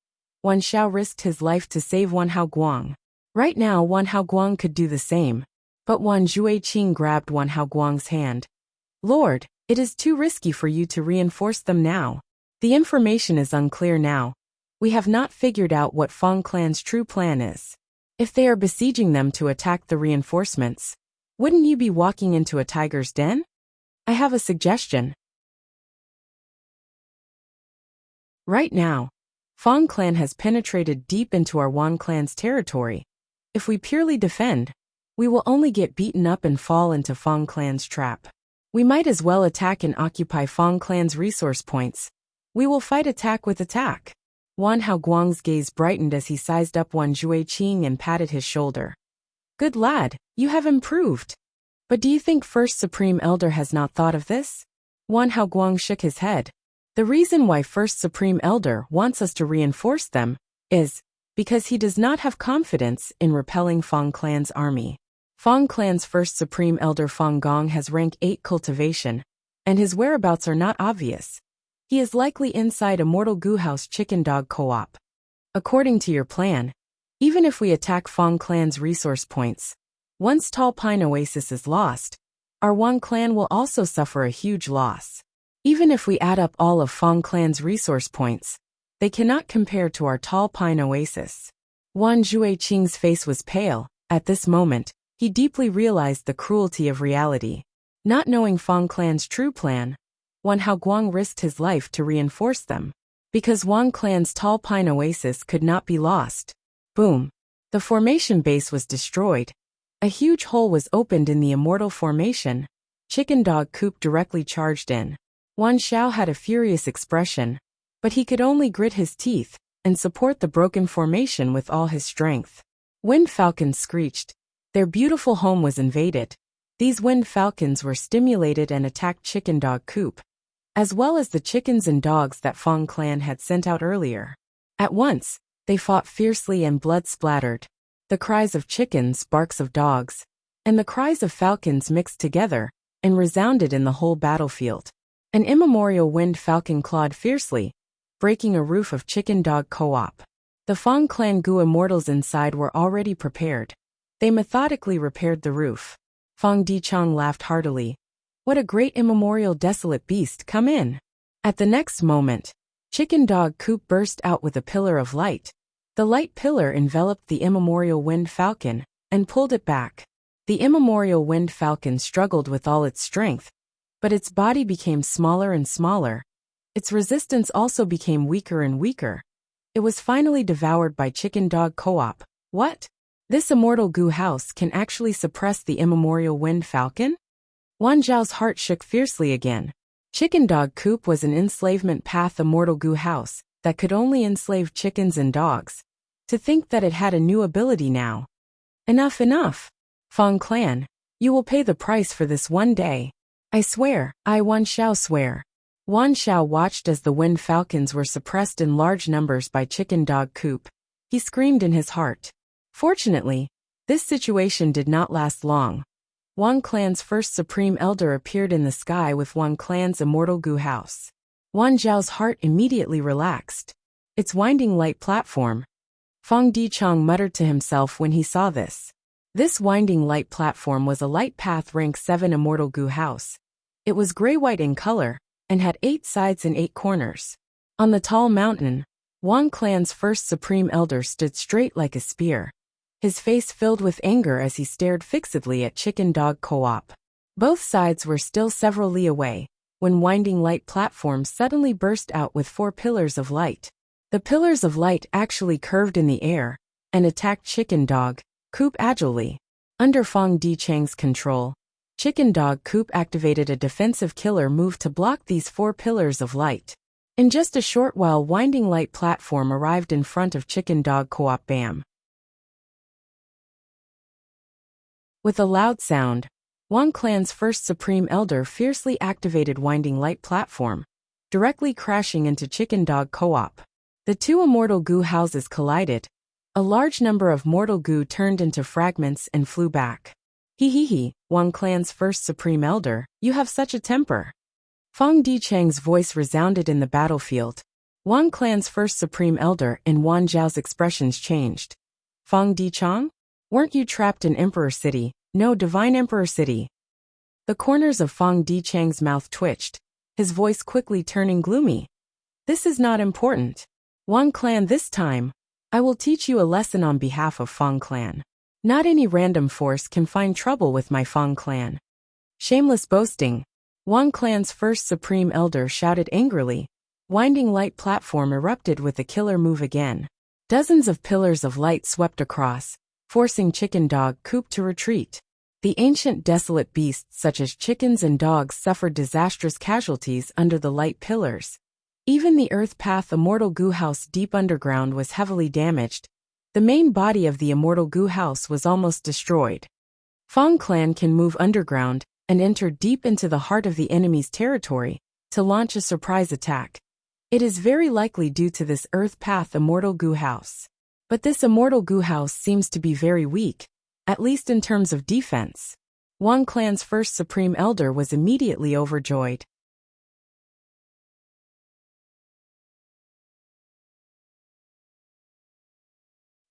Wan Xiao risked his life to save Wan Haoguang. Right now Wan Haoguang could do the same, but Wan Zhuiqing grabbed Wan Haoguang's hand. Lord, it is too risky for you to reinforce them now. The information is unclear now. We have not figured out what Fang clan's true plan is. If they are besieging them to attack the reinforcements, wouldn't you be walking into a tiger's den? I have a suggestion. Right now, Fang clan has penetrated deep into our Wan clan's territory. If we purely defend, we will only get beaten up and fall into Fang clan's trap. We might as well attack and occupy Fang clan's resource points. We will fight attack with attack. Wan Haoguang's gaze brightened as he sized up Wan Zhuiqing and patted his shoulder. Good lad, you have improved. But do you think First Supreme Elder has not thought of this? Wan Haoguang shook his head. The reason why First Supreme Elder wants us to reinforce them is because he does not have confidence in repelling Fang clan's army. Fang clan's First Supreme Elder Fang Gong has rank 8 cultivation, and his whereabouts are not obvious. He is likely inside Immortal Gu House Chicken Dog Co-op. According to your plan, even if we attack Fang clan's resource points, once Tall Pine Oasis is lost, our Wang clan will also suffer a huge loss. Even if we add up all of Fang clan's resource points, they cannot compare to our Tall Pine Oasis. Wan Zhuiqing's face was pale. At this moment, he deeply realized the cruelty of reality. Not knowing Fang clan's true plan, Wan Haoguang risked his life to reinforce them. Because Wang clan's Tall Pine Oasis could not be lost. Boom! The formation base was destroyed. A huge hole was opened in the immortal formation. Chicken Dog Coop directly charged in. Wan Xiao had a furious expression, but he could only grit his teeth and support the broken formation with all his strength. Wind falcons screeched. Their beautiful home was invaded. These wind falcons were stimulated and attacked Chicken Dog Coop, as well as the chickens and dogs that Fang clan had sent out earlier. At once, they fought fiercely and blood splattered. The cries of chickens, barks of dogs, and the cries of falcons mixed together and resounded in the whole battlefield. An immemorial wind falcon clawed fiercely, breaking a roof of Chicken Dog Co-op. The Fang clan Gu immortals inside were already prepared. They methodically repaired the roof. Fang Dichang laughed heartily. What a great immemorial desolate beast, come in. At the next moment, Chicken Dog Coop burst out with a pillar of light. The light pillar enveloped the immemorial winged falcon and pulled it back. The immemorial winged falcon struggled with all its strength, but its body became smaller and smaller. Its resistance also became weaker and weaker. It was finally devoured by Chicken Dog Co-op. What? This immortal goo house can actually suppress the immemorial winged falcon? Wan Zhao's heart shook fiercely again. Chicken Dog Coop was an enslavement path immortal goo house that could only enslave chickens and dogs. To think that it had a new ability now. Enough, enough. Fong Clan, you will pay the price for this one day. I swear, Wan Xiao swear. Wan Xiao watched as the wind falcons were suppressed in large numbers by Chicken Dog Coop. He screamed in his heart. Fortunately, this situation did not last long. Wang Clan's first supreme elder appeared in the sky with Wang Clan's immortal goo house. Wan Zhao's heart immediately relaxed. Its winding light platform. Fong Dichang muttered to himself when he saw this. This winding light platform was a light path rank 7 immortal goo house. It was gray-white in color, and had 8 sides and 8 corners. On the tall mountain, Wang Clan's first supreme elder stood straight like a spear. His face filled with anger as he stared fixedly at Chicken Dog Co-op. Both sides were still several li away, when winding light platforms suddenly burst out with 4 pillars of light. The pillars of light actually curved in the air, and attacked Chicken Dog Coop agilely. Under Fong Dichang's control, Chicken Dog Coop activated a defensive killer move to block these 4 pillars of light. In just a short while, winding light platform arrived in front of Chicken Dog Co-op. Bam! With a loud sound, Wang Clan's first supreme elder fiercely activated winding light platform, directly crashing into Chicken Dog Co-op. The 2 immortal goo houses collided. A large number of mortal goo turned into fragments and flew back. Hee, Wang Clan's first supreme elder, you have such a temper. Fong Dichang's voice resounded in the battlefield. Wang Clan's first supreme elder and Wan Zhao's expressions changed. Fong Dichang? Weren't you trapped in Emperor City? No, Divine Emperor City. The corners of Fong Dichang's mouth twitched, his voice quickly turning gloomy. This is not important. Wang Clan, this time, I will teach you a lesson on behalf of Fong Clan. Not any random force can find trouble with my Fong Clan. Shameless boasting. Wang Clan's first supreme elder shouted angrily. Winding light platform erupted with a killer move again. Dozens of pillars of light swept across, forcing Chicken Dog Coop to retreat. The ancient desolate beasts such as chickens and dogs suffered disastrous casualties under the light pillars. Even the Earth Path Immortal Goo House deep underground was heavily damaged. The main body of the Immortal Goo House was almost destroyed. Fong Clan can move underground and enter deep into the heart of the enemy's territory to launch a surprise attack. It is very likely due to this Earth Path Immortal Goo House. But this Immortal Goo House seems to be very weak, at least in terms of defense. Wang Clan's first supreme elder was immediately overjoyed.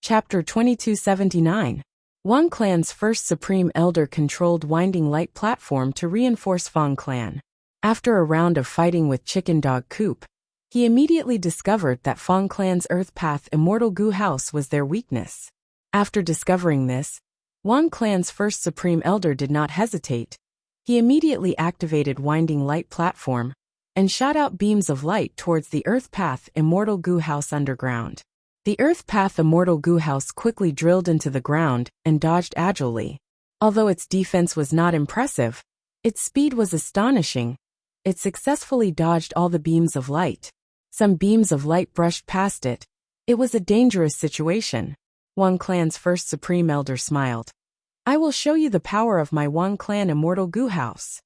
Chapter 2279. Wang Clan's first supreme elder controlled winding light platform to reinforce Fong Clan. After a round of fighting with Chicken Dog Coop, he immediately discovered that Fong Clan's Earth Path Immortal Goo House was their weakness. After discovering this, Wang Clan's first supreme elder did not hesitate. He immediately activated winding light platform and shot out beams of light towards the Earth Path Immortal Goo House underground. The Earth Path Immortal Goo House quickly drilled into the ground and dodged agilely. Although its defense was not impressive, its speed was astonishing. It successfully dodged all the beams of light. Some beams of light brushed past it. It was a dangerous situation. Wang Clan's first supreme elder smiled. I will show you the power of my Wang Clan Immortal Goo House.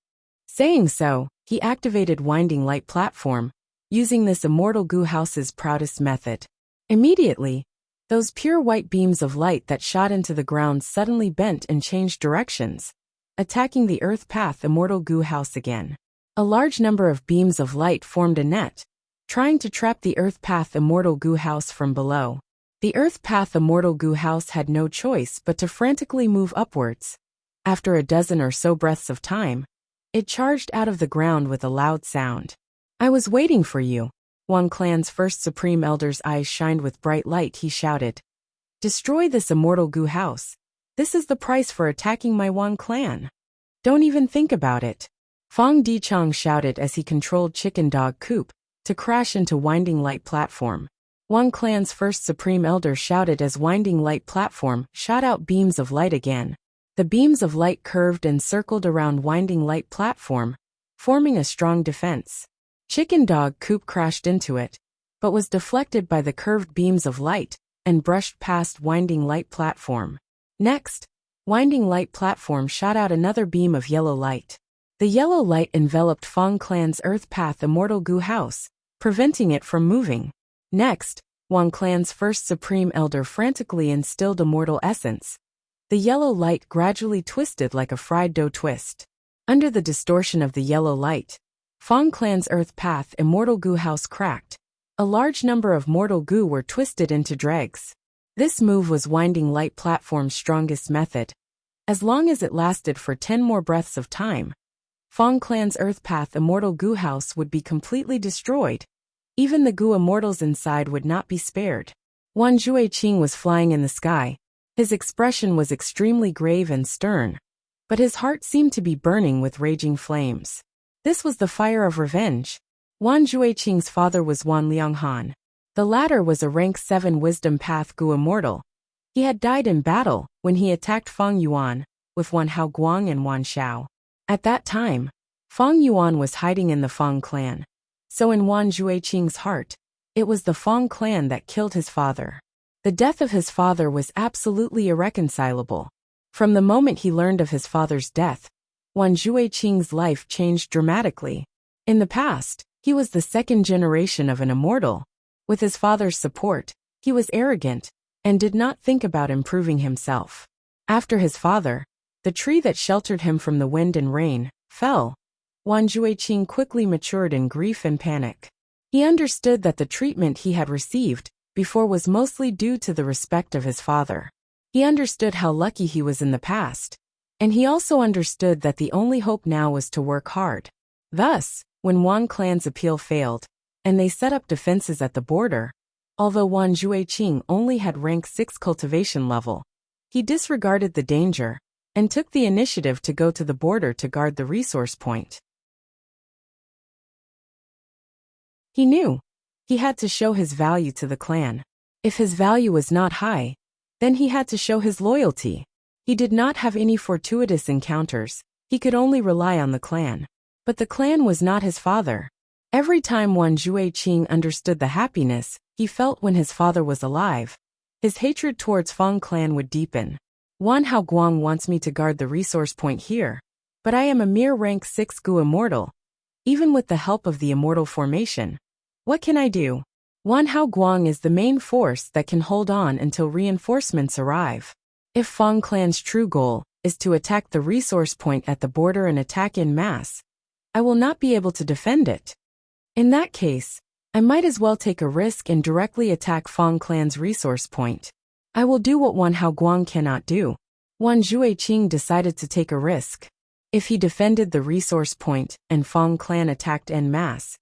Saying so, he activated winding light platform, using this Immortal Goo House's proudest method. Immediately, those pure white beams of light that shot into the ground suddenly bent and changed directions, attacking the Earth Path Immortal Goo House again. A large number of beams of light formed a net, trying to trap the Earth Path Immortal Goo House from below. The Earth Path Immortal Goo House had no choice but to frantically move upwards. After a dozen or so breaths of time, it charged out of the ground with a loud sound. I was waiting for you. Wang clan's first supreme elder's eyes shined with bright light. He shouted, "Destroy this immortal goo house. This is the price for attacking my Wang clan. Don't even think about it." Fang Dichang shouted as he controlled Chicken Dog Coop to crash into Winding Light Platform. Wang clan's first supreme elder shouted as Winding Light Platform shot out beams of light again. The beams of light curved and circled around Winding Light Platform, forming a strong defense. Chicken Dog Coop crashed into it, but was deflected by the curved beams of light and brushed past Winding Light Platform. Next, Winding Light Platform shot out another beam of yellow light. The yellow light enveloped Fang clan's Earth Path Immortal Goo House, preventing it from moving. Next, Wang clan's first supreme elder frantically instilled Immortal Essence. The yellow light gradually twisted like a fried dough twist. Under the distortion of the yellow light, Fang clan's Earth Path Immortal Goo House cracked. A large number of mortal goo were twisted into dregs. This move was Winding Light Platform's strongest method. As long as it lasted for 10 more breaths of time, Fang clan's Earth Path Immortal Goo House would be completely destroyed. Even the goo immortals inside would not be spared. Wan Jueqing was flying in the sky. His expression was extremely grave and stern, but his heart seemed to be burning with raging flames. This was the fire of revenge. Wan Jueqing's father was Wan Lianghan. The latter was a rank 7 Wisdom Path Goo Immortal. He had died in battle when he attacked Fang Yuan with Wan Hao Guang and Wan Xiao. At that time, Fang Yuan was hiding in the Fang clan. So in Wan Jueqing's heart, it was the Fang clan that killed his father. The death of his father was absolutely irreconcilable. From the moment he learned of his father's death, Wan Jueqing's life changed dramatically. In the past, he was the second generation of an immortal. With his father's support, he was arrogant and did not think about improving himself. After his father, the tree that sheltered him from the wind and rain, fell. Wan Jueqing quickly matured in grief and panic. He understood that the treatment he had received before was mostly due to the respect of his father. He understood how lucky he was in the past, and he also understood that the only hope now was to work hard. Thus, when Wan clan's appeal failed, and they set up defenses at the border, although Wan Jueqing only had rank 6 cultivation level, he disregarded the danger and took the initiative to go to the border to guard the resource point. He knew he had to show his value to the clan. If his value was not high, then he had to show his loyalty. He did not have any fortuitous encounters, he could only rely on the clan. But the clan was not his father. Every time Wan Jueqing understood the happiness he felt when his father was alive, his hatred towards Fang clan would deepen. Wan Hao Guang wants me to guard the resource point here, but I am a mere rank 6 Goo Immortal. Even with the help of the Immortal Formation, what can I do? Wan Hao Guang is the main force that can hold on until reinforcements arrive. If Fang clan's true goal is to attack the resource point at the border and attack en masse, I will not be able to defend it. In that case, I might as well take a risk and directly attack Fang clan's resource point. I will do what Wan Hao Guang cannot do. Wan Jueqing decided to take a risk. If he defended the resource point and Fang clan attacked en masse,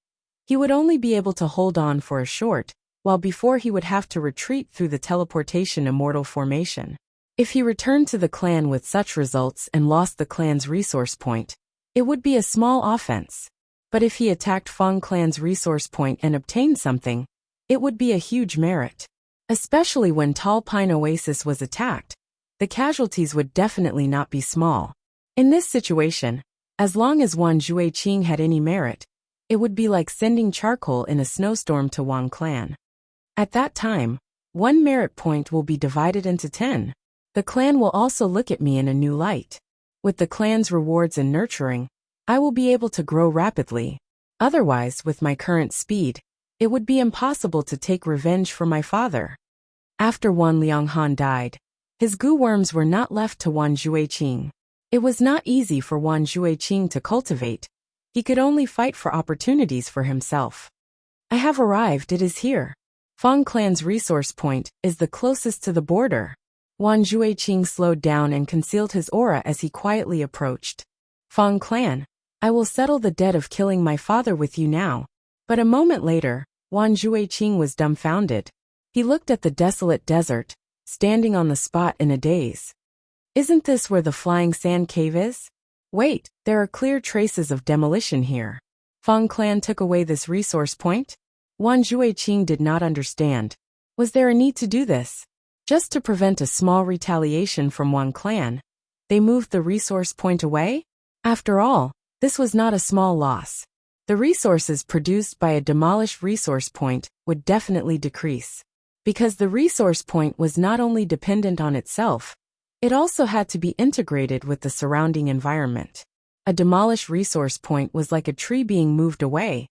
he would only be able to hold on for a short while before he would have to retreat through the teleportation Immortal Formation. If he returned to the clan with such results and lost the clan's resource point, it would be a small offense. But if he attacked Fang clan's resource point and obtained something, it would be a huge merit. Especially when Tall Pine Oasis was attacked, the casualties would definitely not be small. In this situation, as long as Wan Jueqing had any merit, it would be like sending charcoal in a snowstorm to Wang clan. At that time, 1 merit point will be divided into 10. The clan will also look at me in a new light. With the clan's rewards and nurturing, I will be able to grow rapidly. Otherwise, with my current speed, it would be impossible to take revenge for my father. After Wan Lianghan died, his goo worms were not left to Wan Jueqing. It was not easy for Wan Jueqing to cultivate. He could only fight for opportunities for himself. I have arrived, it is here. Fang clan's resource point is the closest to the border. Wan Jueqing slowed down and concealed his aura as he quietly approached. Fang clan, I will settle the debt of killing my father with you now. But a moment later, Wan Jueqing was dumbfounded. He looked at the desolate desert, standing on the spot in a daze. Isn't this where the flying sand cave is? Wait, there are clear traces of demolition here. Fang clan took away this resource point? Wan Jueqing did not understand. Was there a need to do this? Just to prevent a small retaliation from Wan clan, they moved the resource point away? After all, this was not a small loss. The resources produced by a demolished resource point would definitely decrease. Because the resource point was not only dependent on itself, it also had to be integrated with the surrounding environment. A demolished resource point was like a tree being moved away.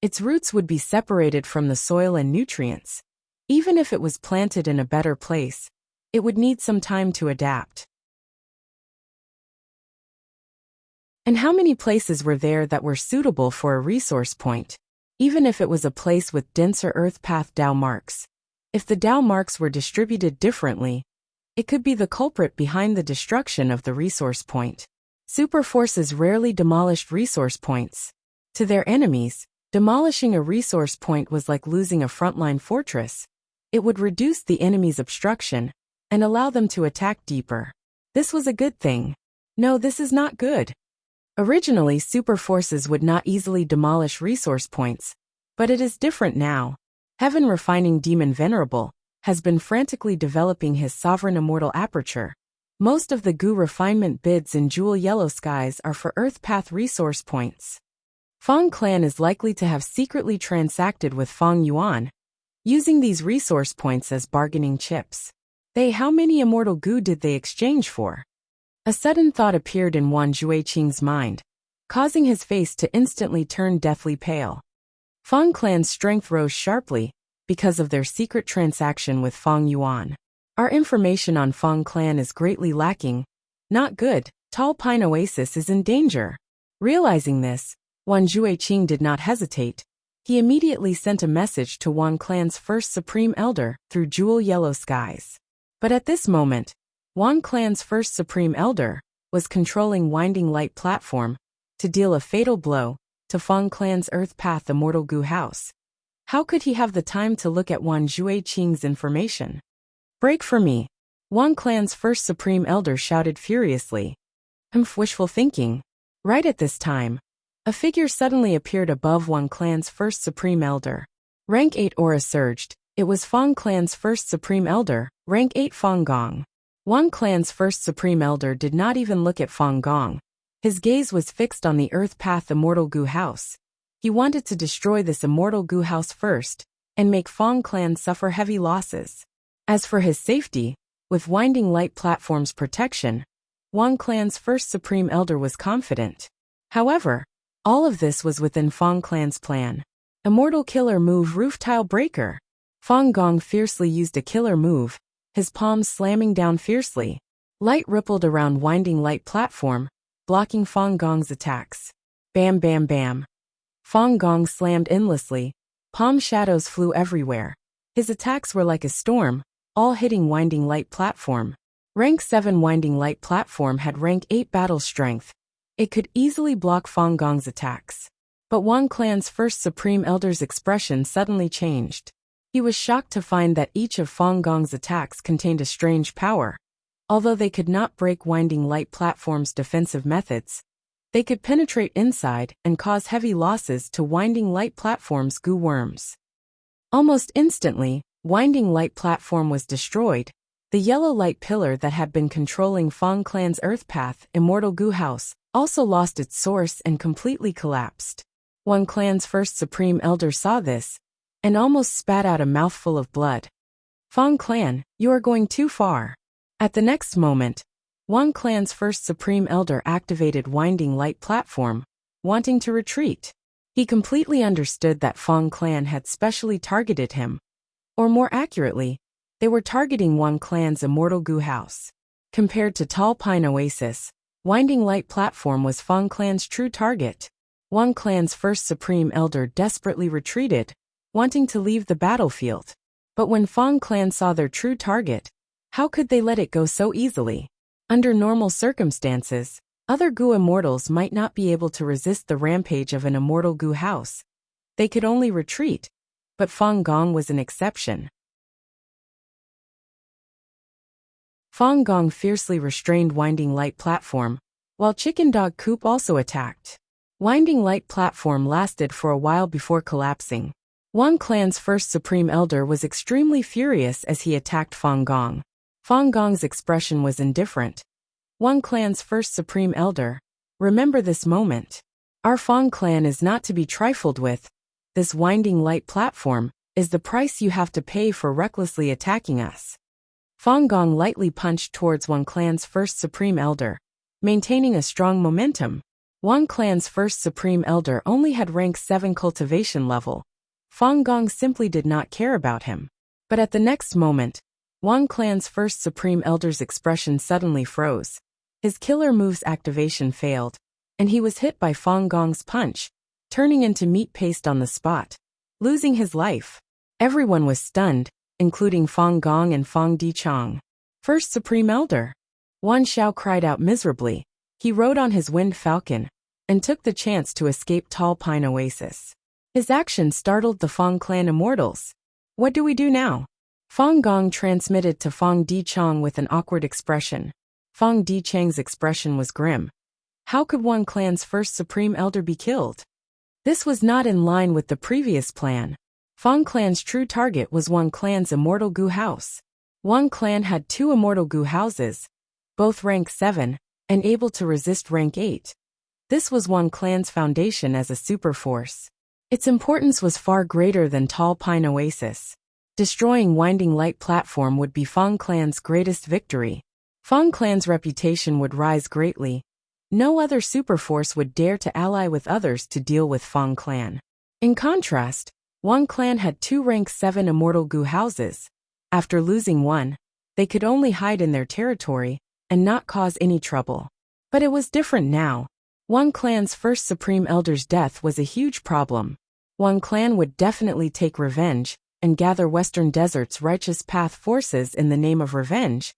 Its roots would be separated from the soil and nutrients. Even if it was planted in a better place, it would need some time to adapt. And how many places were there that were suitable for a resource point, even if it was a place with denser earth path Dao marks? If the Dao marks were distributed differently, it could be the culprit behind the destruction of the resource point. Super forces rarely demolished resource points. To their enemies, demolishing a resource point was like losing a frontline fortress. It would reduce the enemy's obstruction and allow them to attack deeper. This was a good thing. No, this is not good. Originally, super forces would not easily demolish resource points, but it is different now. Heaven Refining Demon Venerable has been frantically developing his sovereign immortal aperture. Most of the Gu refinement bids in Jewel Yellow Skies are for Earth Path resource points. Fang clan is likely to have secretly transacted with Fang Yuan, using these resource points as bargaining chips. How many immortal Gu did they exchange for? A sudden thought appeared in Wan Jueqing's mind, causing his face to instantly turn deathly pale. Fang clan's strength rose sharply because of their secret transaction with Fang Yuan. Our information on Fang clan is greatly lacking. Not good. Tall Pine Oasis is in danger. Realizing this, Wan Jueqing did not hesitate. He immediately sent a message to Wan clan's first Supreme Elder through Jewel Yellow Skies. But at this moment, Wan clan's first Supreme Elder was controlling Winding Light Platform to deal a fatal blow to Fang clan's Earth Path Immortal Gu House. How could he have the time to look at Wan Jueqing's information? Break for me! Wan clan's first Supreme Elder shouted furiously. Wishful thinking. Right at this time, a figure suddenly appeared above Wan clan's first Supreme Elder. Rank 8 aura surged. It was Fang clan's first Supreme Elder, Rank 8 Fang Gong. Wan clan's first Supreme Elder did not even look at Fang Gong. His gaze was fixed on the Earth Path Immortal Gu House. He wanted to destroy this Immortal Gu House first, and make Fang clan suffer heavy losses. As for his safety, with Winding Light Platform's protection, Wan clan's first Supreme Elder was confident. However, all of this was within Fang clan's plan. Immortal Killer Move Roof Tile Breaker. Fang Gong fiercely used a killer move, his palms slamming down fiercely. Light rippled around Winding Light Platform, blocking Fang Gong's attacks. Bam bam bam. Fang Gong slammed endlessly. Palm shadows flew everywhere. His attacks were like a storm, all hitting Winding Light Platform. Rank 7 Winding Light Platform had Rank 8 battle strength. It could easily block Fang Gong's attacks. But Wan clan's first Supreme Elder's expression suddenly changed. He was shocked to find that each of Fang Gong's attacks contained a strange power. Although they could not break Winding Light Platform's defensive methods, they could penetrate inside and cause heavy losses to Winding Light Platform's Gu worms. Almost instantly, Winding Light Platform was destroyed. The yellow light pillar that had been controlling Fang clan's Earth Path Immortal Gu House also lost its source and completely collapsed. Wan clan's first Supreme Elder saw this, and almost spat out a mouthful of blood. Fang clan, you are going too far. At the next moment, Wan clan's first Supreme Elder activated Winding Light Platform, wanting to retreat. He completely understood that Fang clan had specially targeted him. Or more accurately, they were targeting Wan clan's Immortal Gu House. Compared to Tall Pine Oasis, Winding Light Platform was Fang clan's true target. Wan clan's first Supreme Elder desperately retreated, wanting to leave the battlefield. But when Fang clan saw their true target, how could they let it go so easily? Under normal circumstances, other Gu immortals might not be able to resist the rampage of an Immortal Gu House. They could only retreat. but Fang Gong was an exception. Fang Gong fiercely restrained Winding Light Platform, while Chicken Dog Coop also attacked. Winding Light Platform lasted for a while before collapsing. Wang Clan's first Supreme Elder was extremely furious as he attacked Fang Gong. Fang Gong's expression was indifferent. Wang Clan's first Supreme Elder, remember this moment. Our Fang Clan is not to be trifled with. This Winding Light Platform is the price you have to pay for recklessly attacking us. Fang Gong lightly punched towards Wang Clan's first Supreme Elder, maintaining a strong momentum. Wang Clan's first Supreme Elder only had rank 7 cultivation level. Fang Gong simply did not care about him. But at the next moment, Wang Clan's first Supreme Elder's expression suddenly froze. His killer move's activation failed, and he was hit by Fang Gong's punch, turning into meat paste on the spot, losing his life. Everyone was stunned, including Fang Gong and Fang Dichang. First Supreme Elder. Wan Xiao cried out miserably. He rode on his winged falcon and took the chance to escape Tall Pine Oasis. His action startled the Fang Clan immortals. What do we do now? Fang Gong transmitted to Fang Dichang with an awkward expression. Fang Dichang's expression was grim. How could Wang Clan's first Supreme Elder be killed? This was not in line with the previous plan. Fang Clan's true target was Wang Clan's Immortal Gu House. Wang Clan had 2 Immortal Gu Houses, both rank 7, and able to resist rank 8. This was Wang Clan's foundation as a super force. Its importance was far greater than Tall Pine Oasis. Destroying Winding Light Platform would be Fang Clan's greatest victory. Fang Clan's reputation would rise greatly. No other superforce would dare to ally with others to deal with Fang Clan. In contrast, Wang Clan had 2 rank 7 Immortal Gu Houses. After losing one, they could only hide in their territory and not cause any trouble. But it was different now. Wang Clan's first Supreme Elder's death was a huge problem. Wang Clan would definitely take revenge and gather Western Desert's righteous path forces in the name of revenge.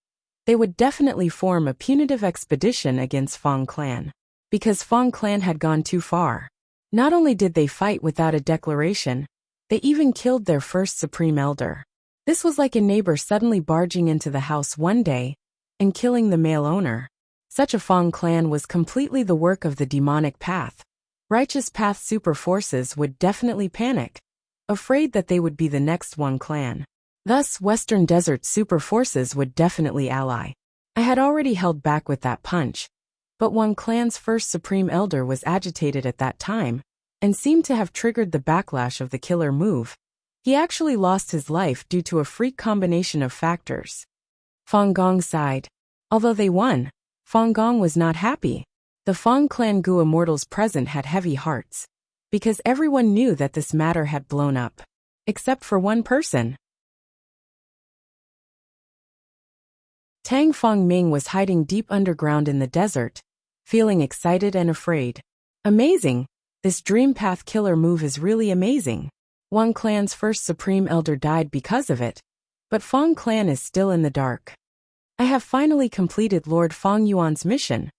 They would definitely form a punitive expedition against Fang Clan. Because Fang Clan had gone too far. Not only did they fight without a declaration, they even killed their first Supreme Elder. This was like a neighbor suddenly barging into the house one day and killing the male owner. Such a Fang Clan was completely the work of the demonic path. Righteous path super forces would definitely panic, afraid that they would be the next Wang Clan. Thus, Western Desert super forces would definitely ally. I had already held back with that punch, but Wang Clan's first Supreme Elder was agitated at that time, and seemed to have triggered the backlash of the killer move. He actually lost his life due to a freak combination of factors. Fang Gong sighed. Although they won, Fang Gong was not happy. The Fang Clan Gu immortals present had heavy hearts, because everyone knew that this matter had blown up. Except for one person. Tang Fang Ming was hiding deep underground in the desert, feeling excited and afraid. Amazing! This Dream Path killer move is really amazing. Wang Clan's first Supreme Elder died because of it, but Fang Clan is still in the dark. I have finally completed Lord Fang Yuan's mission.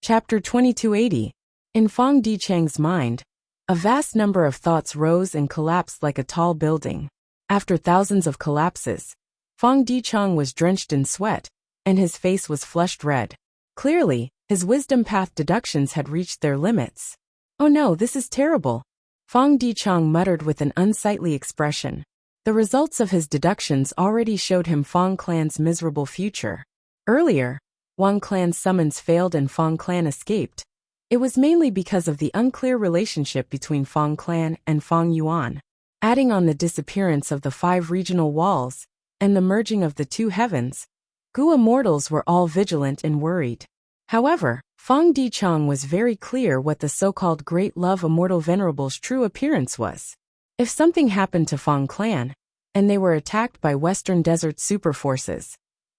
Chapter 2280. In Fang Dichang's mind, a vast number of thoughts rose and collapsed like a tall building. After thousands of collapses, Fang Dichang was drenched in sweat, and his face was flushed red. Clearly, his wisdom path deductions had reached their limits. Oh no, this is terrible. Fang Dichang muttered with an unsightly expression. The results of his deductions already showed him Fang Clan's miserable future. Earlier, Wang Clan's summons failed and Fang Clan escaped. It was mainly because of the unclear relationship between Fang Clan and Fang Yuan. Adding on the disappearance of the 5 regional walls and the merging of the 2 heavens, Gu immortals were all vigilant and worried. However, Fang Dichang was very clear what the so-called Great Love Immortal Venerable's true appearance was. If something happened to Fang Clan, and they were attacked by Western Desert super forces,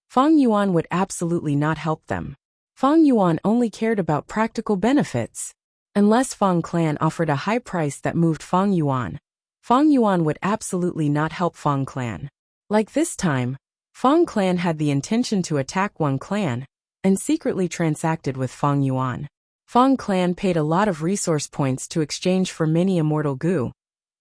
Fang Yuan would absolutely not help them. Fang Yuan only cared about practical benefits. Unless Fang Clan offered a high price that moved Fang Yuan would absolutely not help Fang Clan. Like this time, Fang Clan had the intention to attack Wang Clan, and secretly transacted with Fang Yuan. Fang clan paid a lot of resource points to exchange for mini immortal goo,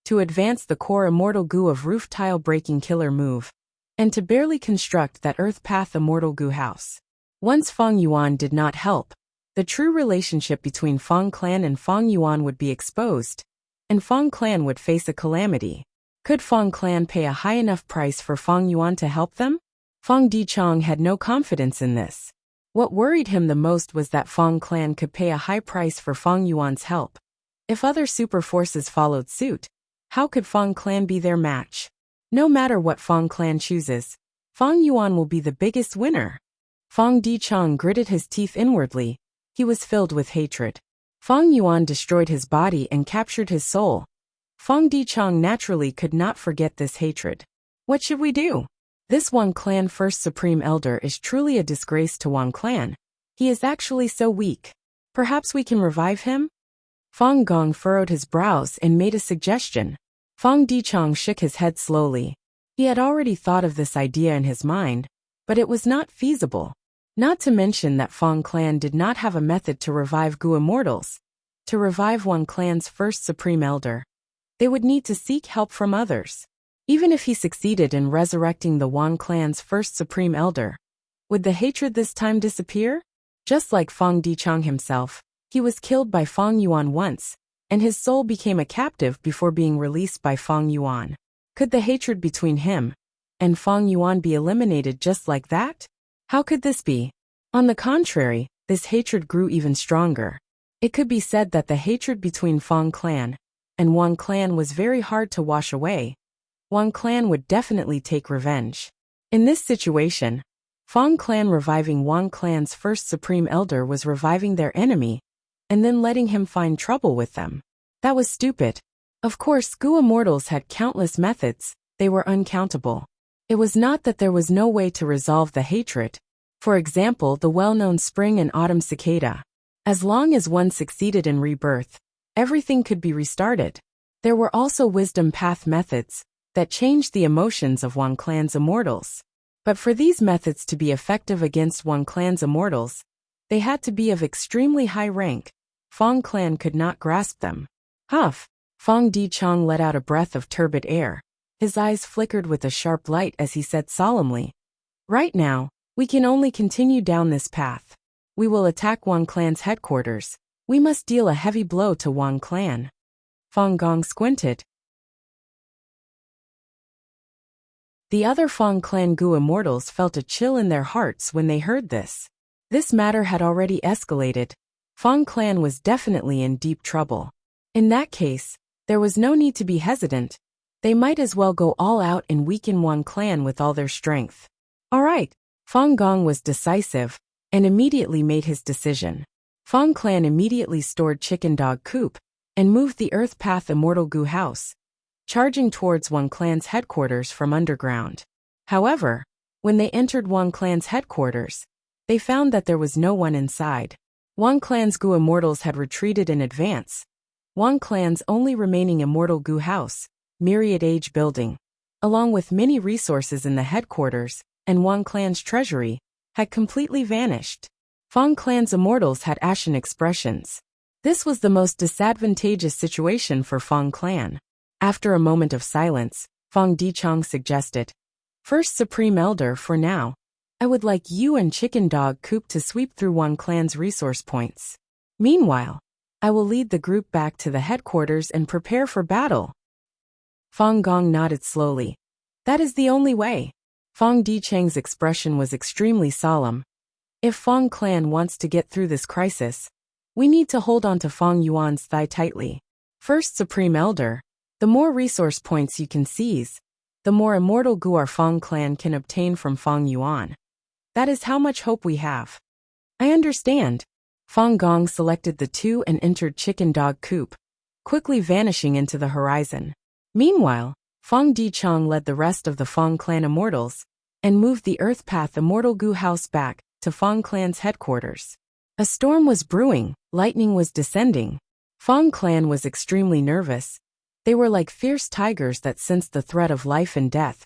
to advance the core immortal goo of roof tile breaking killer move, and to barely construct that earth path immortal goo house. Once Fang Yuan did not help, the true relationship between Fang clan and Fang Yuan would be exposed, and Fang clan would face a calamity. Could Fang clan pay a high enough price for Fang Yuan to help them? Fang Dichong had no confidence in this. What worried him the most was that Fang clan could pay a high price for Fang Yuan's help. If other super forces followed suit, how could Fang clan be their match? No matter what Fang clan chooses, Fang Yuan will be the biggest winner. Fang Dichong gritted his teeth inwardly. He was filled with hatred. Fang Yuan destroyed his body and captured his soul. Fang Dichong naturally could not forget this hatred. What should we do? This Wang clan first supreme elder is truly a disgrace to Wang clan. He is actually so weak. Perhaps we can revive him? Fang Gong furrowed his brows and made a suggestion. Fang Dichong shook his head slowly. He had already thought of this idea in his mind, but it was not feasible. Not to mention that Fang clan did not have a method to revive Gu immortals. To revive Wang clan's first supreme elder, they would need to seek help from others. Even if he succeeded in resurrecting the Wang clan's first supreme elder, would the hatred this time disappear? Just like Fang Dichong himself, he was killed by Fang Yuan once, and his soul became a captive before being released by Fang Yuan. Could the hatred between him and Fang Yuan be eliminated just like that? How could this be? On the contrary, this hatred grew even stronger. It could be said that the hatred between Fang clan and Wang clan was very hard to wash away. Wang clan would definitely take revenge. In this situation, Fang clan reviving Wang clan's first supreme elder was reviving their enemy, and then letting him find trouble with them. That was stupid. Of course, Gu immortals had countless methods, they were uncountable. It was not that there was no way to resolve the hatred. For example, the well-known spring and autumn cicada. As long as one succeeded in rebirth, everything could be restarted. There were also wisdom path methods that changed the emotions of Wang clan's immortals. But for these methods to be effective against Wang clan's immortals, they had to be of extremely high rank. Fang clan could not grasp them. Huff! Fang Dichong let out a breath of turbid air. His eyes flickered with a sharp light as he said solemnly, "Right now, we can only continue down this path. We will attack Wang clan's headquarters. We must deal a heavy blow to Wang clan." Fang Gong squinted. The other Fang clan Gu immortals felt a chill in their hearts when they heard this. This matter had already escalated. Fang clan was definitely in deep trouble. In that case, there was no need to be hesitant. They might as well go all out and weaken Wang clan with all their strength. All right, Fang Gong was decisive and immediately made his decision. Fang clan immediately stored Chicken Dog Coop and moved the Earth Path Immortal Gu house, charging towards Wang clan's headquarters from underground. However, when they entered Wang clan's headquarters, they found that there was no one inside. Wang clan's Gu immortals had retreated in advance. Wang clan's only remaining immortal Gu house, Myriad Age building, along with many resources in the headquarters and Wang clan's treasury, had completely vanished. Fang clan's immortals had ashen expressions. This was the most disadvantageous situation for Fang clan. After a moment of silence, Fang Dichong suggested, "First Supreme Elder, for now, I would like you and Chicken Dog Coop to sweep through Wang clan's resource points. Meanwhile, I will lead the group back to the headquarters and prepare for battle." Fang Gong nodded slowly. "That is the only way." Fang Dicheng's expression was extremely solemn. "If Fang clan wants to get through this crisis, we need to hold on to Fang Yuan's thigh tightly. First Supreme Elder, the more resource points you can seize, the more immortal Gu our Fang clan can obtain from Fang Yuan. That is how much hope we have." "I understand." Fang Gong selected the two and entered Chicken Dog Coop, quickly vanishing into the horizon. Meanwhile, Fang Dichong led the rest of the Fang clan immortals and moved the Earth Path Immortal Gu house back to Fang clan's headquarters. A storm was brewing, lightning was descending. Fang clan was extremely nervous. They were like fierce tigers that sensed the threat of life and death.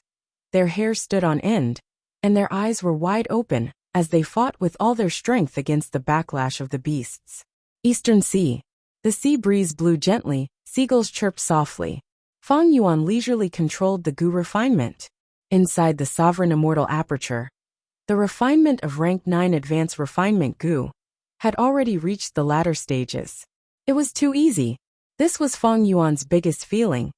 Their hair stood on end, and their eyes were wide open, as they fought with all their strength against the backlash of the beasts. Eastern Sea. The sea breeze blew gently, seagulls chirped softly. Fang Yuan leisurely controlled the Gu refinement. Inside the sovereign immortal aperture, the refinement of rank 9 advanced refinement Gu had already reached the latter stages. It was too easy. This was Fang Yuan's biggest feeling.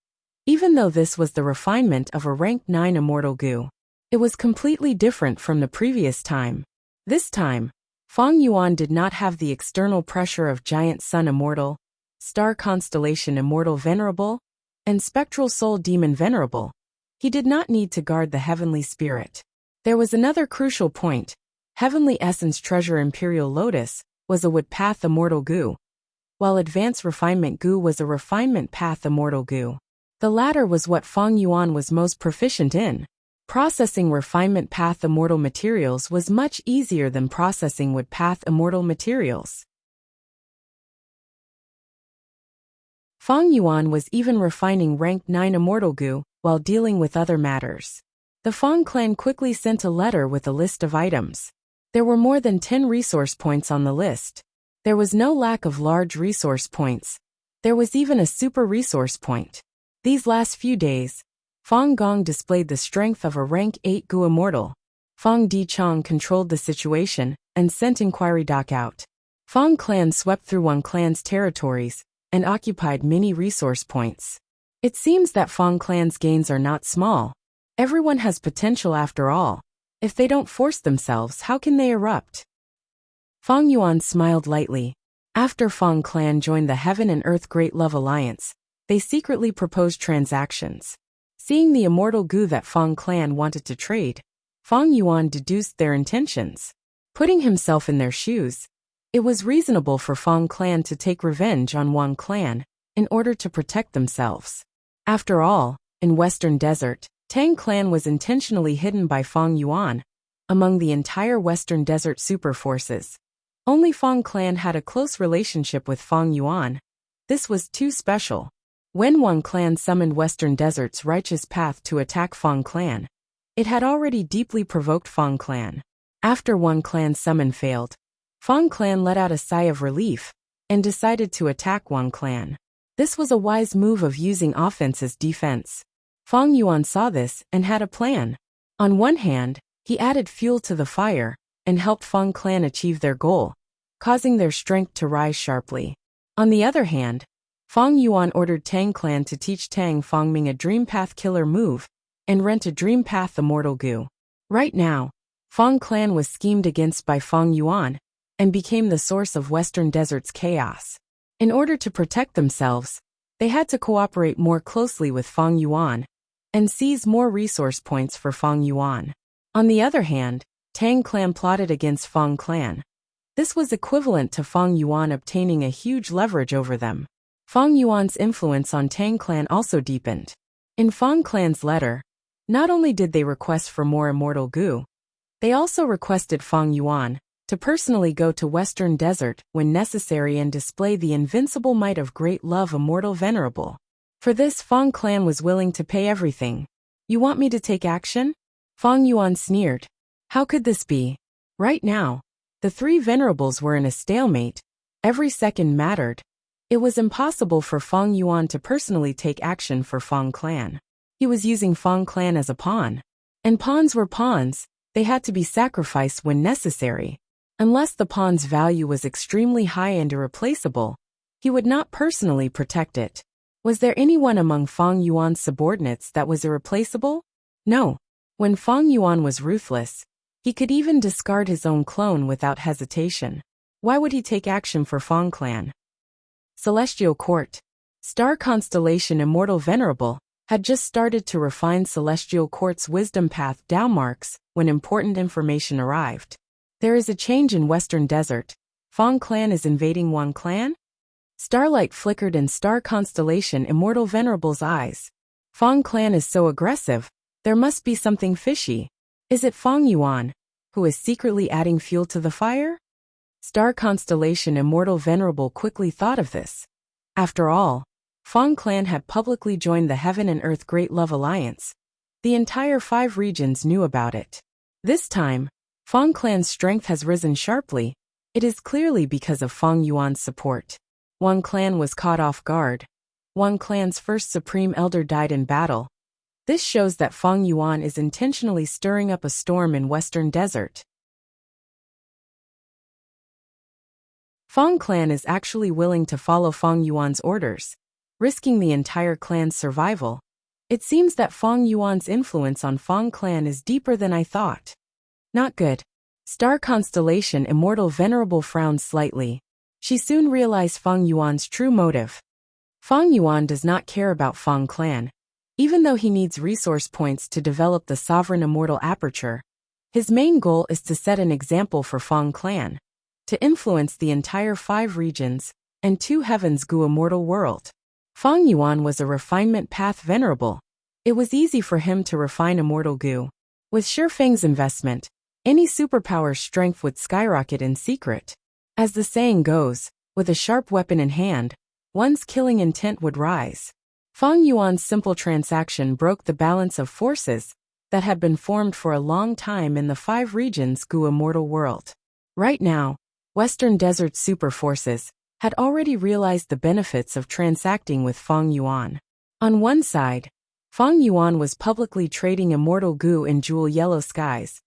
Even though this was the refinement of a rank 9 immortal Gu, it was completely different from the previous time. This time, Fang Yuan did not have the external pressure of giant sun immortal, star constellation immortal venerable, and spectral soul demon venerable. He did not need to guard the heavenly spirit. There was another crucial point. Heavenly essence treasure imperial lotus was a wood path immortal Gu, while advanced refinement Gu was a refinement path immortal Gu. The latter was what Fang Yuan was most proficient in. Processing refinement path immortal materials was much easier than processing wood path immortal materials. Fang Yuan was even refining rank 9 immortal Gu while dealing with other matters. The Fang clan quickly sent a letter with a list of items. There were more than 10 resource points on the list. There was no lack of large resource points. There was even a super resource point. These last few days, Fang Gong displayed the strength of a rank 8 Gu immortal. Fang Di Chong controlled the situation and sent inquiry doc out. Fang clan swept through one clan's territories and occupied many resource points. It seems that Fang clan's gains are not small. Everyone has potential after all. If they don't force themselves, how can they erupt? Fang Yuan smiled lightly. After Fang clan joined the Heaven and Earth Great Love Alliance, they secretly proposed transactions. Seeing the immortal Gu that Fang clan wanted to trade, Fang Yuan deduced their intentions. Putting himself in their shoes, it was reasonable for Fang clan to take revenge on Wang clan in order to protect themselves. After all, in Western Desert, Tang clan was intentionally hidden by Fang Yuan among the entire Western Desert super forces. Only Fang clan had a close relationship with Fang Yuan. This was too special. When Wang clan summoned Western Desert's righteous path to attack Fang clan, it had already deeply provoked Fang clan. After Wang clan's summon failed, Fang clan let out a sigh of relief and decided to attack Wang clan. This was a wise move of using offense as defense. Fang Yuan saw this and had a plan. On one hand, he added fuel to the fire and helped Fang clan achieve their goal, causing their strength to rise sharply. On the other hand, Fang Yuan ordered Tang clan to teach Tang Fangming a Dream Path killer move and rent a Dream Path immortal Gu. Right now, Fang clan was schemed against by Fang Yuan and became the source of Western Desert's chaos. In order to protect themselves, they had to cooperate more closely with Fang Yuan and seize more resource points for Fang Yuan. On the other hand, Tang clan plotted against Fang clan. This was equivalent to Fang Yuan obtaining a huge leverage over them. Fang Yuan's influence on Tang clan also deepened. In Fang clan's letter, not only did they request for more immortal Gu, they also requested Fang Yuan to personally go to Western Desert when necessary and display the invincible might of great love immortal venerable. For this, Fang clan was willing to pay everything. You want me to take action? Fang Yuan sneered. How could this be? Right now, the three venerables were in a stalemate. Every second mattered. It was impossible for Fang Yuan to personally take action for Fang clan. He was using Fang clan as a pawn. And pawns were pawns, they had to be sacrificed when necessary. Unless the pawn's value was extremely high and irreplaceable, he would not personally protect it. Was there anyone among Fang Yuan's subordinates that was irreplaceable? No. When Fang Yuan was ruthless, he could even discard his own clone without hesitation. Why would he take action for Fang clan? Celestial Court. Star constellation Immortal Venerable had just started to refine Celestial Court's wisdom path downmarks when important information arrived. There is a change in Western Desert. Fang clan is invading Wang clan? Starlight flickered in star constellation Immortal Venerable's eyes. Fang clan is so aggressive, there must be something fishy. Is it Fang Yuan, who is secretly adding fuel to the fire? Star constellation Immortal Venerable quickly thought of this. After all, Fang clan had publicly joined the Heaven and Earth Great Love Alliance. The entire 5 regions knew about it. This time, Fang Clan's strength has risen sharply. It is clearly because of Fang Yuan's support. Wang Clan was caught off guard. Wang Clan's first supreme elder died in battle. This shows that Fang Yuan is intentionally stirring up a storm in Western Desert. Fang Clan is actually willing to follow Fang Yuan's orders, risking the entire clan's survival. It seems that Fang Yuan's influence on Fang Clan is deeper than I thought. Not good. Star Constellation Immortal Venerable frowned slightly. She soon realized Fang Yuan's true motive. Fang Yuan does not care about Fang Clan. Even though he needs resource points to develop the Sovereign Immortal Aperture, his main goal is to set an example for Fang Clan, to influence the entire 5 regions and 2 heavens Gu Immortal World. Fang Yuan was a refinement path venerable. It was easy for him to refine Immortal Gu. With Shifeng's investment, any superpower's strength would skyrocket in secret. As the saying goes, with a sharp weapon in hand, one's killing intent would rise. Fang Yuan's simple transaction broke the balance of forces that had been formed for a long time in the 5 regions Gu Immortal World. Right now, Western Desert super forces had already realized the benefits of transacting with Fang Yuan. On one side, Fang Yuan was publicly trading Immortal Gu in jewel yellow skies.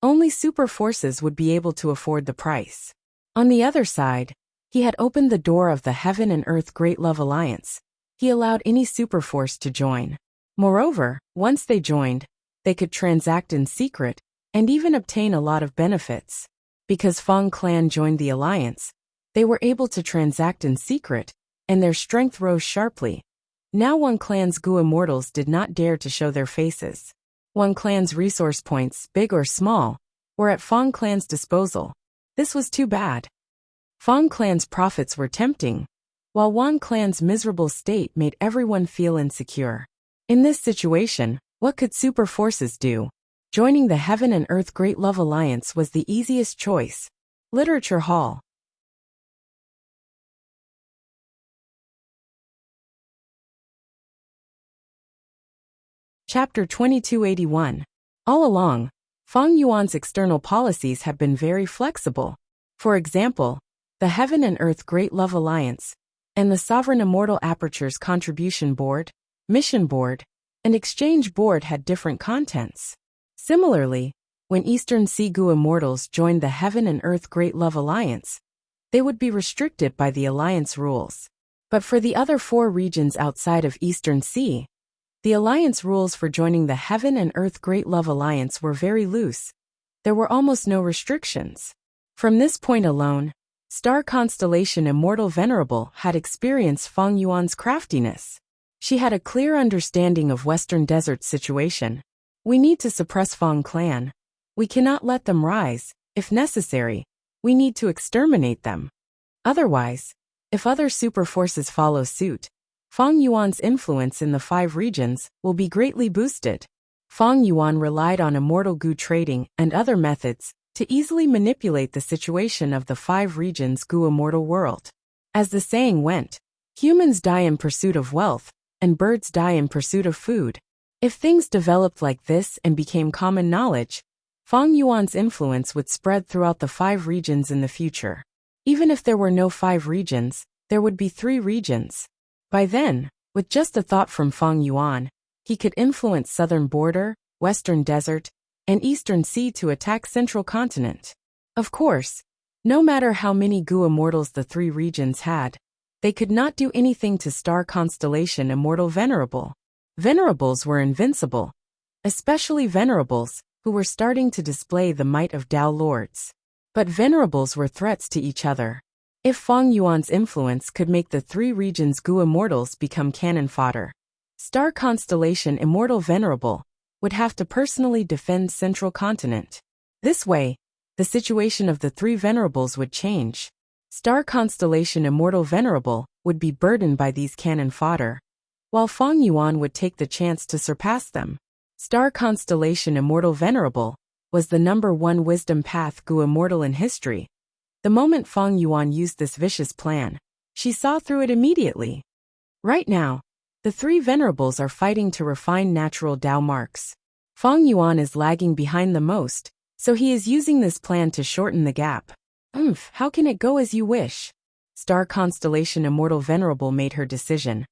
Only super forces would be able to afford the price. On the other side, he had opened the door of the Heaven and Earth Great Love Alliance. He allowed any superforce to join. Moreover, once they joined, they could transact in secret and even obtain a lot of benefits. Because Fang Clan joined the alliance, they were able to transact in secret, and their strength rose sharply. Now Wang Clan's Gu Immortals did not dare to show their faces. Wang Clan's resource points, big or small, were at Fang Clan's disposal. This was too bad. Fang Clan's profits were tempting, while Wang Clan's miserable state made everyone feel insecure. In this situation, what could super forces do? Joining the Heaven and Earth Great Love Alliance was the easiest choice. Literature Hall. Chapter 2281. All along, Fang Yuan's external policies have been very flexible. For example, the Heaven and Earth Great Love Alliance, and the Sovereign Immortal Aperture's Contribution Board, Mission Board, and Exchange Board had different contents. Similarly, when Eastern Sea Gu Immortals joined the Heaven and Earth Great Love Alliance, they would be restricted by the Alliance rules. But for the other 4 regions outside of Eastern Sea, the Alliance rules for joining the Heaven and Earth Great Love Alliance were very loose. There were almost no restrictions. From this point alone, Star Constellation Immortal Venerable had experienced Fang Yuan's craftiness. She had a clear understanding of Western Desert's situation. We need to suppress Fang Clan. We cannot let them rise. If necessary, we need to exterminate them. Otherwise, if other super forces follow suit, Fang Yuan's influence in the 5 regions will be greatly boosted. Fang Yuan relied on Immortal Gu trading and other methods to easily manipulate the situation of the 5 regions Gu Immortal World. As the saying went, humans die in pursuit of wealth, and birds die in pursuit of food. If things developed like this and became common knowledge, Fang Yuan's influence would spread throughout the 5 regions in the future. Even if there were no 5 regions, there would be 3 regions. By then, with just a thought from Fang Yuan, he could influence Southern Border, Western Desert, and Eastern Sea to attack Central Continent. Of course, no matter how many Gu Immortals the 3 regions had, they could not do anything to Star Constellation Immortal Venerable. Venerables were invincible, especially Venerables, who were starting to display the might of Tao Lords. But Venerables were threats to each other. If Fang Yuan's influence could make the 3 regions Gu Immortals become cannon fodder, Star Constellation Immortal Venerable would have to personally defend Central Continent. This way, the situation of the 3 Venerables would change. Star Constellation Immortal Venerable would be burdened by these cannon fodder, while Fang Yuan would take the chance to surpass them. Star Constellation Immortal Venerable was the #1 wisdom path Gu Immortal in history. The moment Fang Yuan used this vicious plan, she saw through it immediately. Right now, the 3 Venerables are fighting to refine natural Tao marks. Fang Yuan is lagging behind the most, So he is using this plan to shorten the gap. How can it go as you wish? Star constellation Immortal Venerable made her decision.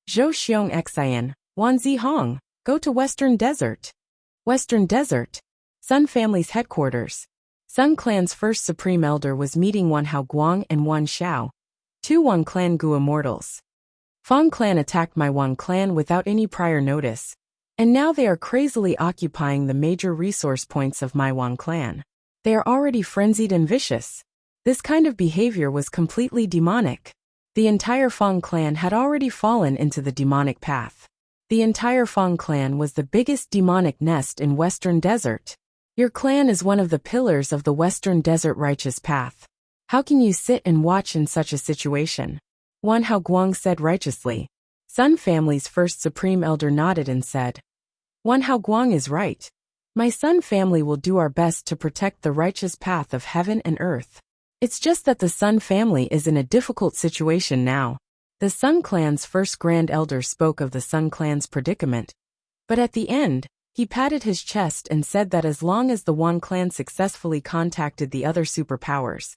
Zhou Xiong Xian, Wan Zihong, go to Western Desert. Western Desert. Sun family's headquarters. Sun clan's first supreme elder was meeting Wan Hao Guang and Wan Xiao, two Wan clan Gu immortals. Fang clan attacked my Wan clan without any prior notice, and now they are crazily occupying the major resource points of my Wan clan. They are already frenzied and vicious. This kind of behavior was completely demonic. The entire Fang clan had already fallen into the demonic path. The entire Fang clan was the biggest demonic nest in Western Desert. Your clan is one of the pillars of the Western Desert righteous path. How can you sit and watch in such a situation? Wan Hao Guang said righteously. Sun family's first supreme elder nodded and said, Wan Hao Guang is right. My Sun family will do our best to protect the righteous path of heaven and earth. It's just that the Sun family is in a difficult situation now. The Sun clan's first grand elder spoke of the Sun clan's predicament. But at the end, he patted his chest and said that as long as the Wan clan successfully contacted the other superpowers,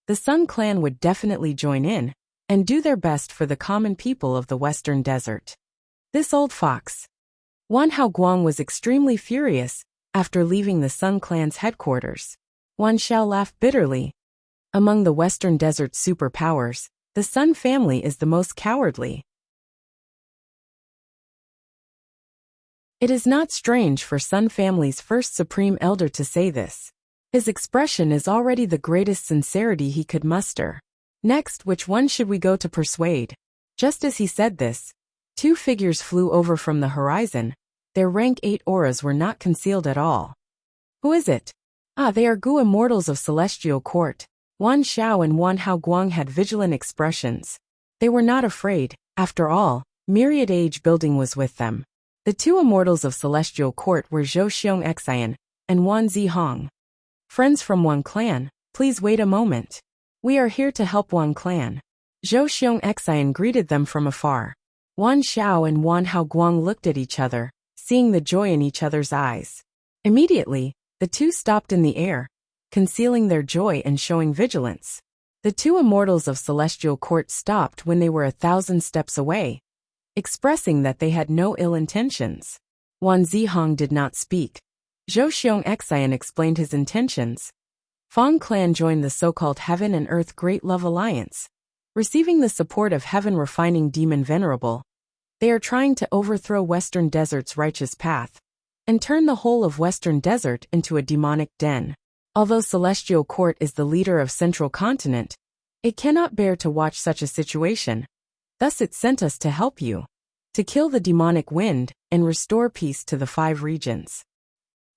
the Sun clan would definitely join in and do their best for the common people of the Western Desert. This old fox. Wan Hao Guang was extremely furious after leaving the Sun clan's headquarters. Wan Xiao laughed bitterly. Among the Western Desert superpowers, the Sun family is the most cowardly. It is not strange for Sun family's first supreme elder to say this. His expression is already the greatest sincerity he could muster. Next, which one should we go to persuade? Just as he said this, two figures flew over from the horizon. Their rank 8 auras were not concealed at all. Who is it? They are Gu immortals of Celestial Court. Wan Xiao and Wan Hao Guang had vigilant expressions. They were not afraid. After all, Myriad Age Building was with them. The two immortals of Celestial Court were Zhou Xiong Xian and Wan Zihong. Friends from Wan clan, please wait a moment. We are here to help Wan clan. Zhou Xiong Xian greeted them from afar. Wan Xiao and Wan Hao Guang looked at each other, seeing the joy in each other's eyes. Immediately, the two stopped in the air, concealing their joy and showing vigilance. The two immortals of Celestial Court stopped when they were 1,000 steps away, expressing that they had no ill intentions. Wan Zihong did not speak. Zhou Xiong Xian explained his intentions. Fang clan joined the so-called Heaven and Earth Great Love Alliance, receiving the support of Heaven Refining Demon Venerable. They are trying to overthrow Western Desert's righteous path and turn the whole of Western Desert into a demonic den. Although Celestial Court is the leader of Central Continent, it cannot bear to watch such a situation. Thus it sent us to help you, to kill the demonic wind and restore peace to the 5 regions.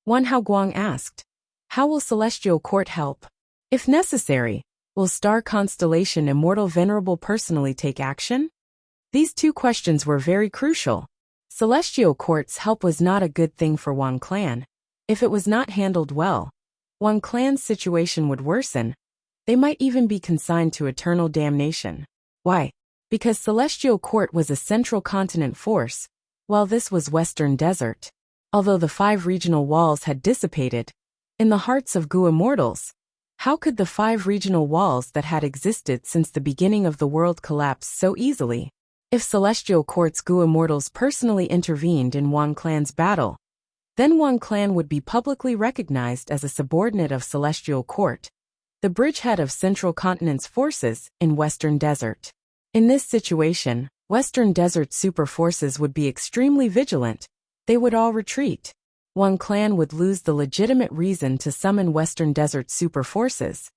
Wan Hao Guang asked, how will Celestial Court help? If necessary, will Star Constellation Immortal Venerable personally take action? These two questions were very crucial. Celestial Court's help was not a good thing for Wan clan. If it was not handled well, Wan clan's situation would worsen. They might even be consigned to eternal damnation. Why? Because Celestial Court was a central continent force, while this was Western Desert. Although the 5 regional walls had dissipated in the hearts of Gu immortals, how could the 5 regional walls that had existed since the beginning of the world collapse so easily? If Celestial Court's Gu immortals personally intervened in Wan clan's battle, then Wan clan would be publicly recognized as a subordinate of Celestial Court, the bridgehead of Central Continent's forces in Western Desert. In this situation, Western Desert super forces would be extremely vigilant. They would all retreat. Wan clan would lose the legitimate reason to summon Western Desert super forces.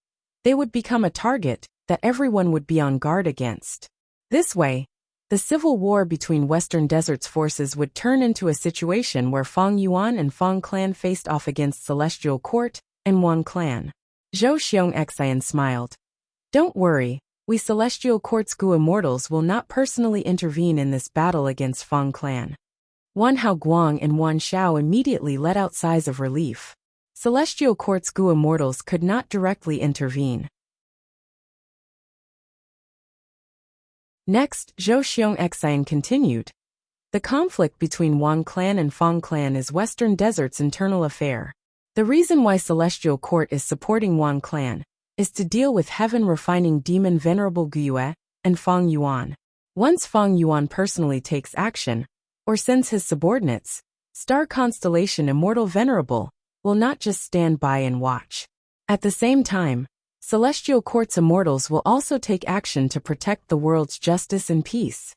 They would become a target that everyone would be on guard against. This way, the civil war between Western Desert's forces would turn into a situation where Fang Yuan and Fang clan faced off against Celestial Court and Wan clan. Zhou Xiong Xian smiled. Don't worry, we Celestial Court's Gu immortals will not personally intervene in this battle against Fang clan. Wan Hao Guang and Wan Xiao immediately let out sighs of relief. Celestial Court's Gu immortals could not directly intervene. Next, Zhou Xiong Xian continued. The conflict between Wan clan and Fang clan is Western Desert's internal affair. The reason why Celestial Court is supporting Yuan clan is to deal with heaven-refining demon Venerable Guyue and Feng Yuan. Once Feng Yuan personally takes action, or sends his subordinates, Star Constellation Immortal Venerable will not just stand by and watch. At the same time, Celestial Court's immortals will also take action to protect the world's justice and peace.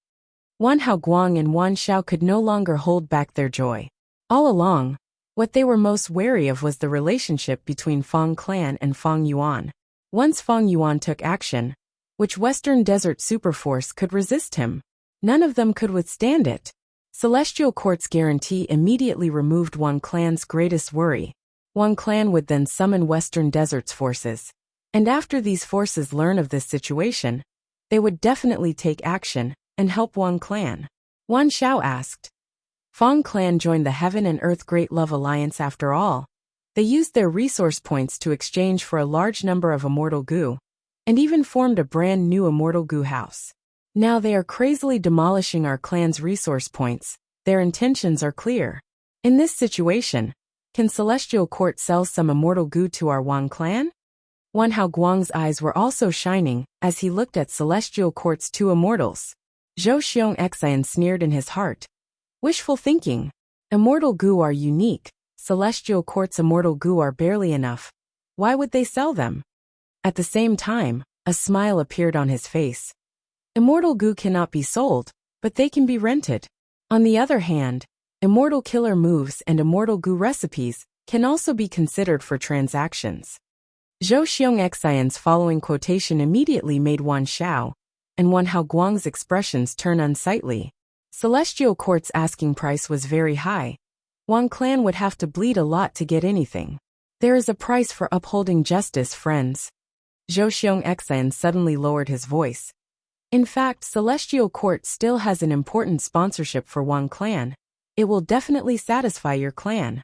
Wan Haoguang and Wan Xiao could no longer hold back their joy. All along, what they were most wary of was the relationship between Feng clan and Feng Yuan. Once Feng Yuan took action, which Western Desert Superforce could resist him? None of them could withstand it. Celestial Court's guarantee immediately removed Wan clan's greatest worry. Wan clan would then summon Western Desert's forces. And after these forces learn of this situation, they would definitely take action and help Wan clan. Wan Xiao asked. Feng clan joined the Heaven and Earth Great Love Alliance after all. They used their resource points to exchange for a large number of immortal goo, and even formed a brand new immortal goo house. Now they are crazily demolishing our clan's resource points. Their intentions are clear. In this situation, can Celestial Court sell some immortal goo to our Wan clan? Wan Haoguang's eyes were also shining as he looked at Celestial Court's two immortals. Zhou Xiong Xian sneered in his heart. Wishful thinking. Immortal goo are unique. Celestial Court's immortal goo are barely enough. Why would they sell them? At the same time, a smile appeared on his face. Immortal goo cannot be sold, but they can be rented. On the other hand, immortal killer moves and immortal goo recipes can also be considered for transactions. Zhou Xiong Xian's following quotation immediately made Wan Xiao and Wan Haoguang's expressions turn unsightly. Celestial Court's asking price was very high. Wan clan would have to bleed a lot to get anything. There is a price for upholding justice, friends. Zhou Xiong Xian suddenly lowered his voice. In fact, Celestial Court still has an important sponsorship for Wan clan. It will definitely satisfy your clan.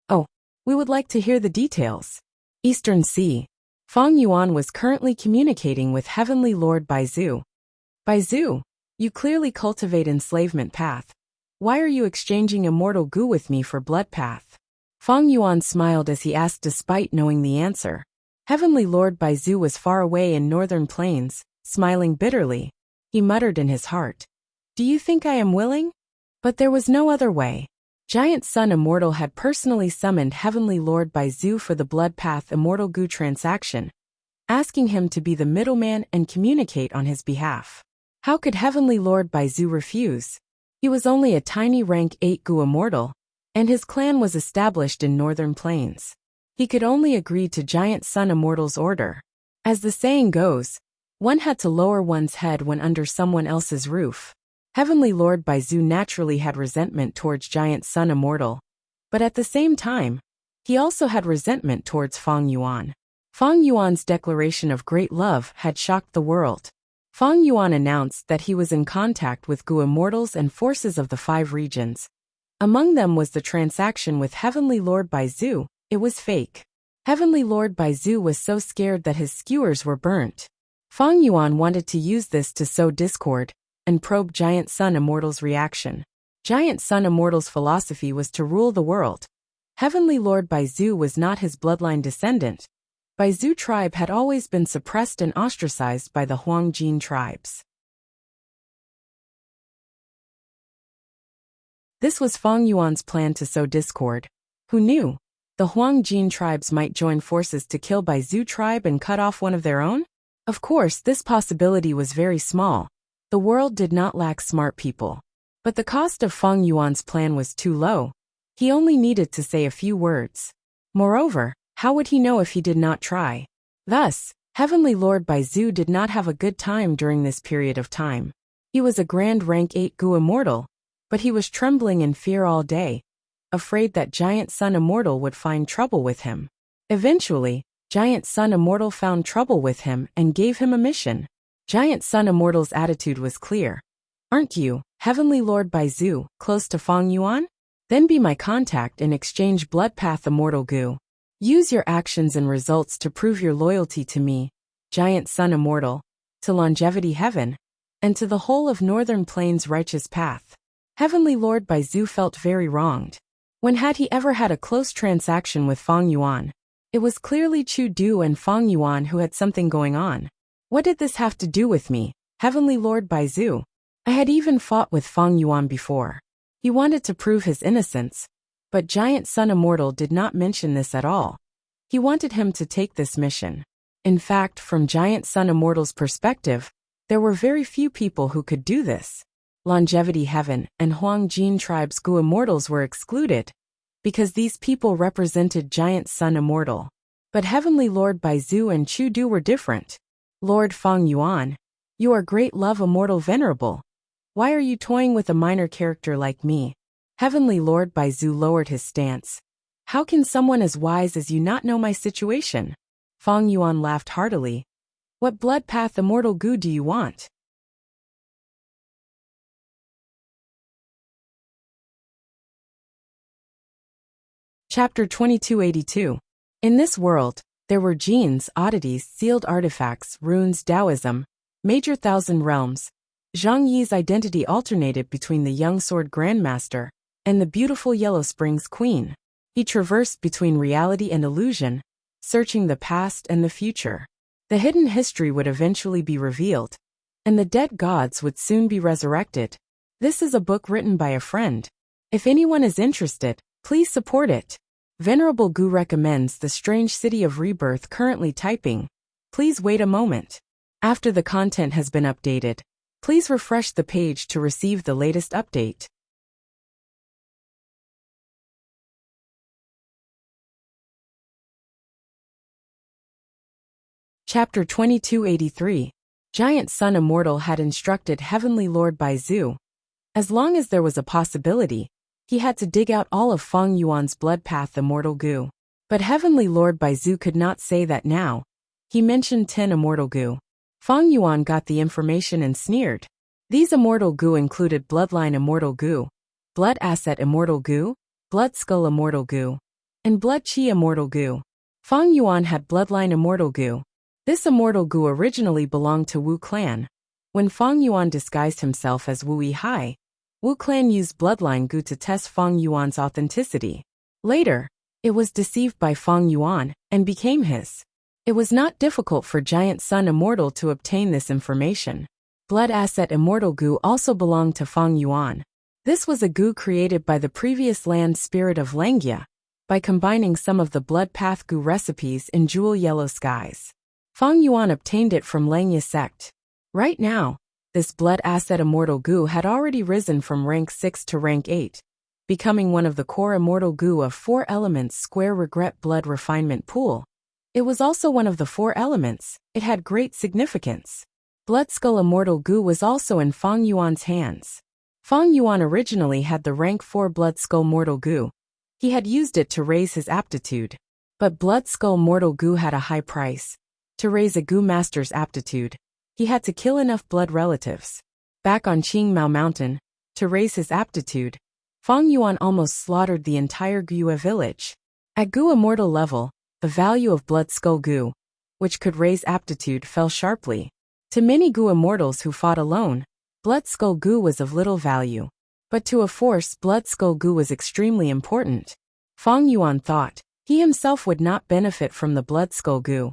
Oh, we would like to hear the details. Eastern Sea. Feng Yuan was currently communicating with Heavenly Lord Baizu. Baizu, you clearly cultivate enslavement path. Why are you exchanging immortal goo with me for blood path? Feng Yuan smiled as he asked despite knowing the answer. Heavenly Lord Baizu was far away in northern plains, smiling bitterly. He muttered in his heart. Do you think I am willing? But there was no other way. Giant Sun Immortal had personally summoned Heavenly Lord Baizu for the blood path immortal goo transaction, asking him to be the middleman and communicate on his behalf. How could Heavenly Lord Baizu refuse? He was only a tiny rank 8 goo immortal, and his clan was established in northern plains. He could only agree to Giant Sun Immortal's order. As the saying goes, one had to lower one's head when under someone else's roof. Heavenly Lord Baizu naturally had resentment towards Giant Sun Immortal, but at the same time, he also had resentment towards Feng Yuan. Feng Yuan's declaration of great love had shocked the world. Feng Yuan announced that he was in contact with Goo Immortals and forces of the 5 regions. Among them was the transaction with Heavenly Lord Baizu. It was fake. Heavenly Lord Baizu was so scared that his skewers were burnt. Feng Yuan wanted to use this to sow discord and probe Giant Sun Immortal's reaction. Giant Sun Immortal's philosophy was to rule the world. Heavenly Lord Baizu was not his bloodline descendant. Baizu tribe had always been suppressed and ostracized by the Huangjin tribes. This was Feng Yuan's plan to sow discord. Who knew? The Huangjin tribes might join forces to kill Baizu tribe and cut off one of their own? Of course, this possibility was very small. The world did not lack smart people. But the cost of Feng Yuan's plan was too low. He only needed to say a few words. Moreover, how would he know if he did not try? Thus, Heavenly Lord Baizu did not have a good time during this period of time. He was a grand rank 8 Goo Immortal, but he was trembling in fear all day, afraid that Giant Sun Immortal would find trouble with him. Eventually, Giant Sun Immortal found trouble with him and gave him a mission. Giant Sun Immortal's attitude was clear. Aren't you, Heavenly Lord Baizu, close to Feng Yuan? Then be my contact and exchange Bloodpath Immortal Goo. Use your actions and results to prove your loyalty to me, Giant Sun Immortal, to Longevity Heaven, and to the whole of Northern Plains' righteous path. Heavenly Lord Baizu felt very wronged. When had he ever had a close transaction with Fang Yuan? It was clearly Chu Du and Fang Yuan who had something going on. What did this have to do with me, Heavenly Lord Baizu? I had even fought with Fang Yuan before. He wanted to prove his innocence, but Giant Sun Immortal did not mention this at all. He wanted him to take this mission. In fact, from Giant Sun Immortal's perspective, there were very few people who could do this. Longevity Heaven and Huang Jin tribes Gu Immortals were excluded, because these people represented Giant Sun Immortal. But Heavenly Lord Baizu and Chu Du were different. Lord Fang Yuan, you are great love immortal venerable. Why are you toying with a minor character like me? Heavenly Lord Baizu lowered his stance. How can someone as wise as you not know my situation? Fang Yuan laughed heartily. What blood path immortal Gu do you want? Chapter 2282. In this world, there were genes, oddities, sealed artifacts, runes, Taoism, major thousand realms. Zhang Yi's identity alternated between the young sword grandmaster and the beautiful Yellow Springs queen. He traversed between reality and illusion, searching the past and the future. The hidden history would eventually be revealed, and the dead gods would soon be resurrected. This is a book written by a friend. If anyone is interested, please support it. Venerable Gu recommends The Strange City of Rebirth currently typing. Please wait a moment. After the content has been updated, please refresh the page to receive the latest update. Chapter 2283. Giant Sun Immortal had instructed Heavenly Lord Baizu. As long as there was a possibility, he had to dig out all of Fang Yuan's blood path immortal Gu. But Heavenly Lord Baizu could not say that now. He mentioned 10 immortal Gu. Fang Yuan got the information and sneered. These immortal Gu included Bloodline Immortal Gu, Blood Asset Immortal Gu, Blood Skull Immortal Gu, and Blood Qi Immortal Gu. Fang Yuan had Bloodline Immortal Gu. This immortal Gu originally belonged to Wu clan. When Fang Yuan disguised himself as Wu Yihai, Wu clan used Bloodline Gu to test Fang Yuan's authenticity. Later, it was deceived by Fang Yuan and became his. It was not difficult for Giant Sun Immortal to obtain this information. Blood Asset Immortal Gu also belonged to Fang Yuan. This was a Gu created by the previous land spirit of Langia, by combining some of the blood path Gu recipes in Jewel Yellow Skies. Fang Yuan obtained it from Langia sect. Right now, this blood asset immortal Gu had already risen from rank 6 to rank 8, becoming one of the core immortal Gu of 4 elements square regret blood refinement pool. It was also one of the 4 elements. It had great significance. Blood Skull Immortal Gu was also in Fang Yuan's hands. Fang Yuan originally had the rank 4 Blood Skull Mortal Gu. He had used it to raise his aptitude. But Blood Skull Mortal Gu had a high price. To raise a Gu Master's aptitude, he had to kill enough blood relatives. Back on Qingmao Mountain, to raise his aptitude, Fang Yuan almost slaughtered the entire Gu village. At Gu Immortal level, the value of Blood Skull Gu, which could raise aptitude, fell sharply. To many Gu Immortals who fought alone, Blood Skull Gu was of little value. But to a force, Blood Skull Gu was extremely important. Fang Yuan thought he himself would not benefit from the Blood Skull Gu,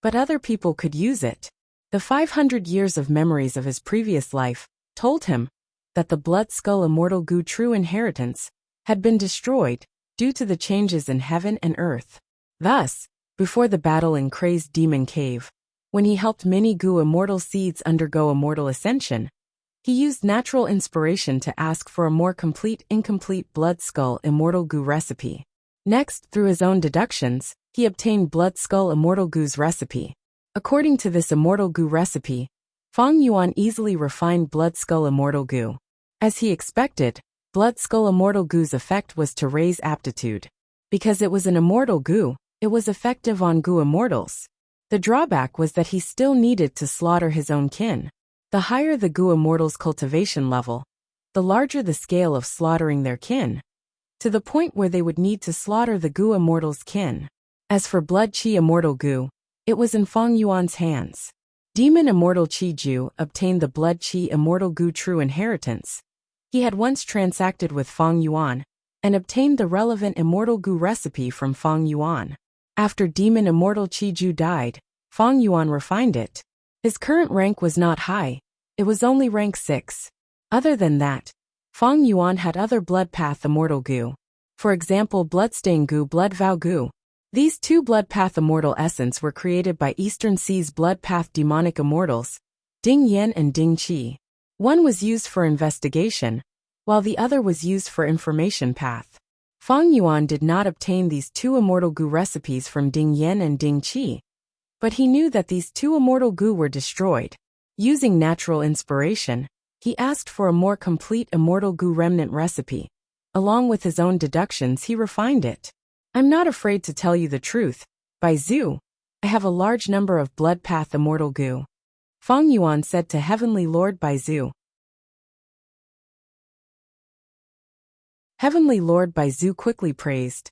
but other people could use it. The 500 years of memories of his previous life told him that the Blood Skull Immortal Gu true inheritance had been destroyed due to the changes in heaven and earth. Thus, before the battle in Crazed Demon Cave, when he helped many Gu Immortal seeds undergo immortal ascension, he used natural inspiration to ask for a more complete incomplete Blood Skull Immortal Gu recipe. Next, through his own deductions, he obtained Blood Skull Immortal Gu's recipe. According to this Immortal Gu recipe, Fang Yuan easily refined Blood Skull Immortal Gu. As he expected, Blood Skull Immortal Gu's effect was to raise aptitude. Because it was an Immortal Gu, it was effective on Gu Immortals. The drawback was that he still needed to slaughter his own kin. The higher the Gu Immortals' cultivation level, the larger the scale of slaughtering their kin, to the point where they would need to slaughter the Gu Immortals' kin. As for Blood Qi Immortal Gu, it was in Fang Yuan's hands. Demon Immortal Qi Ju obtained the Blood Qi Immortal Gu true inheritance. He had once transacted with Fang Yuan, and obtained the relevant immortal goo recipe from Fang Yuan. After demon immortal Qi Ju died, Fang Yuan refined it. His current rank was not high, it was only rank 6. Other than that, Fang Yuan had other blood path immortal goo. For example, bloodstain goo, blood vow goo. These two blood path immortal essence were created by Eastern Sea's blood path demonic immortals, Ding Yan and Ding Qi. One was used for investigation, while the other was used for information path. Fang Yuan did not obtain these two immortal goo recipes from Ding Yan and Ding Qi, but he knew that these two immortal goo were destroyed. Using natural inspiration, he asked for a more complete immortal goo remnant recipe. Along with his own deductions, he refined it. I'm not afraid to tell you the truth, Bai Zhu. I have a large number of blood path immortal goo. Fang Yuan said to Heavenly Lord Bai Zhu. Heavenly Lord Bai Zhu quickly praised.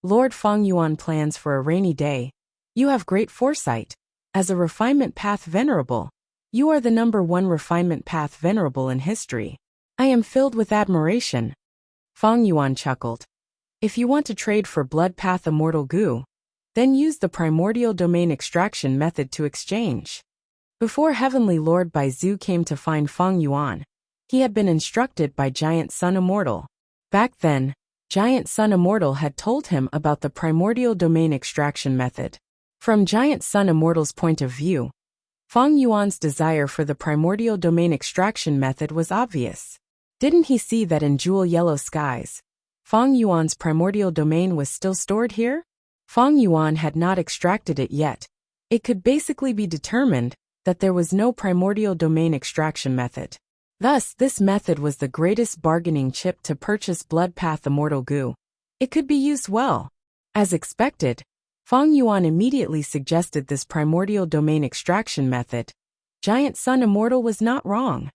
Lord Fang Yuan plans for a rainy day. You have great foresight. As a refinement path venerable, you are the #1 refinement path venerable in history. I am filled with admiration. Fang Yuan chuckled. If you want to trade for blood path immortal goo, then use the primordial domain extraction method to exchange. Before Heavenly Lord Bai Zhu came to find Fang Yuan, he had been instructed by Giant Sun Immortal. Back then, Giant Sun Immortal had told him about the primordial domain extraction method. From Giant Sun Immortal's point of view, Fang Yuan's desire for the primordial domain extraction method was obvious. Didn't he see that in jewel yellow skies, Fang Yuan's primordial domain was still stored here? Fang Yuan had not extracted it yet. It could basically be determined that there was no primordial domain extraction method. Thus, this method was the greatest bargaining chip to purchase blood path immortal goo. It could be used well. As expected, Fang Yuan immediately suggested this primordial domain extraction method. Giant Sun Immortal was not wrong.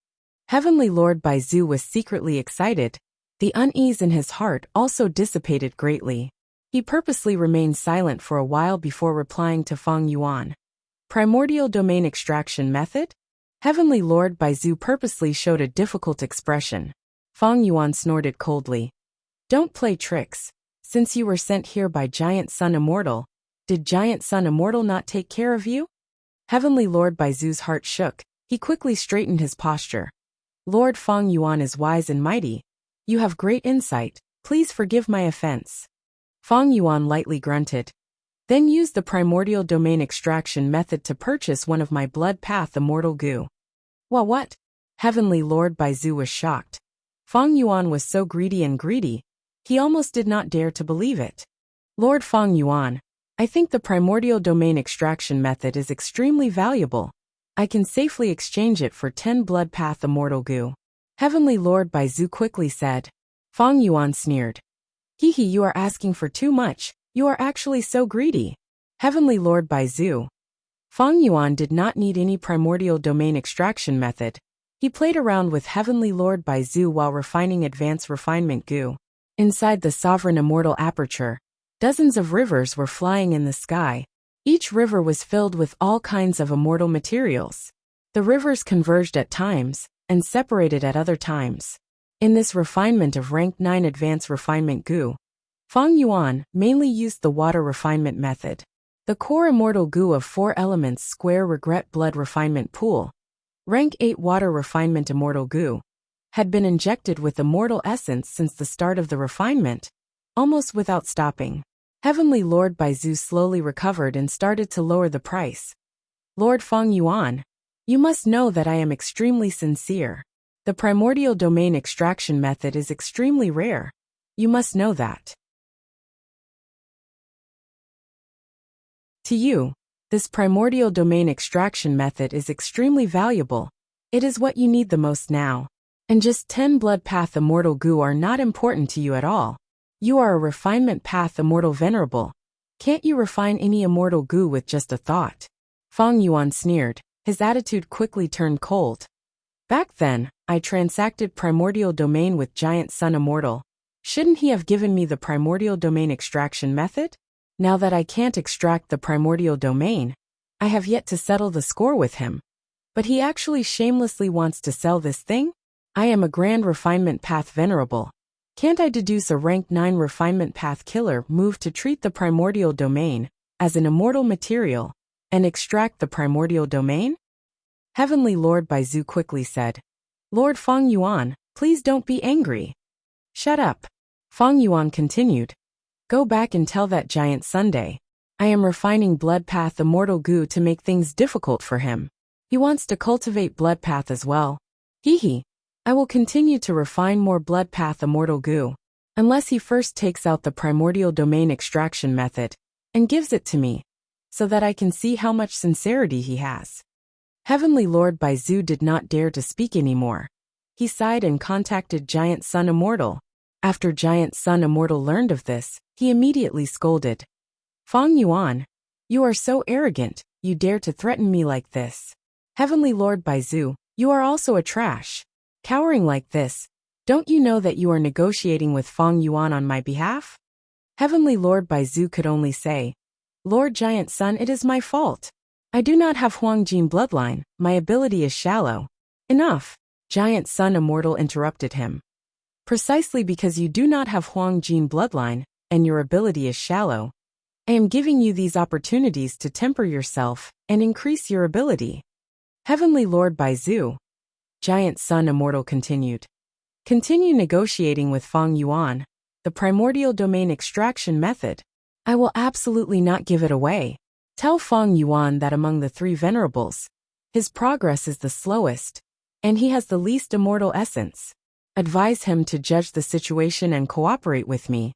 Heavenly Lord Bai Zhu was secretly excited. The unease in his heart also dissipated greatly. He purposely remained silent for a while before replying to Fang Yuan. Primordial domain extraction method? Heavenly Lord Bai Zhu purposely showed a difficult expression. Fang Yuan snorted coldly. Don't play tricks. Since you were sent here by Giant Sun Immortal, did Giant Sun Immortal not take care of you? Heavenly Lord Bai Zhu's heart shook. He quickly straightened his posture. Lord Fang Yuan is wise and mighty. You have great insight. Please forgive my offense. Fang Yuan lightly grunted. Then use the primordial domain extraction method to purchase one of my blood path immortal goo. What? Heavenly Lord Bai Zhu was shocked. Fang Yuan was so greedy, he almost did not dare to believe it. Lord Fang Yuan, I think the primordial domain extraction method is extremely valuable. I can safely exchange it for 10 blood path immortal goo. Heavenly Lord Bai Zhu quickly said. Fang Yuan sneered. Hehe, you are asking for too much. You are actually so greedy. Heavenly Lord Bai Zhu. Fang Yuan did not need any primordial domain extraction method. He played around with Heavenly Lord Bai Zhu while refining advanced refinement goo. Inside the sovereign immortal aperture, dozens of rivers were flying in the sky. Each river was filled with all kinds of immortal materials. The rivers converged at times, and separated at other times. In this refinement of rank 9 advanced refinement goo, Fang Yuan mainly used the water refinement method. The core immortal goo of 4 elements square regret blood refinement pool, rank 8 water refinement immortal goo, had been injected with immortal essence since the start of the refinement, almost without stopping. Heavenly Lord Bai Zhu slowly recovered and started to lower the price. Lord Fang Yuan, you must know that I am extremely sincere. The primordial domain extraction method is extremely rare. You must know that. To you, this primordial domain extraction method is extremely valuable. It is what you need the most now. And just 10 blood path immortal goo are not important to you at all. You are a refinement path immortal venerable. Can't you refine any immortal goo with just a thought? Fang Yuan sneered. His attitude quickly turned cold. Back then, I transacted primordial domain with Giant Sun Immortal. Shouldn't he have given me the primordial domain extraction method? Now that I can't extract the primordial domain, I have yet to settle the score with him. But he actually shamelessly wants to sell this thing? I am a grand refinement path venerable. Can't I deduce a rank 9 refinement path killer move to treat the primordial domain as an immortal material and extract the primordial domain? Heavenly Lord Baizu quickly said. Lord Feng Yuan, please don't be angry. Shut up. Feng Yuan continued. Go back and tell that giant Sunday. I am refining blood path immortal goo to make things difficult for him. He wants to cultivate blood path as well. Hee. I will continue to refine more blood path immortal goo, unless he first takes out the primordial domain extraction method and gives it to me, so that I can see how much sincerity he has. Heavenly Lord Baizu did not dare to speak anymore. He sighed and contacted Giant Sun Immortal. After Giant Sun Immortal learned of this, he immediately scolded. Feng Yuan, you are so arrogant, you dare to threaten me like this. Heavenly Lord Baizu, you are also a trash. Cowering like this, don't you know that you are negotiating with Feng Yuan on my behalf? Heavenly Lord Baizu could only say, Lord Giant Sun, it is my fault. I do not have Huangjin bloodline, my ability is shallow. Enough. Giant Sun Immortal interrupted him. Precisely because you do not have Huangjin bloodline, and your ability is shallow, I am giving you these opportunities to temper yourself and increase your ability. Heavenly Lord Baizu. Giant Sun Immortal continued. Continue negotiating with Feng Yuan, the primordial domain extraction method. I will absolutely not give it away. Tell Feng Yuan that among the 3 venerables, his progress is the slowest, and he has the least immortal essence. Advise him to judge the situation and cooperate with me.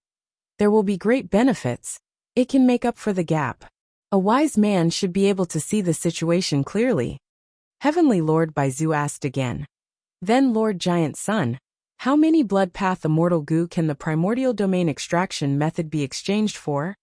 There will be great benefits. It can make up for the gap. A wise man should be able to see the situation clearly. Heavenly Lord Baizu asked again. Then Lord Giant Sun, how many blood path immortal goo can the primordial domain extraction method be exchanged for?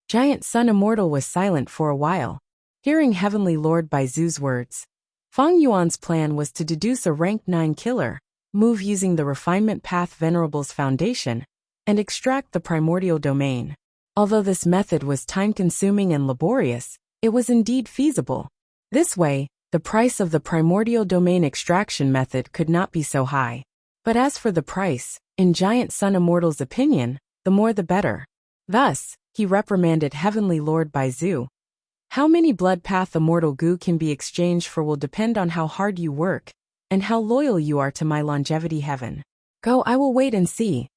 Giant Sun Immortal was silent for a while. Hearing Heavenly Lord Baizu's words, Feng Yuan's plan was to deduce a rank 9 killer move using the refinement path venerable's foundation and extract the primordial domain. Although this method was time-consuming and laborious, it was indeed feasible. This way, the price of the primordial domain extraction method could not be so high. But as for the price, in Giant Sun Immortal's opinion, the more the better. Thus, he reprimanded Heavenly Lord Baizu. How many blood path immortal goo can be exchanged for will depend on how hard you work and how loyal you are to my longevity heaven. Go, I will wait and see.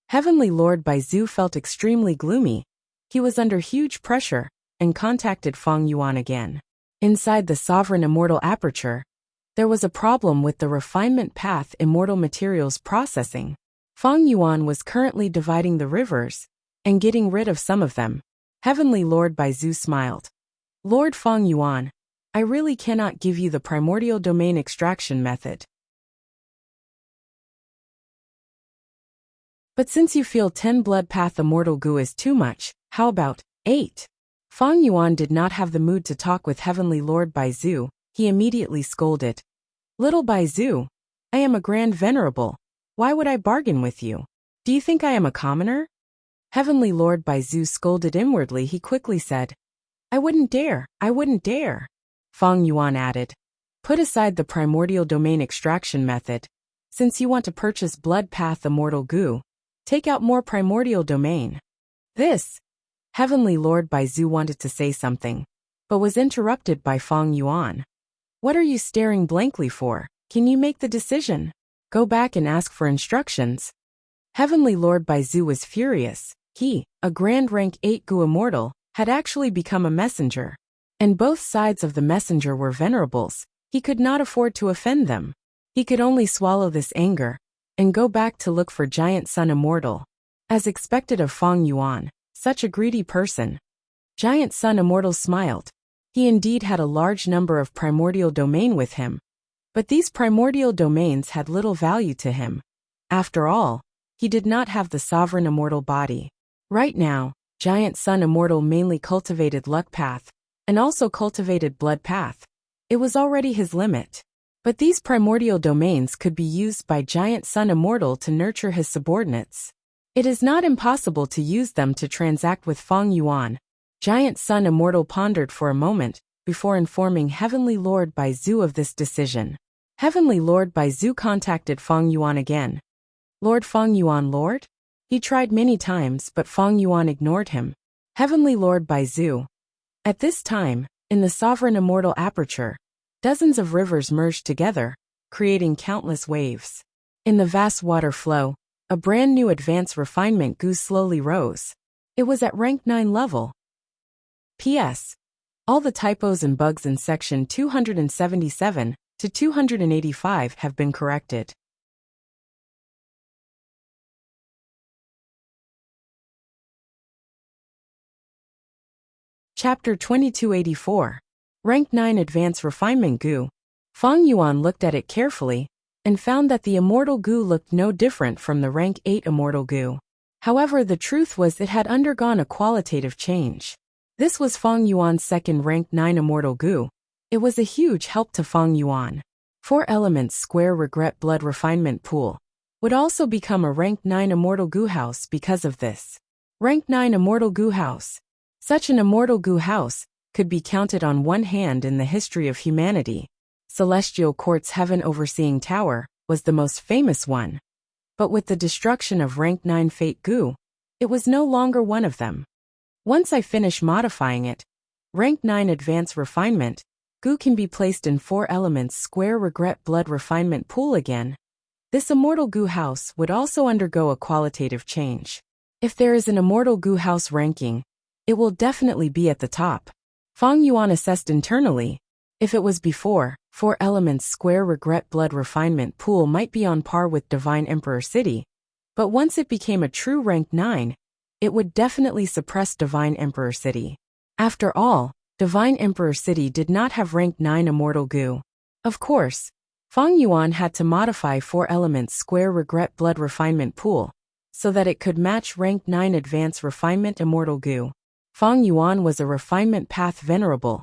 Heavenly Lord Baizu felt extremely gloomy. He was under huge pressure and contacted Feng Yuan again. Inside the Sovereign Immortal Aperture, there was a problem with the refinement path immortal materials processing. Feng Yuan was currently dividing the rivers and getting rid of some of them. Heavenly Lord Baizu smiled. Lord Feng Yuan, I really cannot give you the primordial domain extraction method. But since you feel 10 blood path immortal goo is too much, how about 8? Feng Yuan did not have the mood to talk with Heavenly Lord Baizu. He immediately scolded. Little Baizu, I am a grand venerable. Why would I bargain with you? Do you think I am a commoner? Heavenly Lord Baizu scolded inwardly. He quickly said, I wouldn't dare. Feng Yuan added, put aside the primordial domain extraction method. Since you want to purchase blood path immortal goo, take out more primordial domain. This. Heavenly Lord Baizu wanted to say something, but was interrupted by Feng Yuan. What are you staring blankly for? Can you make the decision? Go back and ask for instructions. Heavenly Lord Baizu was furious. He, a grand rank 8 goo immortal, had actually become a messenger. And both sides of the messenger were venerables. He could not afford to offend them. He could only swallow this anger and go back to look for Giant Sun Immortal. As expected of Feng Yuan, such a greedy person. Giant Sun Immortal smiled. He indeed had a large number of primordial domain with him. But these primordial domains had little value to him. After all, he did not have the sovereign immortal body. Right now, Giant Sun Immortal mainly cultivated luck path and also cultivated blood path. It was already his limit. But these primordial domains could be used by Giant Sun Immortal to nurture his subordinates. It is not impossible to use them to transact with Feng Yuan. Giant Sun Immortal pondered for a moment before informing Heavenly Lord Baizu of this decision. Heavenly Lord Baizu contacted Feng Yuan again. Lord Feng Yuan, Lord? He tried many times, but Feng Yuan ignored him. Heavenly Lord Baizu. At this time, in the sovereign immortal aperture, dozens of rivers merged together, creating countless waves. In the vast water flow, a brand new advanced refinement goo slowly rose. It was at rank 9 level. P.S. All the typos and bugs in section 277 to 285 have been corrected. Chapter 2284. Rank 9 Advanced Refinement Goo. Feng Yuan looked at it carefully and found that the immortal goo looked no different from the rank 8 immortal goo. However, the truth was it had undergone a qualitative change. This was Feng Yuan's second rank 9 immortal goo. It was a huge help to Feng Yuan. 4 elements square regret blood refinement pool would also become a rank 9 immortal goo house because of this. Rank 9 immortal goo house. Such an immortal goo house could be counted on one hand in the history of humanity. Celestial Court's Heaven Overseeing Tower was the most famous one. But with the destruction of rank 9 Fate Goo, it was no longer one of them. Once I finish modifying it, rank 9 Advanced Refinement Goo can be placed in 4 elements square regret blood refinement pool again. This immortal goo house would also undergo a qualitative change. If there is an immortal goo house ranking, it will definitely be at the top. Feng Yuan assessed internally. If it was before, 4 elements square regret blood refinement pool might be on par with Divine Emperor City. But once it became a true rank 9, it would definitely suppress Divine Emperor City. After all, Divine Emperor City did not have rank 9 immortal goo. Of course, Feng Yuan had to modify 4 elements square regret blood refinement pool so that it could match rank 9 advanced refinement immortal goo. Feng Yuan was a refinement path venerable,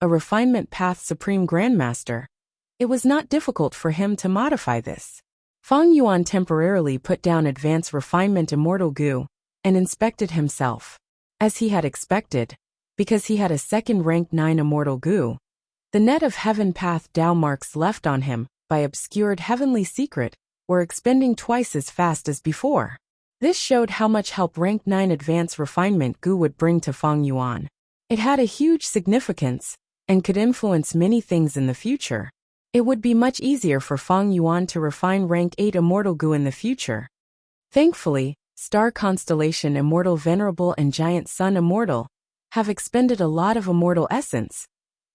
a refinement path supreme grandmaster. It was not difficult for him to modify this. Feng Yuan temporarily put down advanced refinement immortal goo and inspected himself. As he had expected, because he had a second rank 9 immortal goo, the net of heaven path Dao marks left on him by obscured heavenly secret were expending twice as fast as before. This showed how much help rank 9 advanced refinement goo would bring to Feng Yuan. It had a huge significance and could influence many things in the future. It would be much easier for Feng Yuan to refine rank 8 immortal goo in the future. Thankfully, Star Constellation Immortal Venerable and Giant Sun Immortal have expended a lot of immortal essence.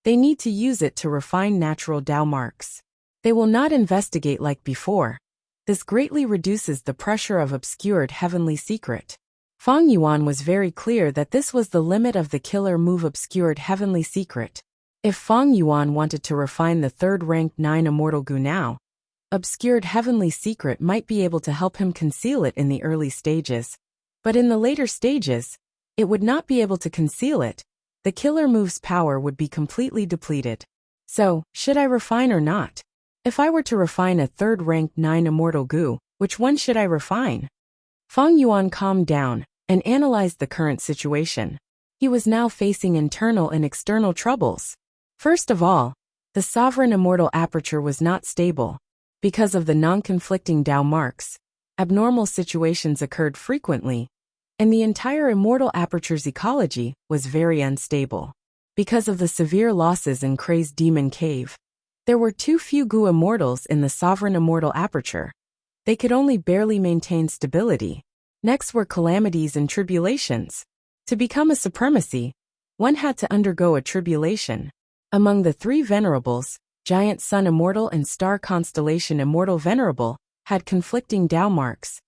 They need to use it to refine natural Dao marks. They will not investigate like before. This greatly reduces the pressure of obscured heavenly secret. Feng Yuan was very clear that this was the limit of the killer move obscured heavenly secret. If Feng Yuan wanted to refine the third rank 9 immortal goo now, obscured heavenly secret might be able to help him conceal it in the early stages. But in the later stages, it would not be able to conceal it. The killer move's power would be completely depleted. So, should I refine or not? If I were to refine a third rank 9 immortal goo, which one should I refine? Feng Yuan calmed down and analyzed the current situation. He was now facing internal and external troubles. First of all, the sovereign immortal aperture was not stable. Because of the non-conflicting Dao marks, abnormal situations occurred frequently, and the entire immortal aperture's ecology was very unstable. Because of the severe losses in Kray's demon cave, there were too few goo immortals in the sovereign immortal aperture. They could only barely maintain stability. Next were calamities and tribulations. To become a supremacy, one had to undergo a tribulation. Among the 3 venerables, Giant Sun Immortal and Star Constellation Immortal Venerable had conflicting Dao marks.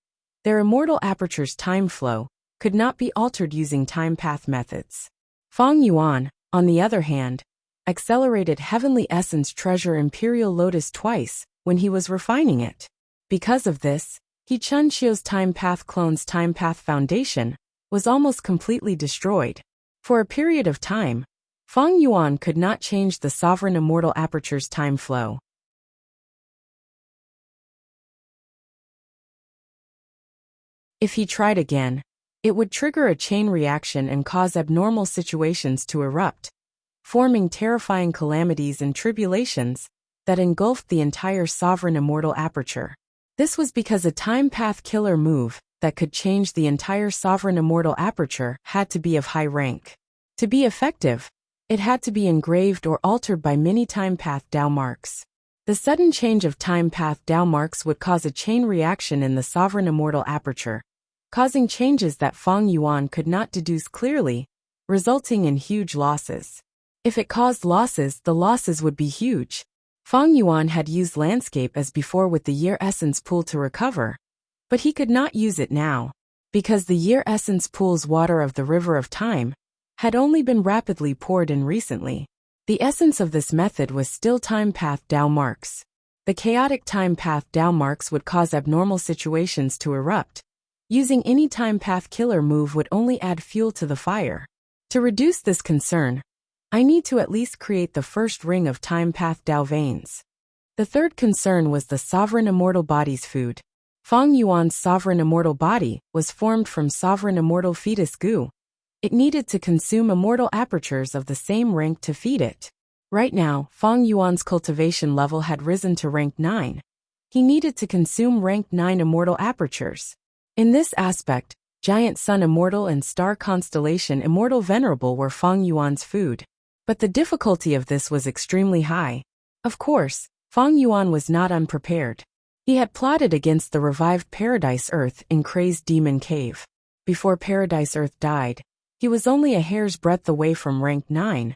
Their immortal aperture's time flow could not be altered using time path methods. Feng Yuan, on the other hand, accelerated Heavenly Essence Treasure Imperial Lotus twice when he was refining it. Because of this, He Chun Xiu's Time Path clone's Time Path Foundation was almost completely destroyed. For a period of time, Feng Yuan could not change the sovereign immortal aperture's time flow. If he tried again, it would trigger a chain reaction and cause abnormal situations to erupt, forming terrifying calamities and tribulations that engulfed the entire sovereign immortal aperture. This was because a time path killer move that could change the entire sovereign immortal aperture had to be of high rank. To be effective, it had to be engraved or altered by many time path Dao marks. The sudden change of time path Dao marks would cause a chain reaction in the sovereign immortal aperture, causing changes that Feng Yuan could not deduce clearly, resulting in huge losses. If it caused losses, the losses would be huge. Feng Yuan had used landscape as before with the year essence pool to recover, but he could not use it now, because the year essence pool's water of the river of time had only been rapidly poured in recently. The essence of this method was still time path Dao marks. The chaotic time path Dao marks would cause abnormal situations to erupt. Using any time path killer move would only add fuel to the fire. To reduce this concern, I need to at least create the first ring of time path Dao veins. The third concern was the sovereign immortal body's food. Feng Yuan's sovereign immortal body was formed from sovereign immortal fetus goo. It needed to consume immortal apertures of the same rank to feed it. Right now, Feng Yuan's cultivation level had risen to rank 9. He needed to consume rank 9 immortal apertures. In this aspect, Giant Sun Immortal and Star Constellation Immortal Venerable were Feng Yuan's food. But the difficulty of this was extremely high. Of course, Feng Yuan was not unprepared. He had plotted against the revived Paradise Earth in Crazed Demon Cave. Before Paradise Earth died, he was only a hair's breadth away from rank 9.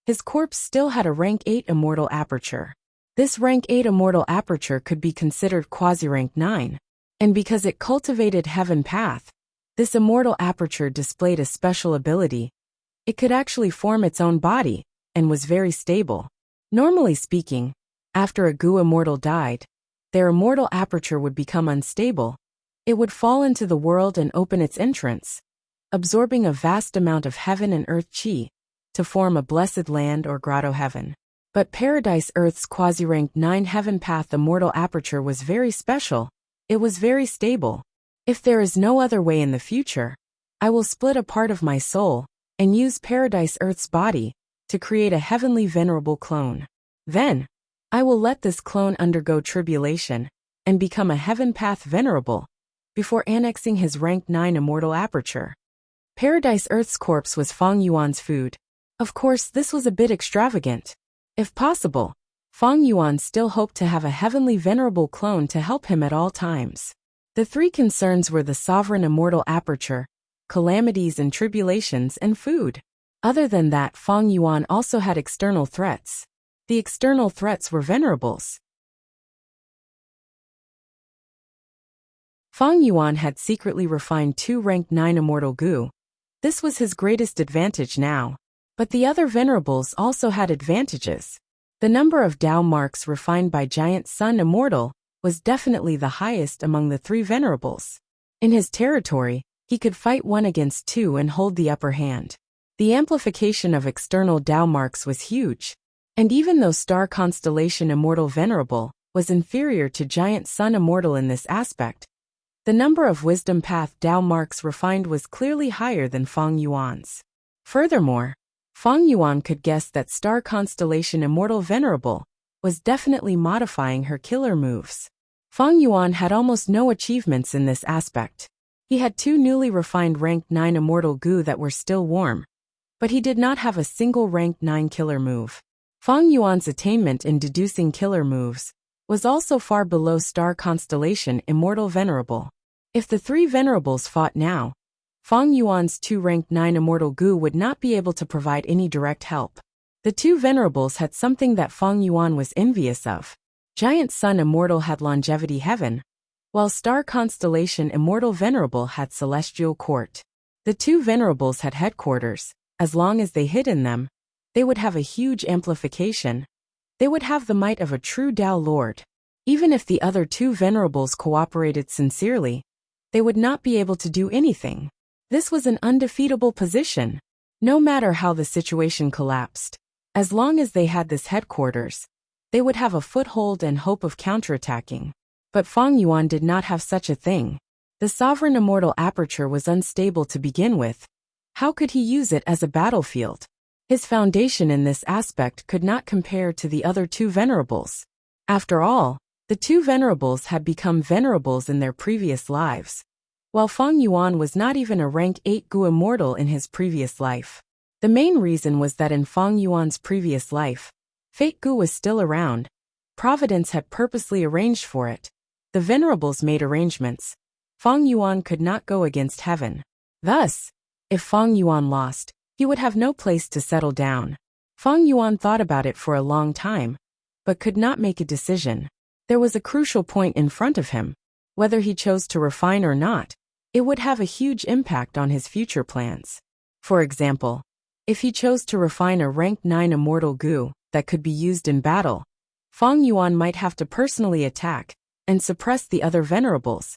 His corpse still had a rank 8 immortal aperture. This rank 8 immortal aperture could be considered quasi-rank 9. And because it cultivated heaven path, this immortal aperture displayed a special ability. It could actually form its own body, and was very stable. Normally speaking, after a Gu immortal died, their immortal aperture would become unstable. It would fall into the world and open its entrance, absorbing a vast amount of heaven and earth chi, to form a blessed land or grotto heaven. But Paradise Earth's quasi-rank 9 heaven path immortal aperture was very special. It was very stable. If there is no other way in the future, I will split a part of my soul and use Paradise Earth's body to create a heavenly venerable clone. Then, I will let this clone undergo tribulation and become a heaven path venerable before annexing his rank 9 immortal aperture. Paradise Earth's corpse was Feng Yuan's food. Of course, this was a bit extravagant. If possible, Feng Yuan still hoped to have a heavenly venerable clone to help him at all times. The three concerns were the sovereign immortal aperture, calamities and tribulations, and food. Other than that, Feng Yuan also had external threats. The external threats were venerables. Feng Yuan had secretly refined 2 rank 9 immortal goo. This was his greatest advantage now. But the other venerables also had advantages. The number of Dao marks refined by Giant Sun Immortal was definitely the highest among the 3 venerables. In his territory, he could fight 1 against 2 and hold the upper hand. The amplification of external Dao marks was huge. And even though Star Constellation Immortal Venerable was inferior to Giant Sun Immortal in this aspect, the number of Wisdom Path Dao marks refined was clearly higher than Feng Yuan's. Furthermore, Feng Yuan could guess that Star Constellation Immortal Venerable was definitely modifying her killer moves. Feng Yuan had almost no achievements in this aspect. He had 2 newly refined rank 9 immortal goo that were still warm, but he did not have a single rank 9 killer move. Feng Yuan's attainment in deducing killer moves was also far below Star Constellation Immortal Venerable. If the 3 venerables fought now, Feng Yuan's 2 rank 9 immortal goo would not be able to provide any direct help. The 2 venerables had something that Feng Yuan was envious of. Giant Sun Immortal had Longevity Heaven, while Star Constellation Immortal Venerable had Celestial Court. The 2 venerables had headquarters. As long as they hid in them, they would have a huge amplification. They would have the might of a true Dao Lord. Even if the other 2 venerables cooperated sincerely, they would not be able to do anything. This was an undefeatable position. No matter how the situation collapsed, as long as they had this headquarters, they would have a foothold and hope of counterattacking. But Feng Yuan did not have such a thing. The sovereign immortal aperture was unstable to begin with. How could he use it as a battlefield? His foundation in this aspect could not compare to the other 2 venerables. After all, The two venerables had become venerables in their previous lives, while Feng Yuan was not even a rank 8 Gu immortal in his previous life. The main reason was that in Feng Yuan's previous life, Fate Gu was still around. Providence had purposely arranged for it. The venerables made arrangements. Feng Yuan could not go against heaven. Thus, if Feng Yuan lost, he would have no place to settle down. Feng Yuan thought about it for a long time, but could not make a decision. There was a crucial point in front of him. Whether he chose to refine or not, it would have a huge impact on his future plans. For example, if he chose to refine a rank 9 immortal Gu that could be used in battle, Feng Yuan might have to personally attack and suppress the other venerables,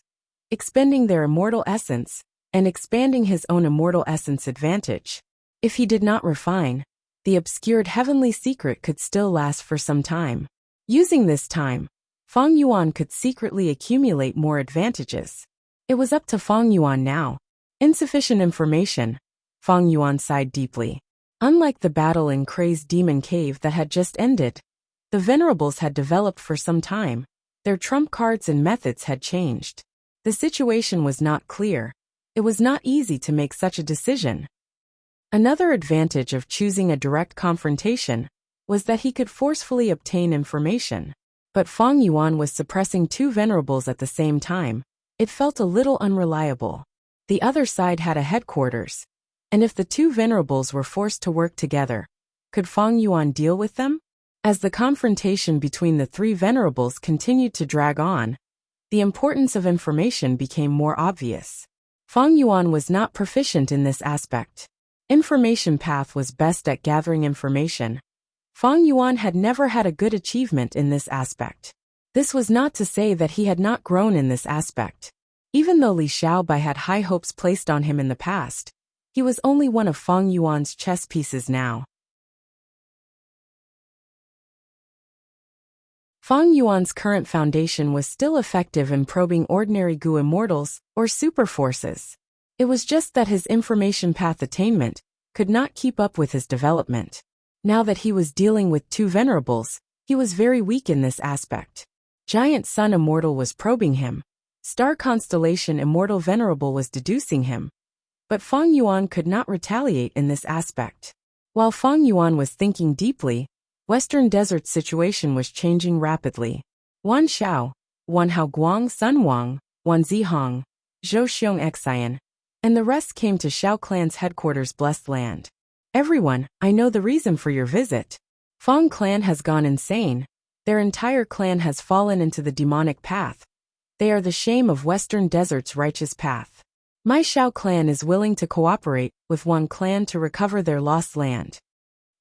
expending their immortal essence and expanding his own immortal essence advantage. If he did not refine, the obscured heavenly secret could still last for some time. Using this time, Feng Yuan could secretly accumulate more advantages. It was up to Feng Yuan now. Insufficient information. Feng Yuan sighed deeply. Unlike the battle in Kray's demon cave that had just ended, the venerables had developed for some time. Their trump cards and methods had changed. The situation was not clear. It was not easy to make such a decision. Another advantage of choosing a direct confrontation was that he could forcefully obtain information. But Feng Yuan was suppressing two venerables at the same time. It felt a little unreliable. The other side had a headquarters, and if the two venerables were forced to work together, could Feng Yuan deal with them? As the confrontation between the three venerables continued to drag on, the importance of information became more obvious. Feng Yuan was not proficient in this aspect. Information path was best at gathering information. Feng Yuan had never had a good achievement in this aspect. This was not to say that he had not grown in this aspect. Even though Li Xiaobai had high hopes placed on him in the past, he was only one of Feng Yuan's chess pieces now. Feng Yuan's current foundation was still effective in probing ordinary Gu immortals or super forces. It was just that his information path attainment could not keep up with his development. Now that he was dealing with two venerables, he was very weak in this aspect. Giant Sun Immortal was probing him. Star Constellation Immortal Venerable was deducing him. But Feng Yuan could not retaliate in this aspect. While Feng Yuan was thinking deeply, Western Desert's situation was changing rapidly. Wan Xiao, Wan Hao Guang Sun Wang, Wan Zihong, Zhou Xiong Xian, and the rest came to Xiao Clan's headquarters Blessed Land. Everyone, I know the reason for your visit. Feng Clan has gone insane. Their entire clan has fallen into the demonic path. They are the shame of Western Desert's righteous path. My Xiao Clan is willing to cooperate with one clan to recover their lost land.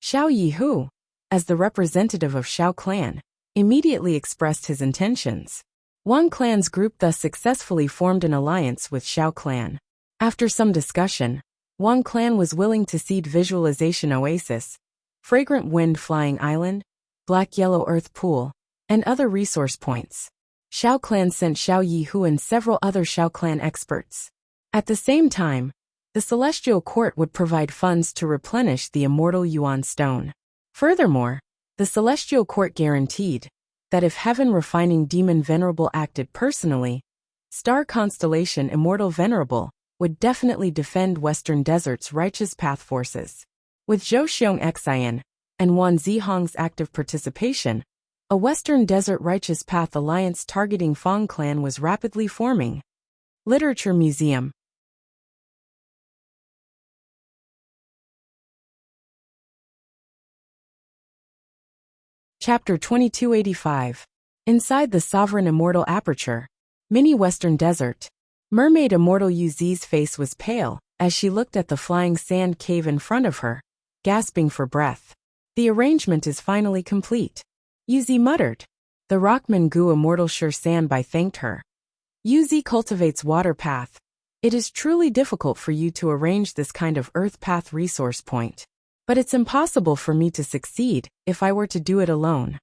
Xiao Yihu, as the representative of Xiao Clan, immediately expressed his intentions. One clan's group thus successfully formed an alliance with Xiao Clan. After some discussion, Wang Clan was willing to cede Visualization Oasis, Fragrant Wind Flying Island, Black Yellow Earth Pool, and other resource points. Xiao Clan sent Xiao Yihu and several other Xiao Clan experts. At the same time, the Celestial Court would provide funds to replenish the Immortal Yuan Stone. Furthermore, the Celestial Court guaranteed that if Heaven Refining Demon Venerable acted personally, Star Constellation Immortal Venerable would definitely defend Western Desert's righteous path forces. With Zhou Xiong Xian and Wan Zihong's active participation, a Western Desert Righteous Path alliance targeting Feng Clan was rapidly forming. Literature Museum. Chapter 2285. Inside the Sovereign Immortal Aperture. Mini Western Desert. Mermaid Immortal Yuzi's face was pale as she looked at the flying sand cave in front of her, gasping for breath. The arrangement is finally complete. Yuzi muttered. The Rockman Gu Immortal Sure Sanbai thanked her. Yuzi cultivates water path. It is truly difficult for you to arrange this kind of earth path resource point. But it's impossible for me to succeed if I were to do it alone.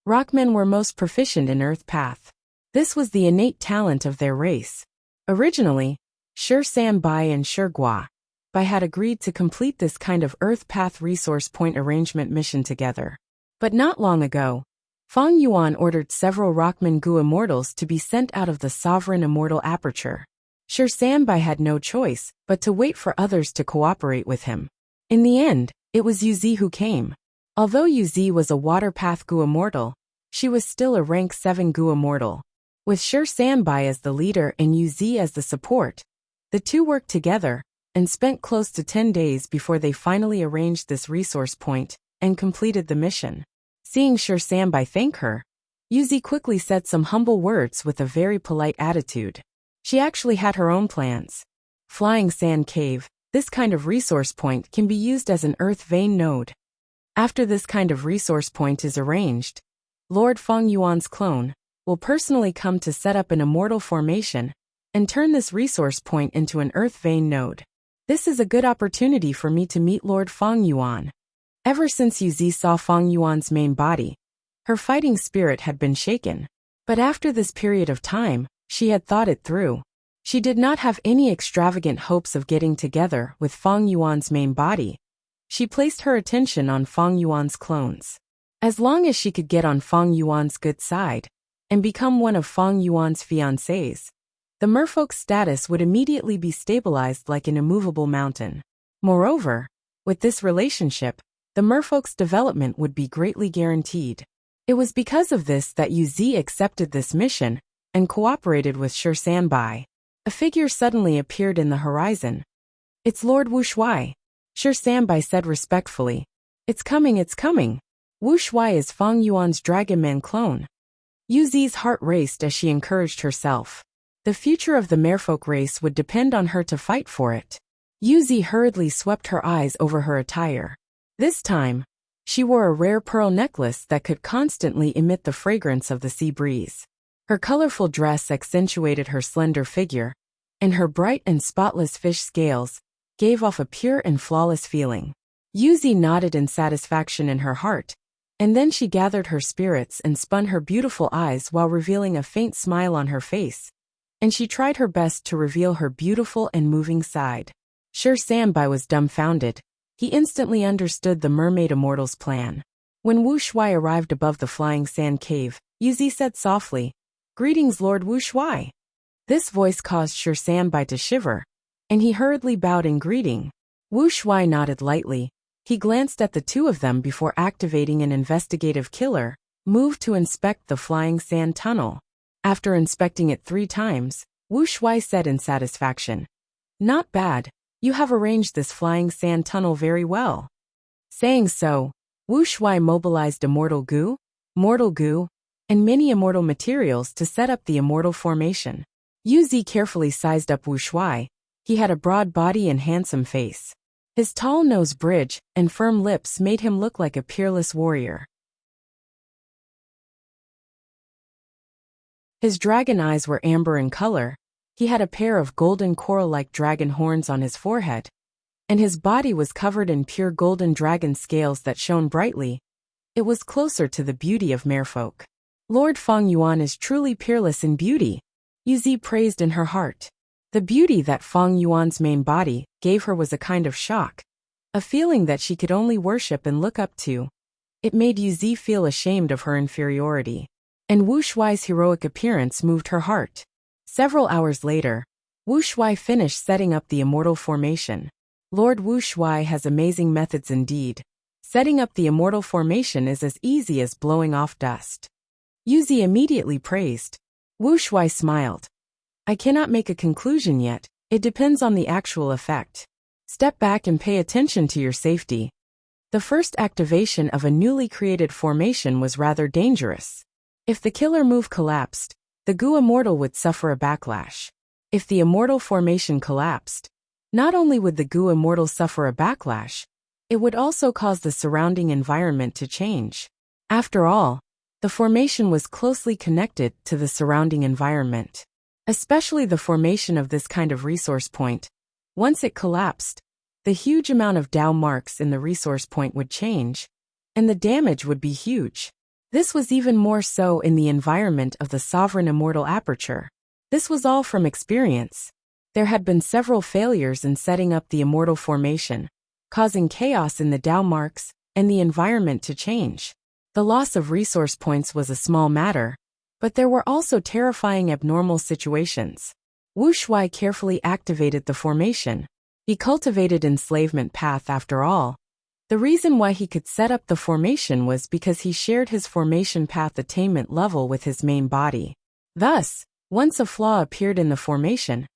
Rockmen were most proficient in earth path. This was the innate talent of their race. Originally, Sure Sanbai and Sure Gua Bai had agreed to complete this kind of earth path resource point arrangement mission together. But not long ago, Fang Yuan ordered several Rockman Gu immortals to be sent out of the sovereign immortal aperture. Sure Sanbai had no choice but to wait for others to cooperate with him. In the end, it was Yuzi who came. Although Yuzi was a water path Gu immortal, she was still a rank 7 Gu immortal. With Sure Sanbai as the leader and Yuzi as the support, the two worked together and spent close to 10 days before they finally arranged this resource point and completed the mission. Seeing Sure Sanbai thank her, Yuzi quickly said some humble words with a very polite attitude. She actually had her own plans. Flying Sand Cave, this kind of resource point can be used as an earth vein node. After this kind of resource point is arranged, Lord Fang Yuan's clone will personally come to set up an immortal formation and turn this resource point into an earth vein node. This is a good opportunity for me to meet Lord Fang Yuan. Ever since Yuzi saw Fang Yuan's main body, her fighting spirit had been shaken. But after this period of time, she had thought it through. She did not have any extravagant hopes of getting together with Fang Yuan's main body. She placed her attention on Fang Yuan's clones. As long as she could get on Fang Yuan's good side and become one of Fang Yuan's fiancés, the merfolk's status would immediately be stabilized like an immovable mountain. Moreover, with this relationship, the merfolk's development would be greatly guaranteed. It was because of this that Yuzi accepted this mission and cooperated with Sure Sanbai. A figure suddenly appeared in the horizon. "It's Lord Wuxia," Sure Sanbai said respectfully. It's coming. Wuxia is Fang Yuan's Dragon Man clone." Yuzi's heart raced as she encouraged herself. The future of the merfolk race would depend on her to fight for it. Yuzi hurriedly swept her eyes over her attire. This time, she wore a rare pearl necklace that could constantly emit the fragrance of the sea breeze. Her colorful dress accentuated her slender figure, and her bright and spotless fish scales gave off a pure and flawless feeling. Yuzi nodded in satisfaction in her heart, and then she gathered her spirits and spun her beautiful eyes while revealing a faint smile on her face, and she tried her best to reveal her beautiful and moving side. Sure Sanbai was dumbfounded. He instantly understood the mermaid immortal's plan. When Wuxia arrived above the flying sand cave, Yuzi said softly, "Greetings, Lord Wuxia." This voice caused Sure Sanbai to shiver, and he hurriedly bowed in greeting. Wuxia nodded lightly. He glanced at the two of them before activating an investigative killer, moved to inspect the flying sand tunnel. After inspecting it 3 times, Wuxia said in satisfaction, "Not bad. You have arranged this flying sand tunnel very well." Saying so, Wuxia mobilized immortal goo, mortal goo, and many immortal materials to set up the immortal formation. Yuzi carefully sized up Wuxia. He had a broad body and handsome face. His tall nose bridge and firm lips made him look like a peerless warrior. His dragon eyes were amber in color. He had a pair of golden coral-like dragon horns on his forehead, and his body was covered in pure golden dragon scales that shone brightly. It was closer to the beauty of merfolk. Lord Fang Yuan is truly peerless in beauty, Yuzi praised in her heart. The beauty that Fang Yuan's main body gave her was a kind of shock, a feeling that she could only worship and look up to. It made Yuzi feel ashamed of her inferiority, and Wuxia's heroic appearance moved her heart. Several hours later, Wuxia finished setting up the immortal formation. Lord Wuxia has amazing methods indeed. Setting up the immortal formation is as easy as blowing off dust. Yuzi immediately praised. Wuxia smiled. "I cannot make a conclusion yet. It depends on the actual effect. Step back and pay attention to your safety." The first activation of a newly created formation was rather dangerous. If the killer move collapsed, the Gu Immortal would suffer a backlash. If the Immortal formation collapsed, not only would the Gu Immortal suffer a backlash, it would also cause the surrounding environment to change. After all, the formation was closely connected to the surrounding environment, especially the formation of this kind of resource point. Once it collapsed, the huge amount of Dao marks in the resource point would change, and the damage would be huge. This was even more so in the environment of the sovereign immortal aperture. This was all from experience. There had been several failures in setting up the immortal formation, causing chaos in the Dao marks and the environment to change. The loss of resource points was a small matter, but there were also terrifying abnormal situations. Wuxia carefully activated the formation. He cultivated enslavement path after all. The reason why he could set up the formation was because he shared his formation path attainment level with his main body. Thus, once a flaw appeared in the formation,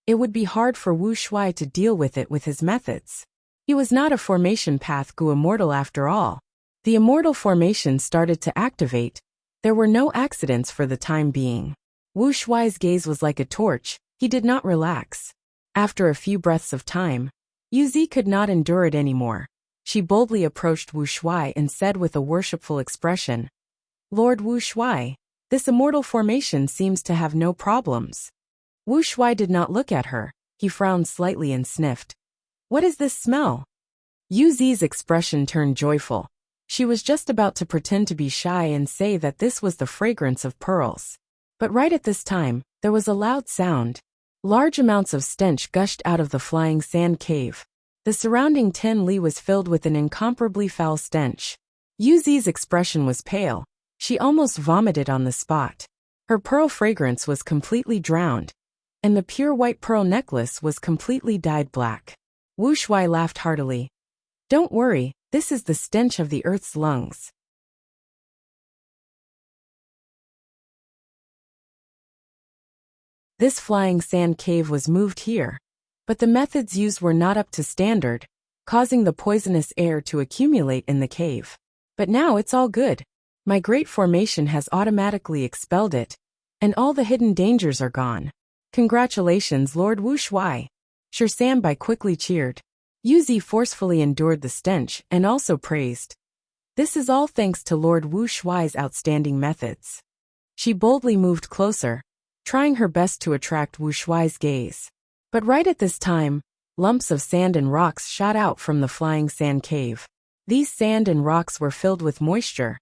it would be hard for Wuxia to deal with it with his methods. He was not a formation path Gu immortal after all. The immortal formation started to activate. There were no accidents for the time being. Wuxia's gaze was like a torch. He did not relax. After a few breaths of time, Yuzi could not endure it anymore. She boldly approached Wuxia and said with a worshipful expression, "Lord Wuxia, this immortal formation seems to have no problems." Wuxia did not look at her. He frowned slightly and sniffed. "What is this smell?" Yuzi's expression turned joyful. She was just about to pretend to be shy and say that this was the fragrance of pearls. But right at this time, there was a loud sound. Large amounts of stench gushed out of the flying sand cave. The surrounding 10 li was filled with an incomparably foul stench. Yuzi's expression was pale. She almost vomited on the spot. Her pearl fragrance was completely drowned, and the pure white pearl necklace was completely dyed black. Wuxia laughed heartily. "Don't worry, this is the stench of the earth's lungs." This flying sand cave was moved here, but the methods used were not up to standard, causing the poisonous air to accumulate in the cave. But now it's all good. My great formation has automatically expelled it, and all the hidden dangers are gone. Congratulations, Lord Wuxia. Shanbai quickly cheered. Yuzi forcefully endured the stench and also praised. This is all thanks to Lord Wuxia's outstanding methods. She boldly moved closer, trying her best to attract Wuxia's gaze. But right at this time, lumps of sand and rocks shot out from the flying sand cave. These sand and rocks were filled with moisture.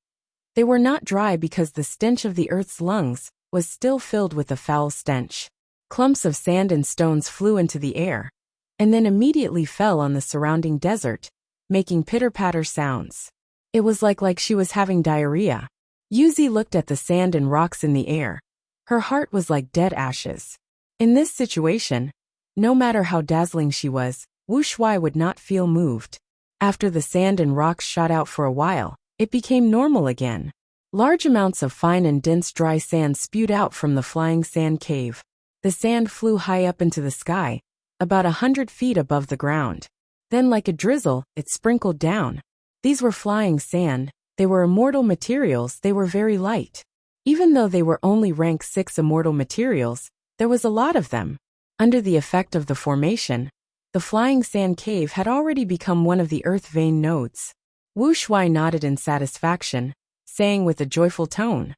They were not dry because the stench of the earth's lungs was still filled with a foul stench. Clumps of sand and stones flew into the air, and then immediately fell on the surrounding desert, making pitter-patter sounds. It was like she was having diarrhea. Yuzi looked at the sand and rocks in the air. Her heart was like dead ashes. In this situation, no matter how dazzling she was, Wuxia would not feel moved. After the sand and rocks shot out for a while, it became normal again. Large amounts of fine and dense dry sand spewed out from the flying sand cave. The sand flew high up into the sky, about 100 feet above the ground. Then like a drizzle, it sprinkled down. These were flying sand. They were immortal materials. They were very light. Even though they were only rank 6 immortal materials, there was a lot of them. Under the effect of the formation, the flying sand cave had already become one of the earth vein nodes. Wuxia nodded in satisfaction, saying with a joyful tone,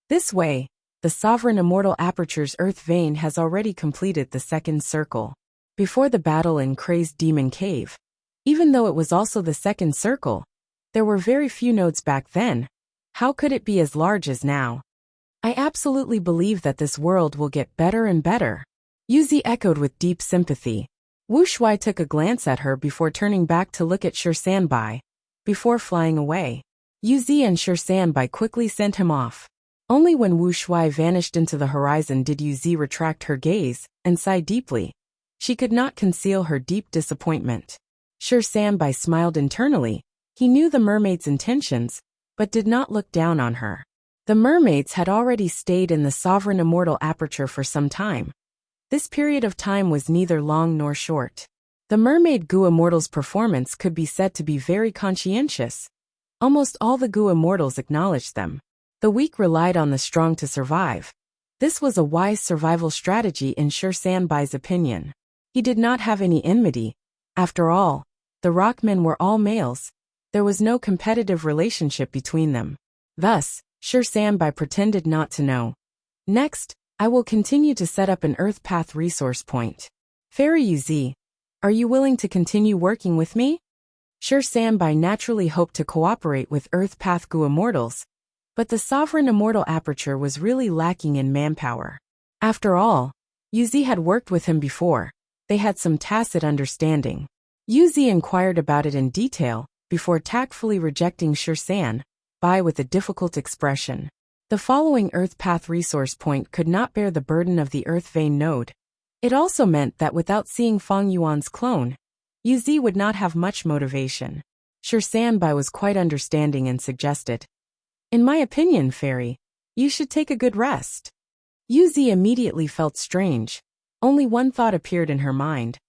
"This way, the sovereign immortal aperture's earth vein has already completed the second circle." Before the battle in Crazed Demon Cave, even though it was also the second circle, there were very few nodes back then. How could it be as large as now? "I absolutely believe that this world will get better and better," Yuzi echoed with deep sympathy. Wuxia took a glance at her before turning back to look at Shanbai. Before flying away, Yuzi and Shanbai quickly sent him off. Only when Wuxia vanished into the horizon did Yuzi retract her gaze and sigh deeply. She could not conceal her deep disappointment. Shanbai smiled internally. He knew the mermaid's intentions, but did not look down on her. The mermaids had already stayed in the sovereign immortal aperture for some time. This period of time was neither long nor short. The mermaid Gu immortals' performance could be said to be very conscientious. Almost all the Gu immortals acknowledged them. The weak relied on the strong to survive. This was a wise survival strategy in Shanbai's opinion. He did not have any enmity. After all, the rockmen were all males. There was no competitive relationship between them. Thus, Shanbai pretended not to know. "Next, I will continue to set up an Earth Path resource point. Fairy Yuzi, are you willing to continue working with me?" Shanbai naturally hoped to cooperate with Earth Path Gu immortals, but the sovereign immortal aperture was really lacking in manpower. After all, Yuzi had worked with him before. They had some tacit understanding. Yuzi inquired about it in detail, before tactfully rejecting Shan. by with a difficult expression. The following Earth Path resource point could not bear the burden of the Earth Vein node. It also meant that without seeing Fang Yuan's clone, Yu would not have much motivation. Sure Sanbai was quite understanding and suggested, "In my opinion, Fairy, you should take a good rest." Yu immediately felt strange. Only one thought appeared in her mind.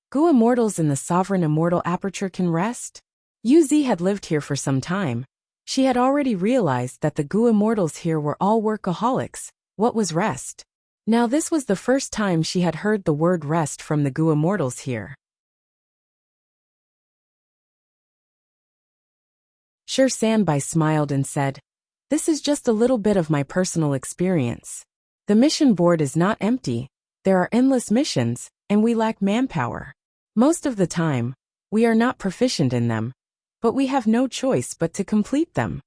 Gu immortals in the sovereign immortal aperture can rest? Yu had lived here for some time. She had already realized that the Gu immortals here were all workaholics. What was rest? Now this was the first time she had heard the word rest from the Gu immortals here. Sure Sanbai smiled and said, "This is just a little bit of my personal experience. The mission board is not empty. There are endless missions, and we lack manpower. Most of the time, we are not proficient in them, but we have no choice but to complete them.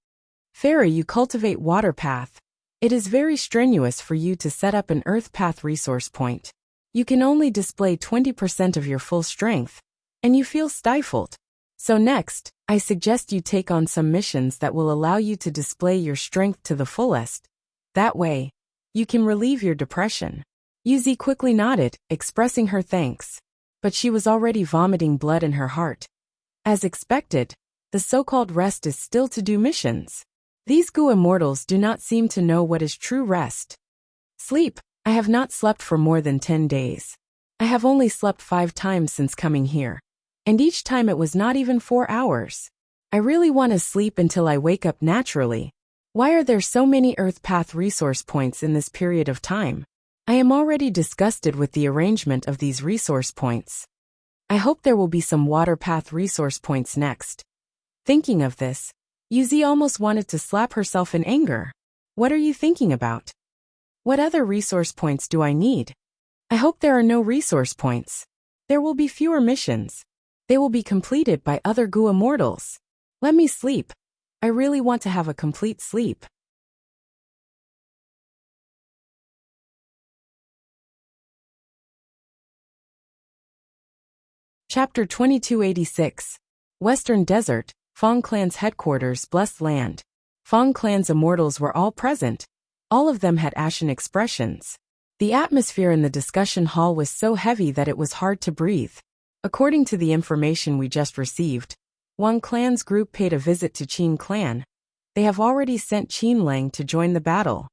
Fairy, you cultivate water path. It is very strenuous for you to set up an earth path resource point. You can only display 20% of your full strength, and you feel stifled. So next, I suggest you take on some missions that will allow you to display your strength to the fullest. That way, you can relieve your depression." Yu quickly nodded, expressing her thanks. But she was already vomiting blood in her heart. As expected, the so-called rest is still to do missions. These Gu immortals do not seem to know what is true rest. Sleep. I have not slept for more than 10 days. I have only slept 5 times since coming here. And each time it was not even 4 hours. I really want to sleep until I wake up naturally. Why are there so many Earth Path resource points in this period of time? I am already disgusted with the arrangement of these resource points. I hope there will be some Water Path resource points next. Thinking of this, Yu almost wanted to slap herself in anger. What are you thinking about? What other resource points do I need? I hope there are no resource points. There will be fewer missions. They will be completed by other Gu immortals. Let me sleep. I really want to have a complete sleep. Chapter 2286. Western Desert, Fang Clan's headquarters, Blessed Land. Fang Clan's immortals were all present. All of them had ashen expressions. The atmosphere in the discussion hall was so heavy that it was hard to breathe. According to the information we just received, Wang Clan's group paid a visit to Qin Clan. They have already sent Qin Lang to join the battle.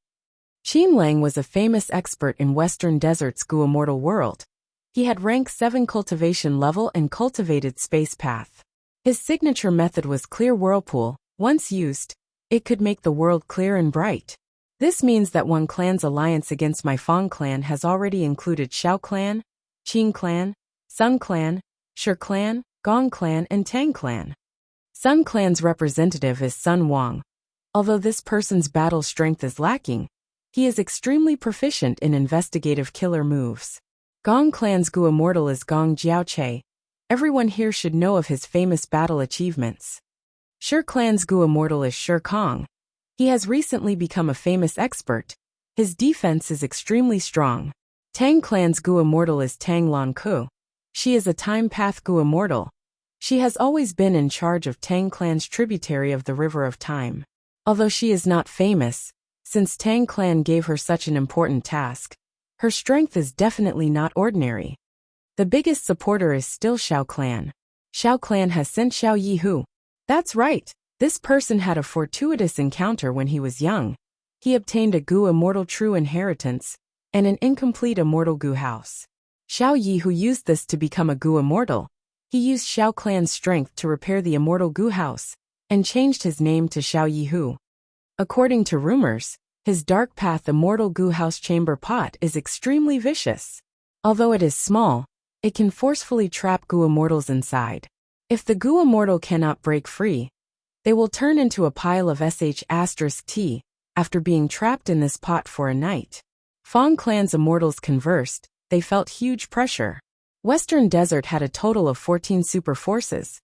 Qin Lang was a famous expert in Western Desert's Gu immortal world. He had rank 7 cultivation level and cultivated space path. His signature method was Clear Whirlpool. Once used, it could make the world clear and bright. This means that Wang Clan's alliance against my Fang Clan has already included Xiao Clan, Qin Clan, Sun Clan, Shi Clan, Gong Clan, and Tang Clan. Sun Clan's representative is Sun Wang. Although this person's battle strength is lacking, he is extremely proficient in investigative killer moves. Gong Clan's Gu immortal is Gong Jiaoche. Everyone here should know of his famous battle achievements. Shi Clan's Gu immortal is Shi Kong. He has recently become a famous expert. His defense is extremely strong. Tang Clan's Gu immortal is Tang Lan Ku. She is a time path Gu immortal. She has always been in charge of Tang Clan's tributary of the River of Time. Although she is not famous, since Tang Clan gave her such an important task, her strength is definitely not ordinary. The biggest supporter is still Xiao Clan. Xiao Clan has sent Xiao Yihu. That's right, this person had a fortuitous encounter when he was young. He obtained a Gu immortal true inheritance, and an incomplete immortal Gu house. Xiao Yihu used this to become a Gu immortal. He used Xiao Clan's strength to repair the immortal Gu house, and changed his name to Xiao Yihu. According to rumors, his Dark Path immortal Gu house chamber pot is extremely vicious. Although it is small, it can forcefully trap Gu immortals inside. If the Gu immortal cannot break free, they will turn into a pile of sh*t after being trapped in this pot for a night. Fang Clan's immortals conversed. They felt huge pressure. Western Desert had a total of 14 super forces.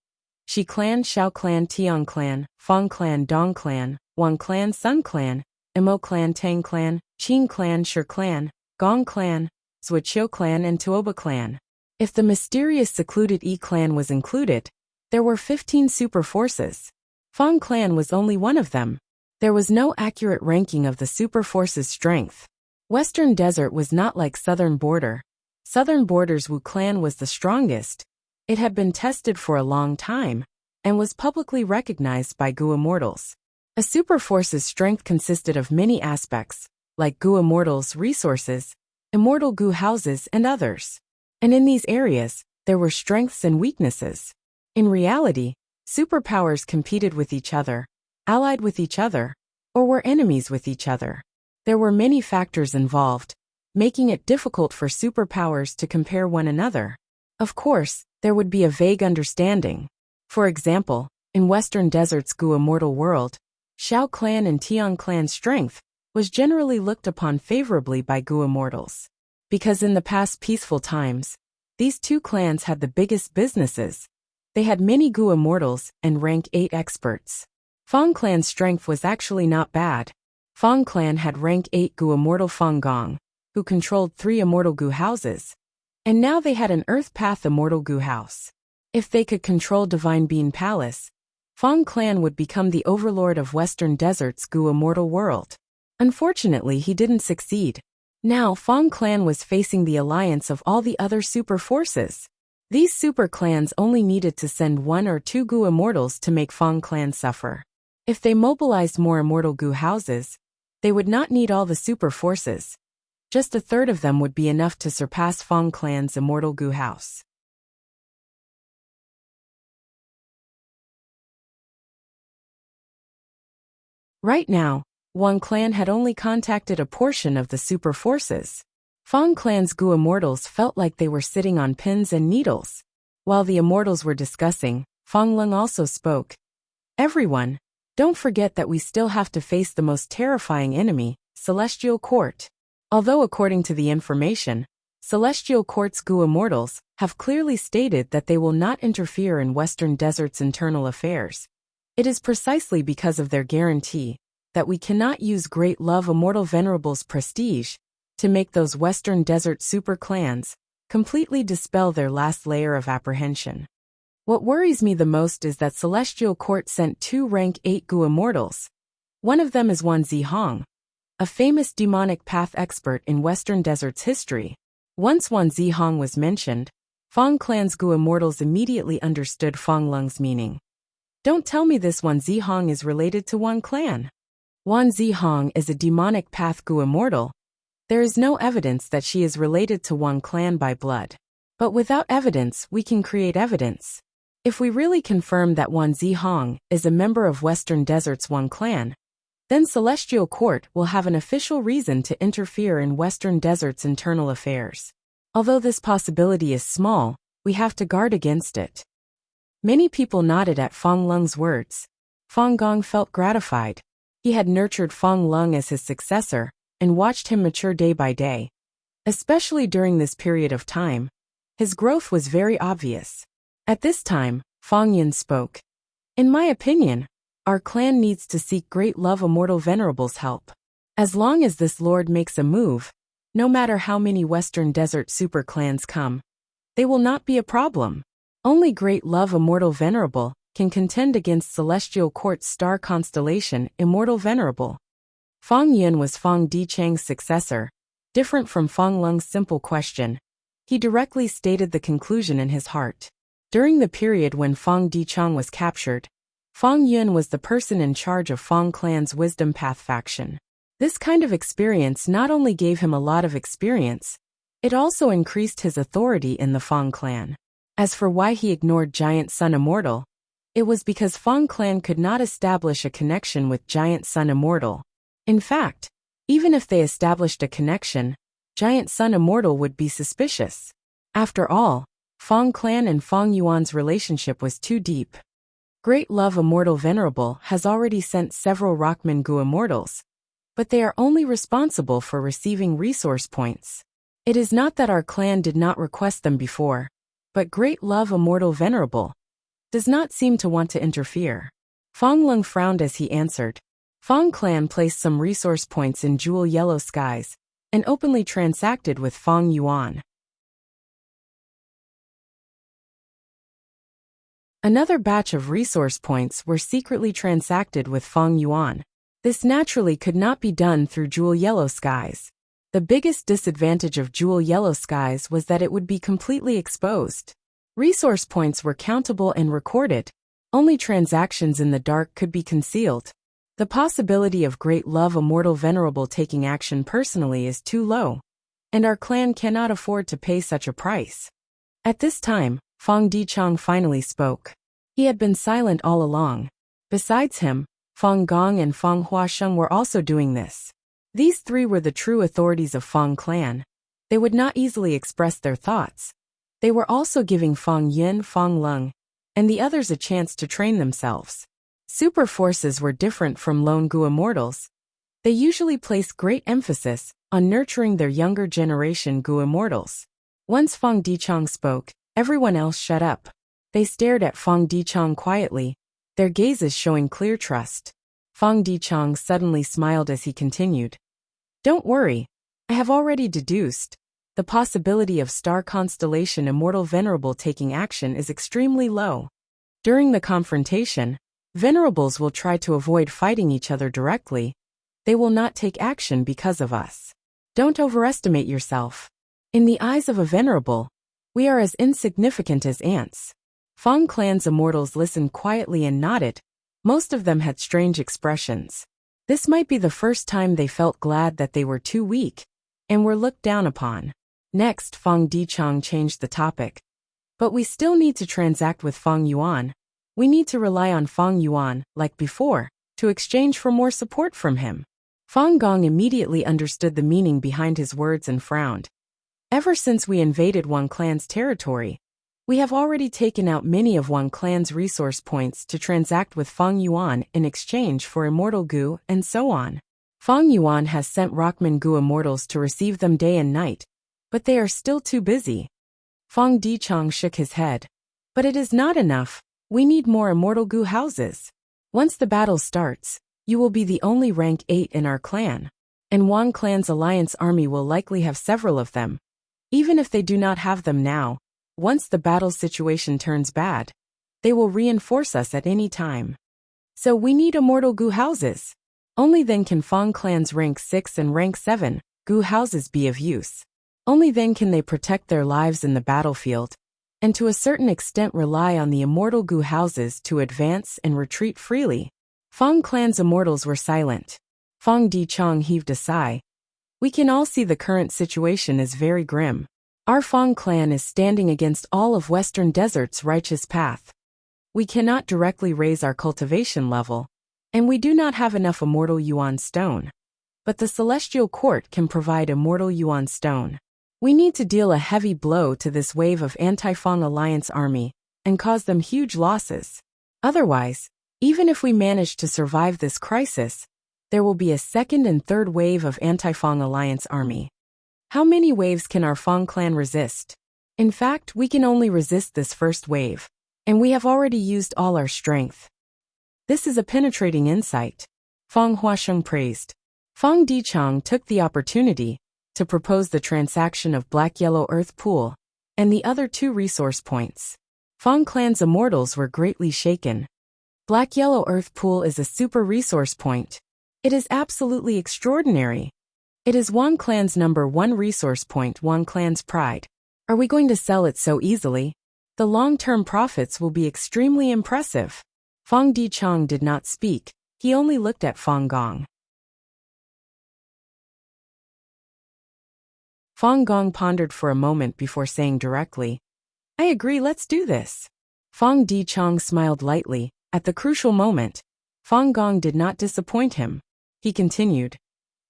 Shi Clan, Xiao Clan, Tian Clan, Fang Clan, Dong Clan, Wang Clan, Sun Clan, Imo Clan, Tang Clan, Qin Clan, Shi Clan, Gong Clan, Zhuqiu Clan, and Tuoba Clan. If the mysterious secluded Yi Clan was included, there were 15 super forces. Fang clan was only one of them. There was no accurate ranking of the super force's strength. Western Desert was not like Southern Border. Southern Border's Wu clan was the strongest. It had been tested for a long time, and was publicly recognized by Gu immortals. A super force's strength consisted of many aspects, like Gu immortals' resources, immortal Gu houses, and others. And in these areas, there were strengths and weaknesses. In reality, superpowers competed with each other, allied with each other, or were enemies with each other. There were many factors involved, making it difficult for superpowers to compare one another. Of course, there would be a vague understanding. For example, in Western Desert's Gu immortal world, Xiao clan and Tian clan's strength was generally looked upon favorably by Gu immortals. Because in the past peaceful times, these two clans had the biggest businesses. They had many Gu immortals and rank 8 experts. Fang clan's strength was actually not bad. Fang clan had rank 8 Gu immortal Fang Gong, who controlled 3 immortal Gu houses. And now they had an Earth Path immortal Gu house. If they could control Divine Bean Palace, Fang clan would become the overlord of Western Desert's Gu immortal world. Unfortunately, he didn't succeed. Now Fang clan was facing the alliance of all the other super forces. These super clans only needed to send 1 or 2 Gu immortals to make Fang clan suffer. If they mobilized more immortal Gu houses, they would not need all the super forces. Just a third of them would be enough to surpass Fang clan's immortal Gu house. Right now, Wang clan had only contacted a portion of the super forces. Fang clan's Gu immortals felt like they were sitting on pins and needles. While the immortals were discussing, Fang Lung also spoke. Everyone, don't forget that we still have to face the most terrifying enemy, Celestial Court. Although according to the information, Celestial Court's Gu immortals have clearly stated that they will not interfere in Western Desert's internal affairs. It is precisely because of their guarantee that we cannot use Great Love Immortal Venerable's prestige to make those Western Desert super clans completely dispel their last layer of apprehension. What worries me the most is that Celestial Court sent 2 rank 8 Gu immortals. One of them is Wan Zihong, a famous demonic path expert in Western Desert's history. Once Wan Zihong was mentioned, Fang clan's Gu immortals immediately understood Fang Lung's meaning. Don't tell me this Wan Zihong is related to Wan clan. Wan Zihong is a demonic path Gu immortal. There is no evidence that she is related to Wan clan by blood. But without evidence, we can create evidence. If we really confirm that Wan Zihong is a member of Western Desert's Wan clan, then Celestial Court will have an official reason to interfere in Western Desert's internal affairs. Although this possibility is small, we have to guard against it. Many people nodded at Fang Lung's words. Fang Gong felt gratified. He had nurtured Fang Lung as his successor and watched him mature day by day. Especially during this period of time, his growth was very obvious. At this time, Fang Yun spoke. In my opinion, our clan needs to seek Great Love Immortal Venerable's help. As long as this lord makes a move, no matter how many Western Desert super clans come, they will not be a problem. Only Great Love Immortal Venerable can contend against Celestial Court's star constellation Immortal Venerable. Fang Yun was Fang Dichang's successor. Different from Fang Lung's simple question, he directly stated the conclusion in his heart. During the period when Fang Dichang was captured, Fang Yun was the person in charge of Fang clan's Wisdom Path faction. This kind of experience not only gave him a lot of experience, it also increased his authority in the Fang clan. As for why he ignored Giant Sun Immortal, it was because Fang clan could not establish a connection with Giant Sun Immortal. In fact, even if they established a connection, Giant Sun Immortal would be suspicious. After all, Fang clan and Fang Yuan's relationship was too deep. Great Love Immortal Venerable has already sent several Rockman Gu immortals, but they are only responsible for receiving resource points. It is not that our clan did not request them before, but Great Love Immortal Venerable does not seem to want to interfere. Fang Lung frowned as he answered. Fang clan placed some resource points in Jewel Yellow Skies and openly transacted with Fang Yuan. Another batch of resource points were secretly transacted with Feng Yuan. This naturally could not be done through Jewel Yellow Skies. The biggest disadvantage of Jewel Yellow Skies was that it would be completely exposed. Resource points were countable and recorded. Only transactions in the dark could be concealed. The possibility of Great Love Immortal Venerable taking action personally is too low, and our clan cannot afford to pay such a price. At this time, Feng Dichang finally spoke. He had been silent all along. Besides him, Feng Gong and Feng Huasheng were also doing this. These three were the true authorities of Feng clan. They would not easily express their thoughts. They were also giving Feng Yin, Feng Leng, and the others a chance to train themselves. Super forces were different from lone Gu immortals. They usually place great emphasis on nurturing their younger generation Gu immortals. Once Feng Dichang spoke, everyone else shut up. They stared at Feng Dichang quietly, their gazes showing clear trust. Feng Dichang suddenly smiled as he continued. Don't worry, I have already deduced. The possibility of star constellation Immortal Venerable taking action is extremely low. During the confrontation, Venerables will try to avoid fighting each other directly. They will not take action because of us. Don't overestimate yourself. In the eyes of a Venerable, we are as insignificant as ants. Feng clan's immortals listened quietly and nodded. Most of them had strange expressions. This might be the first time they felt glad that they were too weak and were looked down upon. Next, Feng Dichang changed the topic. But we still need to transact with Feng Yuan. We need to rely on Feng Yuan, like before, to exchange for more support from him. Feng Gong immediately understood the meaning behind his words and frowned. Ever since we invaded Wang clan's territory, we have already taken out many of Wang clan's resource points to transact with Feng Yuan in exchange for Immortal Gu and so on. Feng Yuan has sent Rockman Gu immortals to receive them day and night, but they are still too busy. Feng Dichang shook his head. But it is not enough. We need more Immortal Gu houses. Once the battle starts, you will be the only rank 8 in our clan, and Wang clan's alliance army will likely have several of them. Even if they do not have them now, once the battle situation turns bad, they will reinforce us at any time. So we need Immortal Gu houses. Only then can Feng clan's rank 6 and rank 7 Gu houses be of use. Only then can they protect their lives in the battlefield, and to a certain extent rely on the Immortal Gu houses to advance and retreat freely. Feng clan's immortals were silent. Feng Dichang heaved a sigh. We can all see the current situation is very grim. Our Feng clan is standing against all of Western Desert's righteous path. We cannot directly raise our cultivation level, and we do not have enough Immortal Yuan Stone. But the Celestial Court can provide Immortal Yuan Stone. We need to deal a heavy blow to this wave of anti-Feng Alliance army and cause them huge losses. Otherwise, even if we manage to survive this crisis, there will be a second and third wave of anti-Feng Alliance army. How many waves can our Feng clan resist? In fact, we can only resist this first wave, and we have already used all our strength. This is a penetrating insight. Feng Huasheng praised. Feng Dichang took the opportunity to propose the transaction of Black Yellow Earth Pool and the other 2 resource points. Feng clan's immortals were greatly shaken. Black Yellow Earth Pool is a super resource point. It is absolutely extraordinary. It is Wang clan's number 1 resource point, Wang clan's pride. Are we going to sell it so easily? The long-term profits will be extremely impressive. Feng Dichang did not speak. He only looked at Feng Gong. Feng Gong pondered for a moment before saying directly, I agree, let's do this. Feng Dichang smiled lightly. At the crucial moment, Feng Gong did not disappoint him. He continued,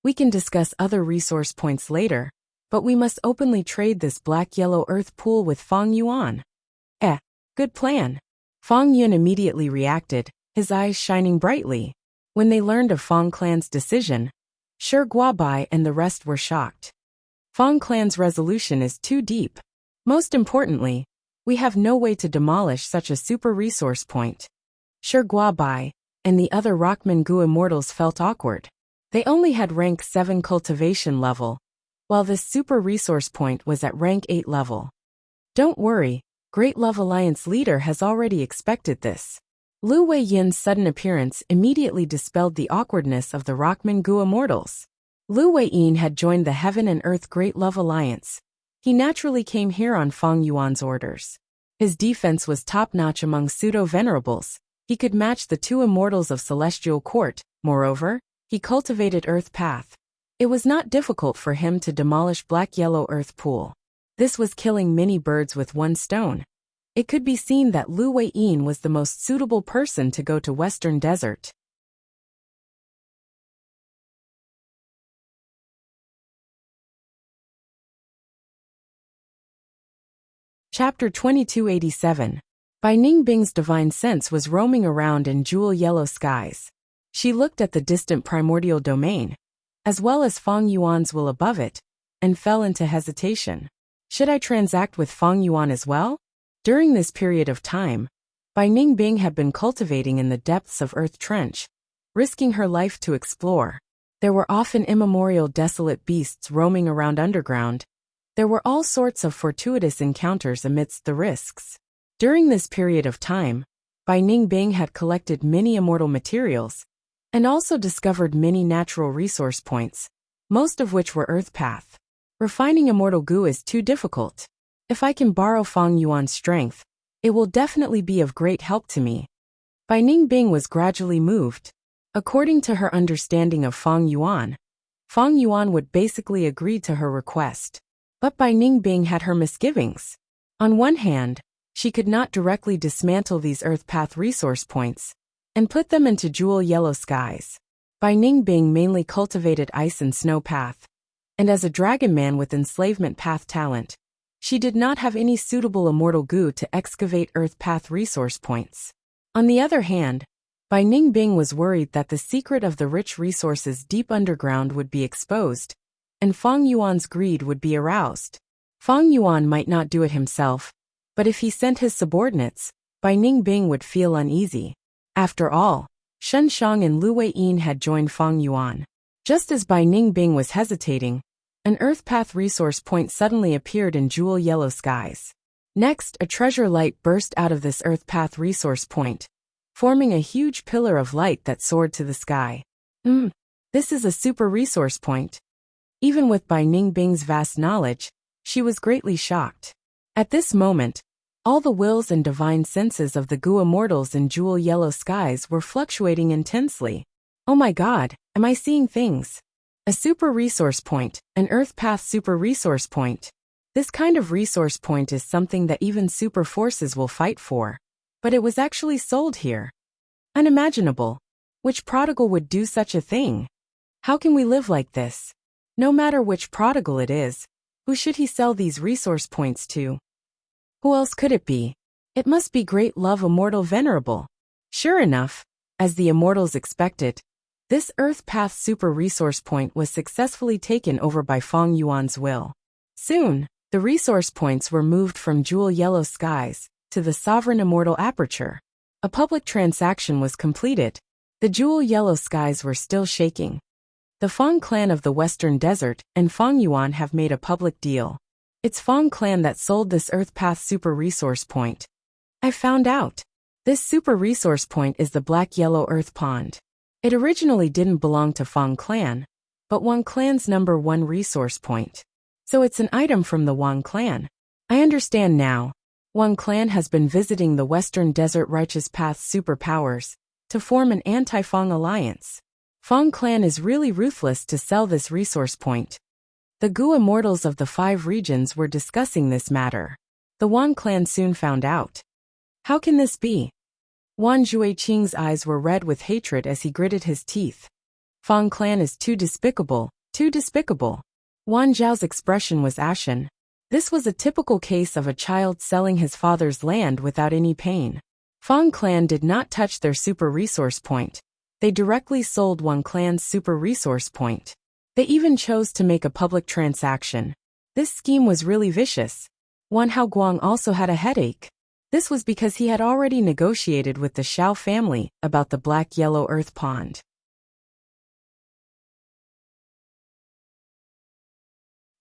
we can discuss other resource points later, but we must openly trade this Black Yellow Earth Pool with Feng Yuan. Good plan. Feng Yun immediately reacted, his eyes shining brightly. When they learned of Feng clan's decision, Shi Guobai and the rest were shocked. Feng clan's resolution is too deep. Most importantly, we have no way to demolish such a super resource point. Shi Guobai and the other Rockman Gu immortals felt awkward. They only had rank 7 cultivation level, while this super resource point was at rank 8 level. Don't worry, Great Love Alliance leader has already expected this. Lu Weiyin's sudden appearance immediately dispelled the awkwardness of the Rockman Gu immortals. Lu Weiyin had joined the Heaven and Earth Great Love Alliance. He naturally came here on Fang Yuan's orders. His defense was top-notch among pseudo-venerables. He could match the two immortals of Celestial Court. Moreover, he cultivated Earth Path. It was not difficult for him to demolish Black-Yellow Earth Pool. This was killing many birds with one stone. It could be seen that Lu Weiyin was the most suitable person to go to Western Desert. Chapter 2287. Bai Ningbing's divine sense was roaming around in jewel-yellow skies. She looked at the distant primordial domain, as well as Fang Yuan's will above it, and fell into hesitation. Should I transact with Fang Yuan as well? During this period of time, Bai Ningbing had been cultivating in the depths of Earth Trench, risking her life to explore. There were often immemorial desolate beasts roaming around underground. There were all sorts of fortuitous encounters amidst the risks. During this period of time, Bai Ningbing had collected many immortal materials, and also discovered many natural resource points, most of which were Earth Path. Refining immortal goo is too difficult. If I can borrow Fang Yuan's strength, it will definitely be of great help to me. Bai Ningbing was gradually moved. According to her understanding of Fang Yuan would basically agree to her request. But Bai Ningbing had her misgivings. On one hand, she could not directly dismantle these Earth Path resource points and put them into jewel-yellow skies. Bai Ningbing mainly cultivated Ice and Snow Path, and as a dragon man with enslavement path talent, she did not have any suitable immortal goo to excavate Earth Path resource points. On the other hand, Bai Ningbing was worried that the secret of the rich resources deep underground would be exposed, and Fang Yuan's greed would be aroused. Fang Yuan might not do it himself, but if he sent his subordinates, Bai Ningbing would feel uneasy. After all, Shen Shang and Lu Weiyin had joined Fang Yuan. Just as Bai Ningbing was hesitating, an Earth Path resource point suddenly appeared in jewel-yellow skies. Next, a treasure light burst out of this Earth Path resource point, forming a huge pillar of light that soared to the sky. This is a super resource point. Even with Bai Ningbing's vast knowledge, she was greatly shocked. At this moment, all the wills and divine senses of the Gu immortals in jewel-yellow skies were fluctuating intensely. Oh my god, am I seeing things? A super resource point, an Earth Path super resource point. This kind of resource point is something that even super forces will fight for. But it was actually sold here. Unimaginable. Which prodigal would do such a thing? How can we live like this? No matter which prodigal it is, who should he sell these resource points to? Who else could it be? It must be Great Love Immortal Venerable. Sure enough, as the immortals expected, this Earth Path super resource point was successfully taken over by Fang Yuan's will. Soon, the resource points were moved from jewel-yellow skies to the Sovereign Immortal Aperture. A public transaction was completed. The jewel-yellow skies were still shaking. The Fang clan of the Western Desert and Fang Yuan have made a public deal. It's Fang clan that sold this Earth Path super resource point. I found out. This super resource point is the Black-Yellow Earth Pond. It originally didn't belong to Fang clan, but Wang clan's #1 resource point. So it's an item from the Wang clan. I understand now. Wang clan has been visiting the Western Desert Righteous Path superpowers to form an anti-Fang alliance. Fang clan is really ruthless to sell this resource point. The Gu immortals of the 5 regions were discussing this matter. The Wang clan soon found out. How can this be? Wan Jueqing's eyes were red with hatred as he gritted his teeth. Fang clan is too despicable, too despicable. Wan Zhao's expression was ashen. This was a typical case of a child selling his father's land without any pain. Fang clan did not touch their super resource point. They directly sold Wang clan's super resource point. They even chose to make a public transaction. This scheme was really vicious. Wan Haoguang also had a headache. This was because he had already negotiated with the Xiao family about the Black-Yellow Earth Pond.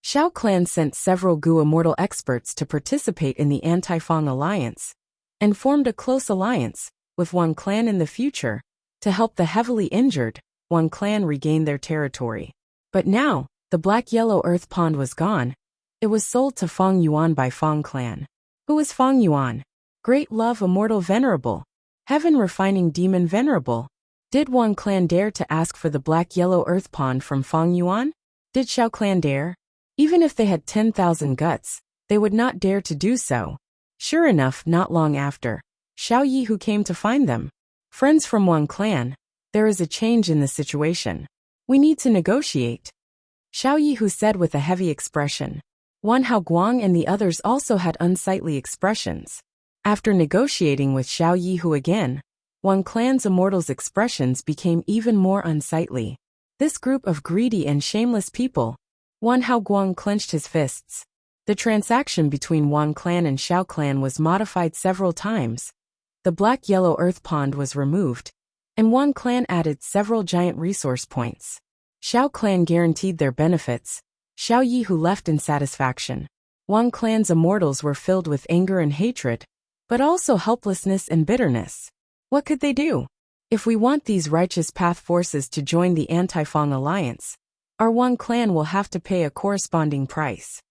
Shao Clan sent several Gu Immortal experts to participate in the Anti-Fang Alliance, and formed a close alliance with one clan in the future to help the heavily injured one clan regain their territory. But now, the black-yellow earth pond was gone. It was sold to Fang Yuan by Fang Clan. Who was Fang Yuan? Great love immortal venerable. Heaven refining demon venerable. Did one clan dare to ask for the black-yellow earth pond from Fang Yuan? Did Shao Clan dare? Even if they had 10,000 guts, they would not dare to do so. Sure enough, not long after, Xiao Yi who came to find them. Friends from one clan, there is a change in the situation. We need to negotiate. Xiao Yi who said with a heavy expression. Wan Hao Guang and the others also had unsightly expressions. After negotiating with Xiao Yi who again, one clan's immortals' expressions became even more unsightly. This group of greedy and shameless people. Wan Hao Guang clenched his fists. The transaction between Wan Clan and Shao Clan was modified several times. The black-yellow earth pond was removed, and Wan Clan added several giant resource points. Shao Clan guaranteed their benefits. Xiao Yi who left in satisfaction. Wan Clan's immortals were filled with anger and hatred, but also helplessness and bitterness. What could they do? If we want these righteous path forces to join the Anti-Fang Alliance, our Wan Clan will have to pay a corresponding price.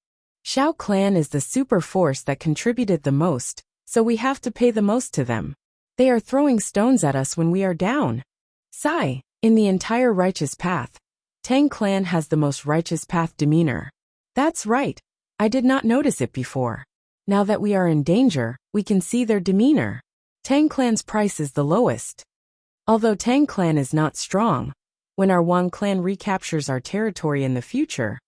Shao Clan is the super force that contributed the most, so we have to pay the most to them. They are throwing stones at us when we are down. Sigh. In the entire righteous path, Tang Clan has the most righteous path demeanor. That's right. I did not notice it before. Now that we are in danger, we can see their demeanor. Tang Clan's price is the lowest. Although Tang Clan is not strong, when our Wan Clan recaptures our territory in the future,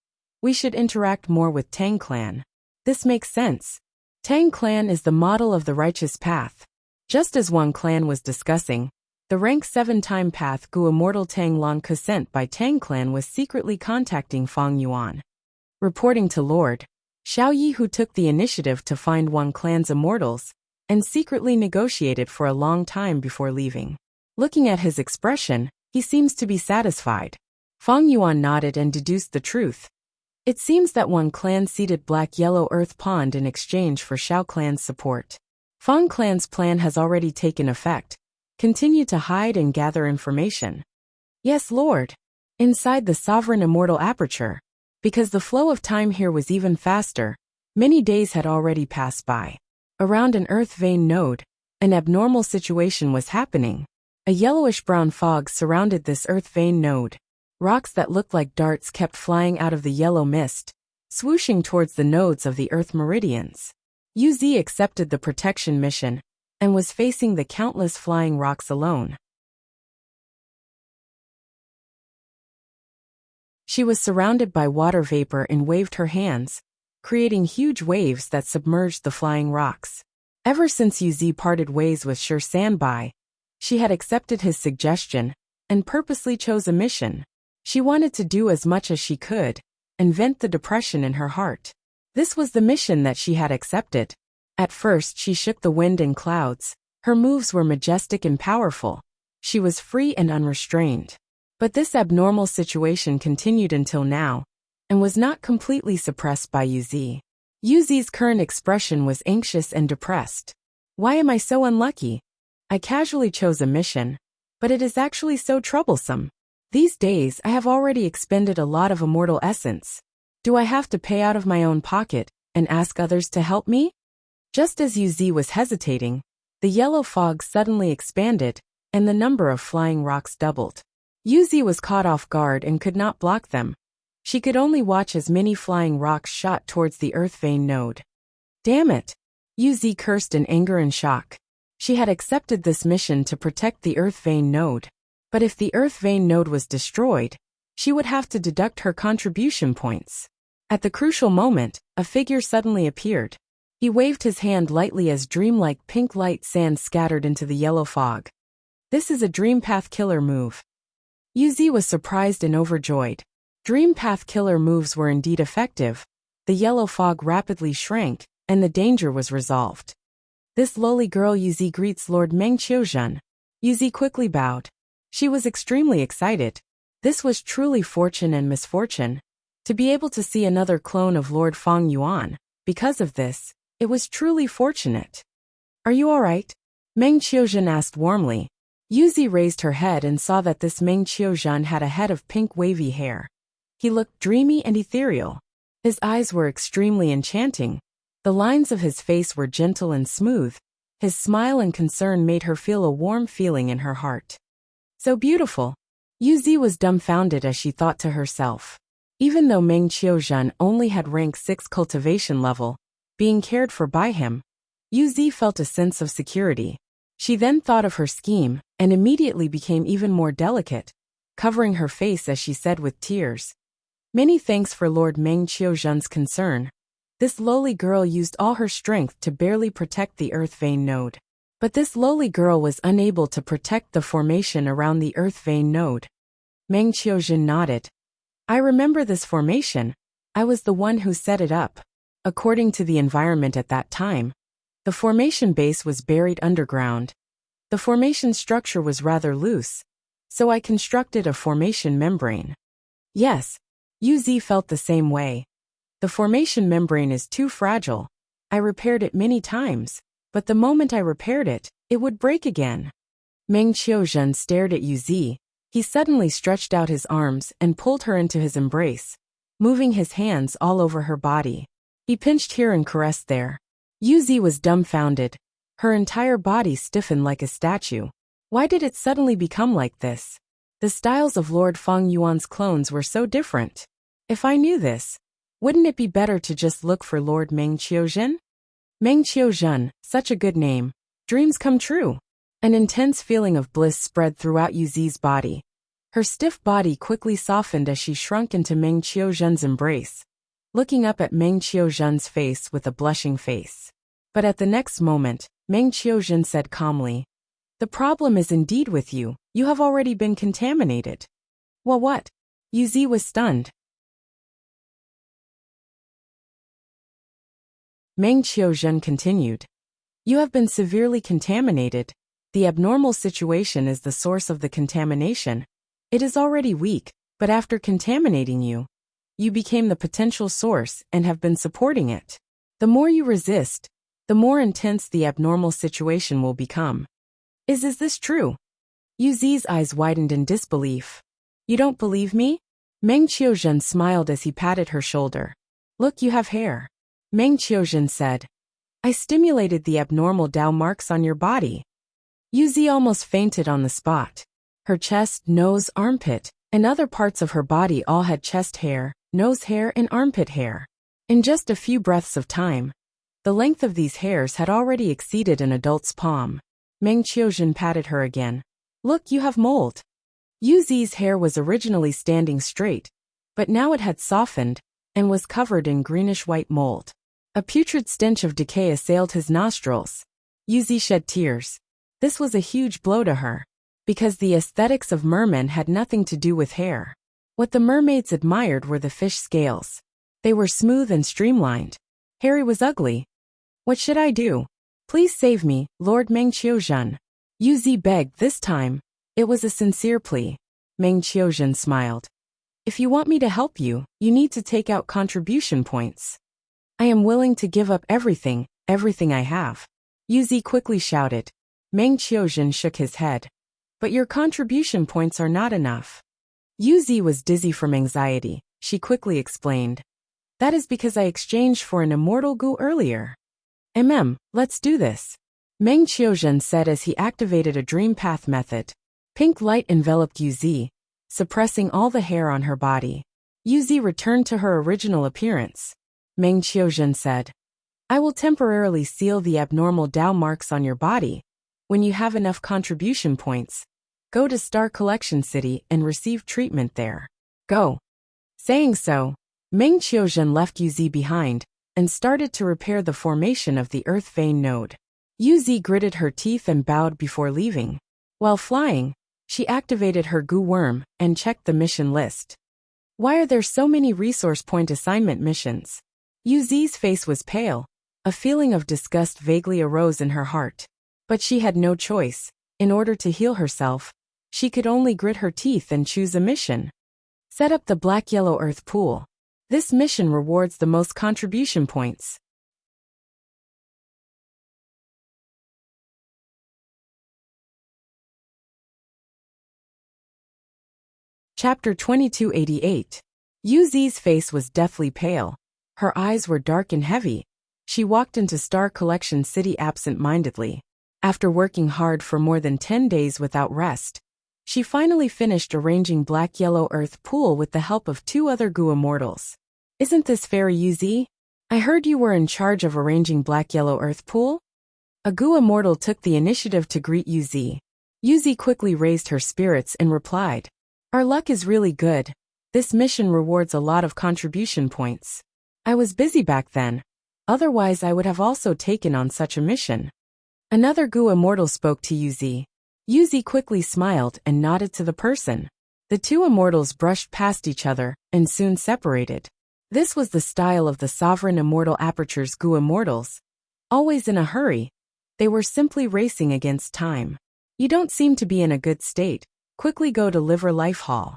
we should interact more with Tang Clan. This makes sense. Tang Clan is the model of the righteous path. Just as Wan Clan was discussing, the rank 7-time path Gu Immortal Tang Lan Ke sent by Tang Clan was secretly contacting Fang Yuan. Reporting to Lord Xiao Yi who took the initiative to find Wan Clan's immortals, and secretly negotiated for a long time before leaving. Looking at his expression, he seems to be satisfied. Fang Yuan nodded and deduced the truth. It seems that Wan Clan ceded black-yellow earth pond in exchange for Shao Clan's support. Fang Clan's plan has already taken effect. Continue to hide and gather information. Yes, Lord. Inside the sovereign immortal aperture. Because the flow of time here was even faster, many days had already passed by. Around an earth vein node, an abnormal situation was happening. A yellowish-brown fog surrounded this earth vein node. Rocks that looked like darts kept flying out of the yellow mist, swooshing towards the nodes of the earth meridians. UZ accepted the protection mission, and was facing the countless flying rocks alone. She was surrounded by water vapor and waved her hands, creating huge waves that submerged the flying rocks. Ever since UZ parted ways with Sher Sanbai, she had accepted his suggestion, and purposely chose a mission. She wanted to do as much as she could, and vent the depression in her heart. This was the mission that she had accepted. At first she shook the wind and clouds. Her moves were majestic and powerful. She was free and unrestrained. But this abnormal situation continued until now, and was not completely suppressed by UZ. UZ's current expression was anxious and depressed. Why am I so unlucky? I casually chose a mission, but it is actually so troublesome. These days I have already expended a lot of immortal essence. Do I have to pay out of my own pocket, and ask others to help me? Just as UZ was hesitating, the yellow fog suddenly expanded, and the number of flying rocks doubled. UZ was caught off guard and could not block them. She could only watch as many flying rocks shot towards the earth vein node. Damn it! UZ cursed in anger and shock. She had accepted this mission to protect the earth vein node. But if the earth vein node was destroyed, she would have to deduct her contribution points. At the crucial moment, a figure suddenly appeared. He waved his hand lightly as dreamlike pink light sand scattered into the yellow fog. This is a Dream Path Killer move. UZ was surprised and overjoyed. Dream Path Killer moves were indeed effective. The yellow fog rapidly shrank, and the danger was resolved. This lowly girl UZ greets Lord Meng Qiuzhen. UZ quickly bowed. She was extremely excited. This was truly fortune and misfortune. To be able to see another clone of Lord Feng Yuan, because of this, it was truly fortunate. Are you all right? Meng Qiuzhen asked warmly. Yuzi raised her head and saw that this Meng Qiuzhen had a head of pink wavy hair. He looked dreamy and ethereal. His eyes were extremely enchanting. The lines of his face were gentle and smooth. His smile and concern made her feel a warm feeling in her heart. So beautiful. Yuzi was dumbfounded as she thought to herself. Even though Meng Qiuzhen only had rank 6 cultivation level, being cared for by him, Yuzi felt a sense of security. She then thought of her scheme, and immediately became even more delicate, covering her face as she said with tears. Many thanks for Lord Meng Qiuzhen's concern. This lowly girl used all her strength to barely protect the earth vein node. But this lowly girl was unable to protect the formation around the earth vein node. Meng Qiuzhen nodded. I remember this formation. I was the one who set it up. According to the environment at that time, the formation base was buried underground. The formation structure was rather loose, so I constructed a formation membrane. Yes, Yuzi felt the same way. The formation membrane is too fragile. I repaired it many times, but the moment I repaired it, it would break again. Meng Qiuzhen stared at Yuzi. He suddenly stretched out his arms and pulled her into his embrace, moving his hands all over her body. He pinched here and caressed there. Yuzi was dumbfounded. Her entire body stiffened like a statue. Why did it suddenly become like this? The styles of Lord Feng Yuan's clones were so different. If I knew this, wouldn't it be better to just look for Lord Meng Qiuzhen? Meng Qiuzhen, such a good name. Dreams come true. An intense feeling of bliss spread throughout Yuzi's body. Her stiff body quickly softened as she shrunk into Meng Qiuzhen's embrace, looking up at Meng Qiuzhen's face with a blushing face. But at the next moment, Meng Qiuzhen said calmly, the problem is indeed with you. You have already been contaminated. Well, what? Yuzi was stunned. Meng Qiuzhen continued. You have been severely contaminated. The abnormal situation is the source of the contamination. It is already weak, but after contaminating you, you became the potential source and have been supporting it. The more you resist, the more intense the abnormal situation will become. Is this true? Yuzi's eyes widened in disbelief. You don't believe me? Meng Qiuzhen smiled as he patted her shoulder. Look, you have hair. Meng Qiuzhen said. I stimulated the abnormal Dao marks on your body. Yuzi almost fainted on the spot. Her chest, nose, armpit, and other parts of her body all had chest hair, nose hair, and armpit hair. In just a few breaths of time, the length of these hairs had already exceeded an adult's palm. Meng Qiuzhen patted her again. Look, you have mold. Yuzi's hair was originally standing straight, but now it had softened and was covered in greenish-white mold. A putrid stench of decay assailed his nostrils. Yuzi shed tears. This was a huge blow to her, because the aesthetics of mermen had nothing to do with hair. What the mermaids admired were the fish scales. They were smooth and streamlined. Harry was ugly. What should I do? Please save me, Lord Meng Qiuzhen. Yuzi begged this time. It was a sincere plea. Meng Qiuzhen smiled. If you want me to help you, you need to take out contribution points. I am willing to give up everything I have. Yuzi quickly shouted. Meng Qiuzhen shook his head. But your contribution points are not enough. Yuzi was dizzy from anxiety. She quickly explained. That is because I exchanged for an immortal goo earlier. Let's do this. Meng Qiuzhen said as he activated a dream path method. Pink light enveloped Yuzi, suppressing all the hair on her body. Yuzi returned to her original appearance. Meng Qiuzhen said, I will temporarily seal the abnormal Dao marks on your body. When you have enough contribution points, go to Star Collection City and receive treatment there. Go. Saying so, Meng Qiuzhen left Yuzi behind and started to repair the formation of the earth vein node. Yuzi gritted her teeth and bowed before leaving. While flying, she activated her goo worm and checked the mission list. Why are there so many resource point assignment missions? Yuzi's face was pale. A feeling of disgust vaguely arose in her heart. But she had no choice. In order to heal herself, she could only grit her teeth and choose a mission. Set up the black-yellow earth pool. This mission rewards the most contribution points. Chapter 2288. Yu Zi's face was deathly pale. Her eyes were dark and heavy. She walked into Star Collection City absent-mindedly. After working hard for more than 10 days without rest, she finally finished arranging black-yellow earth pool with the help of 2 other Gu immortals. Isn't this fair, Yu Zi? I heard you were in charge of arranging black-yellow earth pool? A Gu immortal took the initiative to greet Yu Zi. Yu Zi quickly raised her spirits and replied, "Our luck is really good. This mission rewards a lot of contribution points. I was busy back then. Otherwise I would have also taken on such a mission." Another Gu immortal spoke to Yu Zi. Yu Zi quickly smiled and nodded to the person. The 2 immortals brushed past each other and soon separated. This was the style of the Sovereign Immortal Aperture's Gu immortals. Always in a hurry. They were simply racing against time. "You don't seem to be in a good state. Quickly go to Liver Life Hall."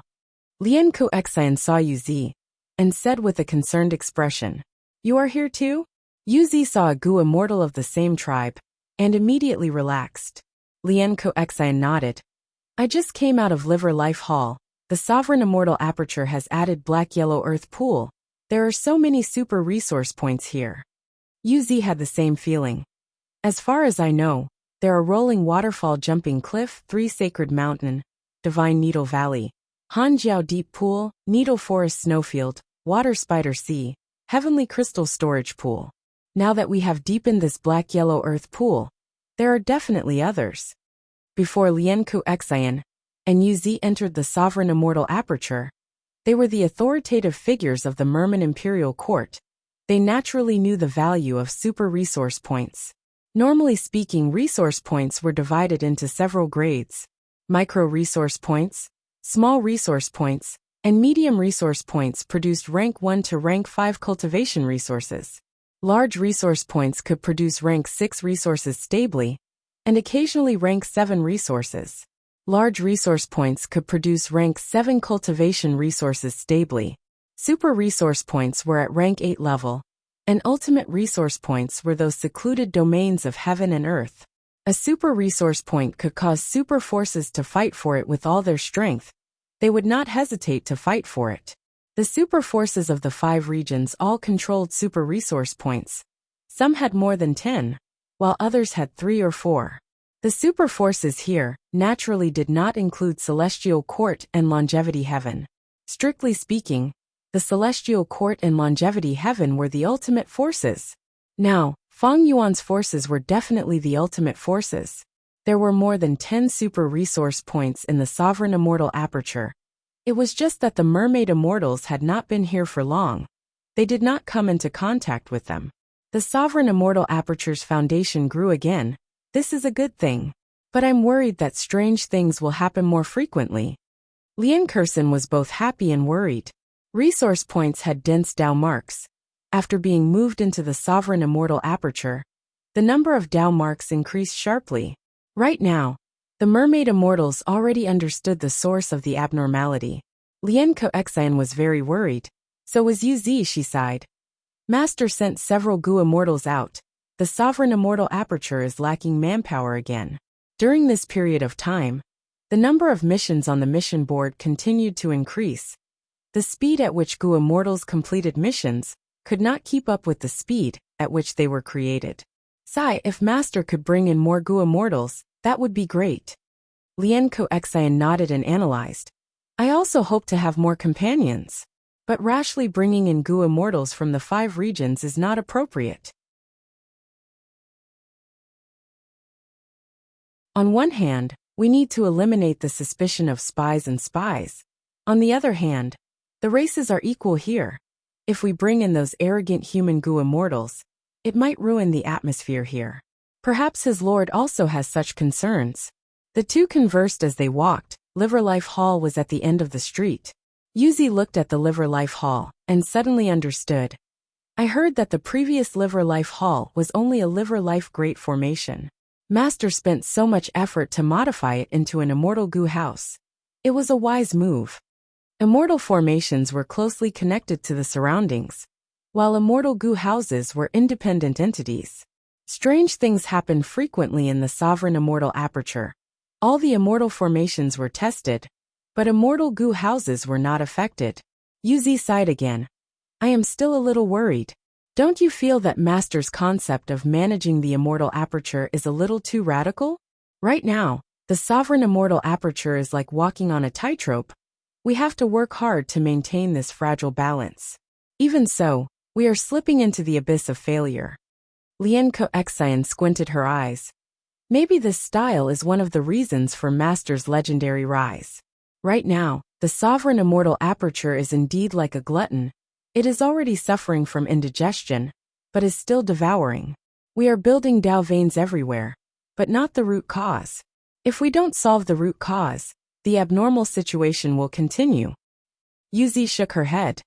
Lian Kuxian saw Yu Zi and said with a concerned expression, "You are here too?" Yu Zi saw a Gu immortal of the same tribe and immediately relaxed. Lian Kuxian nodded. "I just came out of Liver Life Hall. The Sovereign Immortal Aperture has added black-yellow earth pool. There are so many super resource points here." Yu Zi had the same feeling. "As far as I know, there are Rolling Waterfall Jumping Cliff, 3 Sacred Mountain, Divine Needle Valley, Hanjiao Deep Pool, Needle Forest Snowfield, Water Spider Sea, Heavenly Crystal Storage Pool. Now that we have deepened this black-yellow earth pool, there are definitely others." Before Lian Kuxian and Yu Zi entered the Sovereign Immortal Aperture, they were the authoritative figures of the Merman Imperial Court. They naturally knew the value of super resource points. Normally speaking, resource points were divided into several grades: micro resource points, small resource points, and medium resource points produced rank 1 to rank 5 cultivation resources. Large resource points could produce rank 6 resources stably, and occasionally rank 7 resources. Large resource points could produce rank 7 cultivation resources stably. Super resource points were at rank 8 level, and ultimate resource points were those secluded domains of heaven and earth. A super resource point could cause super forces to fight for it with all their strength. They would not hesitate to fight for it. The super forces of the 5 regions all controlled super resource points. Some had more than 10, while others had 3 or 4. The super forces here naturally did not include Celestial Court and Longevity Heaven. Strictly speaking, the Celestial Court and Longevity Heaven were the ultimate forces. Now, Feng Yuan's forces were definitely the ultimate forces. There were more than 10 super resource points in the Sovereign Immortal Aperture. It was just that the Mermaid Immortals had not been here for long. They did not come into contact with them. The Sovereign Immortal Aperture's foundation grew again. This is a good thing. But I'm worried that strange things will happen more frequently. Lian Kursin was both happy and worried. Resource points had dense Dao marks. After being moved into the Sovereign Immortal Aperture, the number of Dao marks increased sharply. Right now, the Mermaid Immortals already understood the source of the abnormality. Lian Kuxian was very worried. So was Yu Zi, she sighed. Master sent several Gu immortals out. The Sovereign Immortal Aperture is lacking manpower again. During this period of time, the number of missions on the mission board continued to increase. The speed at which Gu immortals completed missions could not keep up with the speed at which they were created. Sigh, if Master could bring in more Gu immortals, that would be great. Lian Kuxian nodded and analyzed. I also hope to have more companions. But rashly bringing in Gu immortals from the 5 regions is not appropriate. On one hand, we need to eliminate the suspicion of spies and spies. On the other hand, the races are equal here. If we bring in those arrogant human Gu immortals, it might ruin the atmosphere here. Perhaps his lord also has such concerns. The 2 conversed as they walked. Liver Life Hall was at the end of the street. Yu Zi looked at the Liver Life Hall and suddenly understood. I heard that the previous Liver Life Hall was only a Liver Life Great Formation. Master spent so much effort to modify it into an immortal Gu house. It was a wise move. Immortal formations were closely connected to the surroundings, while immortal goo houses were independent entities. Strange things happened frequently in the sovereign immortal aperture. All the immortal formations were tested, but immortal goo houses were not affected. Yuzi sighed again. I am still a little worried. Don't you feel that Master's concept of managing the immortal aperture is a little too radical? Right now, the sovereign immortal aperture is like walking on a tightrope. We have to work hard to maintain this fragile balance. Even so, we are slipping into the abyss of failure. Lien Coexian squinted her eyes. Maybe this style is one of the reasons for Master's legendary rise. Right now, the sovereign immortal aperture is indeed like a glutton. It is already suffering from indigestion, but is still devouring. We are building Dao veins everywhere, but not the root cause. If we don't solve the root cause, the abnormal situation will continue. Yuzi shook her head.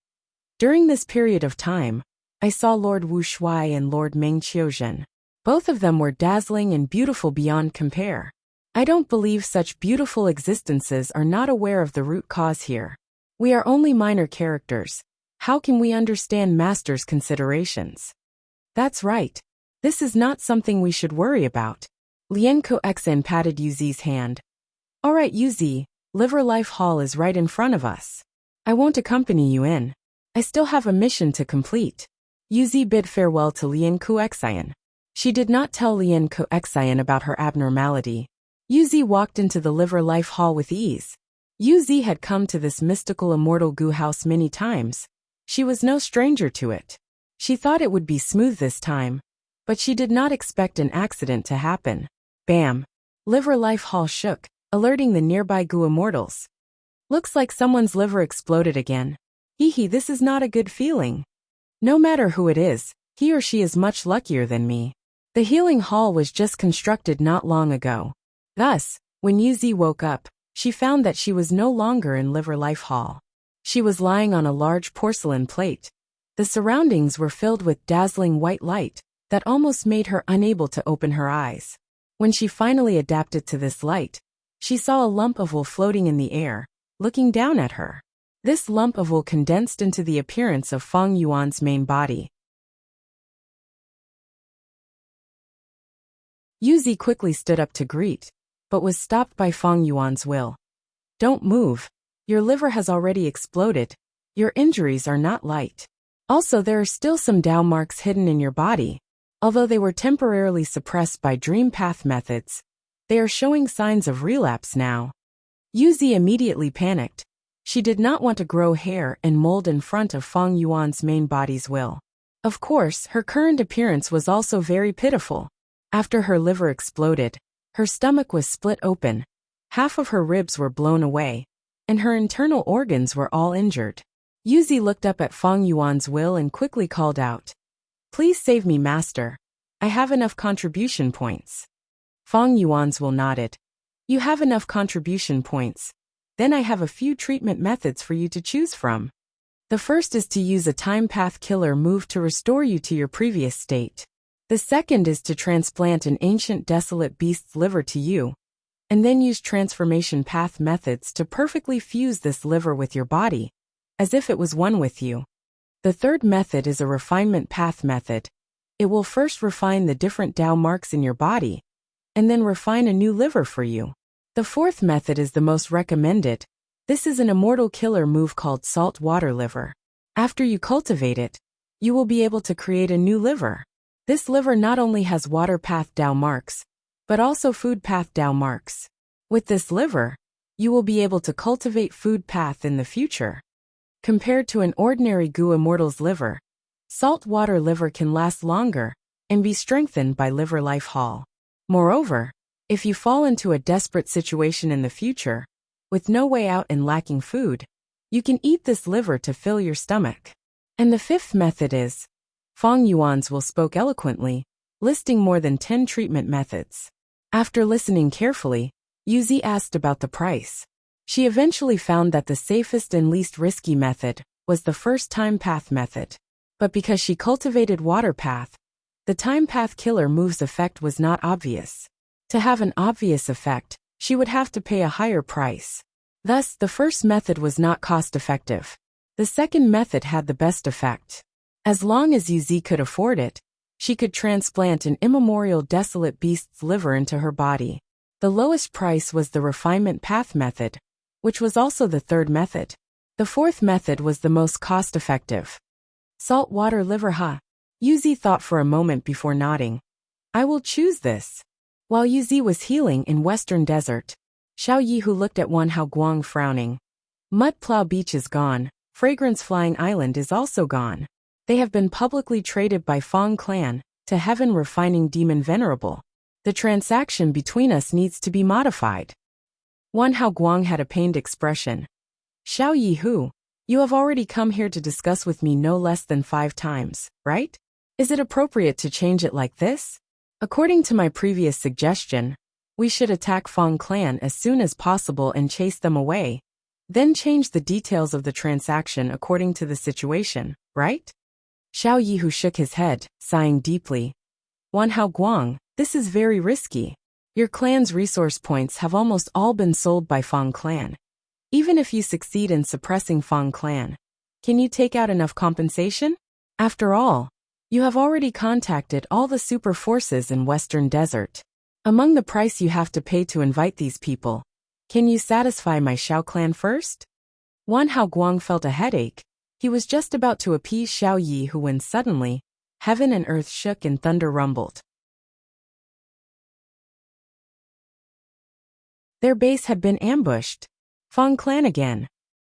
During this period of time, I saw Lord Wu Shuai and Lord Meng Qiuzhen. Both of them were dazzling and beautiful beyond compare. I don't believe such beautiful existences are not aware of the root cause here. We are only minor characters. How can we understand Master's considerations? That's right. This is not something we should worry about. Lien Coexian patted Yuzi's hand. All right, Yuzi, Liver Life Hall is right in front of us. I won't accompany you in. I still have a mission to complete. Yuzi bid farewell to Lien Coexian. She did not tell Lien Coexian about her abnormality. Yuzi walked into the Liver Life Hall with ease. Yuzi had come to this mystical immortal goo house many times. She was no stranger to it. She thought it would be smooth this time, but she did not expect an accident to happen. Bam! Liver Life Hall shook, alerting the nearby goo immortals. Looks like someone's liver exploded again. Hee, this is not a good feeling. No matter who it is, he or she is much luckier than me. The healing hall was just constructed not long ago. Thus, when Yuzi woke up, she found that she was no longer in Liver Life Hall. She was lying on a large porcelain plate. The surroundings were filled with dazzling white light that almost made her unable to open her eyes. When she finally adapted to this light, she saw a lump of wool floating in the air, looking down at her. This lump of wool condensed into the appearance of Feng Yuan's main body. Yuzi quickly stood up to greet, but was stopped by Feng Yuan's will. Don't move. Your liver has already exploded. Your injuries are not light. Also, there are still some Dao marks hidden in your body. Although they were temporarily suppressed by dream path methods, they are showing signs of relapse now. Yuzi immediately panicked. She did not want to grow hair and mold in front of Feng Yuan's main body's will. Of course, her current appearance was also very pitiful. After her liver exploded, her stomach was split open, half of her ribs were blown away, and her internal organs were all injured. Yuzi looked up at Feng Yuan's will and quickly called out, Please save me, Master. I have enough contribution points. Feng Yuan's will nodded. You have enough contribution points. Then I have a few treatment methods for you to choose from. The first is to use a time path killer move to restore you to your previous state. The second is to transplant an ancient desolate beast's liver to you, and then use transformation path methods to perfectly fuse this liver with your body, as if it was one with you. The third method is a refinement path method. It will first refine the different Dao marks in your body, and then refine a new liver for you. The fourth method is the most recommended. This is an immortal killer move called salt water liver. After you cultivate it, you will be able to create a new liver. This liver not only has water path Dao marks, but also food path Dao marks. With this liver, you will be able to cultivate food path in the future. Compared to an ordinary goo immortal's liver, salt water liver can last longer and be strengthened by Liver Life Hall. Moreover, if you fall into a desperate situation in the future, with no way out and lacking food, you can eat this liver to fill your stomach. And the fifth method is, Feng Yuan's will spoke eloquently, listing more than 10 treatment methods. After listening carefully, Yuzi asked about the price. She eventually found that the safest and least risky method was the first time path method. But because she cultivated water path, the time path killer move's effect was not obvious. To have an obvious effect, she would have to pay a higher price. Thus, the first method was not cost-effective. The second method had the best effect. As long as Yuzi could afford it, she could transplant an immemorial desolate beast's liver into her body. The lowest price was the refinement path method, which was also the third method. The fourth method was the most cost-effective. Saltwater liver, huh? Yuzi thought for a moment before nodding. I will choose this. While Yuzi was healing in Western Desert, Xiao Yihu looked at Wan Hao Guang frowning. Mud Plow Beach is gone, Fragrance Flying Island is also gone. They have been publicly traded by Fong Clan to Heaven Refining Demon Venerable. The transaction between us needs to be modified. Wan Hao Guang had a pained expression. Xiao Yihu, you have already come here to discuss with me no less than 5 times, right? Is it appropriate to change it like this? According to my previous suggestion, we should attack Fong Clan as soon as possible and chase them away, then change the details of the transaction according to the situation, right? Xiao Yihu shook his head, sighing deeply. Wan Hao Guang, this is very risky. Your clan's resource points have almost all been sold by Fong Clan. Even if you succeed in suppressing Fong Clan, can you take out enough compensation? After all, you have already contacted all the super forces in Western Desert. Among the price you have to pay to invite these people, can you satisfy my Xiao clan first? Wan Hao Guang felt a headache. He was just about to appease Xiao Yihu when suddenly, heaven and earth shook and thunder rumbled. Their base had been ambushed. Fong Clan again.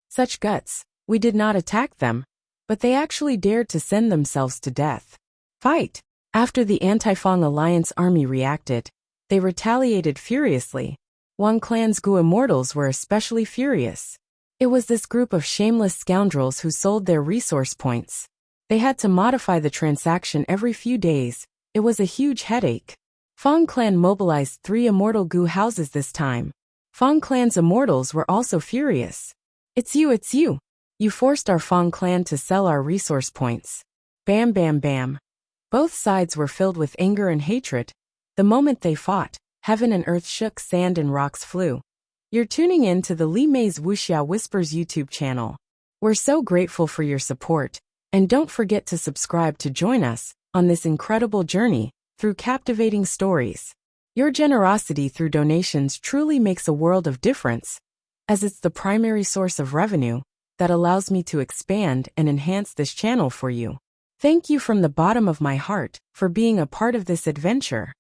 Such guts, we did not attack them, but they actually dared to send themselves to death. Fight! After the anti-Fong Alliance army reacted, they retaliated furiously. Wang Clan's Gu immortals were especially furious. It was this group of shameless scoundrels who sold their resource points. They had to modify the transaction every few days. It was a huge headache. Fong Clan mobilized 3 immortal Gu houses this time. Fong Clan's immortals were also furious. It's you. You forced our Fong Clan to sell our resource points. Bam bam bam. Both sides were filled with anger and hatred. The moment they fought, heaven and earth shook, sand and rocks flew. You're tuning in to the Li Mei's Wuxia Whispers YouTube channel. We're so grateful for your support, and don't forget to subscribe to join us on this incredible journey through captivating stories. Your generosity through donations truly makes a world of difference, as it's the primary source of revenue that allows me to expand and enhance this channel for you. Thank you from the bottom of my heart for being a part of this adventure.